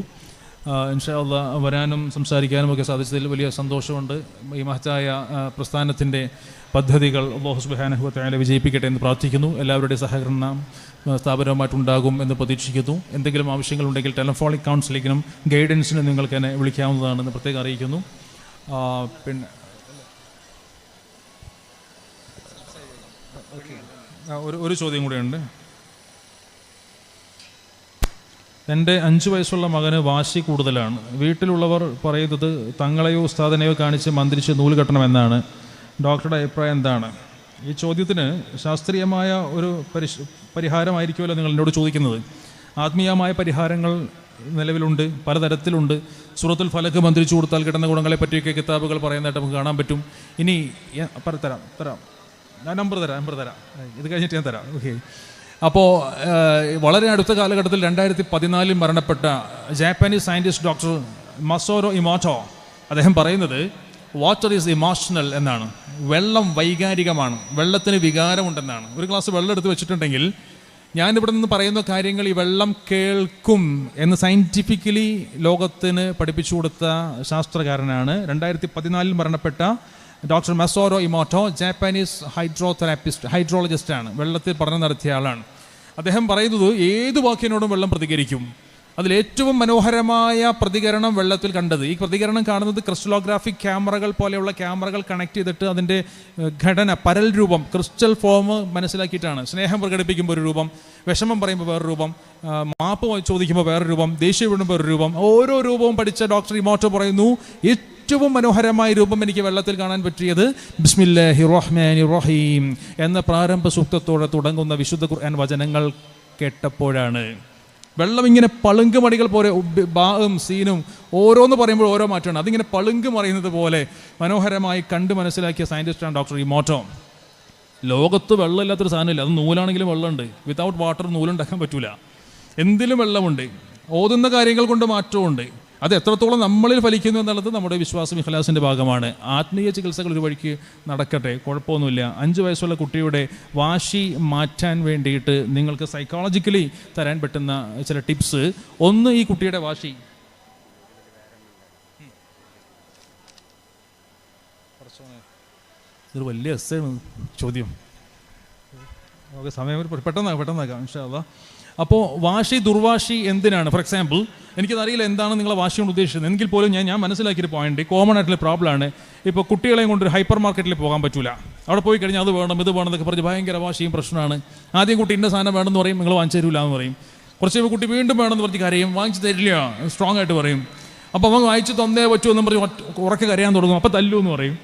ഇൻഷാ അല്ലാഹ് വരാനും സംസാരിക്കാനും ഒക്കെ സാധിച്ചതിൽ വലിയ സന്തോഷമുണ്ട്. ഈ മഹത്തായ പ്രസ്ഥാനത്തിൻ്റെ പദ്ധതികൾ അല്ലാഹു സുബ്ഹാനഹു വ തആല വിജയിപ്പിക്കട്ടെ എന്ന് പ്രാർത്ഥിക്കുന്നു. എല്ലാവരുടെയും സഹകരണം സ്ഥാപനവുമായിട്ടുണ്ടാകും എന്ന് പ്രതീക്ഷിക്കുന്നു. എന്തെങ്കിലും ആവശ്യങ്ങളുണ്ടെങ്കിൽ ടെലഫോണിക് കൗൺസിലിങ്ങിനും ഗൈഡൻസിനും നിങ്ങൾക്ക് എന്നെ വിളിക്കാവുന്നതാണെന്ന് പ്രത്യേകം അറിയിക്കുന്നു. ഒരു ചോദ്യം കൂടെയുണ്ട്. എൻ്റെ 5 വയസ്സുള്ള മകന് വാശി കൂടുതലാണ്. വീട്ടിലുള്ളവർ പറയുന്നത് തങ്ങളെയോ ഉസ്താദിനെയോ കാണിച്ച് മന്ത്രിച്ച് നൂല് കെട്ടണമെന്നാണ്. ഡോക്ടറുടെ അഭിപ്രായം എന്താണ്? ഈ ചോദ്യത്തിന് ശാസ്ത്രീയമായ ഒരു പരിഹാരമായിരിക്കുമല്ലോ നിങ്ങൾ എന്നോട് ചോദിക്കുന്നത്. ആത്മീയമായ പരിഹാരങ്ങൾ നിലവിലുണ്ട്, പലതരത്തിലുണ്ട്. സൂറത്തുൽ ഫലക്ക് മന്ത്രിച്ചു കൊടുത്താൽ കിട്ടുന്ന ഗുണങ്ങളെ പറ്റിയൊക്കെ കിതാബുകൾ പറയുന്നതായിട്ട് നമുക്ക് കാണാൻ പറ്റും. ഇനി തരാം ഞാൻ നമ്പർ തരാം, ഇത് കഴിഞ്ഞിട്ട് ഞാൻ തരാം. ഓക്കെ. അപ്പോൾ വളരെ അടുത്ത കാലഘട്ടത്തിൽ 2014 മരണപ്പെട്ട ജാപ്പനീസ് സയൻറ്റിസ്റ്റ് ഡോക്ടർ മസോറോ ഇമോട്ടോ അദ്ദേഹം പറയുന്നത് വാട്ടർ ഈസ് ഇമോഷണൽ എന്നാണ്. വെള്ളം വൈകാരികമാണ്, വെള്ളത്തിന് വികാരമുണ്ടെന്നാണ്. ഒരു ഗ്ലാസ് വെള്ളം എടുത്ത് വെച്ചിട്ടുണ്ടെങ്കിൽ ഞാനിവിടെ നിന്ന് പറയുന്ന കാര്യങ്ങൾ ഈ വെള്ളം കേൾക്കും എന്ന് സയൻറ്റിഫിക്കലി ലോകത്തിന് പഠിപ്പിച്ചു കൊടുത്ത ശാസ്ത്രകാരനാണ്. 2014 മരണപ്പെട്ട ഡോക്ടർ മസോറോ ഇമോട്ടോ, ജാപ്പാനീസ് ഹൈഡ്രോളജിസ്റ്റാണ്, വെള്ളത്തിൽ പഠനം നടത്തിയ ആളാണ്. അദ്ദേഹം പറയുന്നത് ഏത് വാക്കിനോടും വെള്ളം പ്രതികരിക്കും. അതിലേറ്റവും മനോഹരമായ പ്രതികരണം വെള്ളത്തിൽ കണ്ടത്, ഈ പ്രതികരണം കാണുന്നത് ക്രിസ്റ്റലോഗ്രാഫിക് ക്യാമറകൾ പോലെയുള്ള ക്യാമറകൾ കണക്ട് ചെയ്തിട്ട് അതിൻ്റെ ഘടന, പരൽ രൂപം, ക്രിസ്റ്റൽ ഫോം മനസ്സിലാക്കിയിട്ടാണ്. സ്നേഹം പ്രകടിപ്പിക്കുമ്പോൾ ഒരു രൂപം, വിഷമം പറയുമ്പോൾ വേറൊരു രൂപം, മാപ്പ് ചോദിക്കുമ്പോൾ വേറൊരു രൂപം, ദേഷ്യപ്പെടുമ്പോൾ ഒരു രൂപം, ഓരോ രൂപവും പഠിച്ച ഡോക്ടർ ഇമോട്ടോ പറയുന്നു ഏറ്റവും മനോഹരമായ രൂപം എനിക്ക് വെള്ളത്തിൽ കാണാൻ പറ്റിയത് ബിസ്മില്ലാഹിർ റഹ്മാനിർ റഹീം എന്ന പ്രാരംഭ സൂക്തത്തോടെ തുടങ്ങുന്ന വിശുദ്ധ ഖുർആൻ വചനങ്ങൾ കേട്ടപ്പോഴാണ്. വെള്ളം ഇങ്ങനെ പളുങ്ക് മണികൾ പോലെ ബാവും സീനും ഓരോന്ന് പറയുമ്പോൾ ഓരോ മാറ്റമാണ്. അതിങ്ങനെ പളുങ്ക് മറിയുന്നത് പോലെ മനോഹരമായി കണ്ട് മനസ്സിലാക്കിയ സയൻറ്റിസ്റ്റാണ് ഡോക്ടർ ഇമോട്ടോ. ലോകത്ത് വെള്ളമില്ലാത്തൊരു സാധനമില്ല. അത് നൂലാണെങ്കിലും വെള്ളമുണ്ട്. വിത്തൗട്ട് വാട്ടർ നൂലുണ്ടാക്കാൻ പറ്റൂല. എന്തിലും വെള്ളമുണ്ട്. ഓതുന്ന കാര്യങ്ങൾ കൊണ്ട് മാറ്റമുണ്ട്. അത് എത്രത്തോളം നമ്മളിൽ ഫലിക്കുന്നു എന്നുള്ളത് നമ്മുടെ വിശ്വാസം ഇഖ്ലാസിൻ്റെ ഭാഗമാണ്. ആത്മീയ ചികിത്സകൾ ഒരു വഴിക്ക് നടക്കട്ടെ, കുഴപ്പമൊന്നുമില്ല. 5 വയസ്സുള്ള കുട്ടിയുടെ വാശി മാറ്റാൻ വേണ്ടിയിട്ട് നിങ്ങൾക്ക് സൈക്കോളജിക്കലി തരാൻ പറ്റുന്ന ചില ടിപ്സ്. ഒന്ന്, ഈ കുട്ടിയുടെ വാശി ഇതൊരു വലിയ എസ്സേണ് ചോദ്യം. ഓക്കെ, സമയം പെട്ടെന്നാക്കാം ഇൻഷാ അല്ലാഹ്. അപ്പോൾ വാശി ദുർവാശി എന്തിനാണ്? ഫോർ എക്സാമ്പിൾ, എനിക്കതറിയില്ല എന്താണ് നിങ്ങളെ വാശി കൊണ്ട് ഉദ്ദേശിച്ചത്. എങ്കിൽ പോലും ഞാൻ മനസ്സിലാക്കിയൊരു പോയിന്റ്, കോമൺ ആയിട്ടുള്ള പ്രോബ്ലമാണ്. ഇപ്പോൾ കുട്ടികളെയും കൊണ്ട് ഒരു ഹൈപ്പർ മാർക്കറ്റിൽ പോകാൻ പറ്റില്ല. അവിടെ പോയി കഴിഞ്ഞാൽ അത് വേണം ഇത് വേണം എന്നൊക്കെ പറഞ്ഞ് ഭയങ്കര വാശിയും പ്രശ്നമാണ്. ആദ്യം കുട്ടി ഇന്ന സാധനം വേണമെന്ന് പറയും, നിങ്ങൾ വാങ്ങിച്ചു തരില്ല എന്ന് പറയും. കുറച്ച് കഴിയുമ്പോൾ കുട്ടി വീണ്ടും വേണമെന്ന് പറഞ്ഞ് കരയും, വാങ്ങിച്ചു തരില്ല സ്ട്രോങ് ആയിട്ട് പറയും. അപ്പോൾ അവൻ വാങ്ങിച്ച് തന്നേ പറ്റുമെന്നും പറഞ്ഞ് ഉറക്കെ കരയാൻ തുടങ്ങും. അപ്പോൾ തല്ലു എന്ന് പറയും.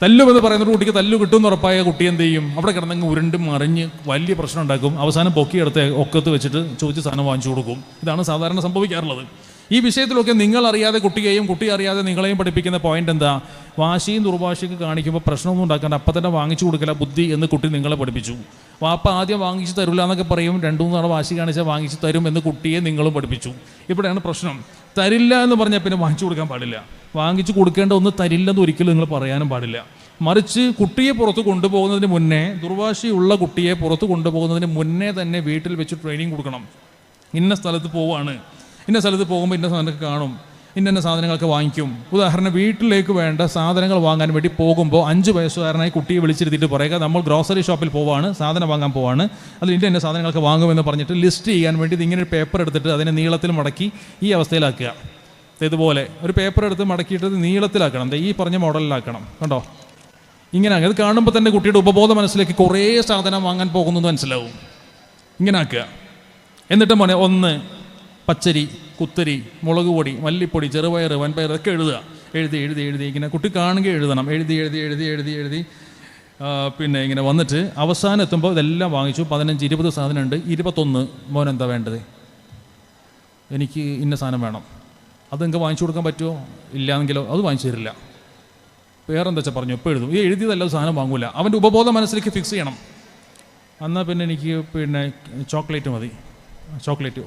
തല്ലുമെന്ന് പറയുന്നൊരു കുട്ടിക്ക് തല്ലു കിട്ടുമെന്ന് ഉറപ്പായ കുട്ടി എന്ത് ചെയ്യും? അവിടെ കിടന്നങ്ങ് ഉരുണ്ട് മറിഞ്ഞ് വലിയ പ്രശ്നം ഉണ്ടാക്കും. അവസാനം പൊക്കിയെടുത്ത് ഒക്കത്ത് വെച്ചിട്ട് ചോദിച്ച് സാധനം വാങ്ങിച്ചു കൊടുക്കും. ഇതാണ് സാധാരണ സംഭവിക്കാറുള്ളത്. ഈ വിഷയത്തിലൊക്കെ നിങ്ങൾ അറിയാതെ കുട്ടിയെയും കുട്ടി അറിയാതെ നിങ്ങളെയും പഠിപ്പിക്കുന്ന പോയിന്റ് എന്താ? വാശിയും ദുർവാശിയൊക്കെ കാണിക്കുമ്പോൾ പ്രശ്നമൊന്നും ഉണ്ടാക്കാണ്ട് അപ്പം തന്നെ വാങ്ങിച്ചു കൊടുക്കില്ല ബുദ്ധി എന്ന് കുട്ടി നിങ്ങളെ പഠിപ്പിച്ചു. വാപ്പ ആദ്യം വാങ്ങിച്ചു തരില്ല എന്നൊക്കെ പറയും, 2-3 തവണ വാശി കാണിച്ചാൽ വാങ്ങിച്ചു തരും എന്ന് കുട്ടിയെ നിങ്ങളും പഠിപ്പിച്ചു. ഇവിടെയാണ് പ്രശ്നം. തരില്ല എന്ന് പറഞ്ഞാൽ പിന്നെ വാങ്ങിച്ചു കൊടുക്കാൻ പാടില്ല. വാങ്ങിച്ചു കൊടുക്കേണ്ട ഒന്ന് തരില്ലെന്ന് ഒരിക്കലും നിങ്ങൾ പറയാനും പാടില്ല. മറിച്ച് കുട്ടിയെ പുറത്ത് കൊണ്ടുപോകുന്നതിന് മുന്നേ, ദുർവാശിയുള്ള കുട്ടിയെ പുറത്ത് കൊണ്ടുപോകുന്നതിന് മുന്നേ തന്നെ വീട്ടിൽ വെച്ച് ട്രെയിനിങ് കൊടുക്കണം. ഇന്ന സ്ഥലത്ത് പോവാണ്, ഇന്ന സ്ഥലത്ത് പോകുമ്പോൾ ഇന്ന സാധനമൊക്കെ കാണും, ഇന്ന സാധനങ്ങളൊക്കെ വാങ്ങിക്കും. ഉദാഹരണം, വീട്ടിലേക്ക് വേണ്ട സാധനങ്ങൾ വാങ്ങാൻ വേണ്ടി പോകുമ്പോൾ 5 വയസ്സുകാരനായി കുട്ടിയെ വിളിച്ചിരുത്തിയിട്ട് പറയുക, നമ്മൾ ഗ്രോസറി ഷോപ്പിൽ പോവാണ്, സാധനം വാങ്ങാൻ പോവാണ്, അതിൽ ഇന്ന സാധനങ്ങളൊക്കെ വാങ്ങുമെന്ന് പറഞ്ഞിട്ട് ലിസ്റ്റ് ചെയ്യാൻ വേണ്ടി ഇങ്ങനെ ഒരു പേപ്പർ എടുത്തിട്ട് അതിനെ നീളത്തിൽ മടക്കി ഈ അവസ്ഥയിലാക്കുക. ഇതുപോലെ ഒരു പേപ്പർ എടുത്ത് മടക്കിയിട്ട് നീളത്തിലാക്കണം, ഈ പറഞ്ഞ മോഡലിലാക്കണം. കണ്ടോ, ഇങ്ങനെ അത് കാണുമ്പോൾ തന്നെ കുട്ടിയുടെ ഉപബോധ മനസ്സിലേക്ക് കുറേ സാധനം വാങ്ങാൻ പോകുന്നത് മനസ്സിലാവും. ഇങ്ങനെ ആക്കുക. എന്നിട്ട് മോനെ 1 പച്ചരി, കുത്തരി, മുളക് പൊടി, മല്ലിപ്പൊടി, ചെറുപയർ, വൻപയർ ഒക്കെ എഴുതി ഇങ്ങനെ കുട്ടി കാണുകയും എഴുതണം. എഴുതി പിന്നെ ഇങ്ങനെ വന്നിട്ട് അവസാനം എത്തുമ്പോൾ ഇതെല്ലാം വാങ്ങിച്ചു. 15-20 സാധനം ഉണ്ട്. 21 മോൻ എന്താ വേണ്ടത്? എനിക്ക് ഇന്ന സാധനം വേണം. അത് നിങ്ങൾക്ക് വാങ്ങിച്ചു കൊടുക്കാൻ പറ്റുമോ? ഇല്ലാന്നെങ്കിലോ? അത് വാങ്ങിച്ചു തരില്ല. വേറെന്താ വെച്ചാൽ പറഞ്ഞു, ഇപ്പോൾ എഴുതും. ഈ എഴുതിയതല്ല സാധനം വാങ്ങൂല. അവൻ്റെ ഉപബോധ മനസ്സിലേക്ക് ഫിക്സ് ചെയ്യണം. എന്നാൽ പിന്നെ എനിക്ക് ചോക്ലേറ്റ് മതി,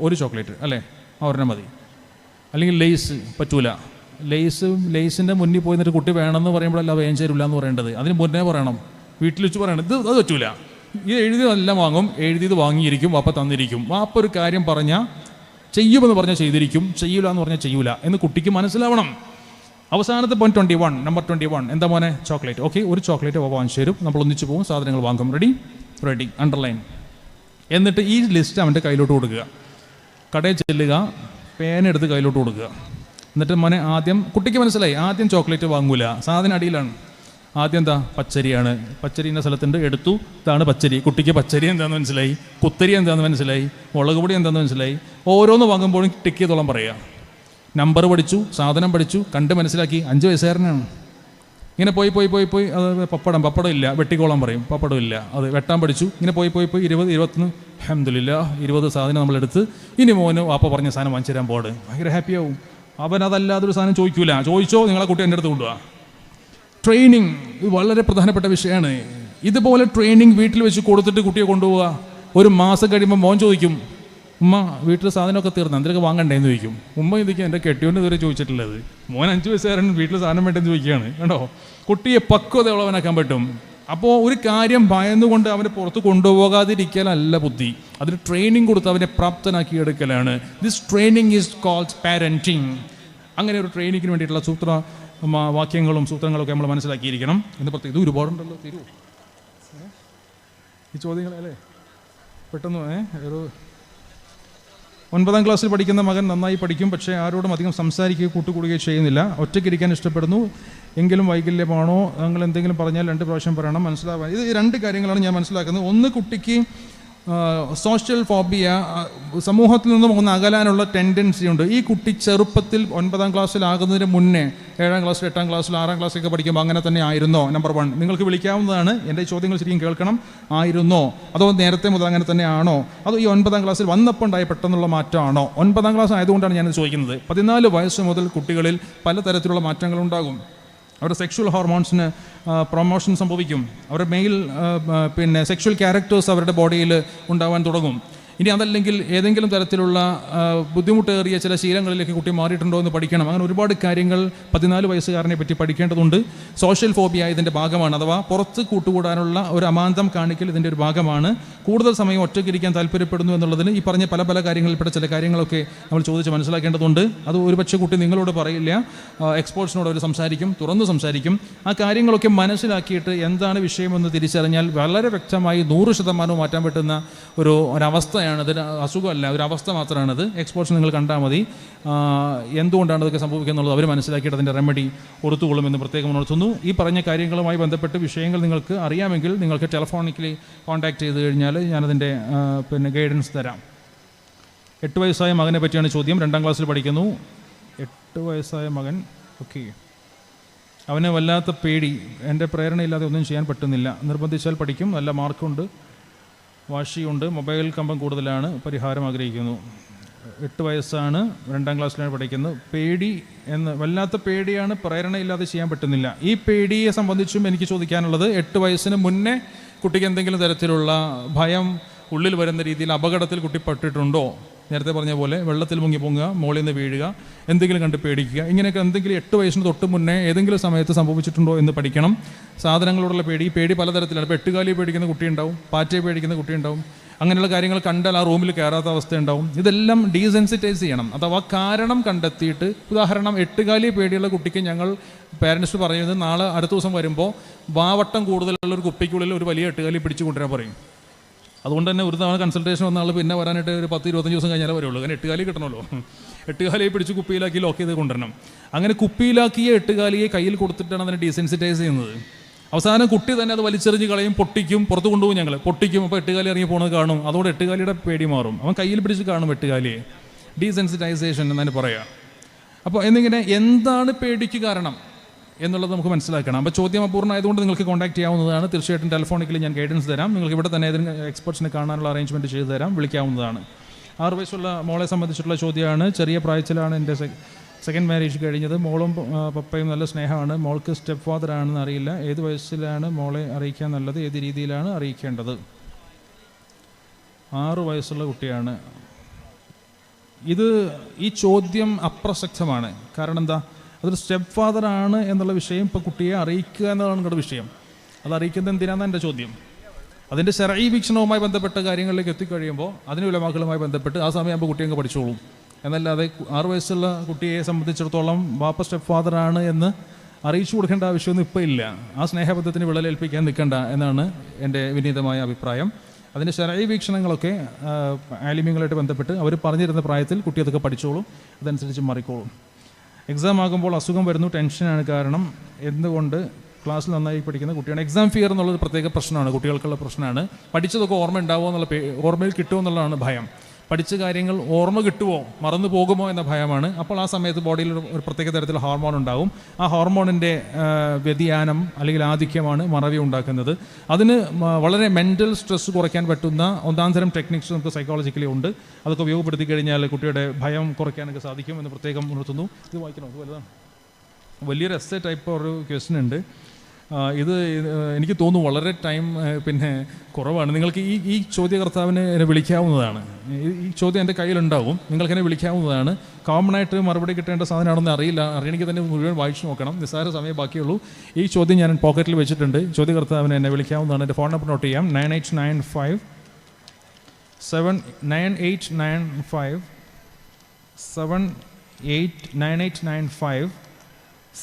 ഒരു ചോക്ലേറ്റ് അല്ലേ, ഒരെണ്ണം മതി. അല്ലെങ്കിൽ ലേസ് പറ്റൂല. ലേസിൻ്റെ മുന്നിൽ പോയി നിന്നിട്ട് കുട്ടി വേണമെന്ന് പറയുമ്പോഴല്ല വേഗം ചേരില്ല എന്ന് പറയേണ്ടത്. അതിന് മുന്നേ പറയണം, വീട്ടിൽ വെച്ച് പറയണം. അത് പറ്റൂല. ഇത് എഴുതിയതെല്ലാം വാങ്ങും, എഴുതിയത് വാങ്ങിയിരിക്കും, വാപ്പ തന്നിരിക്കും. വാപ്പ ഒരു കാര്യം പറഞ്ഞാൽ ചെയ്യുമെന്ന് പറഞ്ഞാൽ ചെയ്തിരിക്കും, ചെയ്യൂല എന്ന് പറഞ്ഞാൽ ചെയ്യൂല എന്ന് കുട്ടിക്ക് മനസ്സിലാവണം. അവസാനത്തെ പോയിന്റ് 21, നമ്പർ 21 എന്താ മോനെ? ചോക്ലേറ്റ്. ഓക്കെ, ഒരു ചോക്ലേറ്റ് വാപ്പ വാങ്ങിച്ചു തരും, നമ്മൾ ഒന്നിച്ച് പോകും, സാധനങ്ങൾ വാങ്ങും. Ready, underline. എന്നിട്ട് ഈ ലിസ്റ്റ് അവൻ്റെ കയ്യിലോട്ട് കൊടുക്കുക. കടയിൽ ചെല്ലുക, പേനെടുത്ത് കയ്യിലോട്ട് കൊടുക്കുക. എന്നിട്ട് മോനെ ആദ്യം, കുട്ടിക്ക് മനസ്സിലായി, ആദ്യം ചോക്ലേറ്റ് വാങ്ങൂല, സാധനം അടിയിലാണ്. ആദ്യം എന്താ? പച്ചരിയാണ്. പച്ചരി എന്ന സ്ഥലത്തുണ്ട്, എടുത്തു, ഇതാണ് പച്ചരി. കുട്ടിക്ക് പച്ചരി എന്താണെന്ന് മനസ്സിലായി, കുത്തരി എന്താണെന്ന് മനസ്സിലായി, മുളക് പൊടി എന്താണെന്ന് മനസ്സിലായി. ഓരോന്ന് വാങ്ങുമ്പോഴും ടിക്ക് ചെയ്തോളം പറയുക. നമ്പർ പഠിച്ചു, സാധനം പഠിച്ചു, കണ്ട് മനസ്സിലാക്കി. 5 വയസ്സുകാരനാണ്. ഇങ്ങനെ പോയി അത് പപ്പടം ഇല്ല, വെട്ടിക്കോളം പറയും, പപ്പടം ഇല്ല, അത് വെട്ടാൻ പഠിച്ചു. ഇങ്ങനെ പോയി 20, 21, അൽഹംദുലില്ലാഹ് 20 സാധനം നമ്മളെടുത്ത് ഇനി മോന് വാപ്പ പറഞ്ഞ സാധനം വാങ്ങിച്ചു തരാൻ പോട്. ഭയങ്കര ഹാപ്പിയാവും. അവൻ അതല്ലാതൊരു സാധനം ചോദിക്കൂല. ചോദിച്ചോ നിങ്ങളെ കുട്ടി എൻ്റെ അടുത്ത് കൊണ്ടുപോവാ. ട്രെയിനിങ് വളരെ പ്രധാനപ്പെട്ട വിഷയമാണ്. ഇതുപോലെ ട്രെയിനിങ് വീട്ടിൽ വെച്ച് കൊടുത്തിട്ട് കുട്ടിയെ കൊണ്ടുപോവുക. 1 മാസം കഴിയുമ്പോൾ മോൻ ചോദിക്കും, ഉമ്മ വീട്ടിൽ സാധനമൊക്കെ തീർന്നു, എന്തൊക്കെ വാങ്ങണ്ടേന്ന് ചോദിക്കും. ഉമ്മ ചോദിക്കും, എൻ്റെ കെട്ടിയോണ്ട് ഇതുവരെ ചോദിച്ചിട്ടുള്ളത്. മോൻ 5 വയസ്സുകാരൻ വീട്ടിൽ സാധനം വേണ്ടെന്ന് ചോദിക്കുകയാണ്. കണ്ടോ, കുട്ടിയെ പക്വതയുള്ളവനാക്കാൻ പറ്റും. അപ്പോൾ ഒരു കാര്യം ഭയന്നുകൊണ്ട് അവനെ പുറത്ത് കൊണ്ടുപോകാതിരിക്കലല്ല ബുദ്ധി, അതിന് ട്രെയിനിങ് കൊടുത്ത് അവനെ പ്രാപ്തനാക്കി എടുക്കലാണ്. This training is called parenting. അങ്ങനെ ഒരു ട്രെയിനിങ്ങിന് വേണ്ടിയിട്ടുള്ള വാക്യങ്ങളും സൂത്രങ്ങളൊക്കെ നമ്മൾ മനസ്സിലാക്കിയിരിക്കണം എന്ന് പ്രത്യേകം. ഇത് ഒരുപാടുണ്ടല്ലോ, തീരുവോ ഈ ചോദ്യങ്ങളല്ലേ? പെട്ടെന്ന് ഒരു 9ാം ക്ലാസ്സിൽ പഠിക്കുന്ന മകൻ നന്നായി പഠിക്കും, പക്ഷേ ആരോടും അധികം സംസാരിക്കുകയോ കൂട്ടുകൂടുകയോ ചെയ്യുന്നില്ല. ഒറ്റയ്ക്കിരിക്കാൻ ഇഷ്ടപ്പെടുന്നു, എങ്കിലും വൈകല്യമാണോ? നിങ്ങൾ എന്തെങ്കിലും പറഞ്ഞാൽ 2 പ്രാവശ്യം പറയണം, മനസ്സിലാവാൻ. ഇത് 2 കാര്യങ്ങളാണ് ഞാൻ മനസ്സിലാക്കുന്നത്. ഒന്ന്, കുട്ടിക്ക് സോഷ്യൽ ഫോബിയ, സമൂഹത്തിൽ നിന്നും ഒന്ന് അകലാനുള്ള ടെൻഡൻസി ഉണ്ട്. ഈ കുട്ടി ചെറുപ്പത്തിൽ 9ാം ക്ലാസ്സിലാകുന്നതിന് മുന്നേ 7ാം ക്ലാസ്സിൽ 8ാം ക്ലാസ്സിൽ 6ാം ക്ലാസ്സിലൊക്കെ പഠിക്കുമ്പോൾ അങ്ങനെ തന്നെ ആയിരുന്നോ? നമ്പർ 1 നിങ്ങൾക്ക് വിളിക്കാവുന്നതാണ്. എൻ്റെ ചോദ്യങ്ങൾ ശരിക്കും കേൾക്കണം. ആയിരുന്നോ? അതോ നേരത്തെ മുതൽ അങ്ങനെ തന്നെ ആണോ? അതോ ഈ 9ാം ക്ലാസ്സിൽ വന്നപ്പോൾ ഉണ്ടായ പെട്ടെന്നുള്ള മാറ്റമാണോ? 9ാം ക്ലാസ് ആയതുകൊണ്ടാണ് ഞാനിത് ചോദിക്കുന്നത്. 14 വയസ്സ് മുതൽ കുട്ടികളിൽ പലതരത്തിലുള്ള മാറ്റങ്ങളുണ്ടാകും. അവരുടെ സെക്ഷുവൽ ഹോർമോൺസിന് പ്രൊമോഷൻ സംഭവിക്കും. അവരുടെ മെയിൽ സെക്ഷുവൽ ക്യാരക്ടേഴ്സ് അവരുടെ ബോഡിയിൽ ഉണ്ടാവാൻ തുടങ്ങും. ഇനി അതല്ലെങ്കിൽ ഏതെങ്കിലും തരത്തിലുള്ള ബുദ്ധിമുട്ടേറിയ ചില ശീലങ്ങളിലേക്ക് കുട്ടി മാറിയിട്ടുണ്ടോ എന്ന് പഠിക്കണം. അങ്ങനെ ഒരുപാട് കാര്യങ്ങൾ 14 വയസ്സുകാരനെ പറ്റി പഠിക്കേണ്ടതുണ്ട്. സോഷ്യൽ ഫോബിയ ഇതിൻ്റെ ഭാഗമാണ്, അഥവാ പുറത്ത് കൂട്ടുകൂടാനുള്ള ഒരു അമാന്തം കാണിക്കൽ ഇതിൻ്റെ ഒരു ഭാഗമാണ്. കൂടുതൽ സമയം ഒറ്റയ്ക്കിരിക്കാൻ താല്പര്യപ്പെടുന്നു എന്നുള്ളതിന് ഈ പറഞ്ഞ പല കാര്യങ്ങളിൽപ്പെട്ട ചില കാര്യങ്ങളൊക്കെ നമ്മൾ ചോദിച്ച് മനസ്സിലാക്കേണ്ടതുണ്ട്. അത് ഒരുപക്ഷെ കുട്ടി നിങ്ങളോട് പറയില്ല, എക്സ്പേർട്സിനോട് അവർ സംസാരിക്കും, തുറന്ന് സംസാരിക്കും. ആ കാര്യങ്ങളൊക്കെ മനസ്സിലാക്കിയിട്ട് എന്താണ് വിഷയമെന്ന് തിരിച്ചറിഞ്ഞാൽ വളരെ വ്യക്തമായി 100% മാറ്റാൻ പറ്റുന്ന ഒരവസ്ഥ ാണത്. അസുഖമല്ല, ഒരു അവസ്ഥ മാത്രമാണത്. എക്സ്പേർട്സ് നിങ്ങൾ കണ്ടാൽ മതി എന്തുകൊണ്ടാണ് ഇതൊക്കെ സംഭവിക്കുക എന്നുള്ളത് അവർ മനസ്സിലാക്കിയിട്ട് അതിൻ്റെ റെമഡി കൊടുത്തുകൊള്ളുമെന്ന് പ്രത്യേകം ഉണർത്തുന്നു. ഈ പറഞ്ഞ കാര്യങ്ങളുമായി ബന്ധപ്പെട്ട് വിഷയങ്ങൾ നിങ്ങൾക്ക് അറിയാമെങ്കിൽ നിങ്ങൾക്ക് ടെലഫോണിക്കലി കോൺടാക്ട് ചെയ്ത് കഴിഞ്ഞാൽ ഞാനതിൻ്റെ ഗൈഡൻസ് തരാം. 8 വയസ്സായ മകനെ പറ്റിയാണ് ചോദ്യം. 2ാം ക്ലാസ്സിൽ പഠിക്കുന്നു. 8 വയസ്സായ മകൻ. ഓക്കെ, അവന് വല്ലാത്ത പേടി, എൻ്റെ പ്രേരണയില്ലാതെ ഒന്നും ചെയ്യാൻ പറ്റുന്നില്ല. നിർബന്ധിച്ചാൽ പഠിക്കും, നല്ല മാർക്കുണ്ട്, വാശിയുണ്ട്, മൊബൈൽ കമ്പം കൂടുതലാണ്, പരിഹാരം ആഗ്രഹിക്കുന്നു. 8 വയസ്സാണ്, 2ാം ക്ലാസ്സിലാണ് പഠിക്കുന്നത്. പേടി വല്ലാത്ത പേടിയാണ്, പ്രേരണയില്ലാതെ ചെയ്യാൻ പറ്റുന്നില്ല. ഈ പേടിയെ സംബന്ധിച്ചും എനിക്ക് ചോദിക്കാനുള്ളത്, 8 വയസ്സിന് മുന്നേ കുട്ടിക്ക് എന്തെങ്കിലും തരത്തിലുള്ള ഭയം ഉള്ളിൽ വരുന്ന രീതിയിൽ അപകടത്തിൽ കുട്ടി പെട്ടിട്ടുണ്ടോ? നേരത്തെ പറഞ്ഞ പോലെ വെള്ളത്തിൽ മുങ്ങി പൊങ്ങുക, മുകളിൽ നിന്ന് വീഴുക, എന്തെങ്കിലും കണ്ട് പേടിക്കുക, ഇങ്ങനെയൊക്കെ എന്തെങ്കിലും 8 വയസ്സിന് തൊട്ട് മുന്നേ ഏതെങ്കിലും സമയത്ത് സംഭവിച്ചിട്ടുണ്ടോ എന്ന് പഠിക്കണം. സാധനങ്ങളോടുള്ള പേടി പലതരത്തിലാണ്. ഇപ്പോൾ 8 കാലിയെ പേടിക്കുന്ന കുട്ടിയുണ്ടാവും, പാറ്റയെ പേടിക്കുന്ന കുട്ടിയുണ്ടാവും. അങ്ങനെയുള്ള കാര്യങ്ങൾ കണ്ടാൽ ആ റൂമിൽ കയറാത്ത അവസ്ഥയുണ്ടാവും. ഇതെല്ലാം ഡീസെൻസിറ്റൈസ് ചെയ്യണം, അഥവാ കാരണം കണ്ടെത്തിയിട്ട്. ഉദാഹരണം, 8 കാലിയെ പേടിയുള്ള കുട്ടിക്ക് ഞങ്ങൾ പേരൻസ് പറയുന്നത്, നാളെ അടുത്ത ദിവസം വരുമ്പോൾ വാവട്ടം കൂടുതലുള്ള ഒരു കുപ്പിക്കുള്ളിൽ ഒരു വലിയ 8 കാലി പിടിച്ചു കൊണ്ടുവരാൻ പറയും. അതുകൊണ്ട് തന്നെ ഒരു തവണ കൺസൾട്ടേഷൻ വന്ന ആൾ പിന്നെ വരാനായിട്ട് ഒരു 10-25 ദിവസം കഴിഞ്ഞാലേ വരുള്ളൂ. കാരണം 8 കാലി കിട്ടണമല്ലോ. 8 കാലിയെ പിടിച്ച് കുപ്പിയിലാക്കി ലോക്ക് ചെയ്ത് കൊണ്ടുവരണം. അങ്ങനെ കുപ്പിയിലാക്കിയ 8 കാലിയെ കയ്യിൽ കൊടുത്തിട്ടാണ് അതിനെ ഡീസെൻസിറ്റൈസ് ചെയ്യുന്നത്. അവസാനം കുട്ടി തന്നെ അത് വലിച്ചെറിഞ്ഞ് കളയും, പൊട്ടിക്കും, പുറത്ത് കൊണ്ടുപോകും, ഞങ്ങൾ പൊട്ടിക്കും. അപ്പോൾ 8 കാലി ഇറങ്ങി പോകുന്നത് കാണും. അതോടെ 8 കാലിയുടെ പേടി മാറും. അവൻ കയ്യിൽ പിടിച്ച് കാണും 8 കാലിയെ. ഡീസെൻസിറ്റൈസേഷൻ എന്നാണ് പറയുക. അപ്പോൾ എന്നിങ്ങനെ എന്താണ് പേടിക്ക് കാരണം എന്നുള്ളത് നമുക്ക് മനസ്സിലാക്കണം. അപ്പോൾ ചോദ്യം അപൂർണ്ണമായതുകൊണ്ട് നിങ്ങൾക്ക് കോൺടാക്ട് ചെയ്യാവുന്നതാണ്. തീർച്ചയായിട്ടും ടെലിഫോണിക്കലി ഞാൻ ഗൈഡൻസ് തരാം. നിങ്ങൾക്ക് ഇവിടെ തന്നെ ഏതെങ്കിലും എക്സ്പെർട്സിനെ കാണാനുള്ള അറേഞ്ച്മെൻറ്റ് ചെയ്തു തരാം, വിളിക്കാവുന്നതാണ്. 6 വയസ്സുള്ള മോളെ സംബന്ധിച്ചിട്ടുള്ള ചോദ്യമാണ്. ചെറിയ പ്രായത്തിലാണ് എൻ്റെ സെക്കൻഡ് മാരേജ് കഴിഞ്ഞത്. മോളും പപ്പയും നല്ല സ്നേഹമാണ്. മോൾക്ക് സ്റ്റെപ്പ് ഫാദർ ആണെന്ന് അറിയില്ല. ഏത് വയസ്സിലാണ് മോളെ അറിയിക്കാൻ നല്ലത്? ഏത് രീതിയിലാണ് അറിയിക്കേണ്ടത്? 6 വയസ്സുള്ള കുട്ടിയാണ്. ഈ ചോദ്യം അപ്രസക്തമാണ്. കാരണം എന്താ? അതൊരു സ്റ്റെപ്പ് ഫാദർ ആണ് എന്നുള്ള വിഷയം ഇപ്പോൾ കുട്ടിയെ അറിയിക്കുക എന്നതാണ് നിങ്ങളുടെ വിഷയം. അത് അറിയിക്കുന്നത് എന്തിനാണെന്ന് എൻ്റെ ചോദ്യം. അതിൻ്റെ ശരഈ വീക്ഷണവുമായി ബന്ധപ്പെട്ട കാര്യങ്ങളിലേക്ക് എത്തിക്കഴിയുമ്പോൾ അതിന് ഉലമാക്കളുമായി ബന്ധപ്പെട്ട് ആ സമയമാകുമ്പോൾ കുട്ടി അങ്ങ് പഠിച്ചോളും. എന്നല്ലാതെ 6 വയസ്സുള്ള കുട്ടിയെ സംബന്ധിച്ചിടത്തോളം ബാപ്പ സ്റ്റെപ്പ് ഫാദർ ആണ് എന്ന് അറിയിച്ചു കൊടുക്കേണ്ട ആവശ്യമൊന്നും ഇപ്പോൾ ഇല്ല. ആ സ്നേഹബന്ധത്തിന് വിള്ളലേൽപ്പിക്കാൻ നിൽക്കേണ്ട എന്നാണ് എൻ്റെ വിനീതമായ അഭിപ്രായം. അതിൻ്റെ ശരഈ വീക്ഷണങ്ങളൊക്കെ ആലിമ്യങ്ങളായിട്ട് ബന്ധപ്പെട്ട് അവർ പറഞ്ഞിരുന്ന പ്രായത്തിൽ കുട്ടി അതൊക്കെ പഠിച്ചോളും, അതനുസരിച്ച് മാറിക്കോളും. എക്സാം ആകുമ്പോൾ അസുഖം വരുന്നു, ടെൻഷനാണ് കാരണം. എന്തുകൊണ്ട്? ക്ലാസ്സിൽ നന്നായി പഠിക്കുന്ന കുട്ടിയാണ്. എക്സാം ഫിയർ എന്നുള്ളത് പ്രത്യേക പ്രശ്നമാണ്, കുട്ടികൾക്കുള്ള പ്രശ്നമാണ്. പഠിച്ചതൊക്കെ ഓർമ്മ ഉണ്ടാവുമോ എന്നുള്ള ഓർമ്മയിൽ കിട്ടുമോ എന്നുള്ളതാണ് ഭയം. പഠിച്ച കാര്യങ്ങൾ ഓർമ്മ കിട്ടുമോ, മറന്നു പോകുമോ എന്ന ഭയമാണ്. അപ്പോൾ ആ സമയത്ത് ബോഡിയിൽ ഒരു പ്രത്യേക തരത്തിലുള്ള ഹോർമോൺ ഉണ്ടാവും. ആ ഹോർമോണിൻ്റെ വ്യതിയാനം അല്ലെങ്കിൽ ആധിക്യമാണ് മറവി ഉണ്ടാക്കുന്നത്. അതിന് വളരെ മെൻ്റൽ സ്ട്രെസ് കുറയ്ക്കാൻ പറ്റുന്ന ഒന്നാന്തരം ടെക്നിക്സ് നമുക്ക് സൈക്കോളജിക്കലി ഉണ്ട്. അതൊക്കെ ഉപയോഗപ്പെടുത്തി കഴിഞ്ഞാൽ കുട്ടിയുടെ ഭയം കുറയ്ക്കാനൊക്കെ സാധിക്കും എന്ന് പ്രത്യേകം ഉണർത്തുന്നു. ഇത് വായിക്കണോ? ഇത് വലുതാണ്, വലിയൊരു എസ്സേ ടൈപ്പ് ഒരു ക്വസ്റ്റ്യൻ ഉണ്ട്. ഇത് എനിക്ക് തോന്നുന്നു വളരെ ടൈം പിന്നെ കുറവാണ്. നിങ്ങൾക്ക് ഈ ചോദ്യകർത്താവിനെ എന്നെ വിളിക്കാവുന്നതാണ്. ഈ ചോദ്യം എൻ്റെ കയ്യിലുണ്ടാവും, നിങ്ങൾക്കെന്നെ വിളിക്കാവുന്നതാണ്. കോമൺ ആയിട്ട് മറുപടി കിട്ടേണ്ട സാധനമാണെന്ന് അറിയണമെങ്കിൽ തന്നെ മുഴുവൻ വായിച്ചു നോക്കണം. നിസ്സാര സമയം ബാക്കിയുള്ളൂ. ഈ ചോദ്യം ഞാൻ പോക്കറ്റിൽ വെച്ചിട്ടുണ്ട്. ചോദ്യകർത്താവിനെ എന്നെ വിളിക്കാവുന്നതാണ്. എൻ്റെ ഫോൺ നമ്പർ നോട്ട് ചെയ്യാം: 9895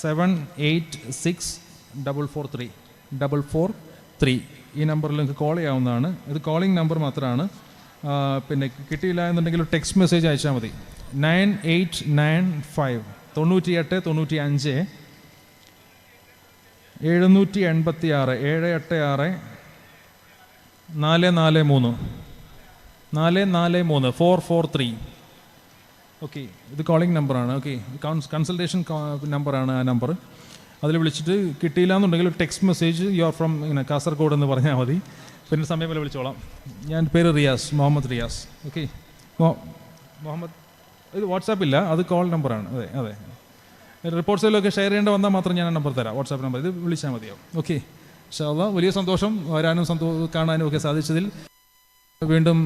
786-443. ഈ നമ്പറിൽ നിങ്ങൾക്ക് കോൾ ചെയ്യാവുന്നതാണ്. ഇത് കോളിംഗ് നമ്പർ മാത്രമാണ്. പിന്നെ കിട്ടിയില്ല എന്നുണ്ടെങ്കിൽ ഒരു ടെക്സ്റ്റ് മെസ്സേജ് അയച്ചാൽ മതി. 9895 98 95 786 786 443 443. ഓക്കെ, ഇത് കോളിംഗ് നമ്പറാണ്. ഓക്കെ, കൺസൾട്ടേഷൻ നമ്പറാണ് ആ നമ്പർ. അതിൽ വിളിച്ചിട്ട് കിട്ടിയില്ല എന്നുണ്ടെങ്കിൽ ഒരു text message you are from ഇങ്ങനെ കാസർഗോഡ് എന്ന് പറഞ്ഞാൽ മതി. പിന്നെ സമയം പോലെ വിളിച്ചോളാം. ഞാൻ പേര് റിയാസ്, മുഹമ്മദ് റിയാസ്. ഓക്കെ, മുഹമ്മദ്. ഇത് വാട്സാപ്പില്ല, അത് കോൾ നമ്പറാണ്. അതെ അതെ. റിപ്പോർട്ട്സിലൊക്കെ ഷെയർ ചെയ്യേണ്ട വന്നാൽ മാത്രം ഞാൻ നമ്പർ തരാം, വാട്സാപ്പ് നമ്പർ. ഇത് വിളിച്ചാൽ മതിയാവും. ഓക്കെ, ഇൻഷാ അല്ലാഹ്. വലിയ സന്തോഷം വരാനും കാണാനും ഒക്കെ സാധിച്ചതിൽ. വീണ്ടും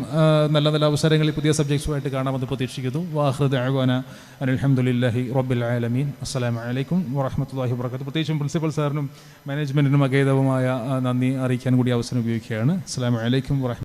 നല്ല നല്ല അവസരങ്ങളിൽ പുതിയ സബ്ജക്ട്സുമായിട്ട് കാണാമെന്ന് പ്രതീക്ഷിക്കുന്നു. വാഖിറു ദഅ്വാനാ അനിൽ ഹംദുലില്ലാഹി റബ്ബിൽ ആലമീൻ. അസ്സലാമു അലൈക്കും വറഹ്മത്തുള്ളാഹി വബറകാതുഹു. പ്രത്യേകിച്ചും പ്രിൻസിപ്പൽ സാറിനും മാനേജ്മെൻറ്റിനും അഗൈതവുമായ നന്ദി അറിയിക്കാൻ കൂടി അവസരം ഉപയോഗിക്കുകയാണ്. അസ്സലാമു അലൈക്കും വറഹ്മത്തുള്ളാഹി.